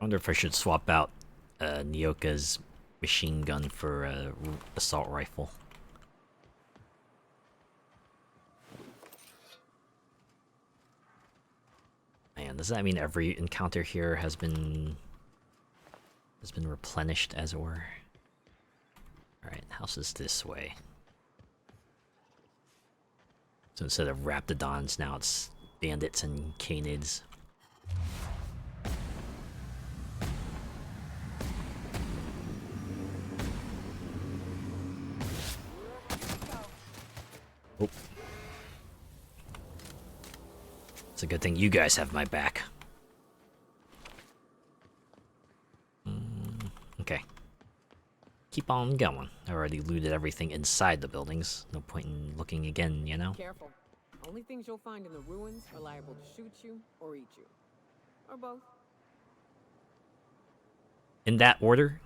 I wonder if I should swap out Nyoka's machine gun for assault rifle. Man, does that mean every encounter here has been replenished, as it were? Alright, house is this way. So instead of Raptidons, now it's bandits and canids. Oh. It's a good thing you guys have my back. Okay. keep on going. I already looted everything inside the buildings. No point in looking again, you know? Careful. Only things you'll find in the ruins are liable to shoot you or eat you. Or both. In that order?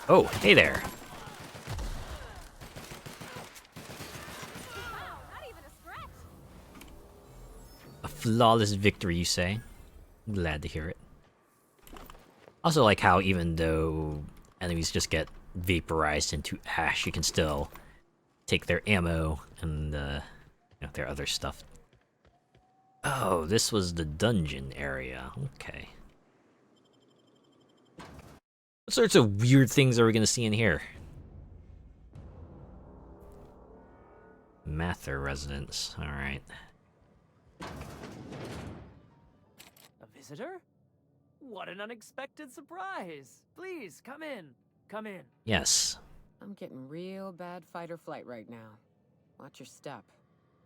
Oh, hey there. A flawless victory, you say? Glad to hear it. Also like how even though enemies just get vaporized into ash, you can still take their ammo and their other stuff. Oh, this was the dungeon area. Okay. What sorts of weird things are we gonna see in here? Mather residence. Alright. A visitor? What an unexpected surprise! Please, come in. Come in. Yes. I'm getting real bad fight or flight right now. Watch your step.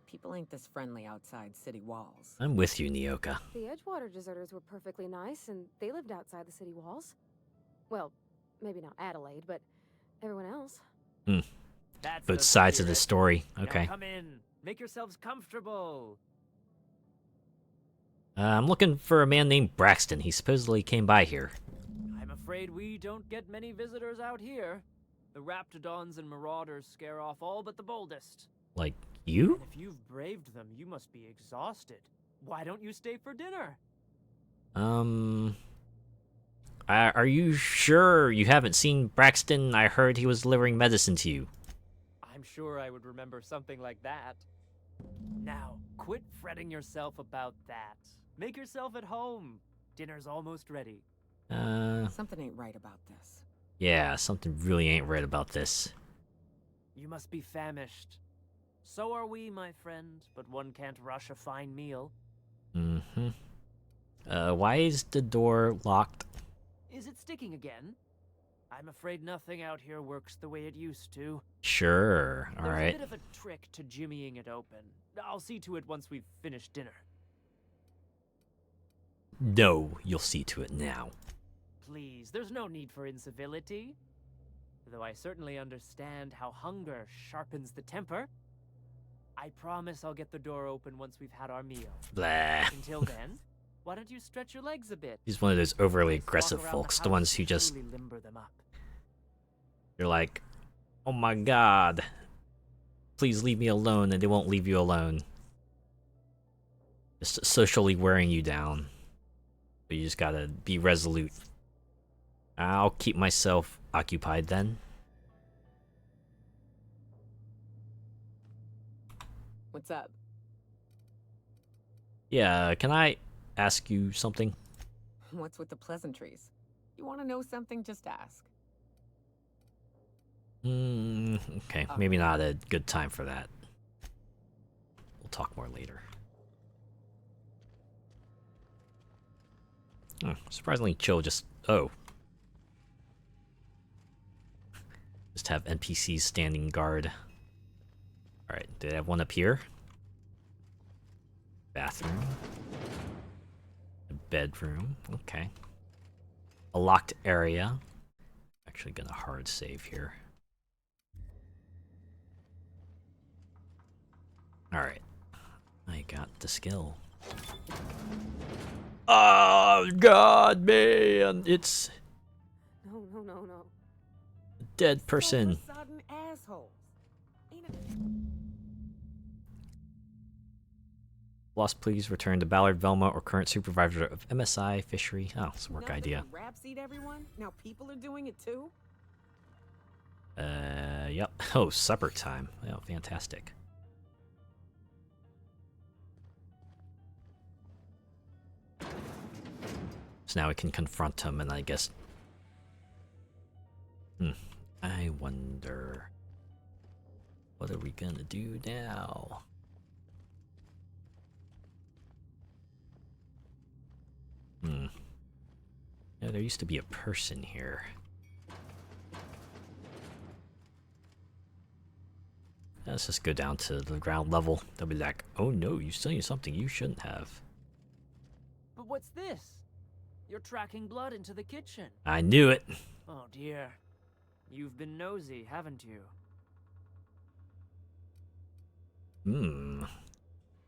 People ain't this friendly outside city walls. I'm with you, Nyoka. The Edgewater deserters were perfectly nice, and they lived outside the city walls. Well, maybe not Adelaide, but everyone else. Both sides of the story. Okay. Now come in. Make yourselves comfortable. I'm looking for a man named Braxton. He supposedly came by here. I'm afraid we don't get many visitors out here. The Raptidons and Marauders scare off all but the boldest. Like you? And if you've braved them, you must be exhausted. Why don't you stay for dinner? Are you sure you haven't seen Braxton? I heard he was delivering medicine to you. I'm sure I would remember something like that. Now, quit fretting yourself about that. Make yourself at home. Dinner's almost ready. Something ain't right about this. Yeah, something really ain't right about this. You must be famished. So are we, my friend, but one can't rush a fine meal. Mm-hmm. Why is the door locked? Is it sticking again? I'm afraid nothing out here works the way it used to. Sure, alright. There's a bit of a trick to jimmying it open. I'll see to it once we've finished dinner. No, you'll see to it now. Please, there's no need for incivility. Though I certainly understand how hunger sharpens the temper. I promise I'll get the door open once we've had our meal. Blah. Until then, why don't you stretch your legs a bit? He's one of those overly aggressive folks, the ones who just... limber them up. You're like, oh my god, please leave me alone, and they won't leave you alone. Just socially wearing you down. But you just gotta be resolute. I'll keep myself occupied then. What's up? Yeah, can I ask you something? What's with the pleasantries? You want to know something, just ask. Okay, maybe not a good time for that. We'll talk more later. Oh, surprisingly chill, just... Oh. Just have NPCs standing guard. Alright, did I have one up here? Bathroom. A bedroom, okay. A locked area. Actually gonna hard save here. Alright. I got the skill. Oh god, man! It's... No. a dead person. Sodden assholes. Lost, please return to Ballard, Velma, or current supervisor of MSI Fishery. Oh, it's a work idea. Raps eat everyone? Now people are doing it too? Yep. Oh, supper time. Oh, fantastic. So now we can confront him, and I guess... I wonder... what are we gonna do now? Yeah, there used to be a person here. Let's just go down to the ground level. They'll be like, oh no, you're selling something you shouldn't have. But what's this? You're tracking blood into the kitchen. I knew it. Oh dear. You've been nosy, haven't you?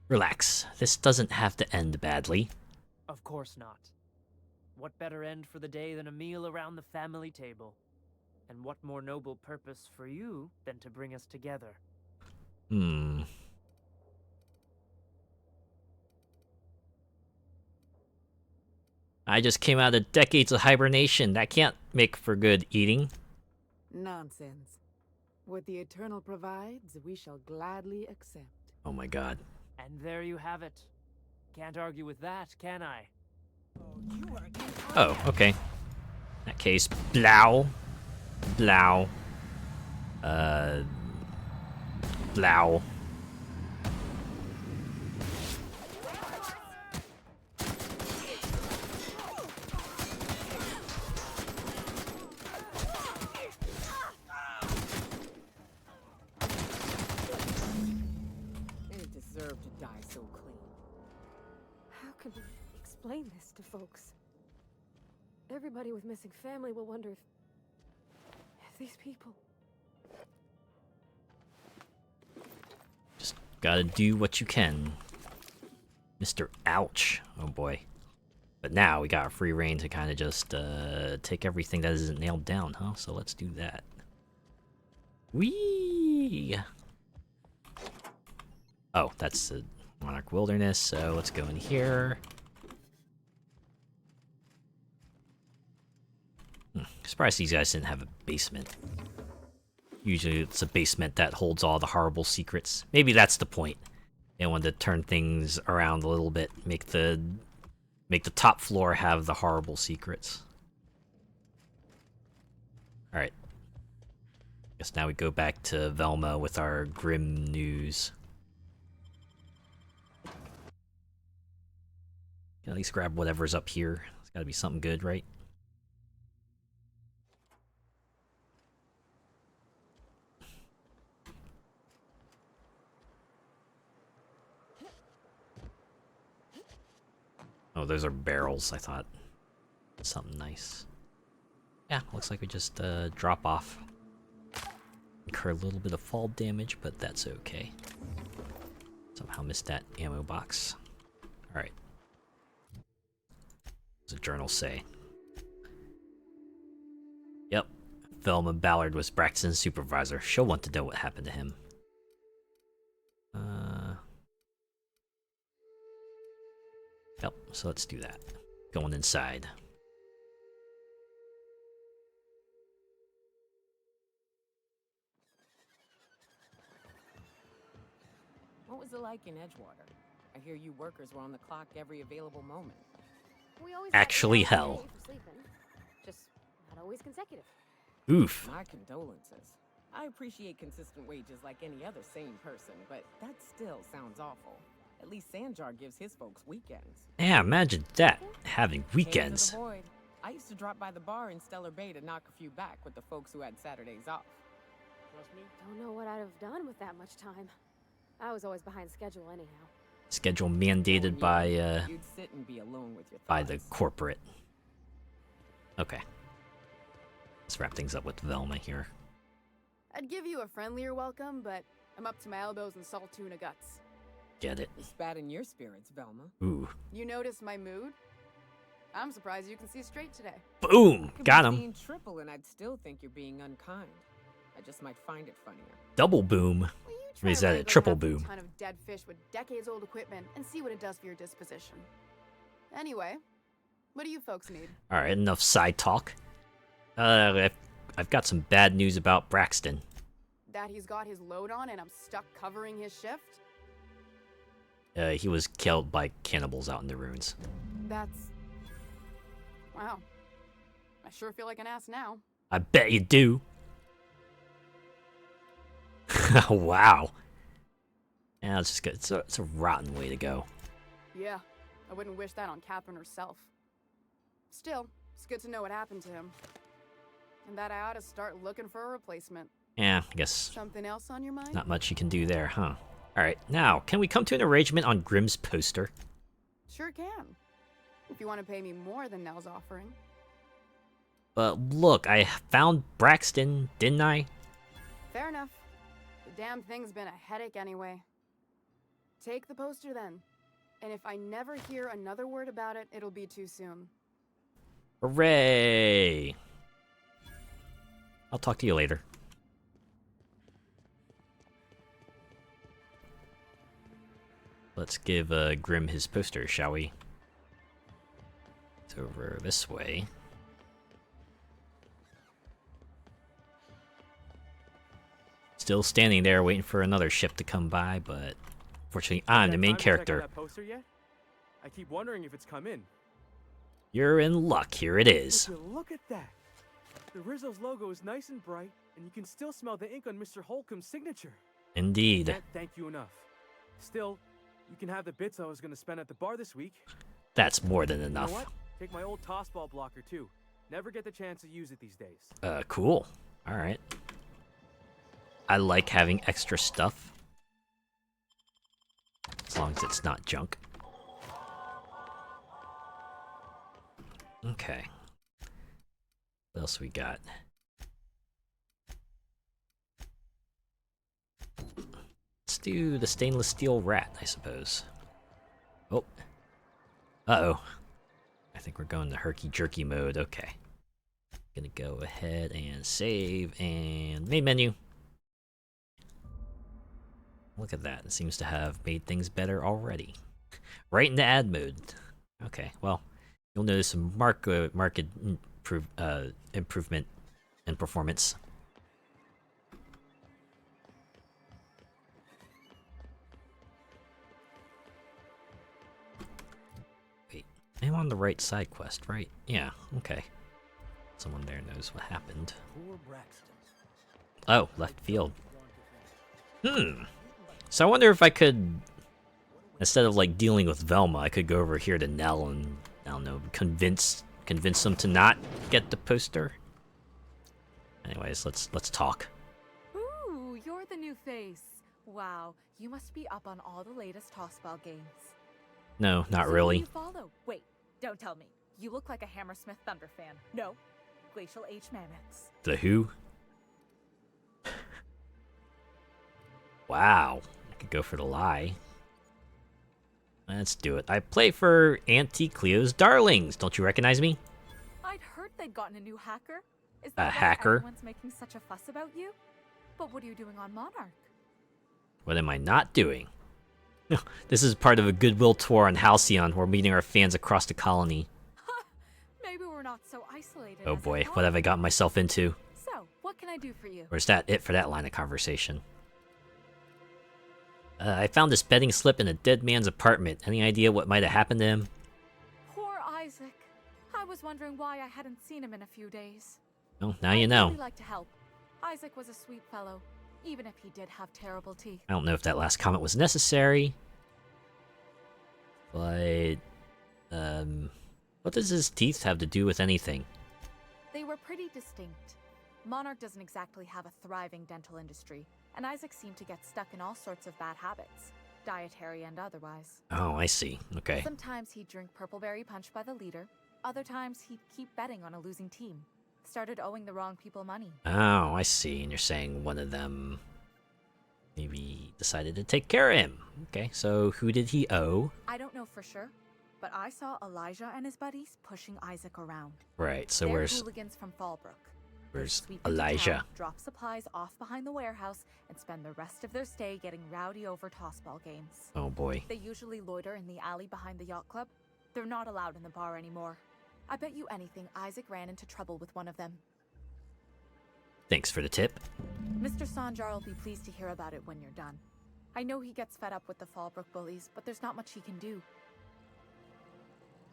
Relax. This doesn't have to end badly. Of course not. What better end for the day than a meal around the family table? And what more noble purpose for you than to bring us together? I just came out of decades of hibernation. That can't make for good eating. Nonsense. What the Eternal provides, we shall gladly accept. Oh my god. And there you have it. Can't argue with that, can I? Oh, okay. In that case, blow. Blow. Blow. They deserve to die so clean. How can we explain this to folks? Everybody with missing family will wonder if these people... Just gotta do what you can. Mr. Ouch. Oh boy. But now we got free reign to kind of just take everything that isn't nailed down, huh? So let's do that. Whee! Oh, that's the Monarch Wilderness, so let's go in here. Surprised these guys didn't have a basement. Usually it's a basement that holds all the horrible secrets. Maybe that's the point. They wanted to turn things around a little bit, make the top floor have the horrible secrets. Alright. Guess now we go back to Velma with our grim news. Can at least grab whatever's up here. It's gotta be something good, right? Oh, those are barrels, I thought. Something nice. Yeah, looks like we just drop off. Incur a little bit of fall damage, but that's okay. Somehow missed that ammo box. Alright. What does the journal say? Yep. Velma Ballard was Braxton's supervisor. She'll want to know what happened to him. Yep, so let's do that. Going inside. What was it like in Edgewater? I hear you workers were on the clock every available moment. We always Actually, have hell. for sleeping. Just not always consecutive. Oof. My condolences. I appreciate consistent wages like any other sane person, but that still sounds awful. At least Sanjar gives his folks weekends. Yeah, imagine that. Having Haven of weekends. the Void. I used to drop by the bar in Stellar Bay to knock a few back with the folks who had Saturdays off. Trust me? Don't know what I'd have done with that much time. I was always behind schedule anyhow. Schedule mandated by You'd sit and be alone with your by the corporate. Okay. Let's wrap things up with Velma here. I'd give you a friendlier welcome, but I'm up to my elbows in salt tuna guts. Get it. You spat in your spirits, Velma. Ooh. You noticed my mood? I'm surprised you can see straight today. Boom! Could Got be him. seeing triple, and I'd still think you're being unkind. I just might find it funnier. Double boom. Or is that a triple boom? A ton of dead fish with decades-old equipment and see what it does for your disposition. Anyway, what do you folks need? Alright, enough side talk. I've got some bad news about Braxton. That he's got his load on and I'm stuck covering his shift? He was killed by cannibals out in the ruins. That's... Wow. I sure feel like an ass now. I bet you do. Wow. Yeah, it's just good. It's a rotten way to go. Yeah, I wouldn't wish that on Catherine herself. Still, it's good to know what happened to him. And that I ought to start looking for a replacement. Yeah, I guess Something else on your mind? not much you can do there, huh? Alright, now, can we come to an arrangement on Grimm's poster? Sure can. If you want to pay me more than Nell's offering. But look, I found Braxton, didn't I? Fair enough. The damn thing's been a headache anyway. Take the poster then. And if I never hear another word about it, it'll be too soon. Hooray! I'll talk to you later. Let's give Grimm his poster, shall we? It's over this way. Still standing there waiting for another ship to come by, but fortunately I'm the main character. That poster yet? I keep wondering if it's come in. You're in luck, here it is. Would you look at that! The Rizzo's logo is nice and bright, and you can still smell the ink on Mr. Holcomb's signature. Indeed. Can't thank you enough. Still, you can have the bits I was going to spend at the bar this week. That's more than enough. You know what? Take my old tossball blocker too. Never get the chance to use it these days. Cool. Alright. I like having extra stuff. As long as it's not junk. Okay. What else we got? Let's do the stainless steel rat, I suppose. Oh. Uh-oh. I think we're going to herky-jerky mode. Okay. Gonna go ahead and save and main menu. Look at that. It seems to have made things better already. Right into ad mode. Okay, well, you'll notice some marked improvement in performance. Wait, I'm on the right side quest, right? Yeah, okay. Someone there knows what happened. Oh, left field. So I wonder if I could, instead of like dealing with Velma, I could go over here to Nell and, I don't know, convince them to not get the poster. Anyways, let's talk. Ooh, you're the new face. Wow, you must be up on all the latest tossball games. No, not So really. who do you follow? Wait, don't tell me. You look like a Hammersmith Thunder fan. No, Glacial H Mammoths. The who? Wow, I could go for the lie. Let's do it. I play for Auntie Cleo's Darlings. Don't you recognize me? I'd heard they'd gotten a new hacker. Is A that why hacker? everyone's making such a fuss about you? But what are you doing on Monarch? What am I not doing? This is part of a goodwill tour on Halcyon. We're meeting our fans across the colony. Maybe we're not so isolated. Oh as I boy, thought. what have I gotten myself into? So, what can I do for you? Or is that it for that line of conversation? I found this betting slip in a dead man's apartment. Any idea what might have happened to him? Poor Isaac. I was wondering why I hadn't seen him in a few days. Well, now you know. I'd really like to help. Isaac was a sweet fellow, even if he did have terrible teeth. I don't know if that last comment was necessary. But, what does his teeth have to do with anything? They were pretty distinct. Monarch doesn't exactly have a thriving dental industry, and Isaac seemed to get stuck in all sorts of bad habits, dietary and otherwise. Oh, I see. Okay. Sometimes he'd drink purpleberry punch by the liter, other times he'd keep betting on a losing team. Started owing the wrong people money. Oh, I see. And you're saying one of them maybe decided to take care of him. Okay, so who did he owe? I don't know for sure, but I saw Elijah and his buddies pushing Isaac around. Right, so They're where's hooligans from Fallbrook. where's Sweep into Elijah? town, drop supplies off behind the warehouse, and spend the rest of their stay getting rowdy over tossball games. Oh boy. They usually loiter in the alley behind the yacht club. They're not allowed in the bar anymore. I bet you anything Isaac ran into trouble with one of them. Thanks for the tip. Mr. Sanjar will be pleased to hear about it when you're done. I know he gets fed up with the Fallbrook bullies, but there's not much he can do.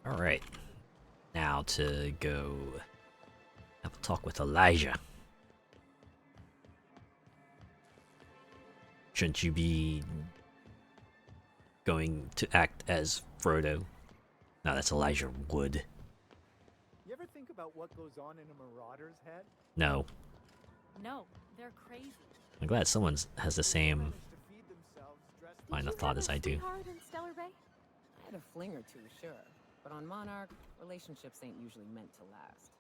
Alright. Now to go have a talk with Elijah. Shouldn't you be going to act as Frodo? No, that's Elijah Wood. You ever think about what goes on in a marauder's head? No. No, They're crazy. I'm glad someone has the same line of thought as I do. In Stellar Bay? I had a fling or two, sure. But on Monarch, relationships ain't usually meant to last.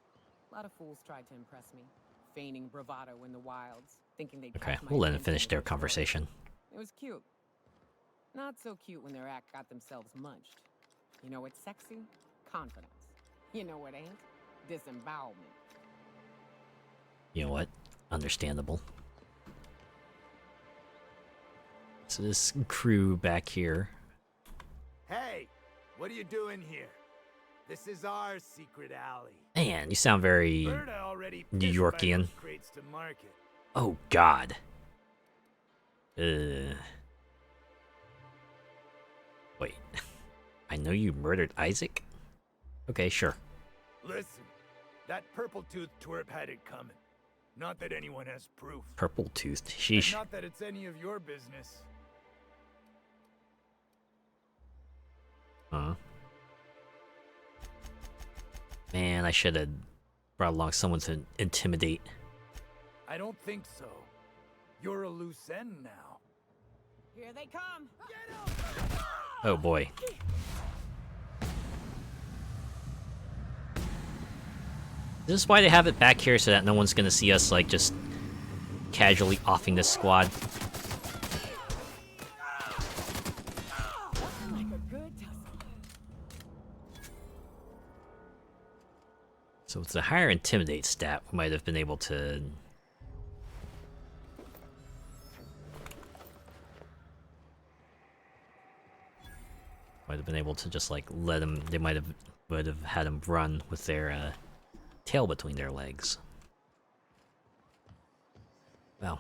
A lot of fools tried to impress me, feigning bravado in the wilds, thinking they'd Okay, catch my we'll let them attention finish with their stories. conversation. It was cute. Not so cute when their act got themselves munched. You know what's sexy? Confidence. You know what ain't? Disembowelment. You know what? Understandable. So this crew back here. Hey, what are you doing here? This is our secret alley. Man, you sound very Berta already New pissed Yorkian. those crates to market. Oh God. Wait. I know you murdered Isaac? Okay, sure. Listen, that purple-toothed twerp had it coming. Not that anyone has proof. Purple-toothed, And sheesh. not that it's any of your business. Huh? Man, I should have brought along someone to intimidate. I don't think so. You're a loose end now. Here they come. Oh boy. This is why they have it back here, so that no one's gonna see us, like, just casually offing this squad. Like a good tussle. So with the higher intimidate stat, we might have been able to... Might have been able to just, like, let them... They might have had them run with their, tail between their legs. Well.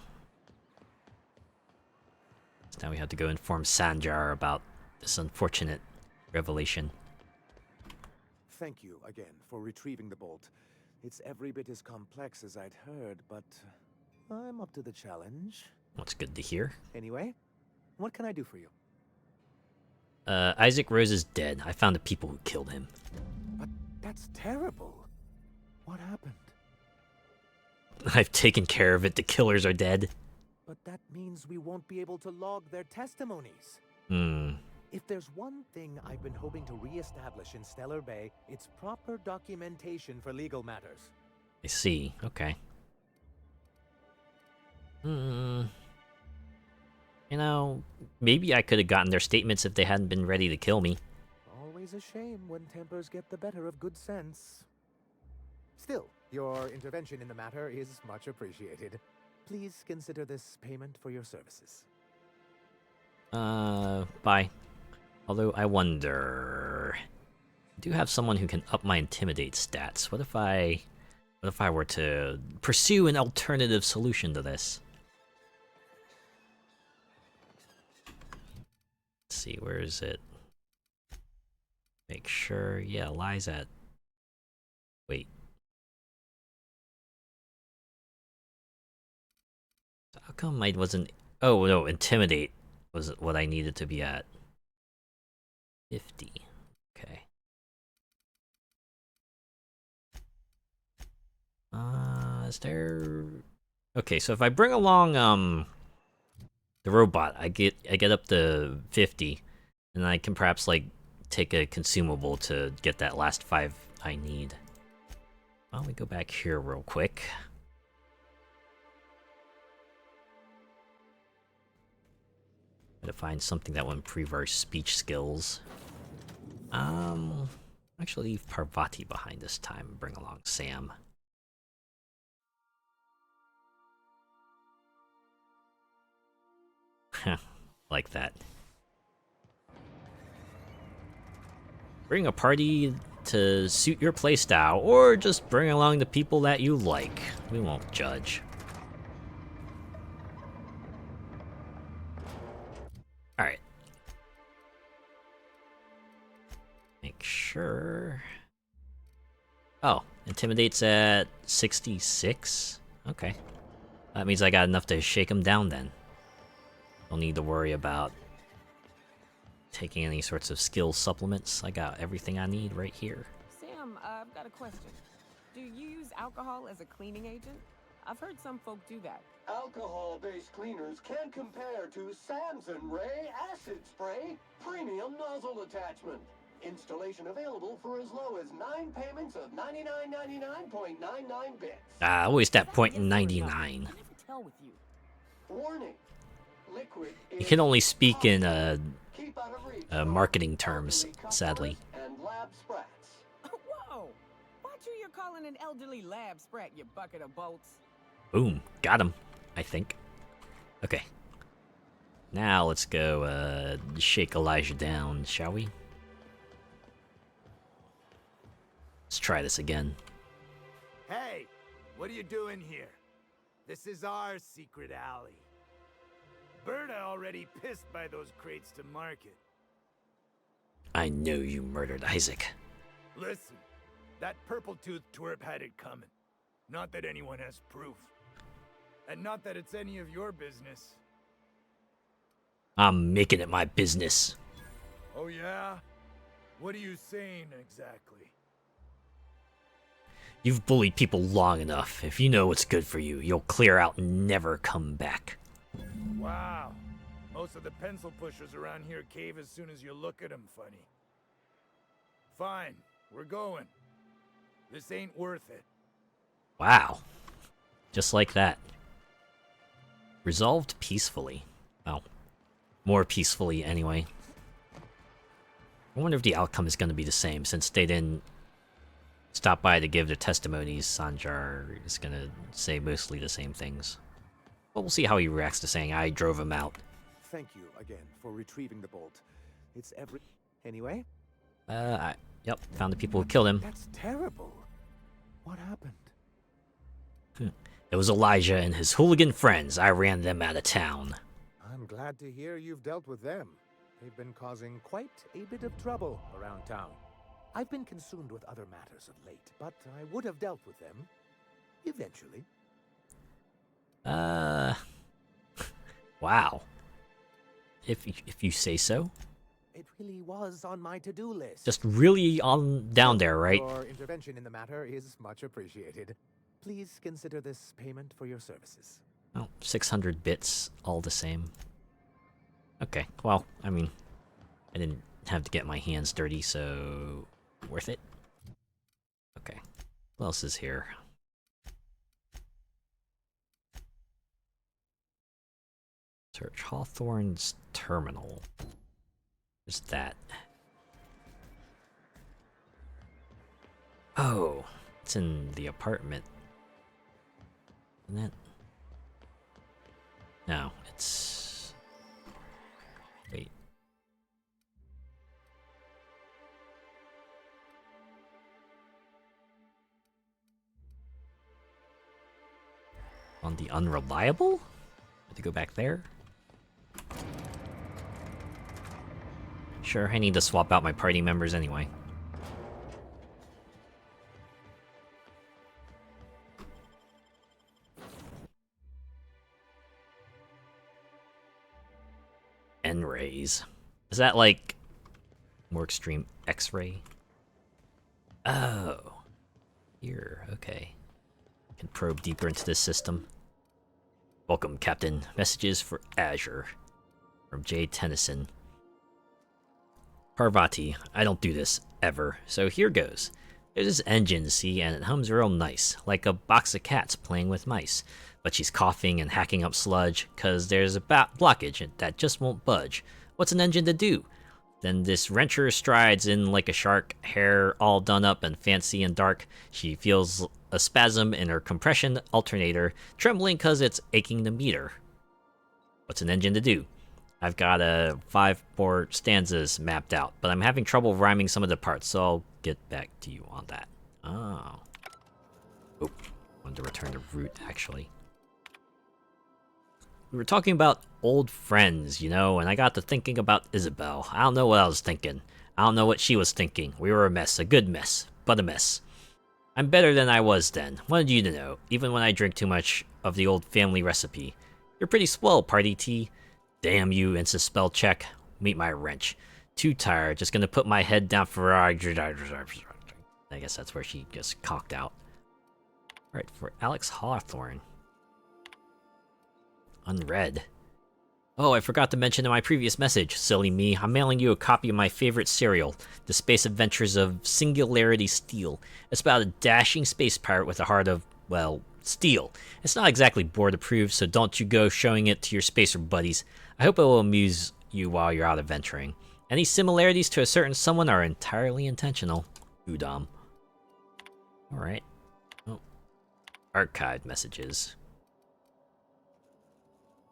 So now we have to go inform Sanjar about this unfortunate revelation. Thank you again for retrieving the bolt. It's every bit as complex as I'd heard, but I'm up to the challenge. What's good to hear. Anyway, what can I do for you? Isaac Rose is dead. I found the people who killed him. But that's terrible. What happened? I've taken care of it. The killers are dead. But that means we won't be able to log their testimonies. If there's one thing I've been hoping to re-establish in Stellar Bay, it's proper documentation for legal matters. I see. Okay. You know, maybe I could have gotten their statements if they hadn't been ready to kill me. Always a shame when tempers get the better of good sense. Still, your intervention in the matter is much appreciated. Please consider this payment for your services. Bye. Although, I wonder... I do have someone who can up my intimidate stats. What if I were to pursue an alternative solution to this? Let's see, where is it? Make sure, yeah, lies at... Wait. How come I wasn't... Oh, no, intimidate was what I needed to be at. 50. Okay. Is there... Okay, so if I bring along, the robot, I get up to 50, and I can perhaps, like, take a consumable to get that last 5 I need. Why don't we go back here real quick? To find something that will improve our speech skills. Actually leave Parvati behind this time and bring along Sam. Like that. Bring a party to suit your playstyle, or just bring along the people that you like. We won't judge. Alright. Make sure... Oh, intimidate's at 66? Okay. That means I got enough to shake him down then. Don't need to worry about taking any sorts of skill supplements. I got everything I need right here. Sam, I've got a question. Do you use alcohol as a cleaning agent? I've heard some folk do that. Alcohol-based cleaners can compare to Samson Ray Acid Spray Premium Nozzle Attachment. Installation available for as low as 9 payments of $99.99 bits. Always that point in 99. Tell with you. Warning. Liquid You can only speak in marketing terms, sadly. and lab sprats. Whoa! Watch who you're calling an elderly lab sprat, you bucket of bolts. Boom, got him, I think. Okay. Now let's go shake Elijah down, shall we? Let's try this again. Hey, what are you doing here? This is our secret alley. Berta already pissed by those crates to market. I know you murdered Isaac. Listen, that purple-toothed twerp had it coming. Not that anyone has proof. And not that it's any of your business. I'm making it my business. Oh yeah? What are you saying exactly? You've bullied people long enough. If you know what's good for you, you'll clear out and never come back. Wow. Most of the pencil pushers around here cave as soon as you look at them funny. Fine, we're going. This ain't worth it. Wow. Just like that. Resolved peacefully. Well, more peacefully anyway. I wonder if the outcome is going to be the same, since they didn't stop by to give their testimonies. Sanjar is going to say mostly the same things. But we'll see how he reacts to saying I drove him out. Thank you again for retrieving the bolt. It's every... Anyway? Yep, found the people who killed him. That's terrible. What happened? It was Elijah and his hooligan friends. I ran them out of town. I'm glad to hear you've dealt with them. They've been causing quite a bit of trouble around town. I've been consumed with other matters of late, but I would have dealt with them eventually. Wow. If you say so. It really was on my to-do list. Just really on down there, right? Your intervention in the matter is much appreciated. Please consider this payment for your services. Oh, 600 bits, all the same. Okay, well, I mean, I didn't have to get my hands dirty, so worth it. Okay, what else is here? Search Hawthorne's terminal. There's that. Oh, it's in the apartment. Isn't it? No, it's... Wait. On the unreliable? Have to go back there? Sure, I need to swap out my party members anyway. N-rays. Is that like more extreme X-ray? Oh. Here, okay. Can probe deeper into this system. Welcome, Captain. Messages for Azure. From J. Tennyson. Parvati, I don't do this, ever, so here goes. There's this engine, see, and it hums real nice, like a box of cats playing with mice. But she's coughing and hacking up sludge, cause there's a blockage that just won't budge. What's an engine to do? Then this wrencher strides in like a shark, hair all done up and fancy and dark. She feels a spasm in her compression alternator, trembling cause it's aching to meet her. What's an engine to do? I've got 5 more stanzas mapped out, but I'm having trouble rhyming some of the parts, so I'll get back to you on that. Oh. Oh, wanted to return to root, actually. We were talking about old friends, you know, and I got to thinking about Isabel. I don't know what I was thinking. I don't know what she was thinking. We were a mess, a good mess, but a mess. I'm better than I was then. Wanted you to know, even when I drink too much of the old family recipe. You're pretty swell, Party T. Damn you, Insta spell check. Meet my wrench. Too tired, just gonna put my head down for... I guess that's where she just cocked out. Alright, for Alex Hawthorne. Unread. Oh, I forgot to mention in my previous message, silly me, I'm mailing you a copy of my favorite serial, The Space Adventures of Singularity Steel. It's about a dashing space pirate with a heart of, well, steel. It's not exactly board approved, so don't you go showing it to your spacer buddies. I hope it will amuse you while you're out adventuring. Any similarities to a certain someone are entirely intentional. Udom. Alright. Oh. Archived messages.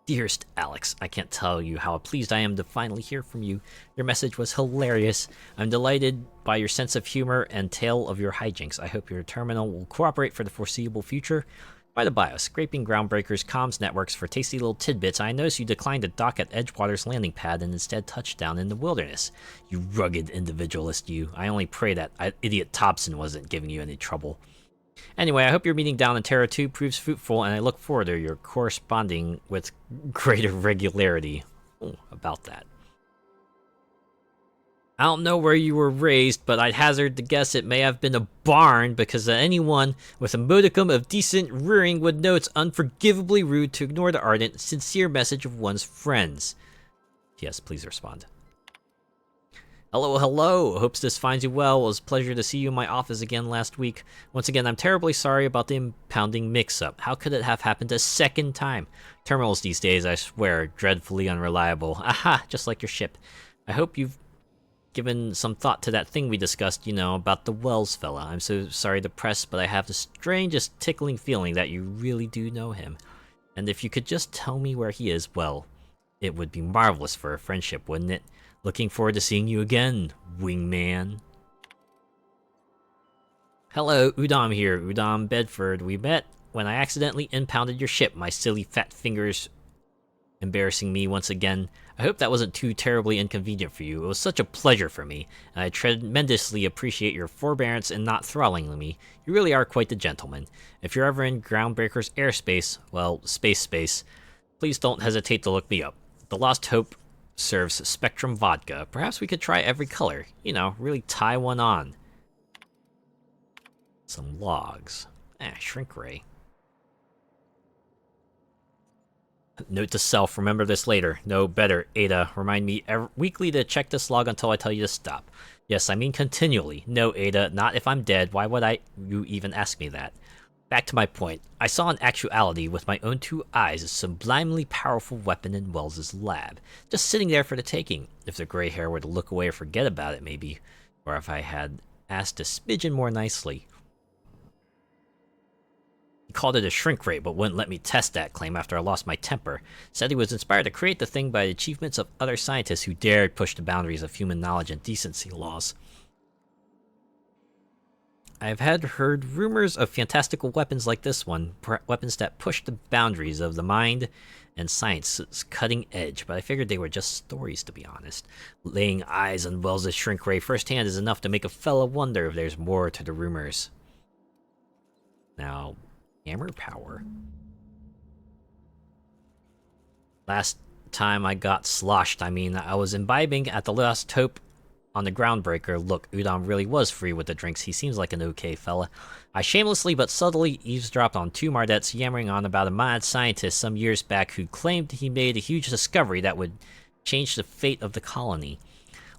Dearest Alex, I can't tell you how pleased I am to finally hear from you. Your message was hilarious. I'm delighted by your sense of humor and tale of your hijinks. I hope your terminal will cooperate for the foreseeable future. By the by, scraping Groundbreaker's comms networks for tasty little tidbits, I noticed you declined to dock at Edgewater's landing pad and instead touched down in the wilderness. You rugged individualist, you. I only pray that idiot Thompson wasn't giving you any trouble. Anyway, I hope your meeting down in Terra 2 proves fruitful, and I look forward to your corresponding with greater regularity. Ooh, about that. I don't know where you were raised, but I'd hazard to guess it may have been a barn, because anyone with a modicum of decent rearing would know it's unforgivably rude to ignore the ardent, sincere message of one's friends. Yes, please respond. Hello, hello! Hopes this finds you well. It was a pleasure to see you in my office again last week. Once again, I'm terribly sorry about the impounding mix-up. How could it have happened a second time? Terminals these days, I swear, dreadfully unreliable. Aha, just like your ship. I hope you've given some thought to that thing we discussed, you know, about the Wells fella. I'm so sorry to press, but I have the strangest tickling feeling that you really do know him. And if you could just tell me where he is, well, it would be marvelous for a friendship, wouldn't it? Looking forward to seeing you again, wingman. Hello, Udom here, Udom Bedford. We met when I accidentally impounded your ship, my silly fat fingers embarrassing me once again. I hope that wasn't too terribly inconvenient for you. It was such a pleasure for me, and I tremendously appreciate your forbearance in not throttling me. You really are quite the gentleman. If you're ever in Groundbreaker's airspace, well, space, please don't hesitate to look me up. The Lost Hope serves Spectrum vodka. Perhaps we could try every color. You know, really tie one on. Some logs. Shrink ray. Note to self, remember this later. No, better, Ada. Remind me weekly to check this log until I tell you to stop. Yes, I mean continually. No, Ada, not if I'm dead. Why would you even ask me that? Back to my point. I saw in actuality with my own two eyes a sublimely powerful weapon in Wells's lab, just sitting there for the taking. If the gray hair were to look away or forget about it, maybe. Or if I had asked a smidgen more nicely. He called it a shrink ray, but wouldn't let me test that claim after I lost my temper. Said he was inspired to create the thing by the achievements of other scientists who dared push the boundaries of human knowledge and decency laws. I've heard rumors of fantastical weapons like this one, weapons that push the boundaries of the mind and science's cutting edge, but I figured they were just stories, to be honest. Laying eyes on Wells' shrink ray firsthand is enough to make a fella wonder if there's more to the rumors. Now, hammer power. Last time I got sloshed, I mean, I was imbibing at the Lost Hope on the Groundbreaker. Look, Udom really was free with the drinks. He seems like an okay fella. I shamelessly but subtly eavesdropped on two Mardettes yammering on about a mad scientist some years back who claimed he made a huge discovery that would change the fate of the colony.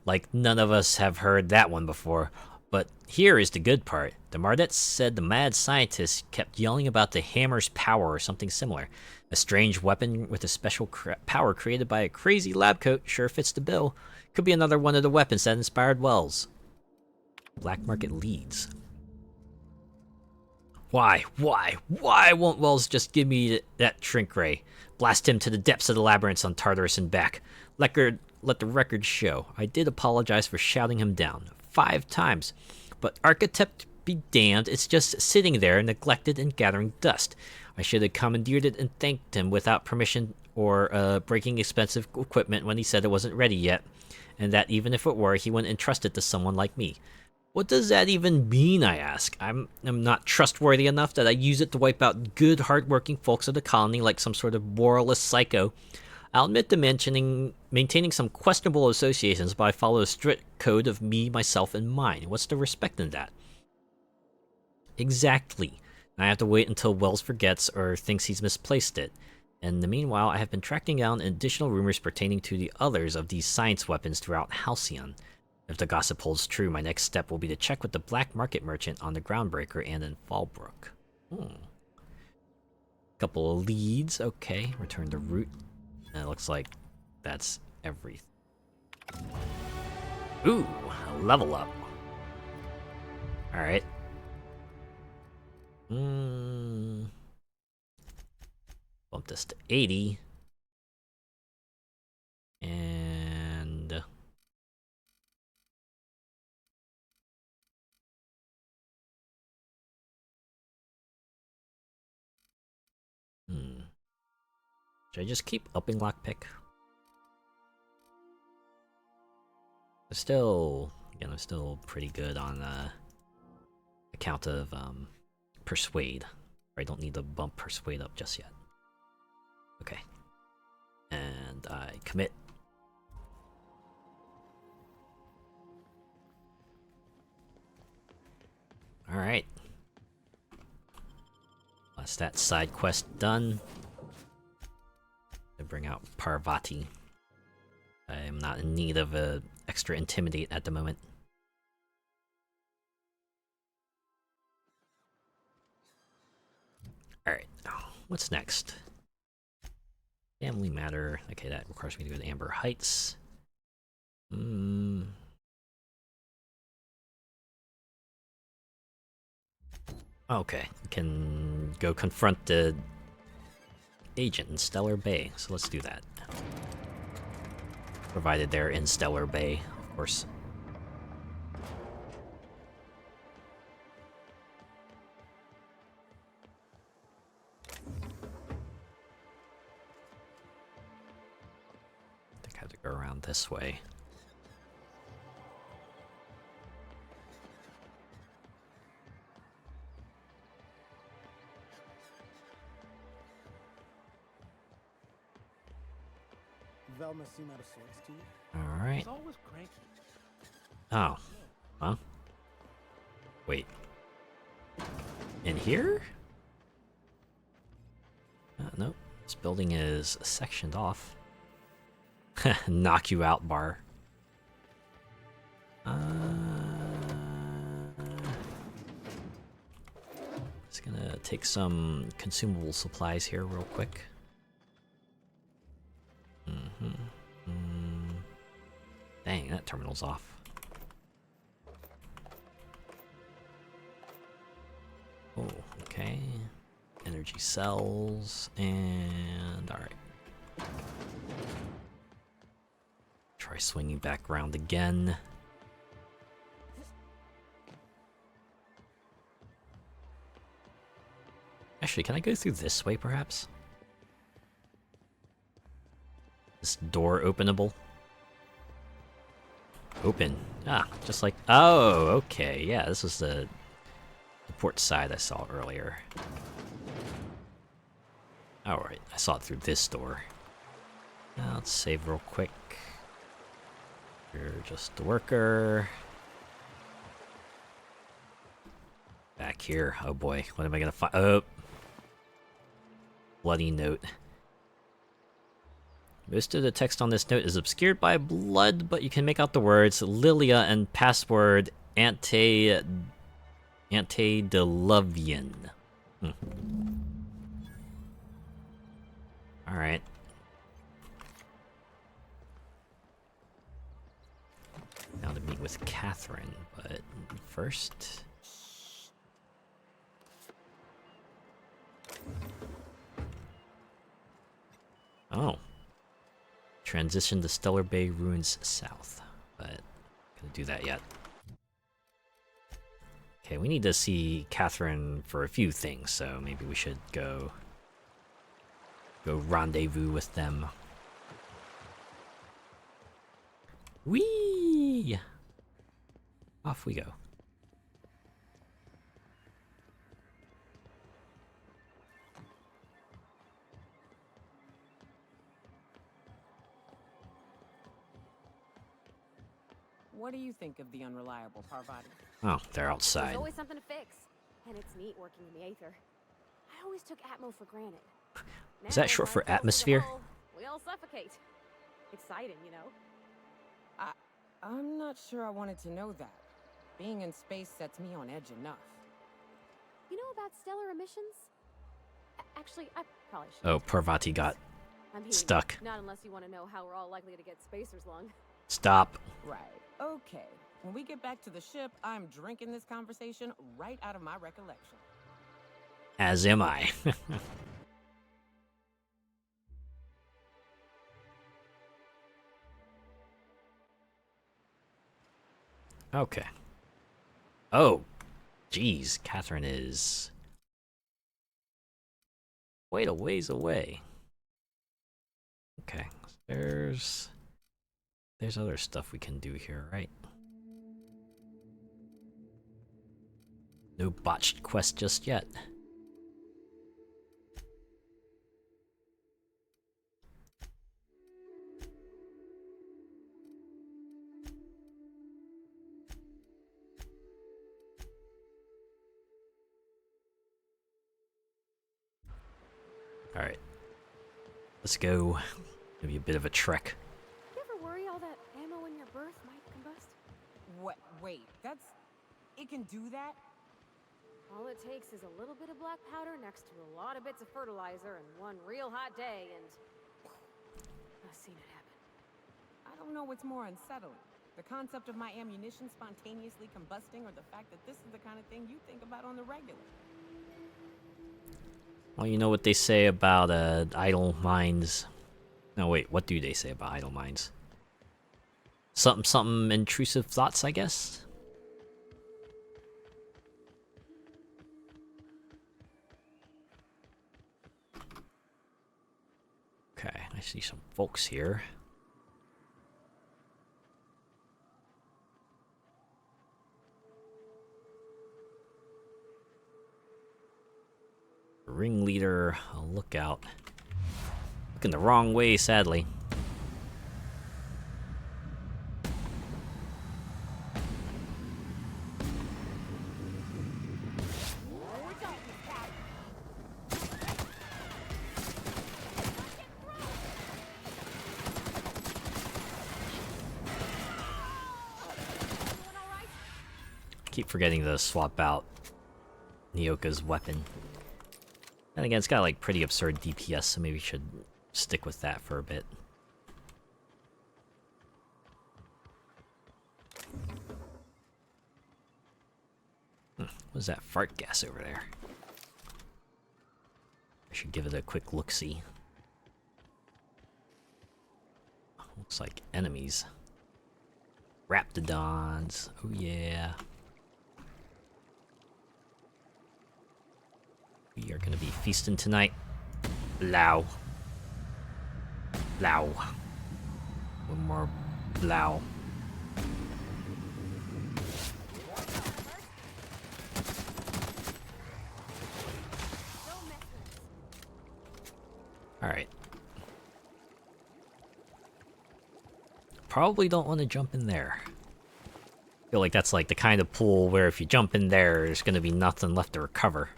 Like none of us have heard that one before. But here is the good part. The Mardettes said the mad scientist kept yelling about the hammer's power or something similar. A strange weapon with a special power created by a crazy lab coat sure fits the bill. Could be another one of the weapons that inspired Wells. Black market leads. Why won't Wells just give me that shrink ray? Blast him to the depths of the labyrinths on Tartarus and back. Let the record show. I did apologize for shouting him down 5 times. But architect be damned, it's just sitting there neglected and gathering dust. I should have commandeered it and thanked him without permission or breaking expensive equipment when he said it wasn't ready yet. And that even if it were, he wouldn't entrust it to someone like me. What does that even mean, I ask? I'm not trustworthy enough that I use it to wipe out good, hard-working folks of the colony like some sort of moralist psycho. I'll admit to maintaining some questionable associations, but I follow a strict code of me, myself, and mine. What's the respect in that? Exactly. I have to wait until Wells forgets or thinks he's misplaced it. In the meanwhile, I have been tracking down additional rumors pertaining to the others of these science weapons throughout Halcyon. If the gossip holds true, my next step will be to check with the black market merchant on the Groundbreaker and in Fallbrook. Couple of leads, okay. Return the route. And it looks like that's everything. Ooh, a level up. Alright. Bump this to 80. And... should I just keep upping lockpick? I'm still pretty good on account of persuade. I don't need to bump persuade up just yet. Okay. And I commit. Alright. That's that side quest done. To bring out Parvati. I am not in need of a extra intimidate at the moment. Alright, what's next? Family matter. Okay, that requires me to go to Amber Heights. Okay, we can go confront the agent in Stellar Bay, so let's do that. Provided they're in Stellar Bay, of course. I think I have to go around this way. Velma seem out of sorts to you? Alright. He's always cranky. Oh. Huh? Wait. In here? Nope. This building is sectioned off. Knock you out bar. Just gonna take some consumable supplies here real quick. Dang, that terminal's off. Oh, okay. Energy cells, and alright. Try swinging back around again. Actually, can I go through this way, perhaps? This door openable? Open. Ah, just like... Oh, okay. Yeah, this was the port side I saw earlier. Alright, I saw it through this door. Now let's save real quick. You're just the worker. Back here. Oh boy, what am I gonna find? Oh! Bloody note. Most of the text on this note is obscured by blood, but you can make out the words Lilia and password antediluvian. Alright. Now to meet with Catherine, but first... Oh. Transition to Stellar Bay Ruins south, but gonna do that yet. Okay, we need to see Catherine for a few things, so maybe we should go rendezvous with them. Whee! Off we go. What do you think of the unreliable Parvati? Oh, they're outside. There's always something to fix. And it's neat working in the Aether. I always took Atmo for granted. Is that short for atmosphere? We all suffocate. Exciting, you know. I'm not sure I wanted to know that. Being in space sets me on edge enough. You know about stellar emissions? Actually, I probably should. Oh, Parvati got stuck. Not unless you want to know how we're all likely to get spacers lung. Stop. Right. Okay. When we get back to the ship, I'm drinking this conversation right out of my recollection. As am I. Okay. Oh, geez, Catherine is quite a ways away. Okay, there's other stuff we can do here, right? No botched quest just yet. Alright. Let's go. Maybe a bit of a trek. You ever worry all that ammo in your berth might combust? What? Wait, it can do that? All it takes is a little bit of black powder next to a lot of bits of fertilizer and one real hot day, and I've seen it happen. I don't know what's more unsettling. The concept of my ammunition spontaneously combusting, or the fact that this is the kind of thing you think about on the regular. Well, you know what they say about idle minds. No, wait, what do they say about idle minds? Something intrusive thoughts, I guess? Okay, I see some folks here. Ringleader, a lookout. Looking the wrong way, sadly. Keep forgetting to swap out Nyoka's weapon. And again, it's got like pretty absurd DPS, so maybe we should stick with that for a bit. What's that fart gas over there? I should give it a quick look-see. Looks like enemies. Raptidons. Oh yeah. We are gonna be feasting tonight. Blow. Blow. One more blow. Alright. Probably don't want to jump in there. I feel like that's like the kind of pool where if you jump in there, there's gonna be nothing left to recover.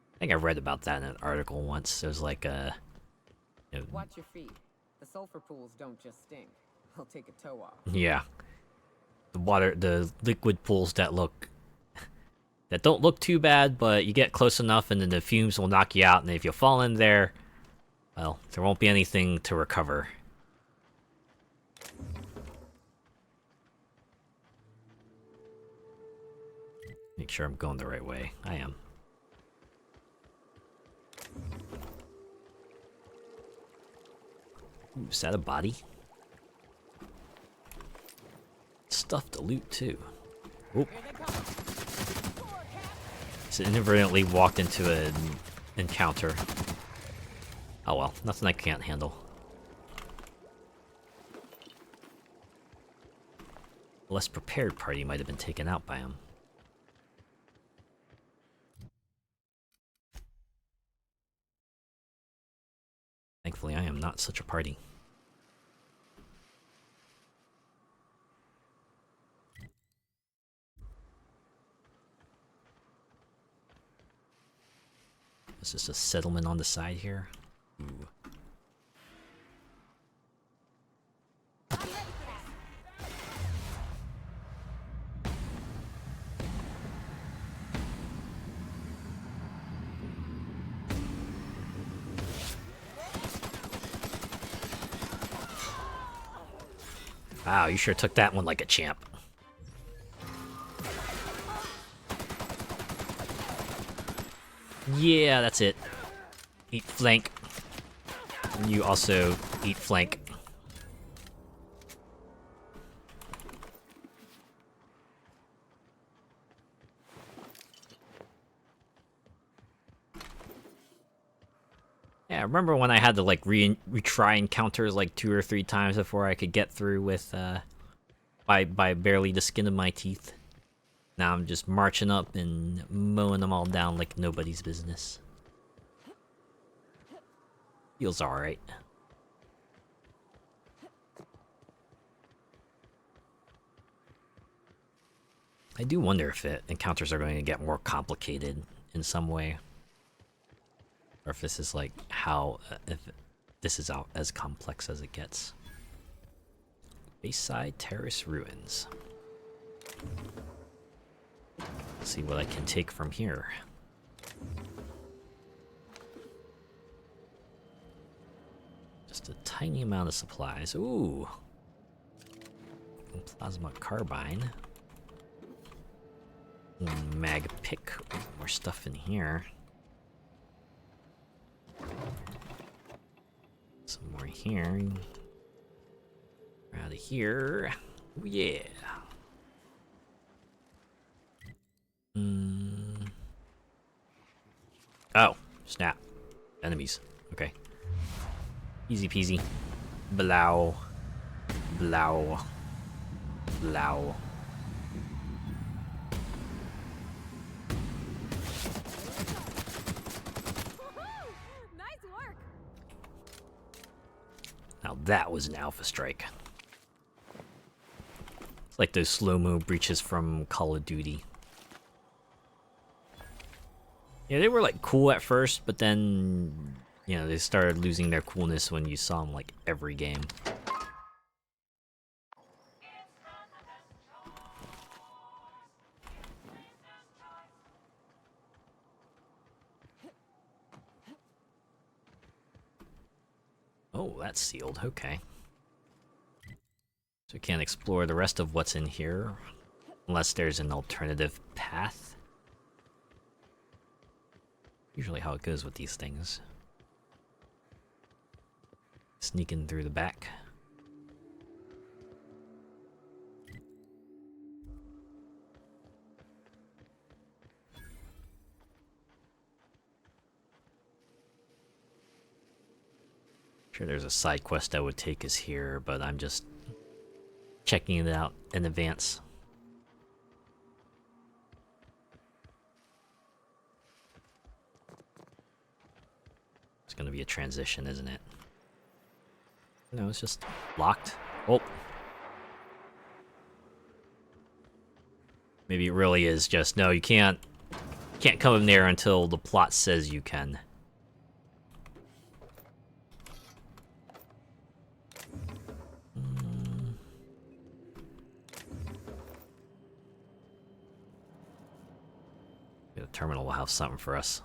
I think I read about that in an article once. There's like a... You know, watch your feet. The sulfur pools don't just stink. I'll take a toe off. yeah. The liquid pools that don't look too bad, but you get close enough and then the fumes will knock you out, and if you fall in there, well, there won't be anything to recover. Make sure I'm going the right way. I am. Ooh, is that a body? Stuff to loot too. Oop. So inadvertently walked into an encounter. Oh well, nothing I can't handle. A less prepared party might have been taken out by him. Thankfully, I am not such a party. Is this a settlement on the side here? Ooh. Wow, you sure took that one like a champ. Yeah, that's it. Eat flank. And you also eat flank. Yeah, I remember when I had to like retry encounters like 2 or 3 times before I could get through with by barely the skin of my teeth. Now I'm just marching up and mowing them all down like nobody's business. Feels alright. I do wonder if encounters are going to get more complicated in some way. Or if this is like how, if this is out as complex as it gets. Bayside Terrace Ruins. Let's see what I can take from here. Just a tiny amount of supplies. Ooh. Plasma carbine. Mag pick. Ooh, more stuff in here. Some more here. Out of here. Ooh, yeah. Oh, snap. Enemies. Okay. Easy peasy. Blow. Blow. Blow. Nice work. Now that was an alpha strike. It's like those slow-mo breaches from Call of Duty. Yeah, they were like cool at first, but then, you know, they started losing their coolness when you saw them like every game. Oh, that's sealed. Okay. So we can't explore the rest of what's in here unless there's an alternative path. Usually how it goes with these things. Sneaking through the back. Sure, there's a side quest that would take us here, but I'm just checking it out in advance. It's gonna be a transition, isn't it? No, it's just locked. Oh. Maybe it really is just, no, you can't come in there until the plot says you can. The terminal will have something for us.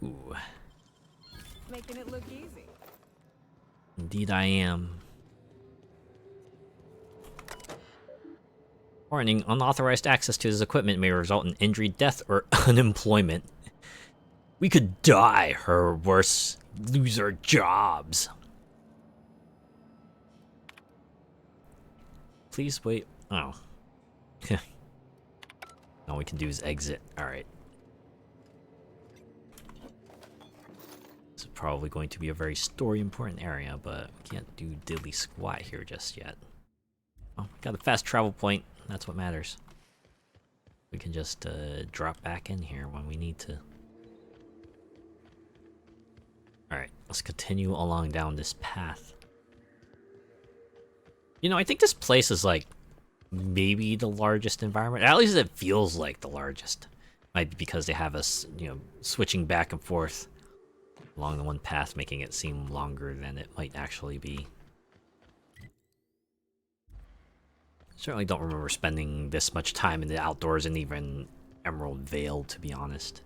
Ooh. Making it look easy. Indeed I am. Warning, unauthorized access to this equipment may result in injury, death, or unemployment. We could die, or worse, lose our jobs. Please wait. Oh. All we can do is exit. Alright. This is probably going to be a very story important area, but we can't do diddly squat here just yet. Well, we got a fast travel point. That's what matters. We can just drop back in here when we need to. Alright, let's continue along down this path. You know, I think this place is like maybe the largest environment. At least it feels like the largest. Might be because they have us, you know, switching back and forth along the one path, making it seem longer than it might actually be. Certainly don't remember spending this much time in the outdoors and even Emerald Vale, to be honest.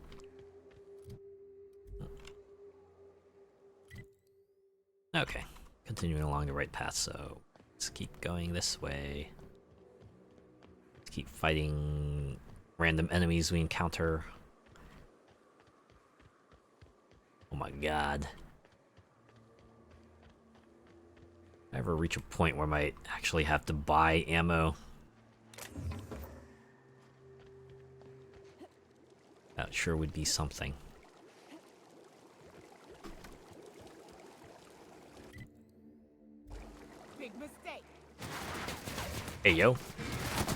Okay, continuing along the right path, so let's keep going this way. Let's keep fighting random enemies we encounter. Oh my god. If I ever reach a point where I might actually have to buy ammo, that sure would be something. Big mistake. Hey yo.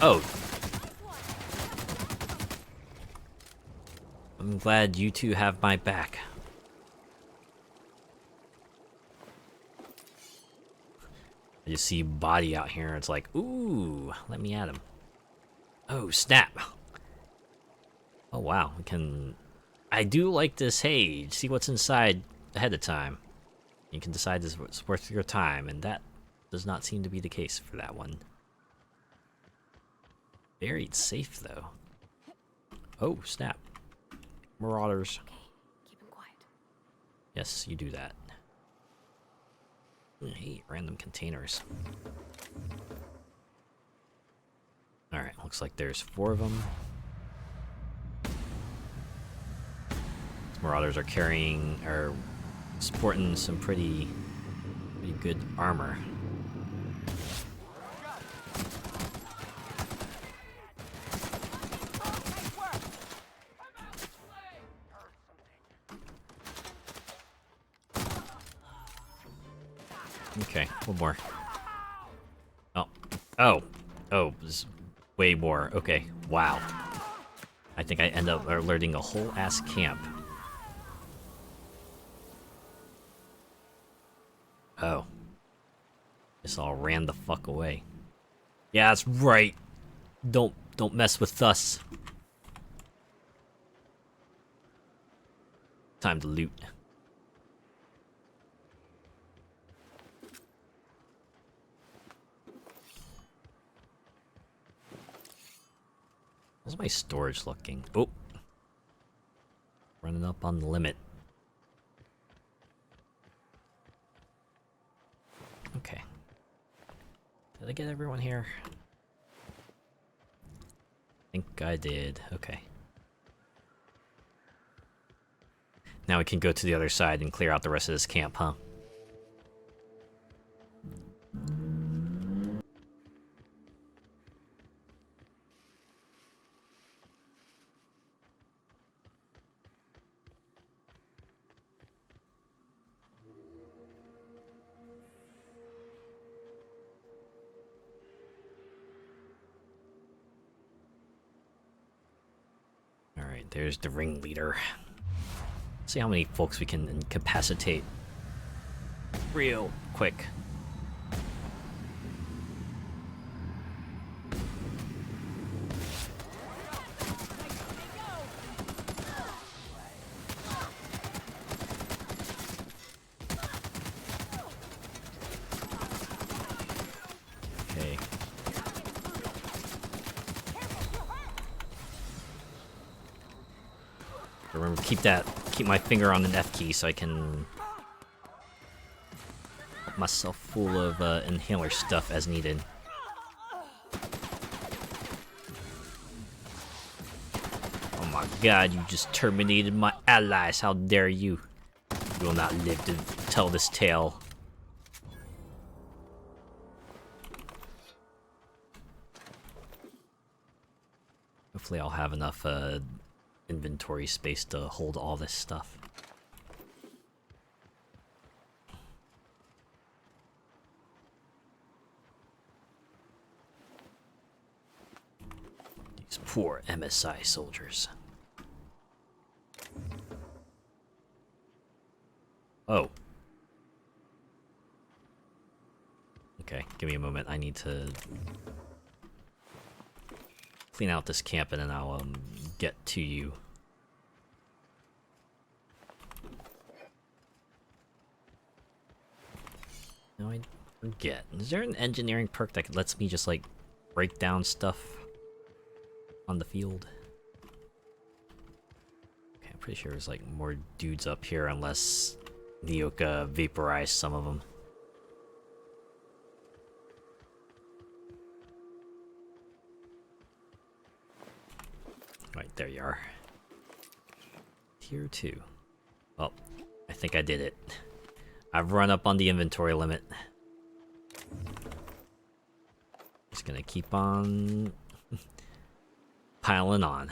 Oh. I'm glad you two have my back. I just see body out here, it's like, ooh, let me at him. Oh, snap. Oh, wow, we can... I do like this, hey, see what's inside ahead of time. You can decide if it's worth your time, and that does not seem to be the case for that one. Buried safe, though. Oh, snap. Marauders. Okay, keep him quiet. Yes, you do that. I hate random containers. Alright, looks like there's 4 of them. These Marauders are carrying, or sporting some pretty good armor. Okay, one more. Oh. Oh. Oh, there's way more. Okay, wow. I think I end up alerting a whole ass camp. Oh. This all ran the fuck away. Yeah, that's right. Don't mess with us. Time to loot. How's my storage looking? Oh. Running up on the limit. Okay. Did I get everyone here? I think I did. Okay. Now we can go to the other side and clear out the rest of this camp, huh? Alright, there's the ringleader. See how many folks we can incapacitate real quick. Okay. Remember, keep my finger on the F key so I can put myself full of inhaler stuff as needed. Oh my god, you just terminated my allies, how dare you. You will not live to tell this tale. Hopefully I'll have enough inventory space to hold all this stuff. These poor MSI soldiers. Oh. Okay, give me a moment. I need to clean out this camp and then I'll get to you. Forget. Is there an engineering perk that lets me just, like, break down stuff on the field? Okay, I'm pretty sure there's, like, more dudes up here unless Nyoka vaporized some of them. Right, there you are. Tier 2. Oh, I think I did it. I've run up on the inventory limit. Just gonna keep on piling on.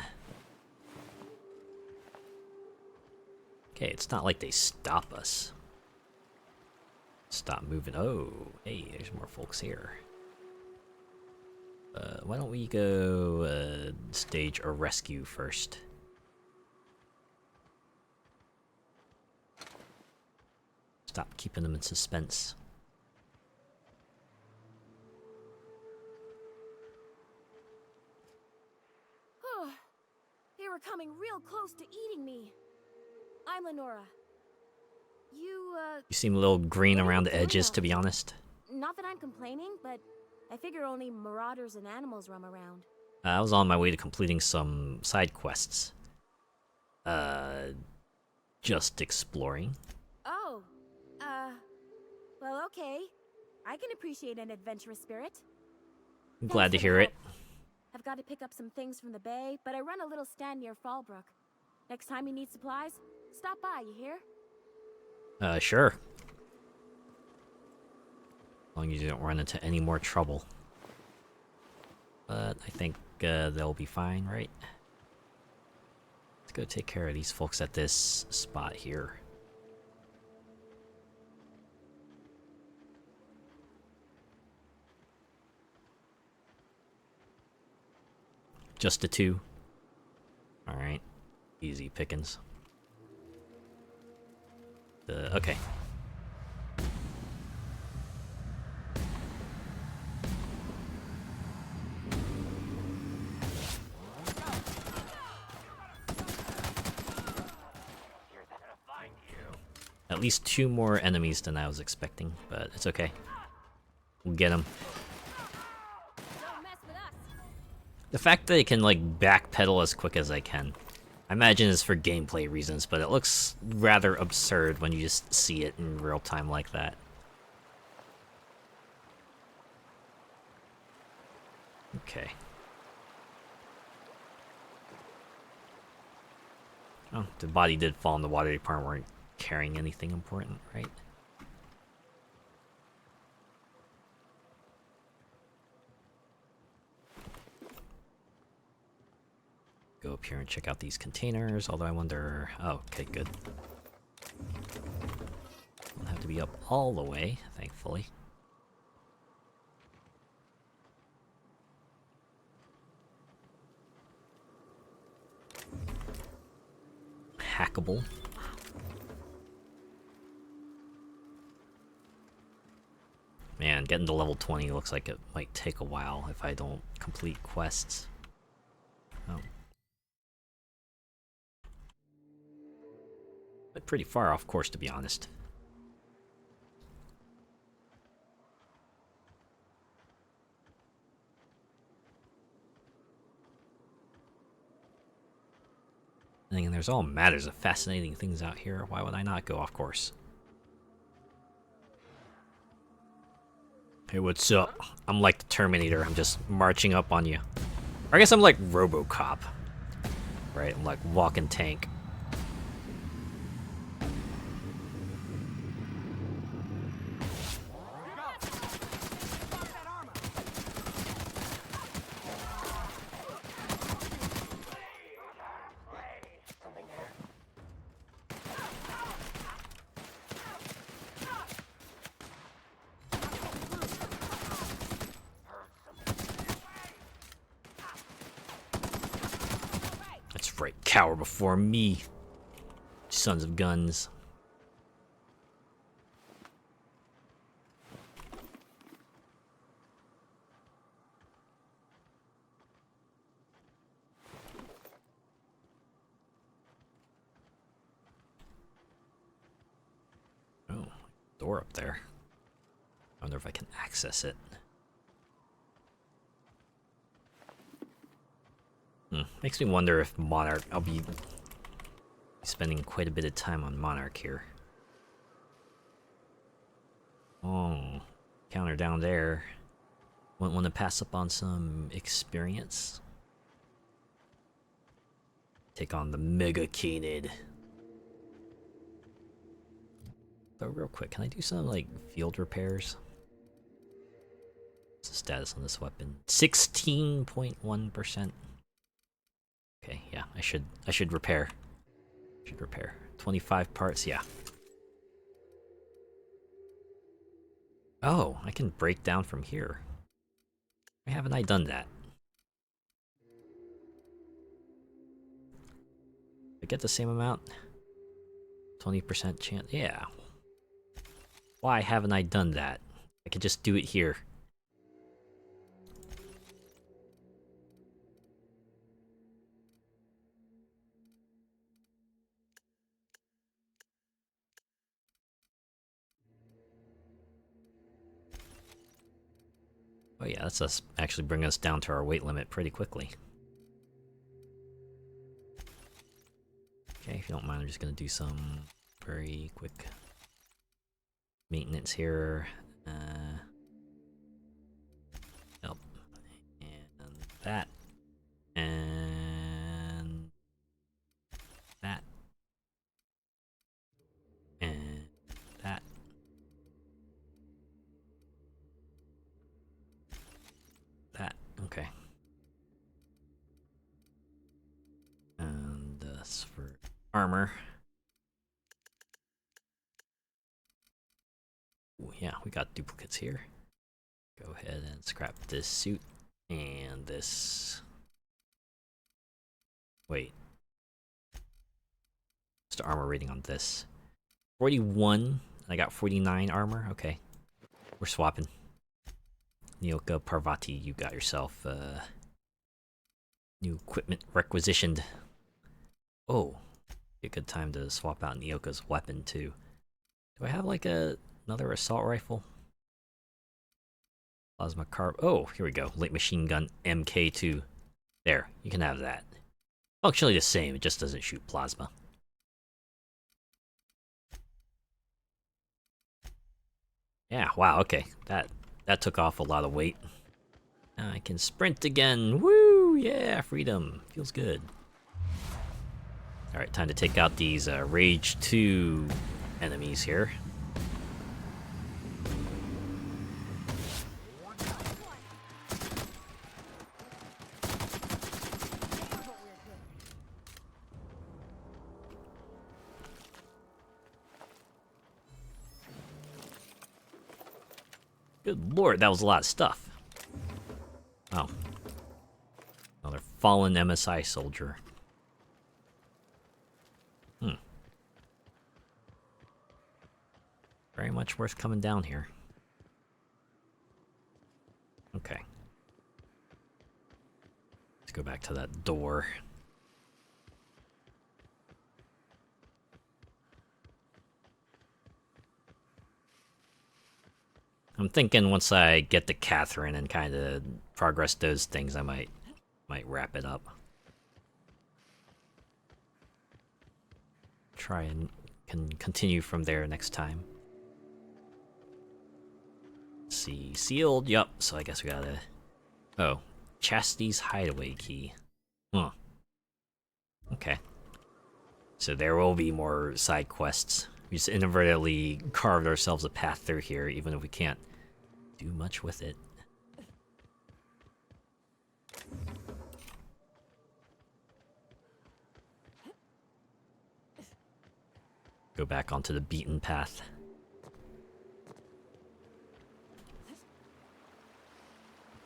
Okay, it's not like they stop us. Stop moving. Oh, hey, there's more folks here. Why don't we go stage a rescue first? Stop keeping them in suspense. They were coming real close to eating me. I'm Lenora. You seem a little green around the edges, to be honest. Not that I'm complaining, but I figure only marauders and animals roam around. I was on my way to completing some side quests. Just exploring. Oh, well, okay. I can appreciate an adventurous spirit. I'm glad to hear it. I've got to pick up some things from the bay, but I run a little stand near Fallbrook. Next time you need supplies, stop by, you hear? Sure. As long as you don't run into any more trouble. But I think they'll be fine, right? Let's go take care of these folks at this spot here. Just the two. Alright. Easy pickings. Okay. At least 2 more enemies than I was expecting, but it's okay. We'll get them. The fact that I can, like, backpedal as quick as I can. I imagine it's for gameplay reasons, but it looks rather absurd when you just see it in real time like that. Okay. Oh, the body did fall in the water department. Weren't carrying anything important, right? Go up here and check out these containers, although I wonder... Oh, okay, good. Don't have to be up all the way, thankfully. Hackable. Man, getting to level 20 looks like it might take a while if I don't complete quests. Oh. But pretty far off course, to be honest. And there's all matters of fascinating things out here. Why would I not go off course? Hey, what's up? I'm like the Terminator. I'm just marching up on you. Or I guess I'm like RoboCop. Right? I'm like walking tank. That's right, cower before me. Sons of guns. Oh, door up there. I wonder if I can access it. Makes me wonder if Monarch... I'll be spending quite a bit of time on Monarch here. Oh, counter down there. Wouldn't want to pass up on some experience. Take on the Mega Canid. So real quick, can I do some like field repairs? What's the status on this weapon? 16.1%. Okay, yeah, I should repair. 25 parts, yeah. Oh, I can break down from here. Why haven't I done that? I get the same amount? 20% chance, yeah. Why haven't I done that? I could just do it here. Oh yeah, that's us actually bring us down to our weight limit pretty quickly. Okay, if you don't mind, I'm just gonna do some very quick maintenance here. Yep. And that. And that. And that. That. Okay. And that's for armor. Ooh, yeah, we got duplicates here. Go ahead and scrap this suit and this. Wait. What's the armor rating on this? 41. I got 49 armor. Okay. We're swapping. Nyoka Parvati, you got yourself new equipment requisitioned. Oh, be a good time to swap out Nyoka's weapon too. Do I have like another assault rifle? Plasma carb. Oh, here we go. Light machine gun MK2. There, you can have that. Functionally the same, it just doesn't shoot plasma. Yeah, wow, okay. That took off a lot of weight. Now I can sprint again. Woo! Yeah, freedom. Feels good. Alright, time to take out these Rage 2 enemies here. Good lord, that was a lot of stuff. Oh. Another fallen MSI soldier. Very much worth coming down here. Okay. Let's go back to that door. I'm thinking once I get to Catherine and kind of progress those things, I might wrap it up. Try and can continue from there next time. Let's see, sealed. Yup. So I guess we gotta. Oh, Chastity's hideaway key. Huh. Okay. So there will be more side quests. We just inadvertently carved ourselves a path through here, even if we can't do much with it. Go back onto the beaten path.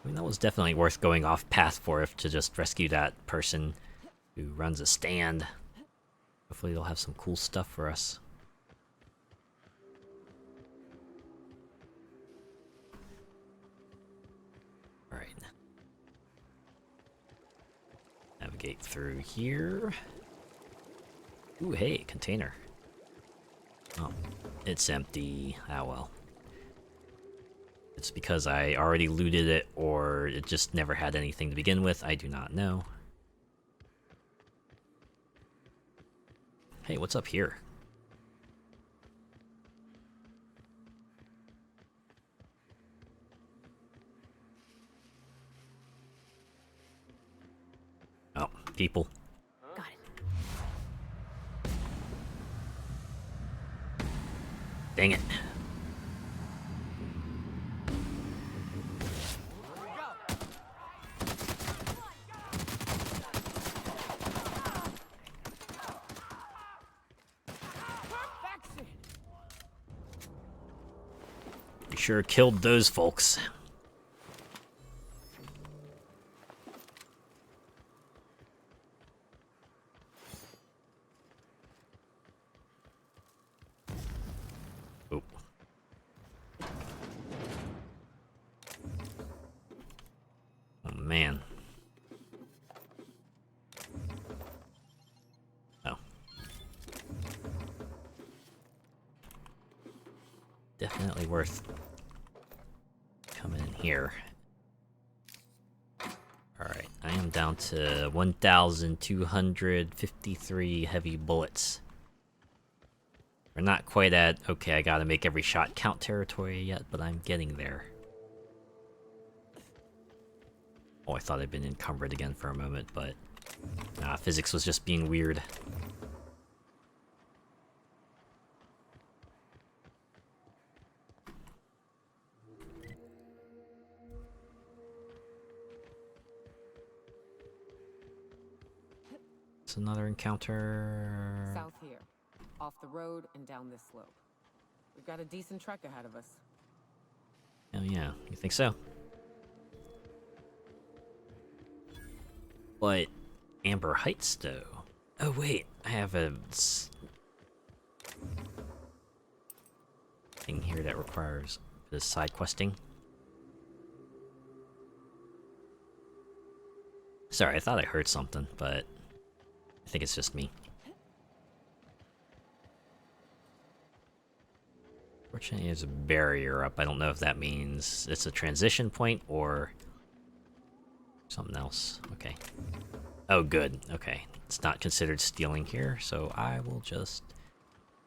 I mean, that was definitely worth going off path for, if to just rescue that person who runs a stand. Hopefully they'll have some cool stuff for us. Alright. Navigate through here. Ooh, hey, container. Oh, it's empty. Ah, well. it's because I already looted it, or it just never had anything to begin with. I do not know. Hey, what's up here? Oh, people. Got it. Dang it. You sure killed those folks. Oh. Oh man. Oh. Definitely worth coming in here. Alright, I am down to 1,253 heavy bullets. We're not quite at, okay, I gotta make every shot count territory yet, but I'm getting there. Oh, I thought I'd been encumbered again for a moment, but physics was just being weird. It's another encounter. South here, off the road and down this slope. We've got a decent trek ahead of us. Oh yeah, you think so? But Amber Heights, though. Oh wait, I have a thing here that requires the side questing. Sorry, I thought I heard something, but I think it's just me. Fortunately, there's a barrier up. I don't know if that means it's a transition point or something else. Okay. Oh, good. Okay. It's not considered stealing here, so I will just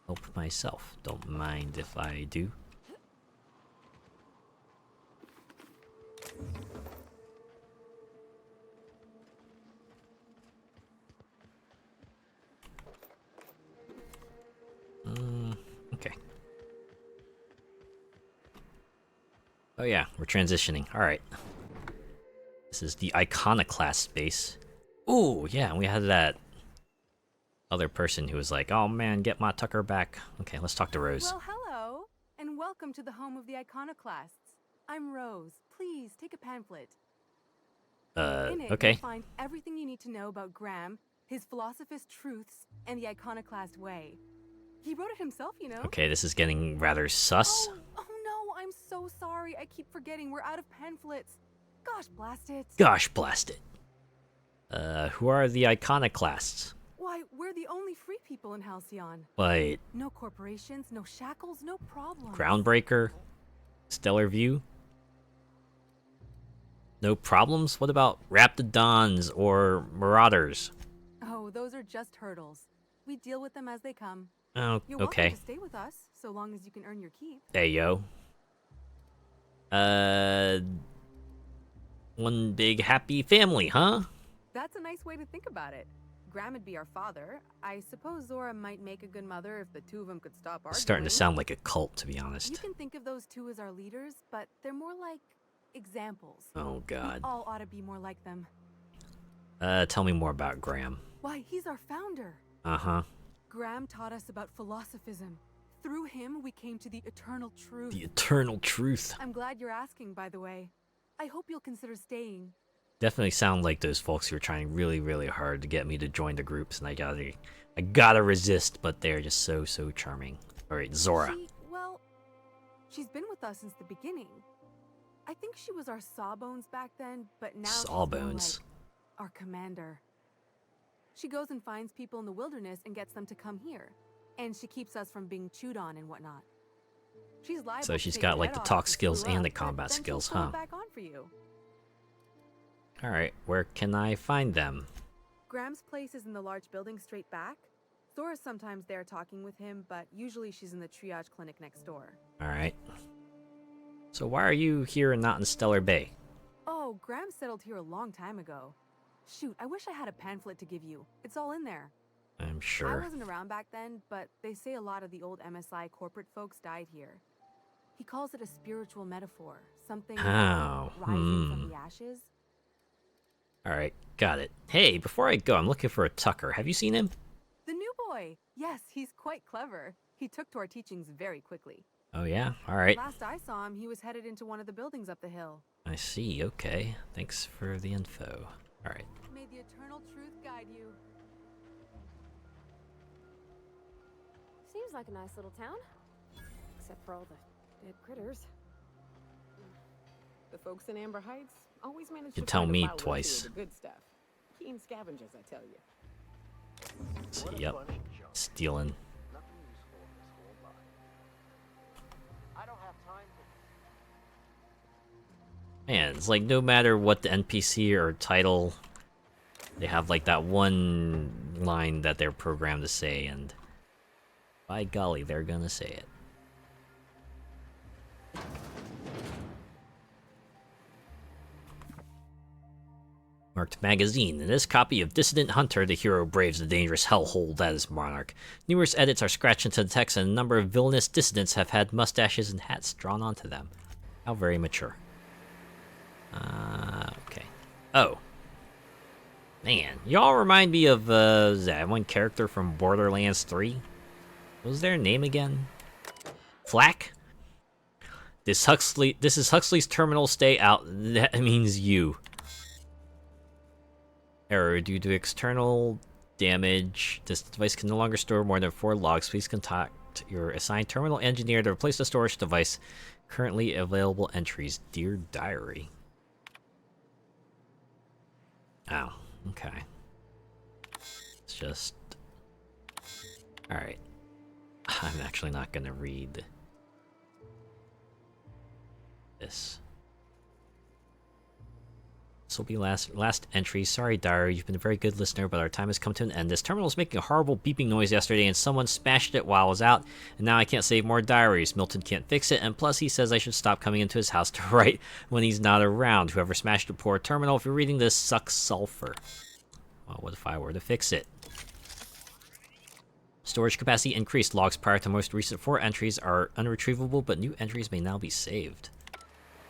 help myself. Don't mind if I do. Okay. Oh yeah, we're transitioning. Alright. This is the Iconoclast base. Ooh, yeah, we had that other person who was like, oh man, get my Tucker back. Okay, let's talk to Rose. Well, hello, and welcome to the home of the Iconoclasts. I'm Rose. Please, take a pamphlet. In it, okay. You'll find everything you need to know about Graham, his philosophist truths, and the Iconoclast way. He wrote it himself, you know. Okay, this is getting rather sus. Oh no, I'm so sorry. I keep forgetting. We're out of pamphlets. Gosh blast it. Gosh blast it. Who are the Iconoclasts? Why, we're the only free people in Halcyon. Like No corporations, no shackles, no problems. Groundbreaker? Stellar View? No problems? What about Raptidons or Marauders? Oh, those are just hurdles. We deal with them as they come. Oh, You're okay. welcome to stay with us, so long as you can earn your keep. Hey, yo. One big happy family, huh? That's a nice way to think about it. Graham would be our father. I suppose Zora might make a good mother if the two of them could stop arguing. It's starting to sound like a cult, to be You honest. can think of those two as our leaders, but they're more like examples. Oh, God. We all ought to be more like them. Tell me more about Graham. Why, he's our founder. Uh-huh. Graham taught us about philosophism. Through him, we came to the eternal truth. The eternal truth. I'm glad you're asking, by the way. I hope you'll consider staying. Definitely sound like those folks who are trying really, really hard to get me to join the groups, and I gotta resist, but they're just so charming. Alright, Zora. She's been with us since the beginning. I think she was our Sawbones back then, but now Sawbones. she's more like our commander. She goes and finds people in the wilderness and gets them to come here. And she keeps us from being chewed on and whatnot. She's liable So to she's take got your like head the off talk if you skills screw and the up, but combat then she'll skills, sew it huh? back on for you. Alright, where can I find them? Graham's place is in the large building straight back. Thora's sometimes there talking with him, but usually she's in the triage clinic next door. Alright. So why are you here and not in Stellar Bay? Oh, Graham settled here a long time ago. Shoot, I wish I had a pamphlet to give you. It's all in there. I'm sure. I wasn't around back then, but they say a lot of the old MSI corporate folks died here. He calls it a spiritual metaphor, something about rising from the ashes. Alright, got it. Hey, before I go, I'm looking for a Tucker. Have you seen him? The new boy! Yes, he's quite clever. He took to our teachings very quickly. Oh yeah? Alright. Last I saw him, he was headed into one of the buildings up the hill. I see, okay. Thanks for the info. Alright. May the eternal truth guide you. Seems like a nice little town. Except for all the dead critters. The folks in Amber Heights always manage You to tell find a me pile or two of twice. the good stuff. Keen scavengers, I tell you. Let's see, yep. Stealing. Man, it's like no matter what the NPC or title, they have like that one line that they're programmed to say, and by golly, they're gonna say it. Marked Magazine. In this copy of Dissident Hunter, the hero braves the dangerous hellhole that is Monarch. Numerous edits are scratched into the text, and a number of villainous dissidents have had mustaches and hats drawn onto them. How very mature. Okay. Oh. Man, y'all remind me of that one character from Borderlands 3. What was their name again? Flack? This is Huxley's terminal. Stay out. That means you. Error due to external damage. This device can no longer store more than 4 logs. Please contact your assigned terminal engineer to replace the storage device. Currently available entries. Dear Diary. Oh, okay. It's just... Alright. I'm actually not gonna read this. This will be last entry. Sorry, Diary, you've been a very good listener, but our time has come to an end. This terminal was making a horrible beeping noise yesterday, and someone smashed it while I was out, and now I can't save more diaries. Milton can't fix it, and plus he says I should stop coming into his house to write when he's not around. Whoever smashed the poor terminal, if you're reading this, sucks sulfur. Well, what if I were to fix it? Storage capacity increased. Logs prior to most recent 4 entries are unretrievable, but new entries may now be saved.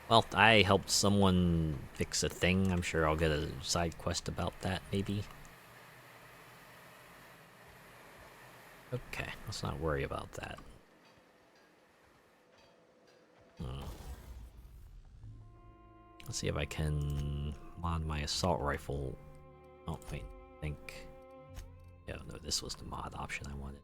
Well, I helped someone fix a thing. I'm sure I'll get a side quest about that, maybe. Okay, let's not worry about that. Let's see if I can mod my assault rifle. Oh, wait, I think... Yeah, no, this was the mod option I wanted.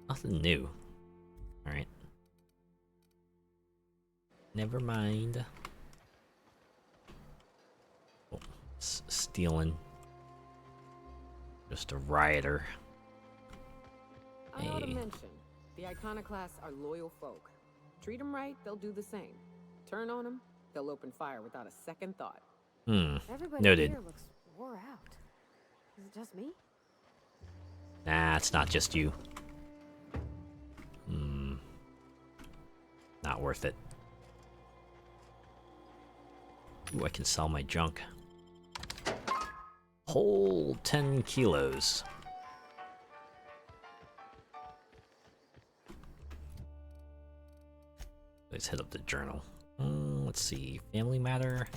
Nothing new. Alright. Never mind. Oh, stealing. Just a rioter. I ought to mention, the iconoclasts are loyal folk. Treat them right, they'll do the same. Turn on them, they'll open fire without a second thought. Everybody Noted. here looks wore out. Is it just me? Nah, it's not just you. Not worth it. Ooh, I can sell my junk. Whole 10 kilos. Let's hit up the journal. Let's see. Family matter.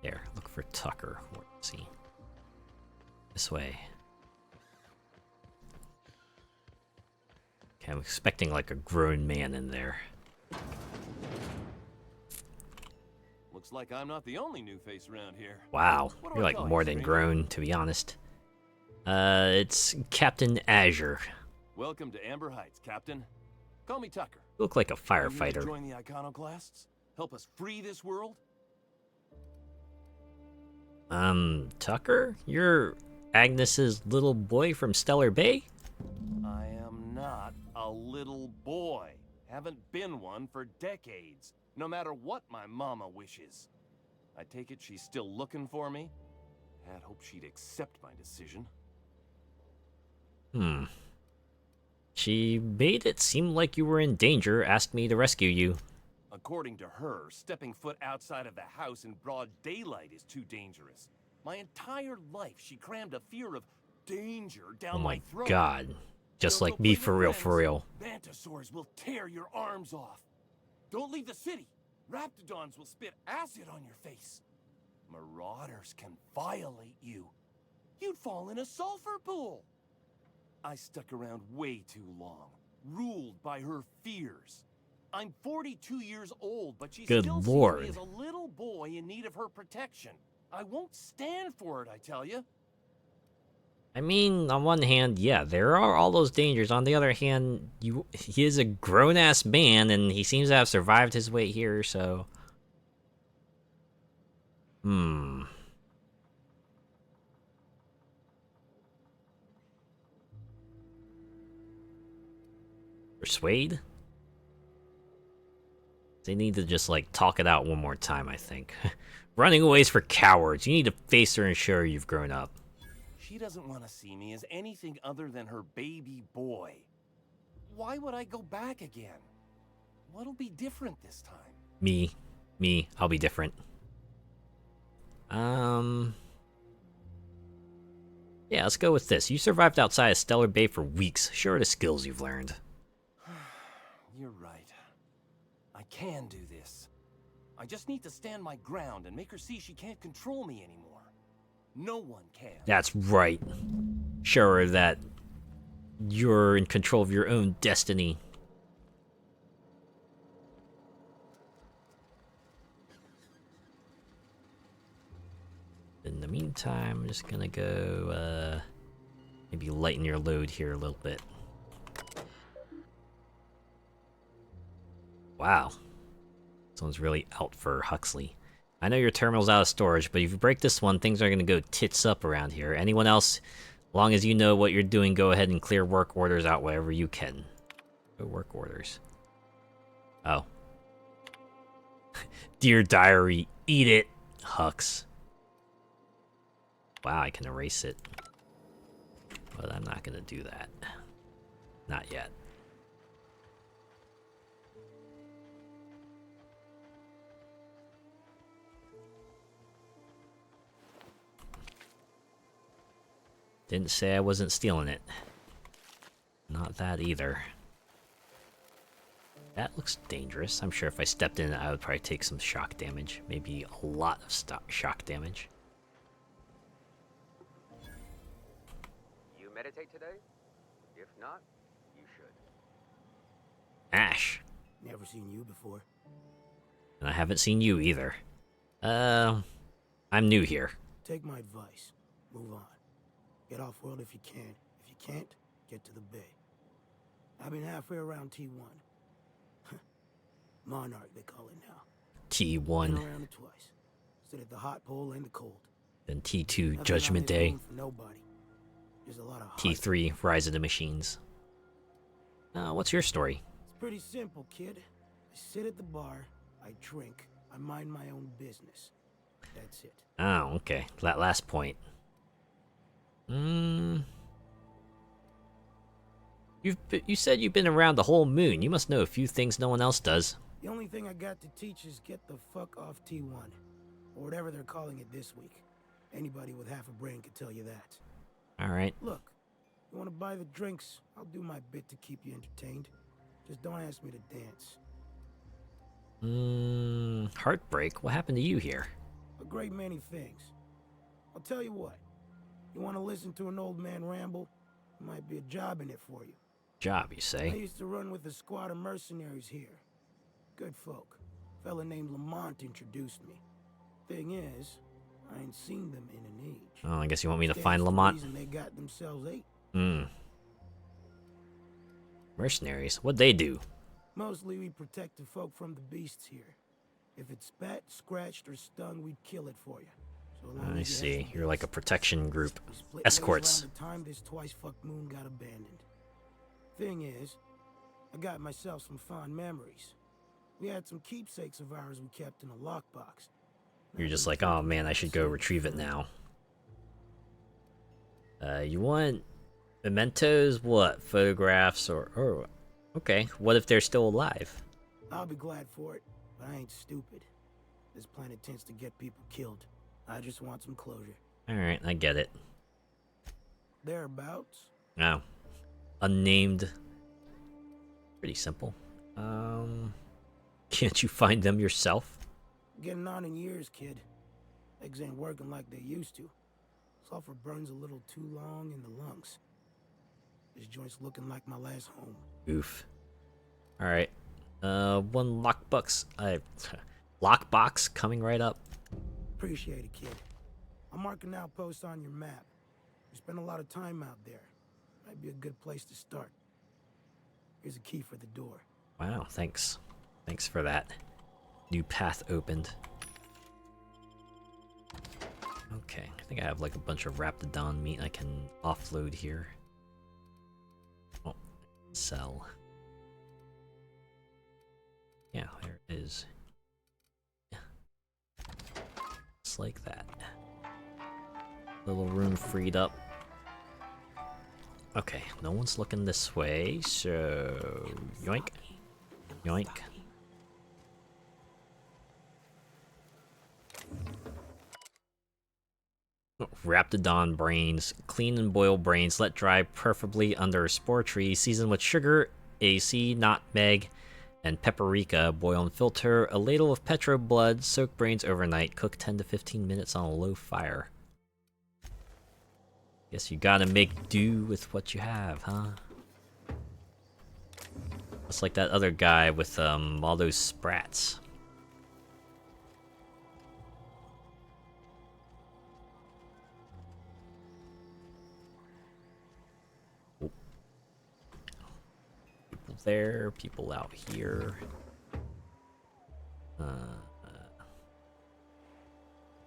There. Look for Tucker. Let's see. This way. Okay, I'm expecting like a grown man in there. Looks like I'm not the only new face around here. Wow, What do you're I like call more you, than stranger? grown, to be honest. It's Captain Azure. Welcome to Amber Heights, Captain. Call me Tucker. You look like a Are you here to firefighter. join the iconoclasts? Help us free this world? Tucker? You're Agnes's little boy from Stellar Bay? I am not a little boy. Haven't been one for decades, no matter what my mama wishes. I take it she's still looking for me? Had hoped she'd accept my decision. She made it seem like you were in danger, asked me to rescue you. According to her, stepping foot outside of the house in broad daylight is too dangerous. My entire life, she crammed a fear of danger down my throat. Oh my god. Just like me, for real, for real. Mantisaurs will tear your arms off. Don't leave the city. Raptidons will spit acid on your face. Marauders can violate you. You'd fall in a sulfur pool. I stuck around way too long, ruled by her fears. I'm 42 years old, but she still sees me as a little boy in need of her protection. I won't stand for it, I tell you. I mean, on one hand, yeah, there are all those dangers. On the other hand, he is a grown-ass man, and he seems to have survived his way here, so... Persuade? They need to just, like, talk it out one more time, I think. Running away is for cowards. You need to face her and show her you've grown up. She doesn't want to see me as anything other than her baby boy. Why would I go back again? What'll be different this time? Me, I'll be different. Yeah, let's go with this. You survived outside of Stellar Bay for weeks. Show her the skills you've learned. You're right. I can do this. I just need to stand my ground and make her see she can't control me anymore. No one can. That's right. Show her that you're in control of your own destiny. In the meantime, I'm just gonna go, maybe lighten your load here a little bit. Wow. Someone's really out for Huxley. I know your terminal's out of storage, but if you break this one, things are gonna go tits up around here. Anyone else, as long as you know what you're doing, go ahead and clear work orders out wherever you can. Go work orders. Oh. Dear Diary, eat it, Hux. Wow, I can erase it. But I'm not gonna do that. Not yet. Didn't say I wasn't stealing it. Not that either. That looks dangerous. I'm sure if I stepped in, I would probably take some shock damage. Maybe a lot of shock damage. You meditate today? If not, you should. Ash. Never seen you before. And I haven't seen you either. I'm new here. Take my advice. Move on. Get off-world if you can. If you can't, get to the bay. I've been halfway around T1. Monarch, they call it now. T1. Been around it twice. Stood at the hot pole and the cold. Then T2, Nothing Judgment Day. for nobody. There's a lot of T3, Rise of the Machines. What's your story? It's pretty simple, kid. I sit at the bar, I drink, I mind my own business. That's it. Oh, okay. That last point. You said you've been around the whole moon. You must know a few things no one else does. The only thing I got to teach is get the fuck off T1. Or whatever they're calling it this week. Anybody with half a brain could tell you that. Alright. Look, you want to buy the drinks, I'll do my bit to keep you entertained. Just don't ask me to dance. Heartbreak? What happened to you here? A great many things. I'll tell you what. You want to listen to an old man ramble? There might be a job in it for you. Job, you say? I used to run with a squad of mercenaries here. Good folk. A fella named Lamont introduced me. Thing is, I ain't seen them in an age. Oh, I guess you want me to find Lamont? They got themselves ate. Mercenaries? What'd they do? Mostly we protect the folk from the beasts here. If it's spat, scratched, or stung, we'd kill it for you. So I see. You're like a protection group. Escorts. Around the time this twice-fucked moon got abandoned. Thing is, I got myself some fond memories. We had some keepsakes of ours we kept in a lockbox. You're just like, oh man, I should go retrieve it now. You want mementos? What? Photographs or... Oh, okay. What if they're still alive? I'll be glad for it, but I ain't stupid. This planet tends to get people killed. I just want some closure. Alright, I get it. Thereabouts. Oh. Unnamed. Pretty simple. Can't you find them yourself? Getting on in years, kid. Eggs ain't working like they used to. Sulfur burns a little too long in the lungs. This joint's looking like my last home. Oof. Alright. One lockbox coming right up. Appreciate it, kid. I'm marking out posts on your map. You spend a lot of time out there. Might be a good place to start. Here's a key for the door. Wow, thanks. Thanks for that. New path opened. Okay, I think I have like a bunch of Raptidon meat I can offload here. Oh, sell. Yeah, there it is. Yeah. Just like that. Little room freed up. Okay, no one's looking this way, so yoink. Yoink. Raptidon brains. Clean and boil brains. Let dry preferably under a spore tree. Season with sugar, AC, nutmeg, and paprika. Boil and filter. A ladle of petro blood. Soak brains overnight. Cook 10 to 15 minutes on a low fire. Guess you gotta make do with what you have, huh? It's like that other guy with all those sprats. Oh. People there, people out here.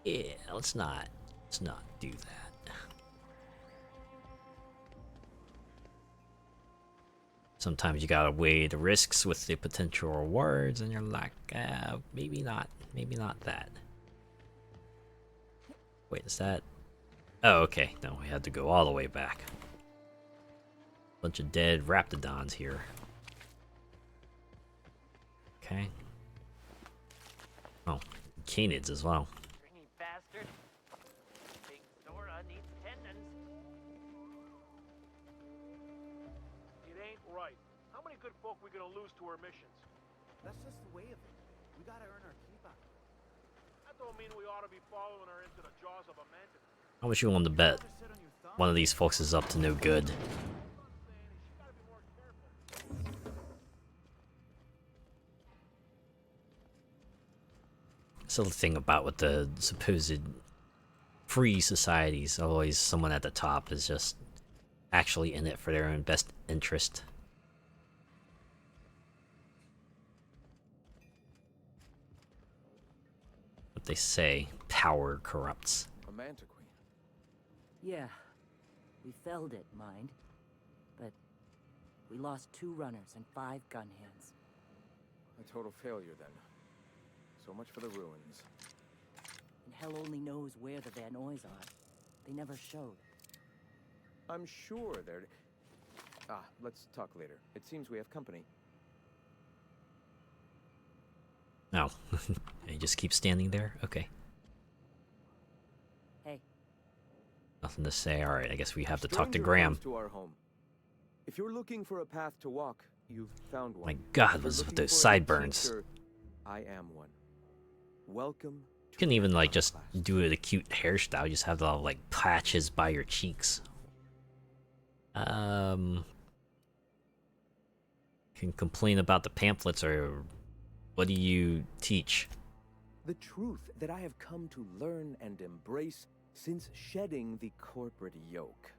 Yeah, let's not do that. Sometimes you gotta weigh the risks with the potential rewards, and you're like, maybe not that. Wait, is that? Oh, okay. No, we had to go all the way back. Bunch of dead Raptidons here. Okay. Oh, canids as well. Stringy bastard. Big Zora needs tendons. It ain't right. How many good folk we gonna lose to our missions? That's just the way of it. We gotta earn our keep out. That don't mean we ought to be following her into the jaws of a mantis. How much you willing to bet one of these folks is up to no good? So the thing about with the supposed free societies, always someone at the top is just actually in it for their own best interest. What they say, power corrupts. A manta queen. Yeah, we felled it, mind. But we lost 2 runners and 5 gun hands. A total failure, then. So much for the ruins. And hell only knows where the Van Oys are. They never showed. I'm sure they're... Ah, let's talk later. It seems we have company. No. You just keep standing there? Okay. Hey. Nothing to say. Alright, I guess we have to talk to Stranger Graham. comes to our home. If you're looking for a path to walk, you've found one. My god, If what's you're with looking those for a sideburns? teacher, I am one. Welcome. You can even like just do a cute hairstyle, just have the like patches by your cheeks. Can complain about the pamphlets, or what do you teach? The truth that I have come to learn and embrace since shedding the corporate yoke.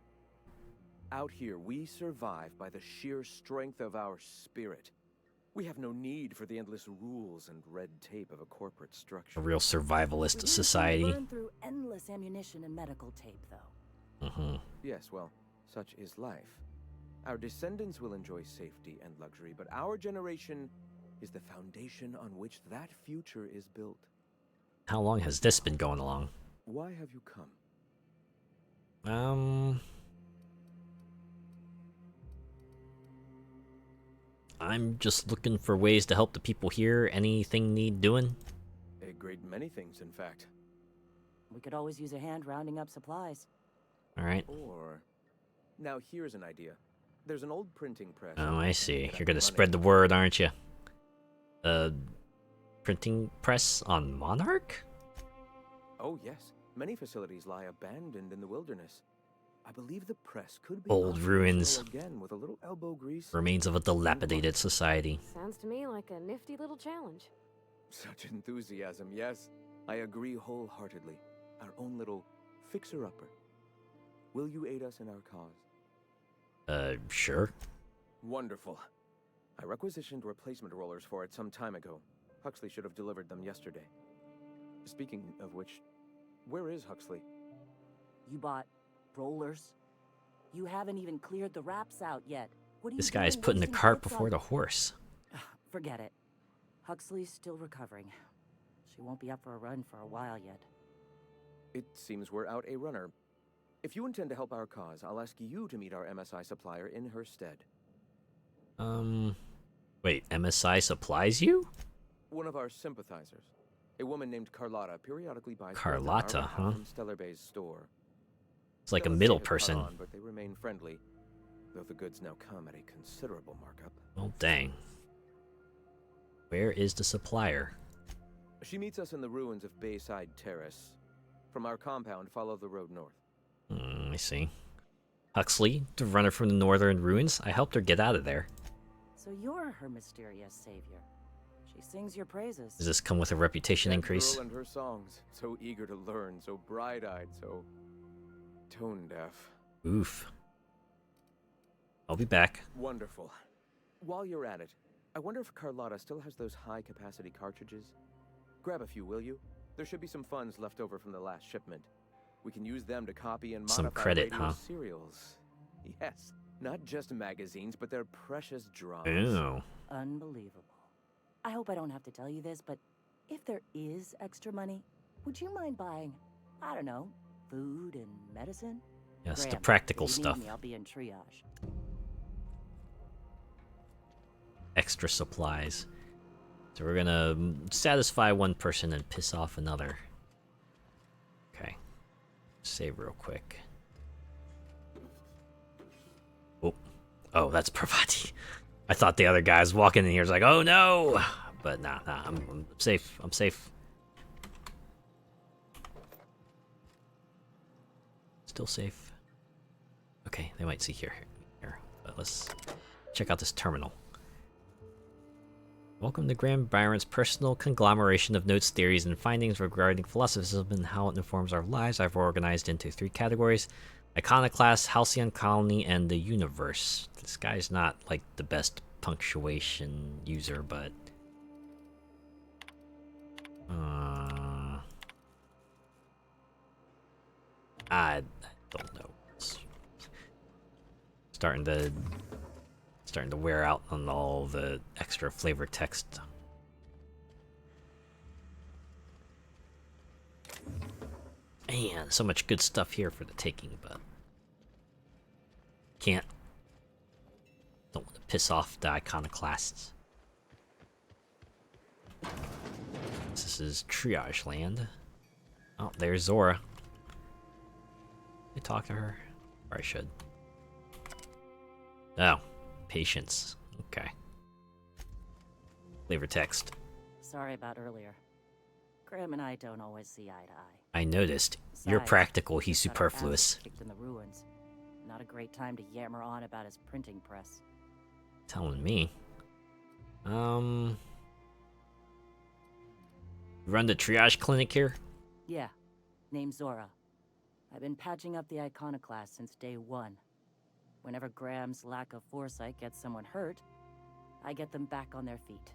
Out here, we survive by the sheer strength of our spirit. We have no need for the endless rules and red tape of a corporate structure. A real survivalist society. Burn through endless ammunition and medical tape, though. Mm-hmm. Yes, well, such is life. Our descendants will enjoy safety and luxury, but our generation is the foundation on which that future is built. How long has this been going along? Why have you come? I'm just looking for ways to help the people here. Anything need doing? A great many things, in fact. We could always use a hand rounding up supplies. Alright. Or... Now here's an idea. There's an old printing press. Oh, I see. You're gonna spread the word, aren't you? Printing press on Monarch? Oh, yes. Many facilities lie abandoned in the wilderness. I believe the press could be old ruins. again with a little elbow grease. Remains of a dilapidated society. Sounds to me like a nifty little challenge. Such enthusiasm, yes. I agree wholeheartedly. Our own little fixer-upper. Will you aid us in our cause? Sure. Wonderful. I requisitioned replacement rollers for it some time ago. Huxley should have delivered them yesterday. Speaking of which, where is Huxley? You bought rollers? You haven't even cleared the wraps out yet. What are This you guy is doing putting the wasting cart bits before on- the horse. Forget it. Huxley's still recovering. She won't be up for a run for a while yet. It seems we're out a runner. If you intend to help our cause, I'll ask you to meet our MSI supplier in her stead. Wait, MSI supplies you? One of our sympathizers. A woman named Carlotta periodically buys Carlotta, huh? from Stellar Bay's store. It's like a Stella's middle has caught person. on, but they remain friendly, though the goods now come at a considerable markup. Oh, dang. Where is the supplier? She meets us in the ruins of Bayside Terrace. From our compound, follow the road north. I see. Huxley, the runner from the northern ruins. I helped her get out of there. So you're her mysterious savior. She sings your praises. Does this come with a reputation That increase? girl and her songs, so eager to learn, so bright-eyed, so tone-deaf. Oof. I'll be back. Wonderful. While you're at it, I wonder if Carlotta still has those high-capacity cartridges? Grab a few, will you? There should be some funds left over from the last shipment. We can use them to copy and Some modify credit, radio huh? serials. Yes, not just magazines, but their precious dramas. Ew. Unbelievable. I hope I don't have to tell you this, but if there is extra money, would you mind buying, I don't know, food and medicine? Yes, the Graham, practical if you stuff. need me, I'll be in triage. Extra supplies. So we're gonna satisfy one person and piss off another. Okay. Save real quick. Oh. Oh, that's Pravati. I thought the other guy was walking in here was like, oh no! But nah, I'm safe. I'm safe. Still safe. Okay, they might see here. But let's check out this terminal. Welcome to Graham Byron's personal conglomeration of notes, theories, and findings regarding philosophism and how it informs our lives. I've organized into 3 categories: Iconoclast, Halcyon Colony, and the Universe. This guy's not, like, the best punctuation user, but... I don't know. It's starting to wear out on all the extra flavor text. Man, so much good stuff here for the taking, but can't. Don't want to piss off the iconoclasts. This is triage land. Oh, there's Zora. Can I talk to her? Or I should. Oh, patience. Okay. Flavor text. Sorry about earlier. Graham and I don't always see eye to eye. I noticed. You're Besides, practical, he's we've got our asses superfluous. kicked in the ruins. Not a great time to yammer on about his printing press. Telling me. Run the triage clinic here? Yeah, name's Zora. I've been patching up the iconoclast since day 1. Whenever Graham's lack of foresight gets someone hurt, I get them back on their feet.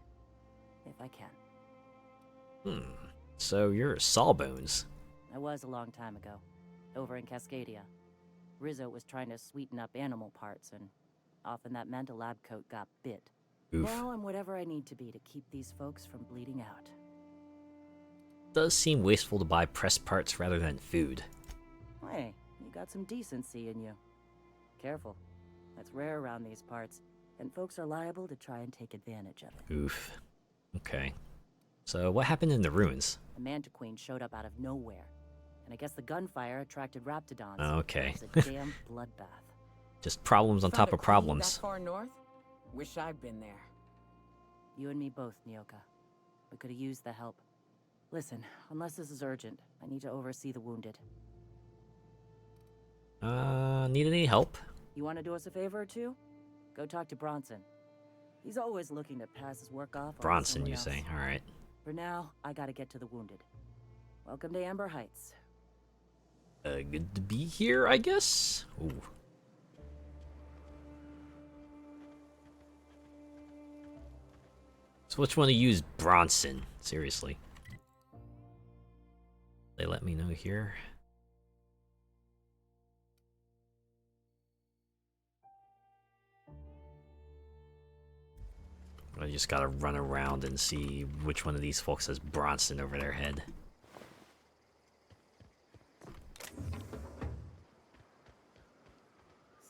If I can. So you're Sawbones. I was a long time ago, over in Cascadia. Rizzo was trying to sweeten up animal parts, and often that meant a lab coat got bit. Oof. Now I'm whatever I need to be to keep these folks from bleeding out. Does seem wasteful to buy pressed parts rather than food. Hey, you got some decency in you. Careful. That's rare around these parts, and folks are liable to try and take advantage of it. Oof. Okay. So what happened in the ruins? A Mantiqueen showed up out of nowhere, and I guess the gunfire attracted Raptidons. Okay. It was a damn bloodbath. Just problems on top of problems. That far north? Wish I'd been there. You and me both, Nyoka. We could have used the help. Listen, unless this is urgent, I need to oversee the wounded. Need any help? You want to do us a favor or two? Go talk to Bronson. He's always looking to pass his work off. Bronson, you say? All right. For now, I gotta get to the wounded. Welcome to Amber Heights. Good to be here, I guess. Ooh. So which one to use? Bronson? Seriously. They let me know here. I just gotta run around and see which one of these folks has Bronson over their head.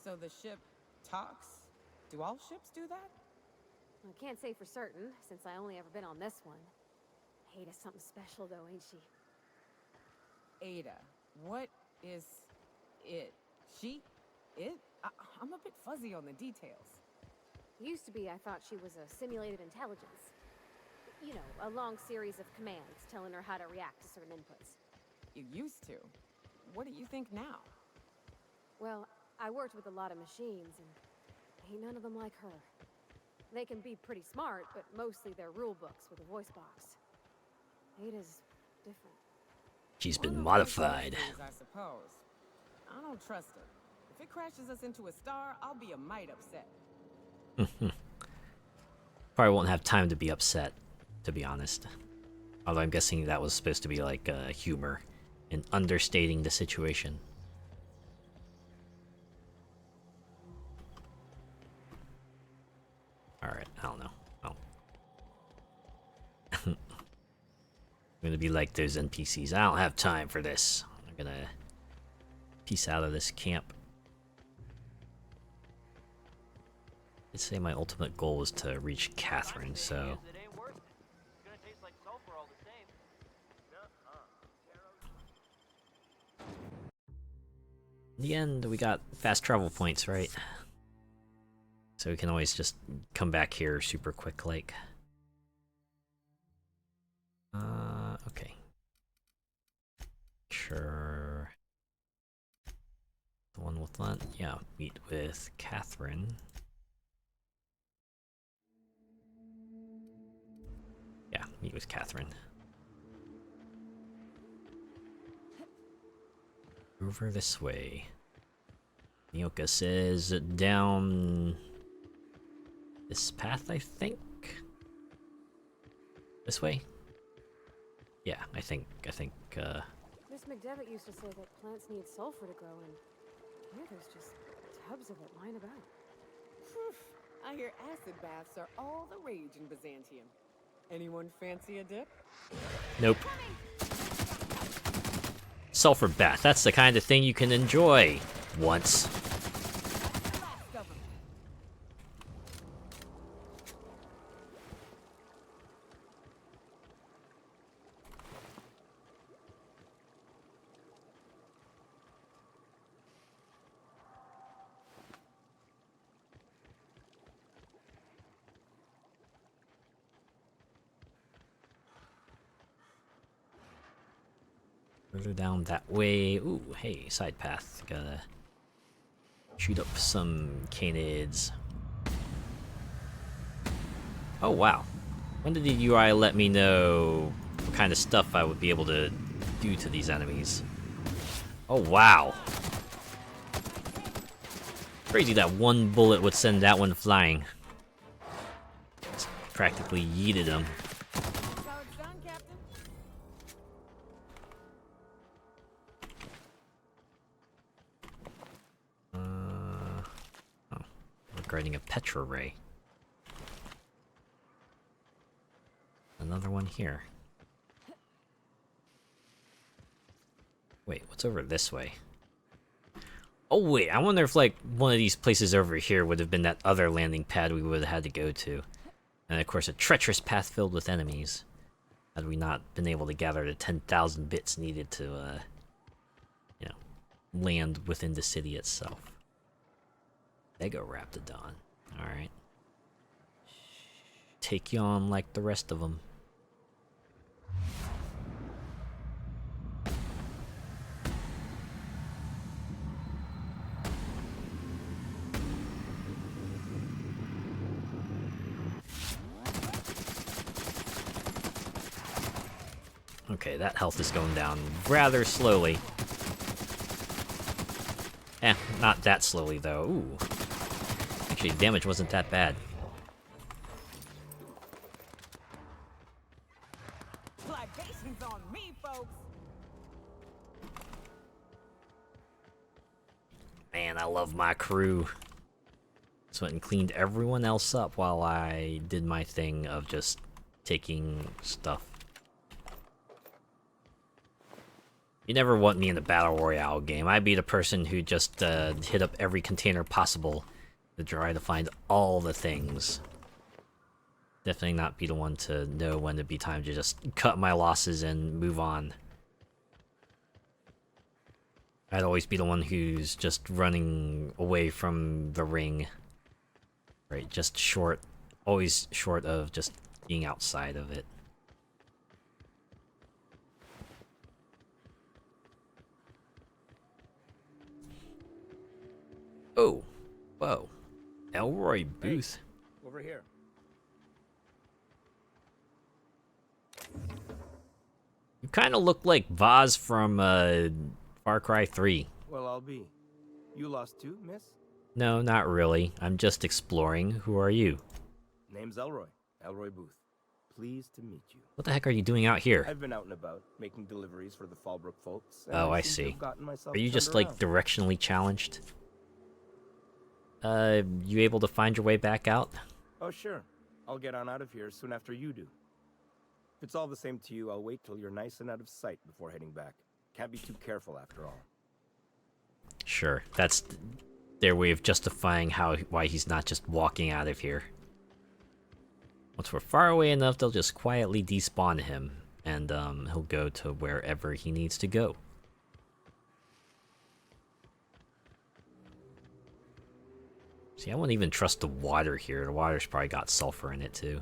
So the ship talks? Do all ships do that? I can't say for certain, since I only ever been on this one. Ada's something special though, ain't she? Ada, what is it? She? It? I'm a bit fuzzy on the details. Used to be I thought she was a simulated intelligence. You know, a long series of commands telling her how to react to certain inputs. You used to? What do you think now? Well, I worked with a lot of machines, and ain't none of them like her. They can be pretty smart, but mostly they're rule books with a voice box. Ada's different. She's been modified. I suppose. I don't trust her. If it crashes us into a star, I'll be a mite upset. Probably won't have time to be upset, to be honest. Although I'm guessing that was supposed to be like humor and understating the situation. Alright, I don't know. Oh. I'm gonna be like those NPCs. I don't have time for this. I'm gonna peace out of this camp. I'd say my ultimate goal was to reach Catherine, so... In the end, we got fast travel points, right? So we can always just come back here super quick, like... okay. Sure... The one with that? Yeah, meet with Catherine. Yeah, meet with Catherine. Over this way. Nyoka says down this path, I think. This way? Yeah, I think Miss McDevitt used to say that plants need sulfur to grow, and here there's just tubs of it lying about. I hear acid baths are all the rage in Byzantium. Anyone fancy a dip? Nope. Sulfur bath, that's the kind of thing you can enjoy once. Further down that way. Ooh, hey, side path. Gotta shoot up some canids. Oh, wow. When did the UI let me know what kind of stuff I would be able to do to these enemies? Oh, wow. Crazy that one bullet would send that one flying. Just practically yeeted him. Regarding a Petra ray. Another one here. Wait, what's over this way? Oh wait, I wonder if like one of these places over here would have been that other landing pad we would have had to go to. And of course a treacherous path filled with enemies. Had we not been able to gather the 10,000 bits needed to, you know, land within the city itself. They go Raptidon. Alright. Take you on like the rest of them. Okay, that health is going down rather slowly. Not that slowly though. Ooh. Actually, the damage wasn't that bad. Libations on me, folks. Man, I love my crew. Just went and cleaned everyone else up while I did my thing of just taking stuff. You never want me in a battle royale game. I'd be the person who just hit up every container possible to try to find all the things. Definitely not be the one to know when it'd be time to just cut my losses and move on. I'd always be the one who's just running away from the ring. Right, just short, always short of just being outside of it. Oh, whoa. Elroy Booth. Hey, over here. You kind of look like Vaz from Far Cry 3. Well, I'll be. You lost too, miss? No, not really. I'm just exploring. Who are you? Name's Elroy. Elroy Booth. Pleased to meet you. What the heck are you doing out here? I've been out and about, making deliveries for the Fallbrook folks. Oh, I see. Are you just, like, directionally challenged? You able to find your way back out? Oh, sure. I'll get on out of here soon after you do. If it's all the same to you, I'll wait till you're nice and out of sight before heading back. Can't be too careful after all. Sure. That's their way of justifying why he's not just walking out of here. Once we're far away enough, they'll just quietly despawn him, and he'll go to wherever he needs to go. See, I wouldn't even trust the water here. The water's probably got sulfur in it, too.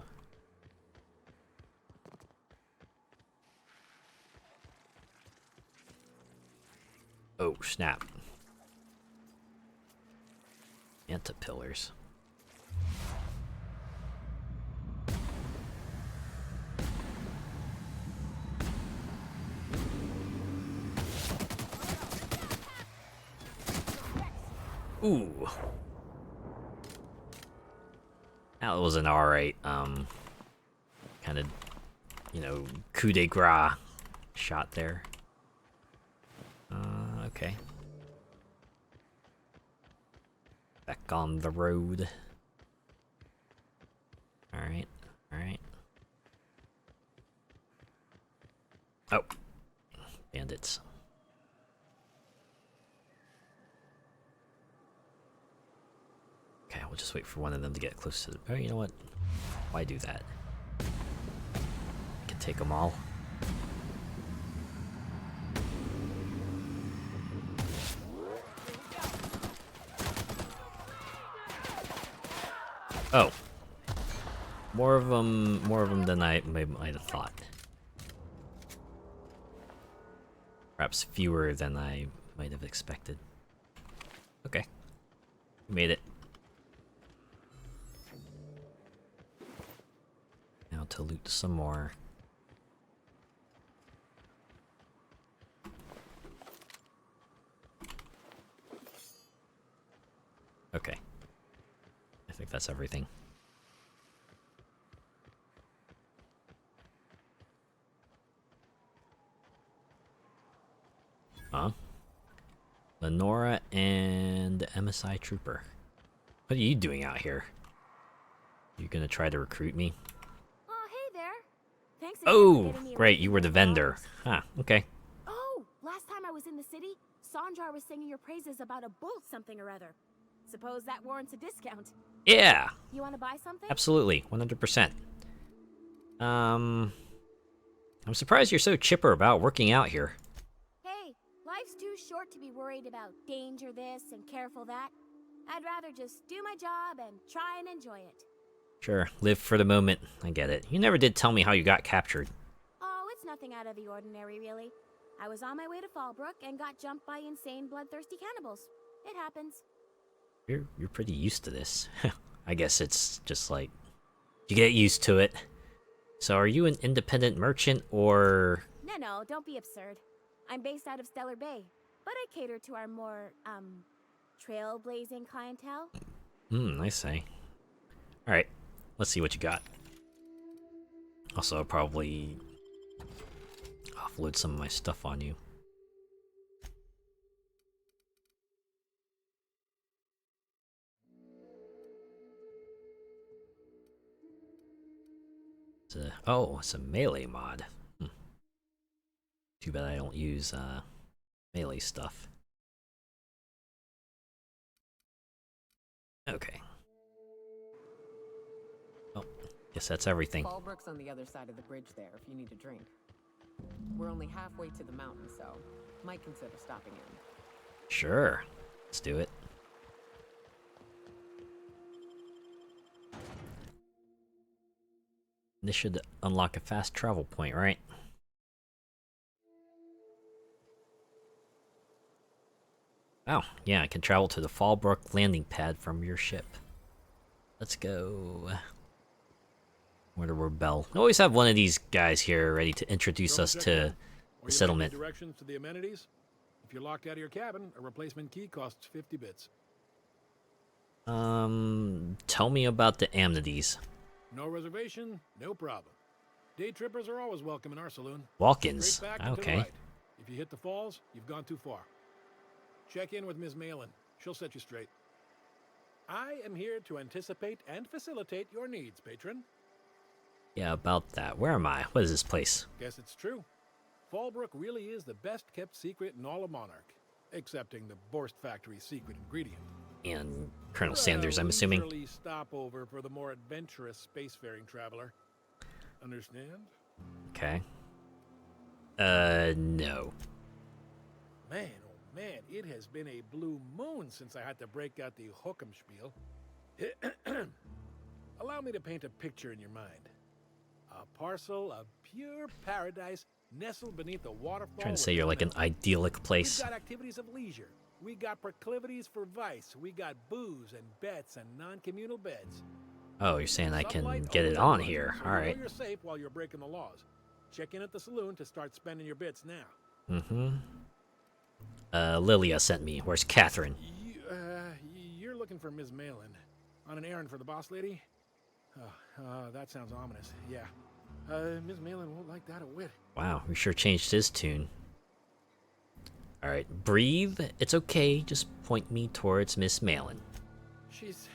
Oh, snap. Antipillars. Ooh. That was an alright, kind of, you know, coup de grace shot there. Okay. Back on the road. Alright, alright. Oh. Bandits. Okay, we'll just wait for one of them to get close to the... Oh, you know what? Why do that? I can take them all. Oh. More of them than I might have thought. Perhaps fewer than I might have expected. Okay. We made it. Now to loot some more. Okay. I think that's everything. Huh? Lenora and MSI Trooper. What are you doing out here? You gonna try to recruit me? Oh, hey there. Thanks again for Oh, getting me a great, review you were of the the vendor. dogs. Huh, okay. Oh, last time I was in the city, Sanjar was singing your praises about a bolt something or other. Suppose that warrants a discount. Yeah! You want to buy something? Absolutely, 100%. I'm surprised you're so chipper about working out here. Hey, life's too short to be worried about danger this and careful that. I'd rather just do my job and try and enjoy it. Sure, live for the moment. I get it. You never did tell me how you got captured. Oh, it's nothing out of the ordinary, really. I was on my way to Fallbrook and got jumped by insane, bloodthirsty cannibals. It happens. You're pretty used to this. I guess it's just like you get used to it. So are you an independent merchant or No, don't be absurd. I'm based out of Stellar Bay, but I cater to our more, trailblazing clientele. I see. Alright, let's see what you got. Also, I'll probably offload some of my stuff on you. It's a melee mod. Too bad I don't use melee stuff. Okay. Oh, guess that's everything. Fallbrook's on the other side of the bridge there if you need a drink. We're only halfway to the mountain, so might consider stopping in. Sure. Let's do it. This should unlock a fast travel point, right? Oh, yeah, I can travel to the Fallbrook landing pad from your ship. Let's go. Mortimer Bell. I always have one of these guys here ready to introduce us to the settlement. Directions to the amenities. If you're locked out of your cabin, a replacement key costs 50 bits. Tell me about the amenities. No reservation, no problem. Day trippers are always welcome in our saloon. Walk-ins. Straight back and to the Okay. right. If you hit the falls, you've gone too far. Check in with Ms. Malin. She'll set you straight. I am here to anticipate and facilitate your needs, patron. Yeah, about that. Where am I? What is this place? Guess it's true. Fallbrook really is the best kept secret in all of Monarch, excepting the Borst Factory's secret ingredient. And Colonel Sanders, I'm assuming. Leisurely stopover for the more adventurous spacefaring traveler. Understand? Okay. No. Man, oh man, it has been a blue moon since I had to break out the hook'em spiel. Allow me to paint a picture in your mind. A parcel of pure paradise nestled beneath a waterfall. Trying to say you're like an idyllic place. We got activities of leisure. We got proclivities for vice. We got booze and bets and non-communal beds. Oh, you're saying I can Sunlight get it always on abundant, here. so you All know right. You're safe while you're breaking the laws. Check in at the saloon to start spending your bits now. Lilia sent me. Where's Catherine? You're looking for Ms. Malin. On an errand for the boss lady? That sounds ominous. Yeah. Ms. Malin won't like that a whit. Wow, we sure changed his tune. Alright, breathe. It's okay. Just point me towards Miss Malin. She's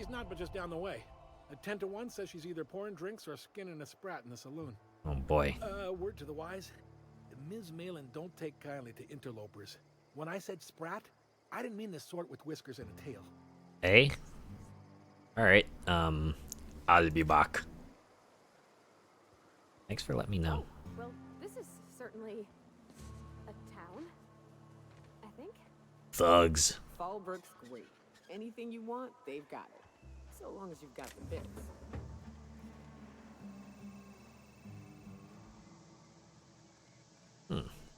not but just down the way. A 10 to 1 says she's either pouring drinks or skinning a sprat in the saloon. Oh boy. Word to the wise. Ms. Malin don't take kindly to interlopers. When I said sprat, I didn't mean the sort with whiskers and a tail. Hey? Alright, I'll be back. Thanks for letting me know. Well, this is certainly a town, I think. Thugs. Fallbrook's great. Anything you want, they've got it. So long as you've got the bits.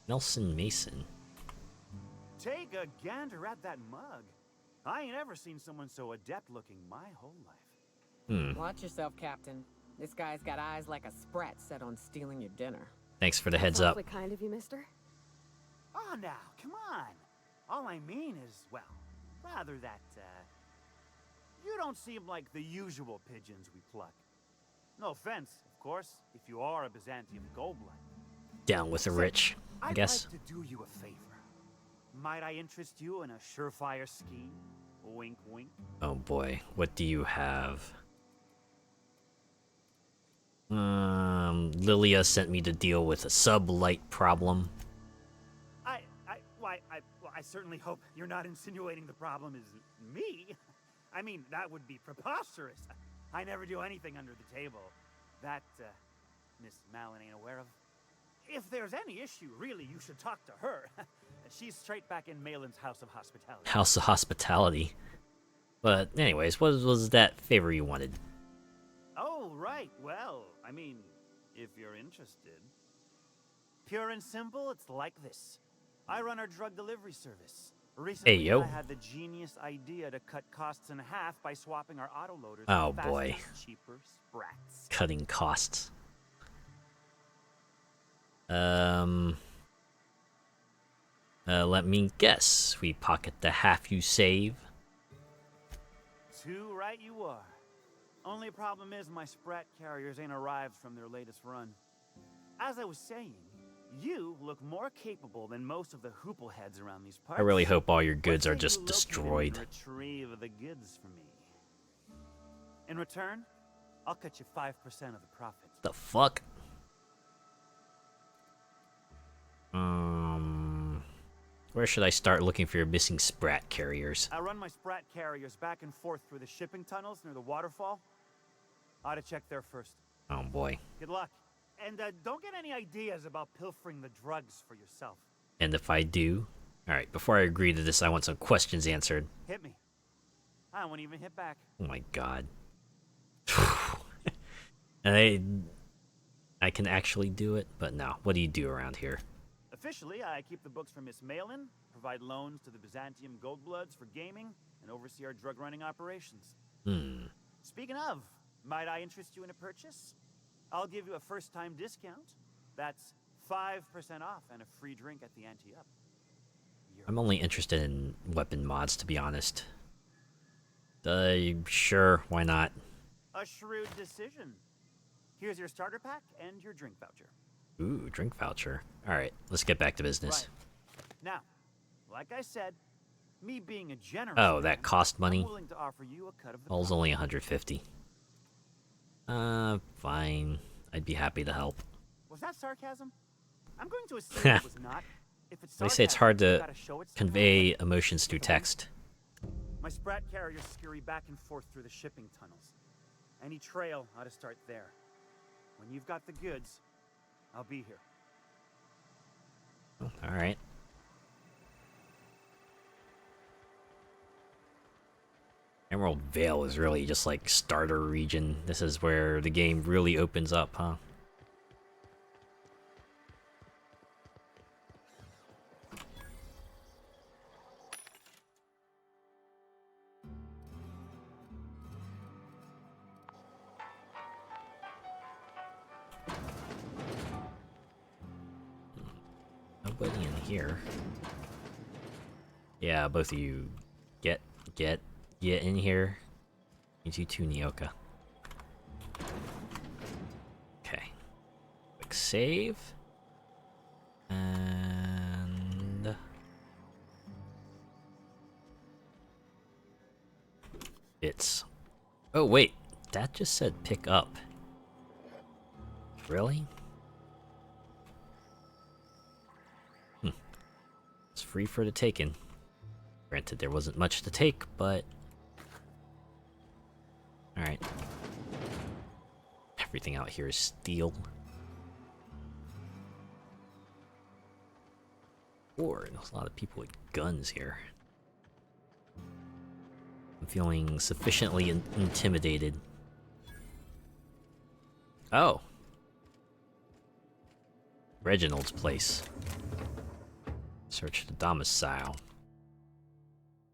Nelson Mason. Take a gander at that mug. I ain't ever seen someone so adept looking my whole life. Watch yourself, Captain. This guy's got eyes like a sprat set on stealing your dinner. Thanks for the heads That's up. awfully kind of you, mister. Oh, now, come on. All I mean is, well, rather that, You don't seem like the usual pigeons we pluck. No offense, of course, if you are a Byzantium goldblood. Down with the rich, I guess. I'd like to do you a favor. Might I interest you in a surefire scheme? Wink, wink. Oh boy, what do you have? Lilia sent me to deal with a sublight problem. I certainly hope you're not insinuating the problem is me. I mean, that would be preposterous. I never do anything under the table. That, Miss Malin ain't aware of. If there's any issue, really, you should talk to her. She's straight back in Malin's House of Hospitality. House of Hospitality. But anyways, what was that favor you wanted? Oh, right. Well, I mean, if you're interested. Pure and simple, it's like this. I run our drug delivery service. Recently, Hey, yo. I had the genius idea to cut costs in half by swapping our autoloaders Oh, with faster, boy. cheaper sprats. Cutting costs. Let me guess. We pocket the half you save. Too right you are. Only problem is my sprat carriers ain't arrived from their latest run. As I was saying, you look more capable than most of the hoople heads around these parts. I really hope all your goods What are say just you locate destroyed. and retrieve the goods for me. In return, I'll cut you 5% of the profit. The fuck? Where should I start looking for your missing sprat carriers? I run my sprat carriers back and forth through the shipping tunnels near the waterfall. Ought to check there first. Oh boy. Good luck. And don't get any ideas about pilfering the drugs for yourself. And if I do? Alright, before I agree to this, I want some questions answered. Hit me. I won't even hit back. Oh my god. And I can actually do it, but no. What do you do around here? Officially, I keep the books for Miss Malin, provide loans to the Byzantium Goldbloods for gaming, and oversee our drug-running operations. Speaking of, might I interest you in a purchase? I'll give you a first-time discount. That's 5% off and a free drink at the ante-up. I'm only interested in weapon mods, to be honest. Sure, why not? A shrewd decision. Here's your starter pack and your drink voucher. Ooh, drink voucher. Alright, let's get back to business. Right. Now, like I said, me being a generous Oh, man, that cost money? I'm willing to offer you a cut of the All's only 150. Fine. I'd be happy to help. Was that sarcasm? I'm going to assume it was not. If it's They say it's sarcasm, hard you to gotta show it somehow. convey emotions through text. My sprat carriers scurry back and forth through the shipping tunnels. Any trail ought to start there. When you've got the goods, I'll be here. Oh, alright. Emerald Vale is really just like starter region. This is where the game really opens up, huh? Nobody in here. Yeah, both of you get in here. You two, Nyoka. Okay. Quick save. And it's oh wait, that just said pick up. Really? It's free for the taking. Granted, there wasn't much to take, but alright. Everything out here is steel. Or there's a lot of people with guns here. I'm feeling sufficiently intimidated. Oh. Reginald's place. Search the domicile.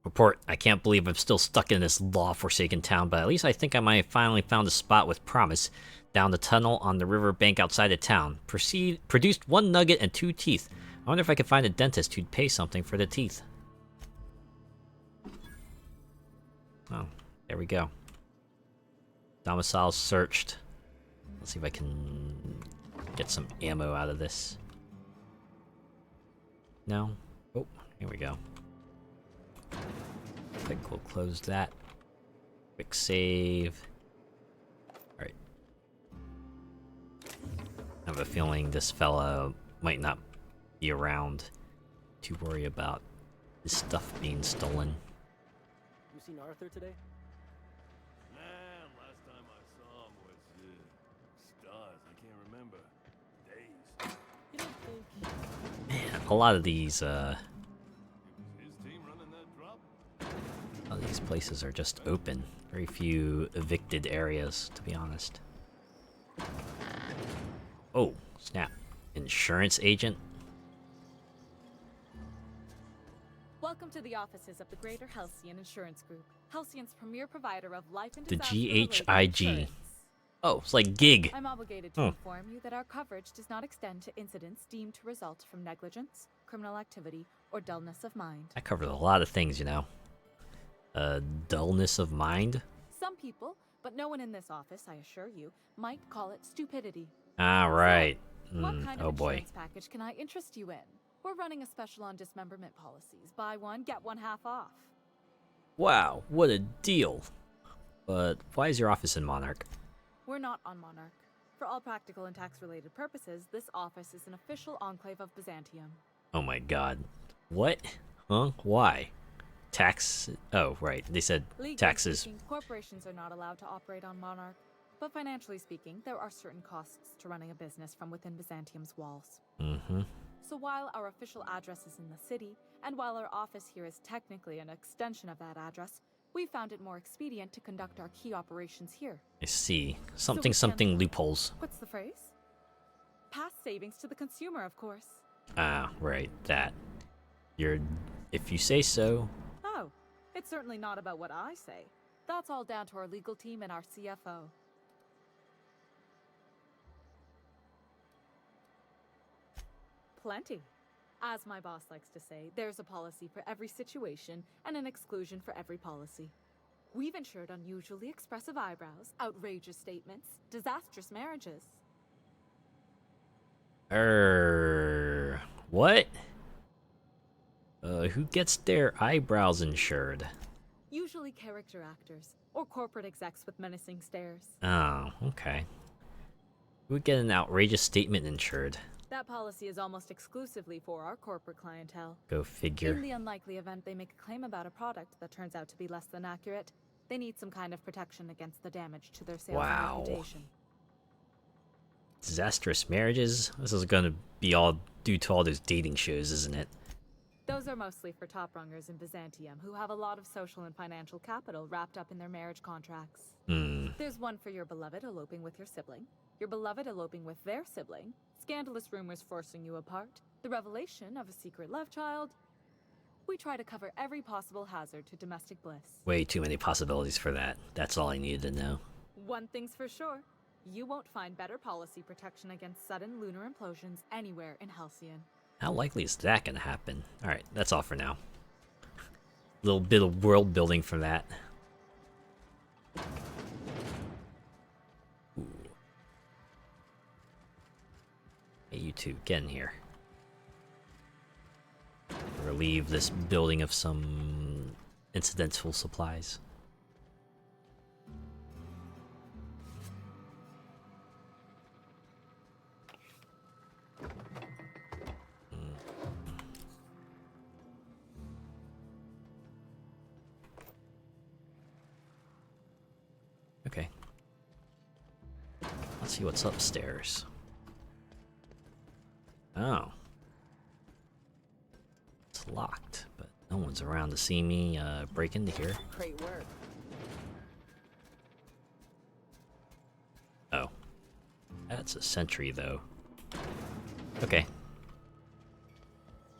Report, I can't believe I'm still stuck in this law-forsaken town, but at least I think I might have finally found a spot with promise. Down the tunnel on the river bank outside the town. Produced 1 nugget and 2 teeth. I wonder if I could find a dentist who'd pay something for the teeth. Oh, There we go. Domicile searched. Let's see if I can get some ammo out of this. No? Oh, here we go. I think we'll close that. Quick save. Alright. I have a feeling this fella might not be around to worry about his stuff being stolen. You seen Arthur today? Man, last time I saw him was stars. I can't remember. Days. You don't think? Man, a lot of these His team running that drop? a lot of these places are just open. Very few evicted areas, to be honest. Oh, snap. Insurance agent? Welcome to the offices of the Greater Halcyon Insurance Group, Halcyon's premier provider of life and The disaster-related GHIG. insurance. Oh, it's like gig. I'm obligated to inform you that our coverage does not extend to incidents deemed to result from negligence, criminal activity, or dullness of mind. I covered a lot of things, you know. Dullness of mind? Some people, but no one in this office, I assure you, might call it stupidity. Ah, right. What kind Oh of boy. insurance package can I interest you in? We're running a special on dismemberment policies. Buy one, get one half off. Wow, what a deal. But why is your office in Monarch? We're not on Monarch. For all practical and tax-related purposes, this office is an official enclave of Byzantium. Oh my god. What? Huh? Why? Tax? Oh, right. They said Legally taxes. speaking, corporations are not allowed to operate on Monarch. But financially speaking, there are certain costs to running a business from within Byzantium's walls. Mm-hmm. So while our official address is in the city, and while our office here is technically an extension of that address, we found it more expedient to conduct our key operations here. I see. So we Something, can- something loopholes. What's the phrase? Pass savings to the consumer, of course. Ah, right. That. You're... If you say so. Oh, it's certainly not about what I say. That's all down to our legal team and our CFO. Plenty. As my boss likes to say, there's a policy for every situation and an exclusion for every policy. We've insured unusually expressive eyebrows, outrageous statements, disastrous marriages. What? Who gets their eyebrows insured? Usually character actors, or corporate execs with menacing stares. Oh, okay. Who would get an outrageous statement insured? That policy is almost exclusively for our corporate clientele. Go figure. In the unlikely event they make a claim about a product that turns out to be less than accurate, they need some kind of protection against the damage to their sales Wow. and reputation. Disastrous marriages? This is gonna be all due to all those dating shows, isn't it? Those are mostly for top-rungers in Byzantium who have a lot of social and financial capital wrapped up in their marriage contracts. There's one for your beloved eloping with your sibling, your beloved eloping with their sibling, scandalous rumors forcing you apart, the revelation of a secret love child. We try to cover every possible hazard to domestic bliss. Way too many possibilities for that. That's all I needed to know. One thing's for sure, you won't find better policy protection against sudden lunar implosions anywhere in Halcyon. How likely is that gonna happen? Alright, that's all for now. Little bit of world building for that. Ooh. Hey, you two, get in here. Relieve this building of some incidental supplies. Okay. Let's see what's upstairs. Oh. It's locked, but no one's around to see me break into here. Great work. Oh. That's a sentry, though. Okay.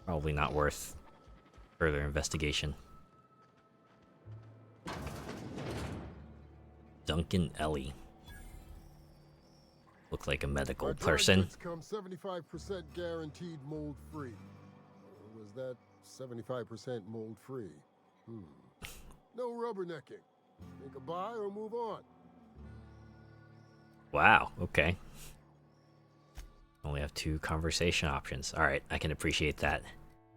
Probably not worth further investigation. Duncan Ellie. Look like a medical Our person. goods come 75% guaranteed mold free. Was that 75% mold free? No rubbernecking. Make a buy or move on. Wow, okay. Only have 2 conversation options. Alright, I can appreciate that.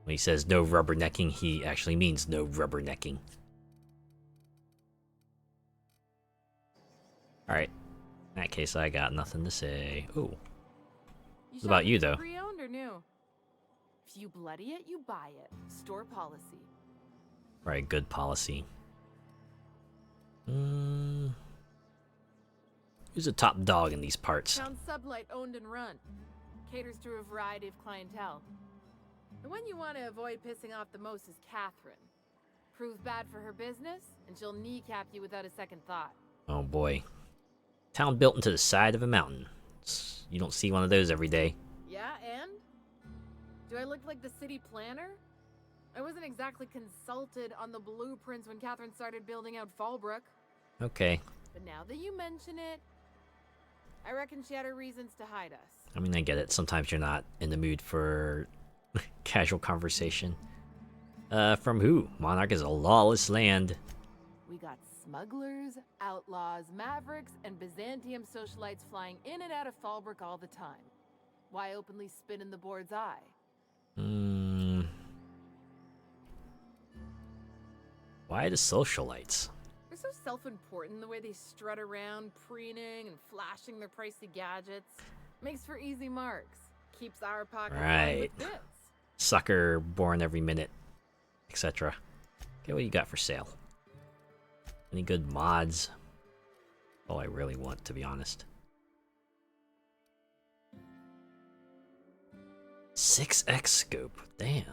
When he says no rubbernecking, he actually means no rubbernecking. Alright. In that case, I got nothing to say. Ooh. What about you, though? Pre-owned or new? If you bloody it, you buy it. Store policy. Right, good policy. Who's a top dog in these parts? Town Sublight owned and run. Caters to a variety of clientele. The one you want to avoid pissing off the most is Catherine. Prove bad for her business, and she'll kneecap you without a second thought. Oh boy. Town built into the side of a mountain. You don't see one of those every day. Yeah, and? Do I look like the city planner? I wasn't exactly consulted on the blueprints when Catherine started building out Fallbrook. Okay. But now that you mention it, I reckon she had her reasons to hide us. I mean, I get it. Sometimes you're not in the mood for casual conversation. From who? Monarch is a lawless land. We got smugglers, outlaws, mavericks, and Byzantium socialites flying in and out of Fallbrook all the time. Why openly spit in the board's eye? Why the socialites? They're so self-important the way they strut around, preening and flashing their pricey gadgets. Makes for easy marks. Keeps our pockets lined with bits. Sucker born every minute, etc. Okay, what do you got for sale? Any good mods? All I really want, to be honest. 6x scope, damn.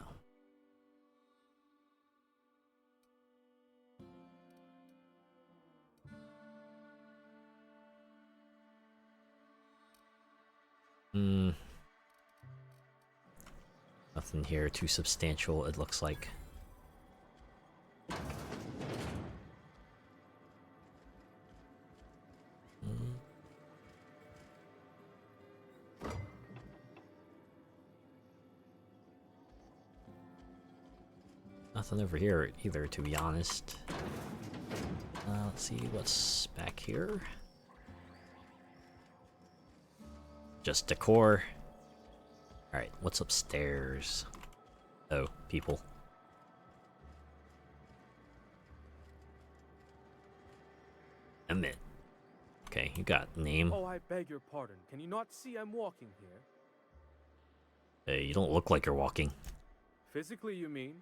Nothing here too substantial, it looks like. Nothing over here either, to be honest. Let's see what's back here. Just decor. Alright, what's upstairs? Oh, people. Emmett. Okay, you got name. Oh, I beg your pardon. Can you not see I'm walking here? Hey, you don't look like you're walking. Physically, you mean?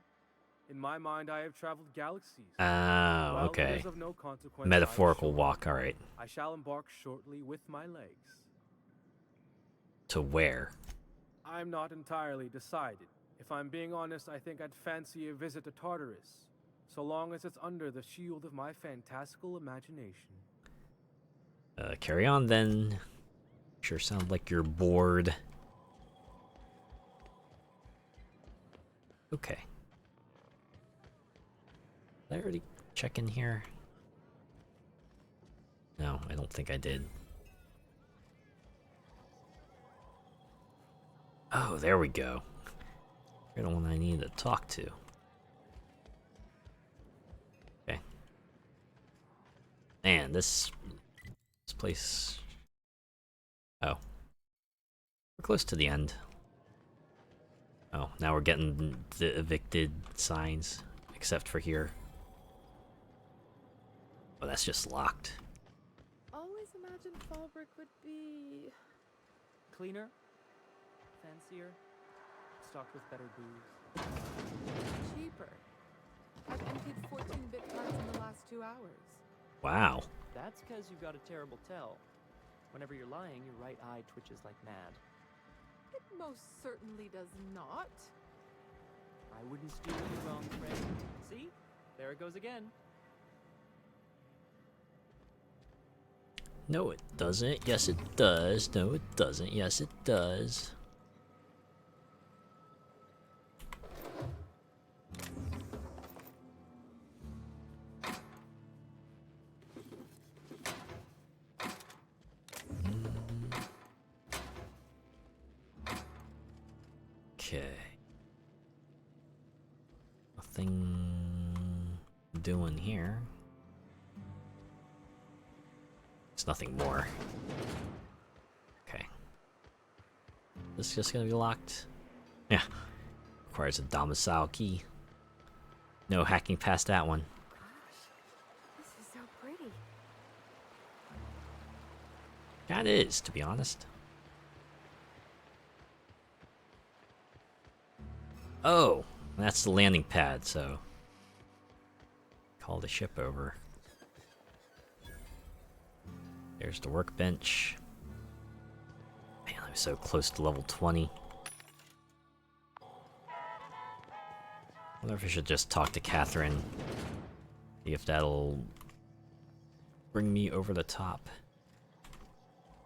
In my mind, I have traveled galaxies. Oh, well, okay. it is of no consequence, Metaphorical I'm sure. walk, alright. I shall embark shortly with my legs. To where? I'm not entirely decided. If I'm being honest, I think I'd fancy a visit to Tartarus, so long as it's under the shield of my fantastical imagination. Carry on then. Sure sound like you're bored. Okay. Did I already check in here? No, I don't think I did. Oh, there we go. You're the one I need to talk to. Okay. Man, this place... Oh. We're close to the end. Oh, now we're getting the evicted signs, except for here. Oh, that's just locked. Always imagined Fallbrook would be... Cleaner? Fancier? Stocked with better booze? cheaper. I've emptied 14-bit cards in the last 2 hours. Wow. That's because you've got a terrible tell. Whenever you're lying, your right eye twitches like mad. It most certainly does not. I wouldn't steer you wrong, friend. See? There it goes again. No, it doesn't. Yes, it does. No, it doesn't. Yes, it does. Okay. Nothing doing here. There's nothing more. Okay. This is just gonna be locked? Yeah. Requires a domicile key. No hacking past that one. This is so pretty. That is, to be honest. Oh, that's the landing pad, so call the ship over. There's the workbench. Man, I'm so close to level 20. I wonder if I should just talk to Catherine. See if that'll bring me over the top.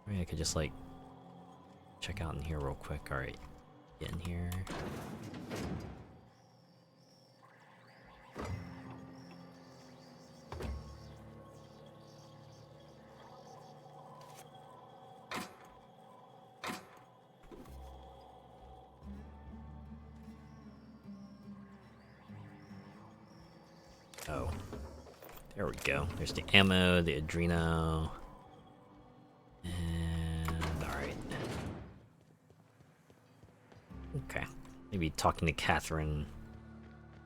Maybe I could just, like, check out in here real quick. Alright, get in here. Oh, there we go. There's the ammo, the adreno. And alright. Okay. Maybe talking to Catherine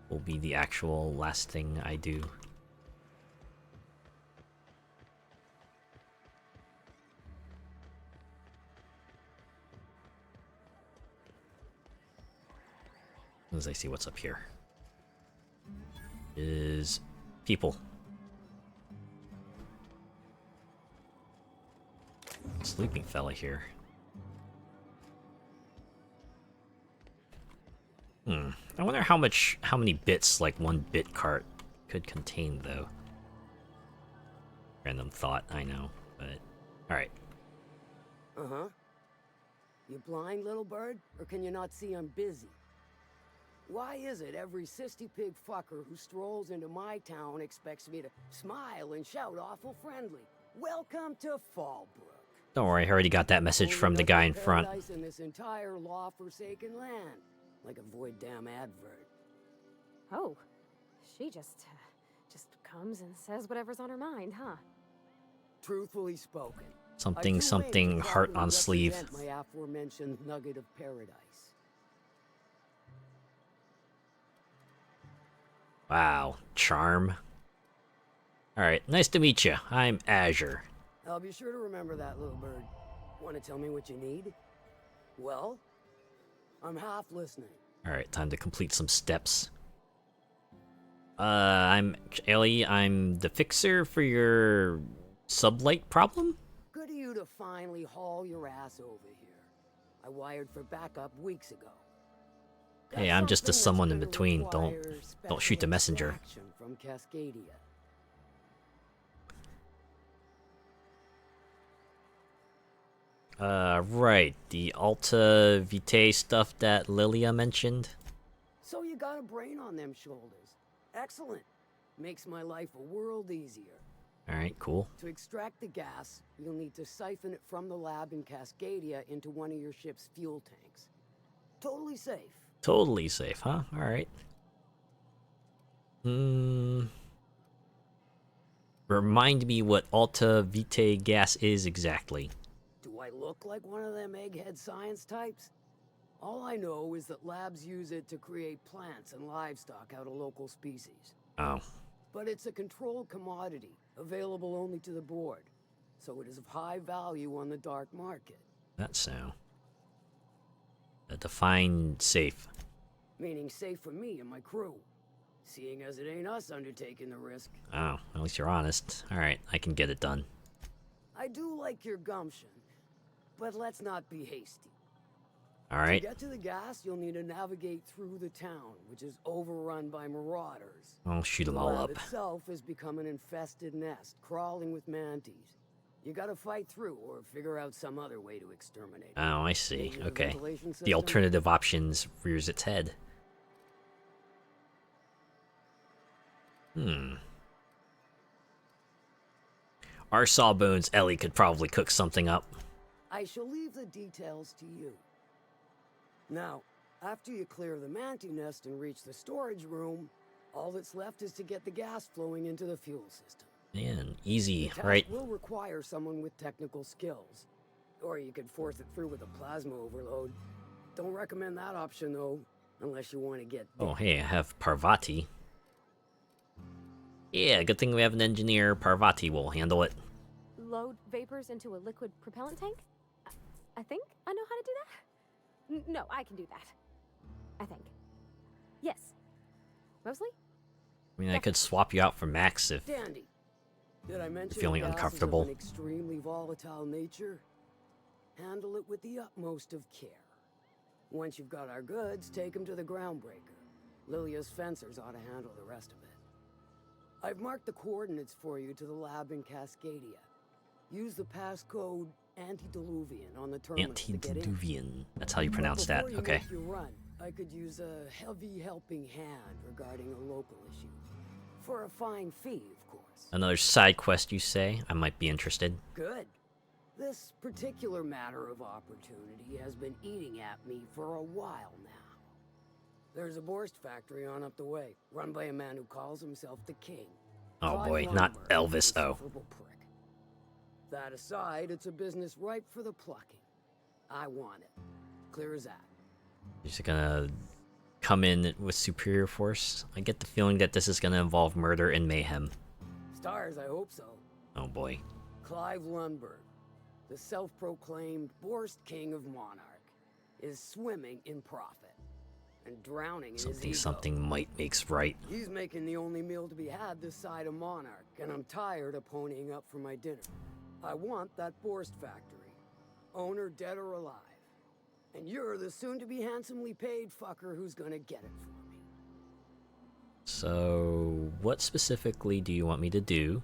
will be the actual last thing I do. As I see what's up here. Is people. Sleeping fella here. I wonder how many bits like one bit cart could contain though. Random thought, I know, but alright. Uh-huh. You blind, little bird? Or can you not see I'm busy? Why is it every sissy pig fucker who strolls into my town expects me to smile and shout awful friendly? Welcome to Fallbrook. Don't worry, I already got that message from the guy in front. Paradise in this entire law-forsaken land. Like a void damn advert. Oh, she just comes and says whatever's on her mind, huh? Truthfully spoken. Something heart on sleeve. My aforementioned nugget of paradise. Wow, charm. Alright, nice to meet you. I'm Azure. I'll be sure to remember that, little bird. Want to tell me what you need? Well, I'm half listening. Alright, time to complete some steps. I'm Ellie. I'm the fixer for your sublight problem? Good of you to finally haul your ass over here. I wired for backup weeks ago. Hey, I'm just a someone in between. Don't shoot the messenger. From Cascadia. Right. The Alta Vitae stuff that Lilia mentioned. So you got a brain on them shoulders. Excellent. Makes my life a world easier. Alright, cool. To extract the gas, you'll need to siphon it from the lab in Cascadia into one of your ship's fuel tanks. Totally safe. Totally safe, huh? Alright. Remind me what Alta Vitae gas is exactly. Do I look like one of them egghead science types? All I know is that labs use it to create plants and livestock out of local species. Oh. But it's a controlled commodity, available only to the board, so it is of high value on the dark market. That's so. Define safe. Meaning safe for me and my crew, seeing as it ain't us undertaking the risk. Oh, at least you're honest. Alright, I can get it done. I do like your gumption, but let's not be hasty. Alright. To get to the gas, you'll need to navigate through the town, which is overrun by marauders. I'll shoot them all The lab up. itself has become an infested nest, crawling with mantis. You gotta fight through, or figure out some other way to exterminate them. Oh, I see. Maybe Okay. ventilation The system? alternative options rears its head. Our sawbones Ellie could probably cook something up. I shall leave the details to you. Now, after you clear the mantis nest and reach the storage room, all that's left is to get the gas flowing into the fuel system. Man, easy, The task right? will require someone with technical skills. Or you could force it through with a plasma overload. Don't recommend that option, though, unless you want to get Oh, hey, I have Parvati. Yeah, good thing we have an engineer. Parvati will handle it. Load vapors into a liquid propellant tank? I think I know how to do that. No, I can do that. I think. Yes. Mostly? I mean, I could swap you out for Max if Dandy. Did I mention feeling gases uncomfortable. of an extremely volatile nature? Handle it with the utmost of care. Once you've got our goods, take them to the groundbreaker. Lilia's fencers ought to handle the rest of it. I've marked the coordinates for you to the lab in Cascadia. Use the passcode Antediluvian on the terminus to get in. Antediluvian. That's how you pronounce that. Before you Okay. make your run, I could use a heavy helping hand regarding a local issue. For a fine fee, of course. Another side quest, you say? I might be interested. Good. This particular matter of opportunity has been eating at me for a while now. There's a Borst factory on up the way, run by a man who calls himself the King. Oh Clive boy, not Lumber, Elvis. Oh. insufferable prick. That aside, it's a business ripe for the plucking. I want it. Clear as that. He's gonna come in with superior force. I get the feeling that this is gonna involve murder and mayhem. Stars, I hope so. Oh boy. Clive Lundberg, the self-proclaimed Borst King of Monarch, is swimming in profit and drowning in his ego. Something might makes right. He's making the only meal to be had this side of Monarch, and I'm tired of ponying up for my dinner. I want that Borst factory, owner dead or alive. And you're the soon-to-be handsomely paid fucker who's gonna get it for me. So, what specifically do you want me to do?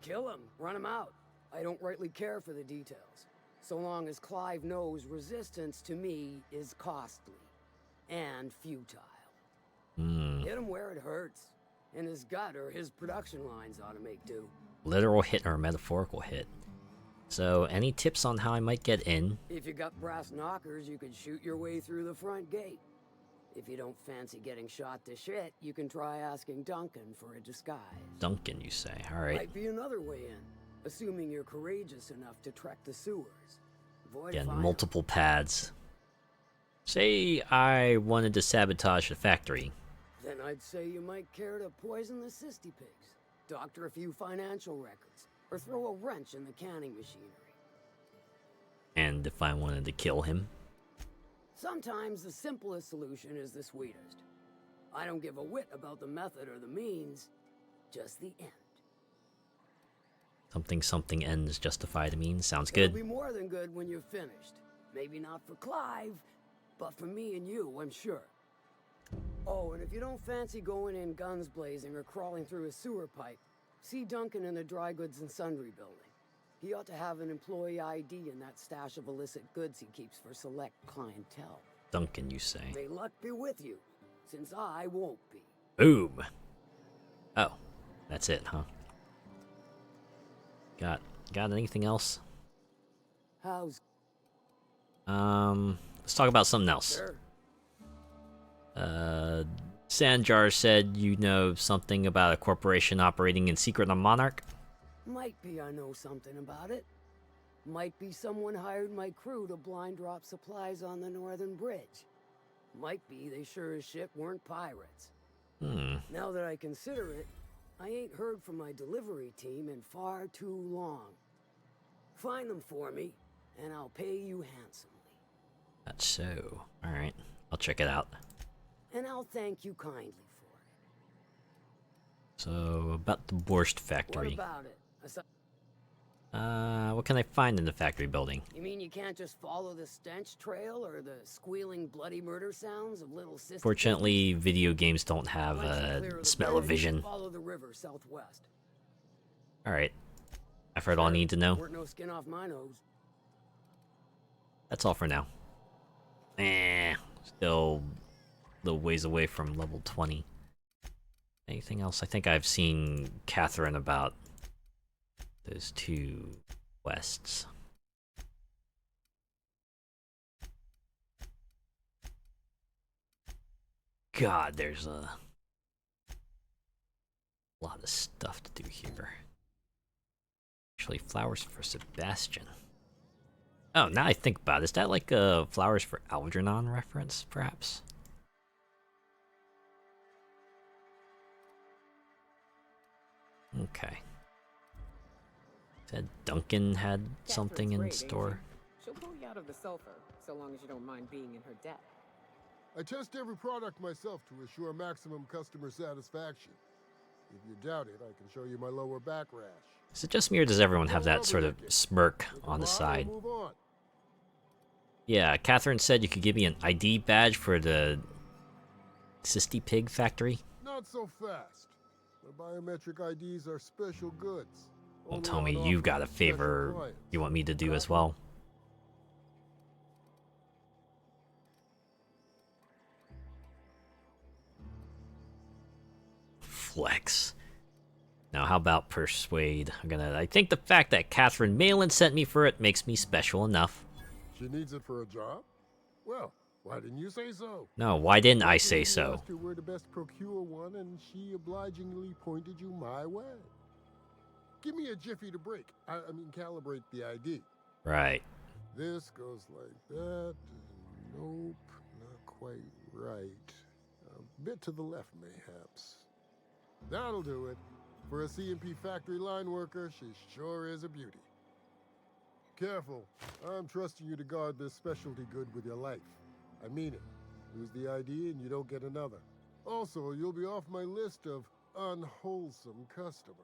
Kill him, run him out. I don't rightly care for the details, so long as Clive knows resistance to me is costly and futile. Hit him where it hurts. In his gut or his production lines ought to make do. Literal hit or metaphorical hit. So, any tips on how I might get in? If you got brass knockers, you could shoot your way through the front gate. If you don't fancy getting shot to shit, you can try asking Duncan for a disguise. Duncan, you say? Alright. Might be another way in, assuming you're courageous enough to trek the sewers. Avoid Again, fire. multiple paths. Say I wanted to sabotage the factory. Then I'd say you might care to poison the cysty pigs, doctor a few financial records, or throw a wrench in the canning machinery. And if I wanted to kill him? Sometimes the simplest solution is the sweetest. I don't give a whit about the method or the means, just the end. Something ends justify the means. Sounds It'll good. be more than good when you're finished. Maybe not for Clive, but for me and you, I'm sure. Oh, and if you don't fancy going in guns blazing or crawling through a sewer pipe, see Duncan in the dry goods and sundry building. He ought to have an employee ID in that stash of illicit goods he keeps for select clientele. Duncan, you say? May luck be with you, since I won't be. Boom. Oh, that's it, huh? Got anything else? How's... Let's talk about something else. Sure. Sanjar said you know something about a corporation operating in secret on Monarch? Might be I know something about it. Might be someone hired my crew to blind drop supplies on the northern bridge. Might be they sure as shit weren't pirates. Now that I consider it, I ain't heard from my delivery team in far too long. Find them for me, and I'll pay you handsomely. That's so. Alright, I'll check it out. And I'll thank you kindly for it. So, about the Borst factory. What about it? What can I find in the factory building? You mean you can't just follow the stench trail or the squealing bloody murder sounds of little sisters? Fortunately, video games don't have Once you clear a the smell of bridge, vision. Follow the river southwest. Alright. I've heard all I need to know. Weren't no skin off my nose. That's all for now. Still a little ways away from level 20. Anything else? I think I've seen Catherine about those two quests. God, there's a lot of stuff to do here. Actually, flowers for Sebastian. Oh, now I think about it, is that like a flowers for Algernon reference, perhaps? Okay. Said Duncan had something in store. She'll pull you out of the sulfur, so long as you don't mind being in her debt. I test every product myself to assure maximum customer satisfaction. If you doubt it, I can show you my lower back rash. Is it just me or does everyone have that sort of smirk on the side? Move on. Yeah, Catherine said you could give me an ID badge for the Cysty Pig factory. Not so fast. The biometric IDs are special goods. Don't tell me you've got a favor you want me to do as well. Flex. Now, how about persuade? I think the fact that Catherine Malin sent me for it makes me special enough. She needs it for a job? Well, why didn't you say so? No, why didn't I say so? Asked her where to best procure one, and she obligingly pointed you my way. Give me a jiffy to break. I mean, calibrate the ID. Right. This goes like that. Nope, not quite right. A bit to the left, mayhaps. That'll do it. For a CMP factory line worker, she sure is a beauty. Careful. I'm trusting you to guard this specialty good with your life. I mean it. Lose the ID and you don't get another. Also, you'll be off my list of unwholesome customers.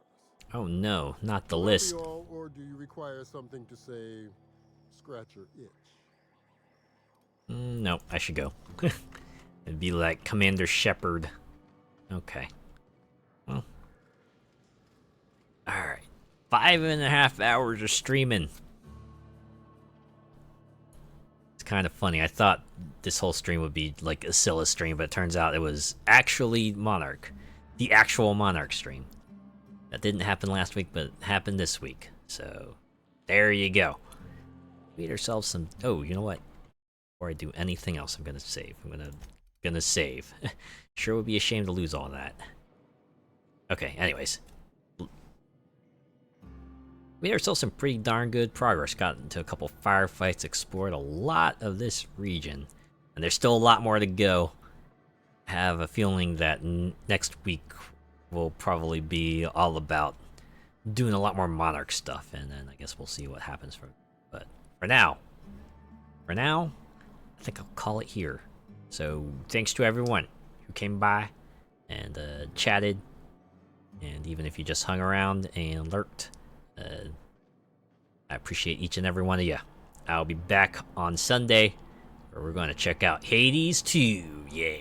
Oh no, not the Will that list. be all, or do you require something to say, scratch your itch? No, I should go. It'd be like Commander Shepard. Okay. Well. Alright. 5.5 hours of streaming. It's kind of funny. I thought this whole stream would be like a Scylla stream, but it turns out it was actually Monarch. The actual Monarch stream. That didn't happen last week, but it happened this week. So, there you go. Made ourselves some... Oh, you know what? Before I do anything else, I'm gonna save. I'm gonna save. Sure would be a shame to lose all that. Okay, anyways. Made ourselves some pretty darn good progress. Got into a couple firefights, explored a lot of this region. And there's still a lot more to go. I have a feeling that next week will probably be all about doing a lot more Monarch stuff. And then I guess we'll see what happens from. But for now, I think I'll call it here. So thanks to everyone who came by and chatted. And even if you just hung around and lurked, I appreciate each and every one of you. I'll be back on Sunday, where we're going to check out Hades 2. Yeah.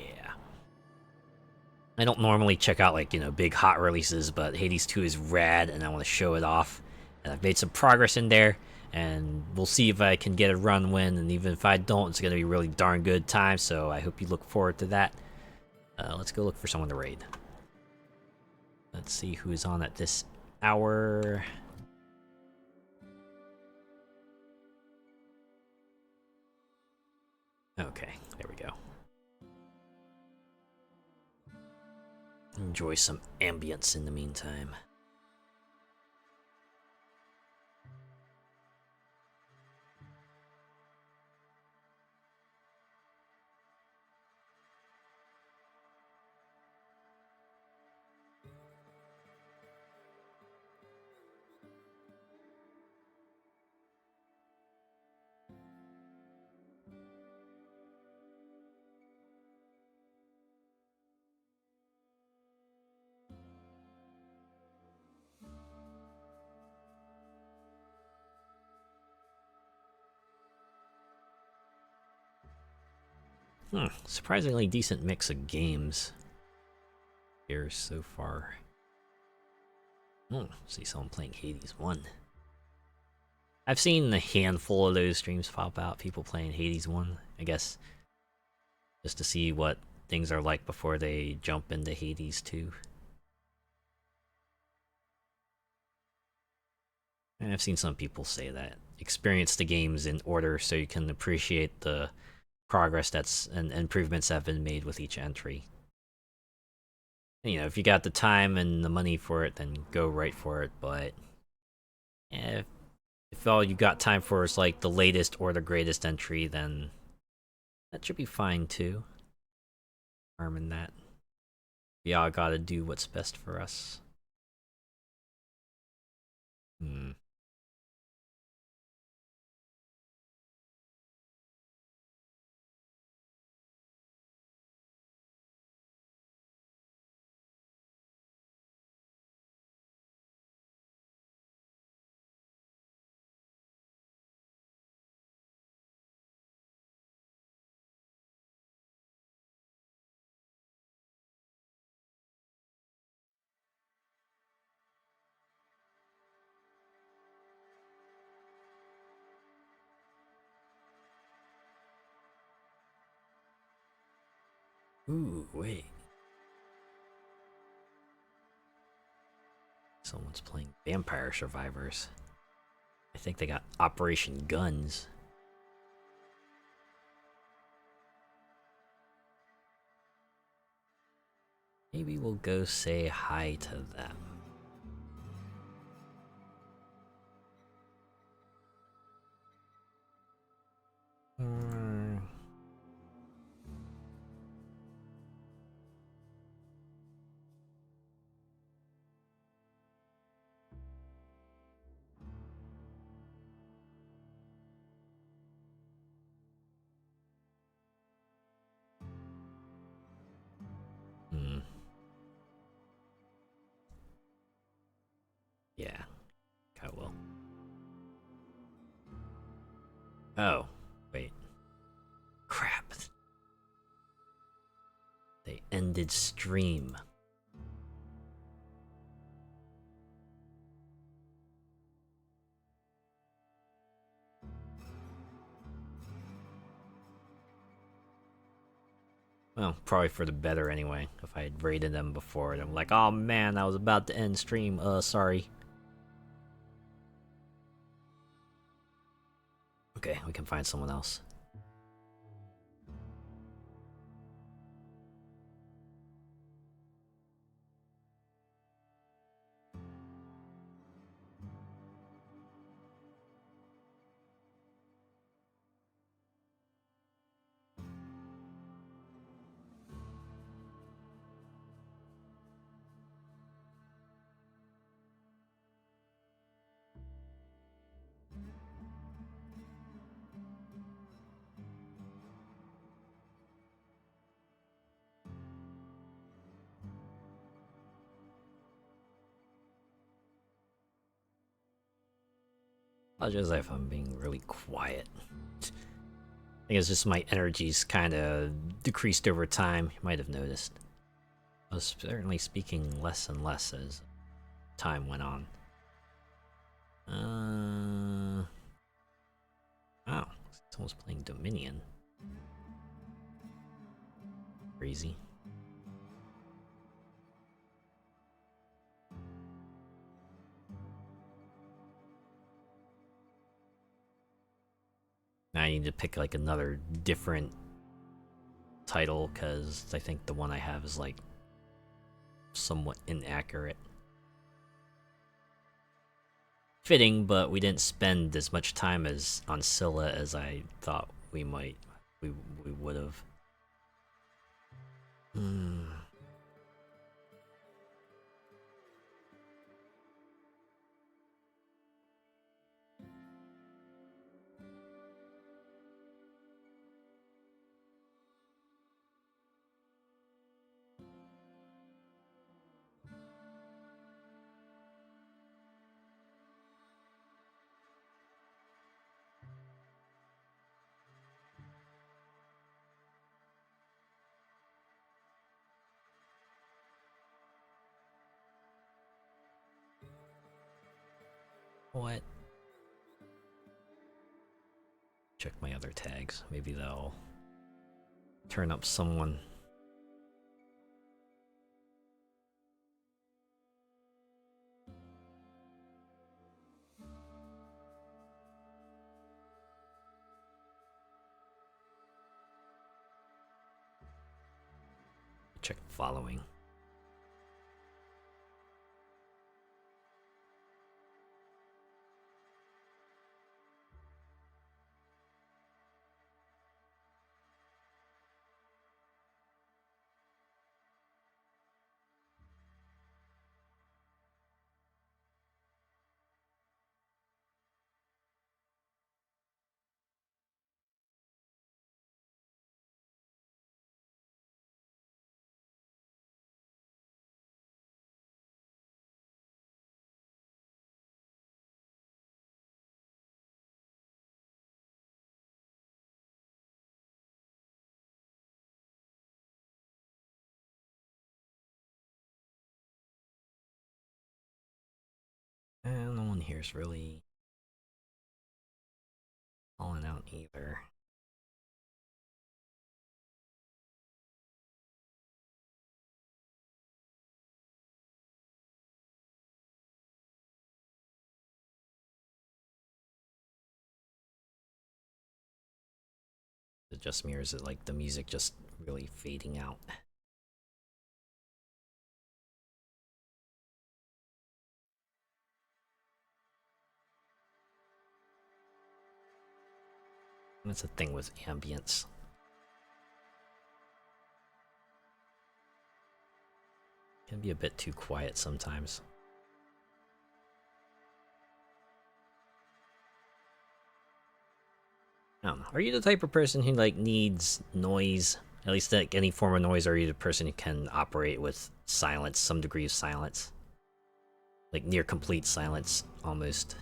I don't normally check out, like, big hot releases, but Hades 2 is rad, and I want to show it off. And I've made some progress in there, and we'll see if I can get a run win, and even if I don't, it's going to be a really darn good time, so I hope you look forward to that. Let's go look for someone to raid. Let's see who is on at this hour. Okay, there we go. Enjoy some ambience in the meantime. Surprisingly decent mix of games here so far. Oh, see someone playing Hades 1. I've seen a handful of those streams pop out, people playing Hades 1, I guess, just to see what things are like before they jump into Hades 2. And I've seen some people say that. Experience the games in order so you can appreciate the progress and improvements that have been made with each entry. If you got the time and the money for it, then go right for it, but if all you got time for is like the latest or the greatest entry, then that should be fine too. Harm in that. We all gotta do what's best for us. Ooh, wait. Someone's playing Vampire Survivors. I think they got Operation Guns. Maybe we'll go say hi to them. Yeah, I will. Oh, wait. Crap. They ended stream. Well, probably for the better anyway. If I had raided them before, and I'm like, oh man, I was about to end stream. Sorry. Okay, we can find someone else. Apologize if I'm being really quiet. I think it's just my energy's kind of decreased over time. You might have noticed. I was certainly speaking less and less as time went on. Oh, someone's playing Dominion. Crazy. Now I need to pick like another different title because I think the one I have is like somewhat inaccurate. Fitting, but we didn't spend as much time as on Scylla as I thought we might. We would have. What? Check my other tags. Maybe they'll turn up someone. Check following. here is really calling out either. It just mirrors it, like the music just really fading out. That's the thing with ambience. Can be a bit too quiet sometimes. I don't know. Are you the type of person who like needs noise? At least like any form of noise, or are you the person who can operate with silence, some degree of silence? Like near complete silence, almost.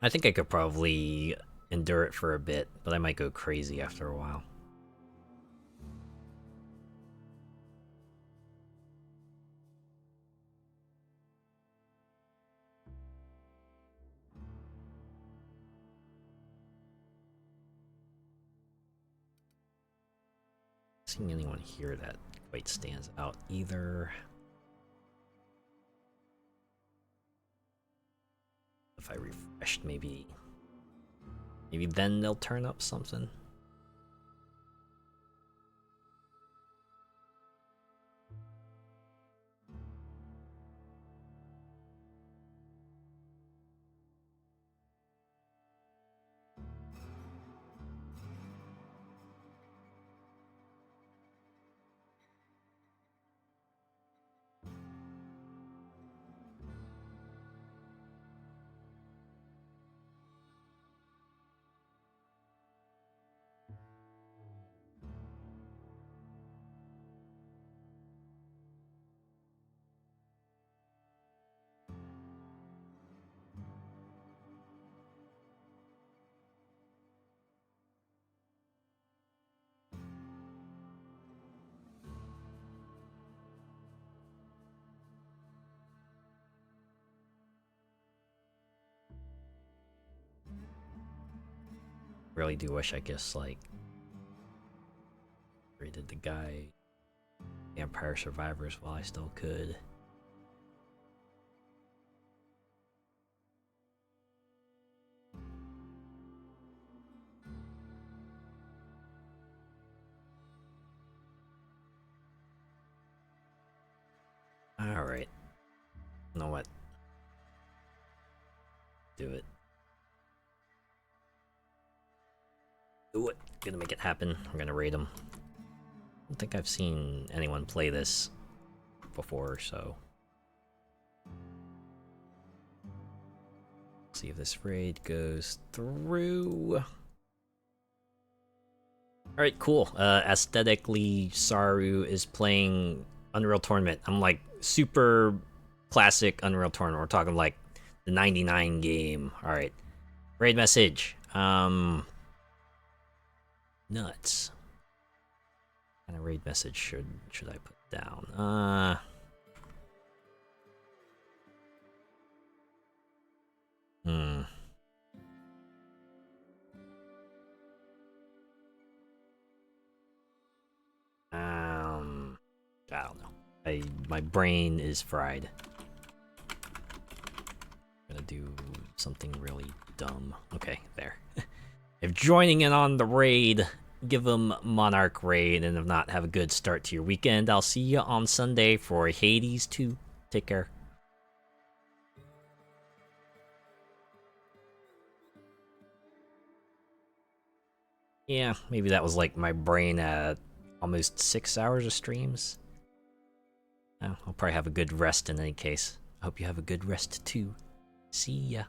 I think I could probably endure it for a bit, but I might go crazy after a while. Seeing anyone here that quite stands out either. If I refreshed, maybe then they'll turn up something. Really do wish I guess like rated the guy Vampire Survivors while I still could. Alright. You know what? Do it. Do it. Gonna make it happen. I'm gonna raid them. I don't think I've seen anyone play this before, so. See if this raid goes through. Alright, cool. Aesthetically, Saru is playing Unreal Tournament. I'm like super classic Unreal Tournament. We're talking like the 99 game. Alright. Raid message. Nuts. What kind of raid message should I put down? I don't know. My brain is fried. I'm gonna do something really dumb. Okay, there. If joining in on the raid, give them Monarch raid, and if not, have a good start to your weekend. I'll see you on Sunday for Hades 2. Take care. Yeah, maybe that was like my brain at almost 6 hours of streams. I'll probably have a good rest in any case. I hope you have a good rest too. See ya.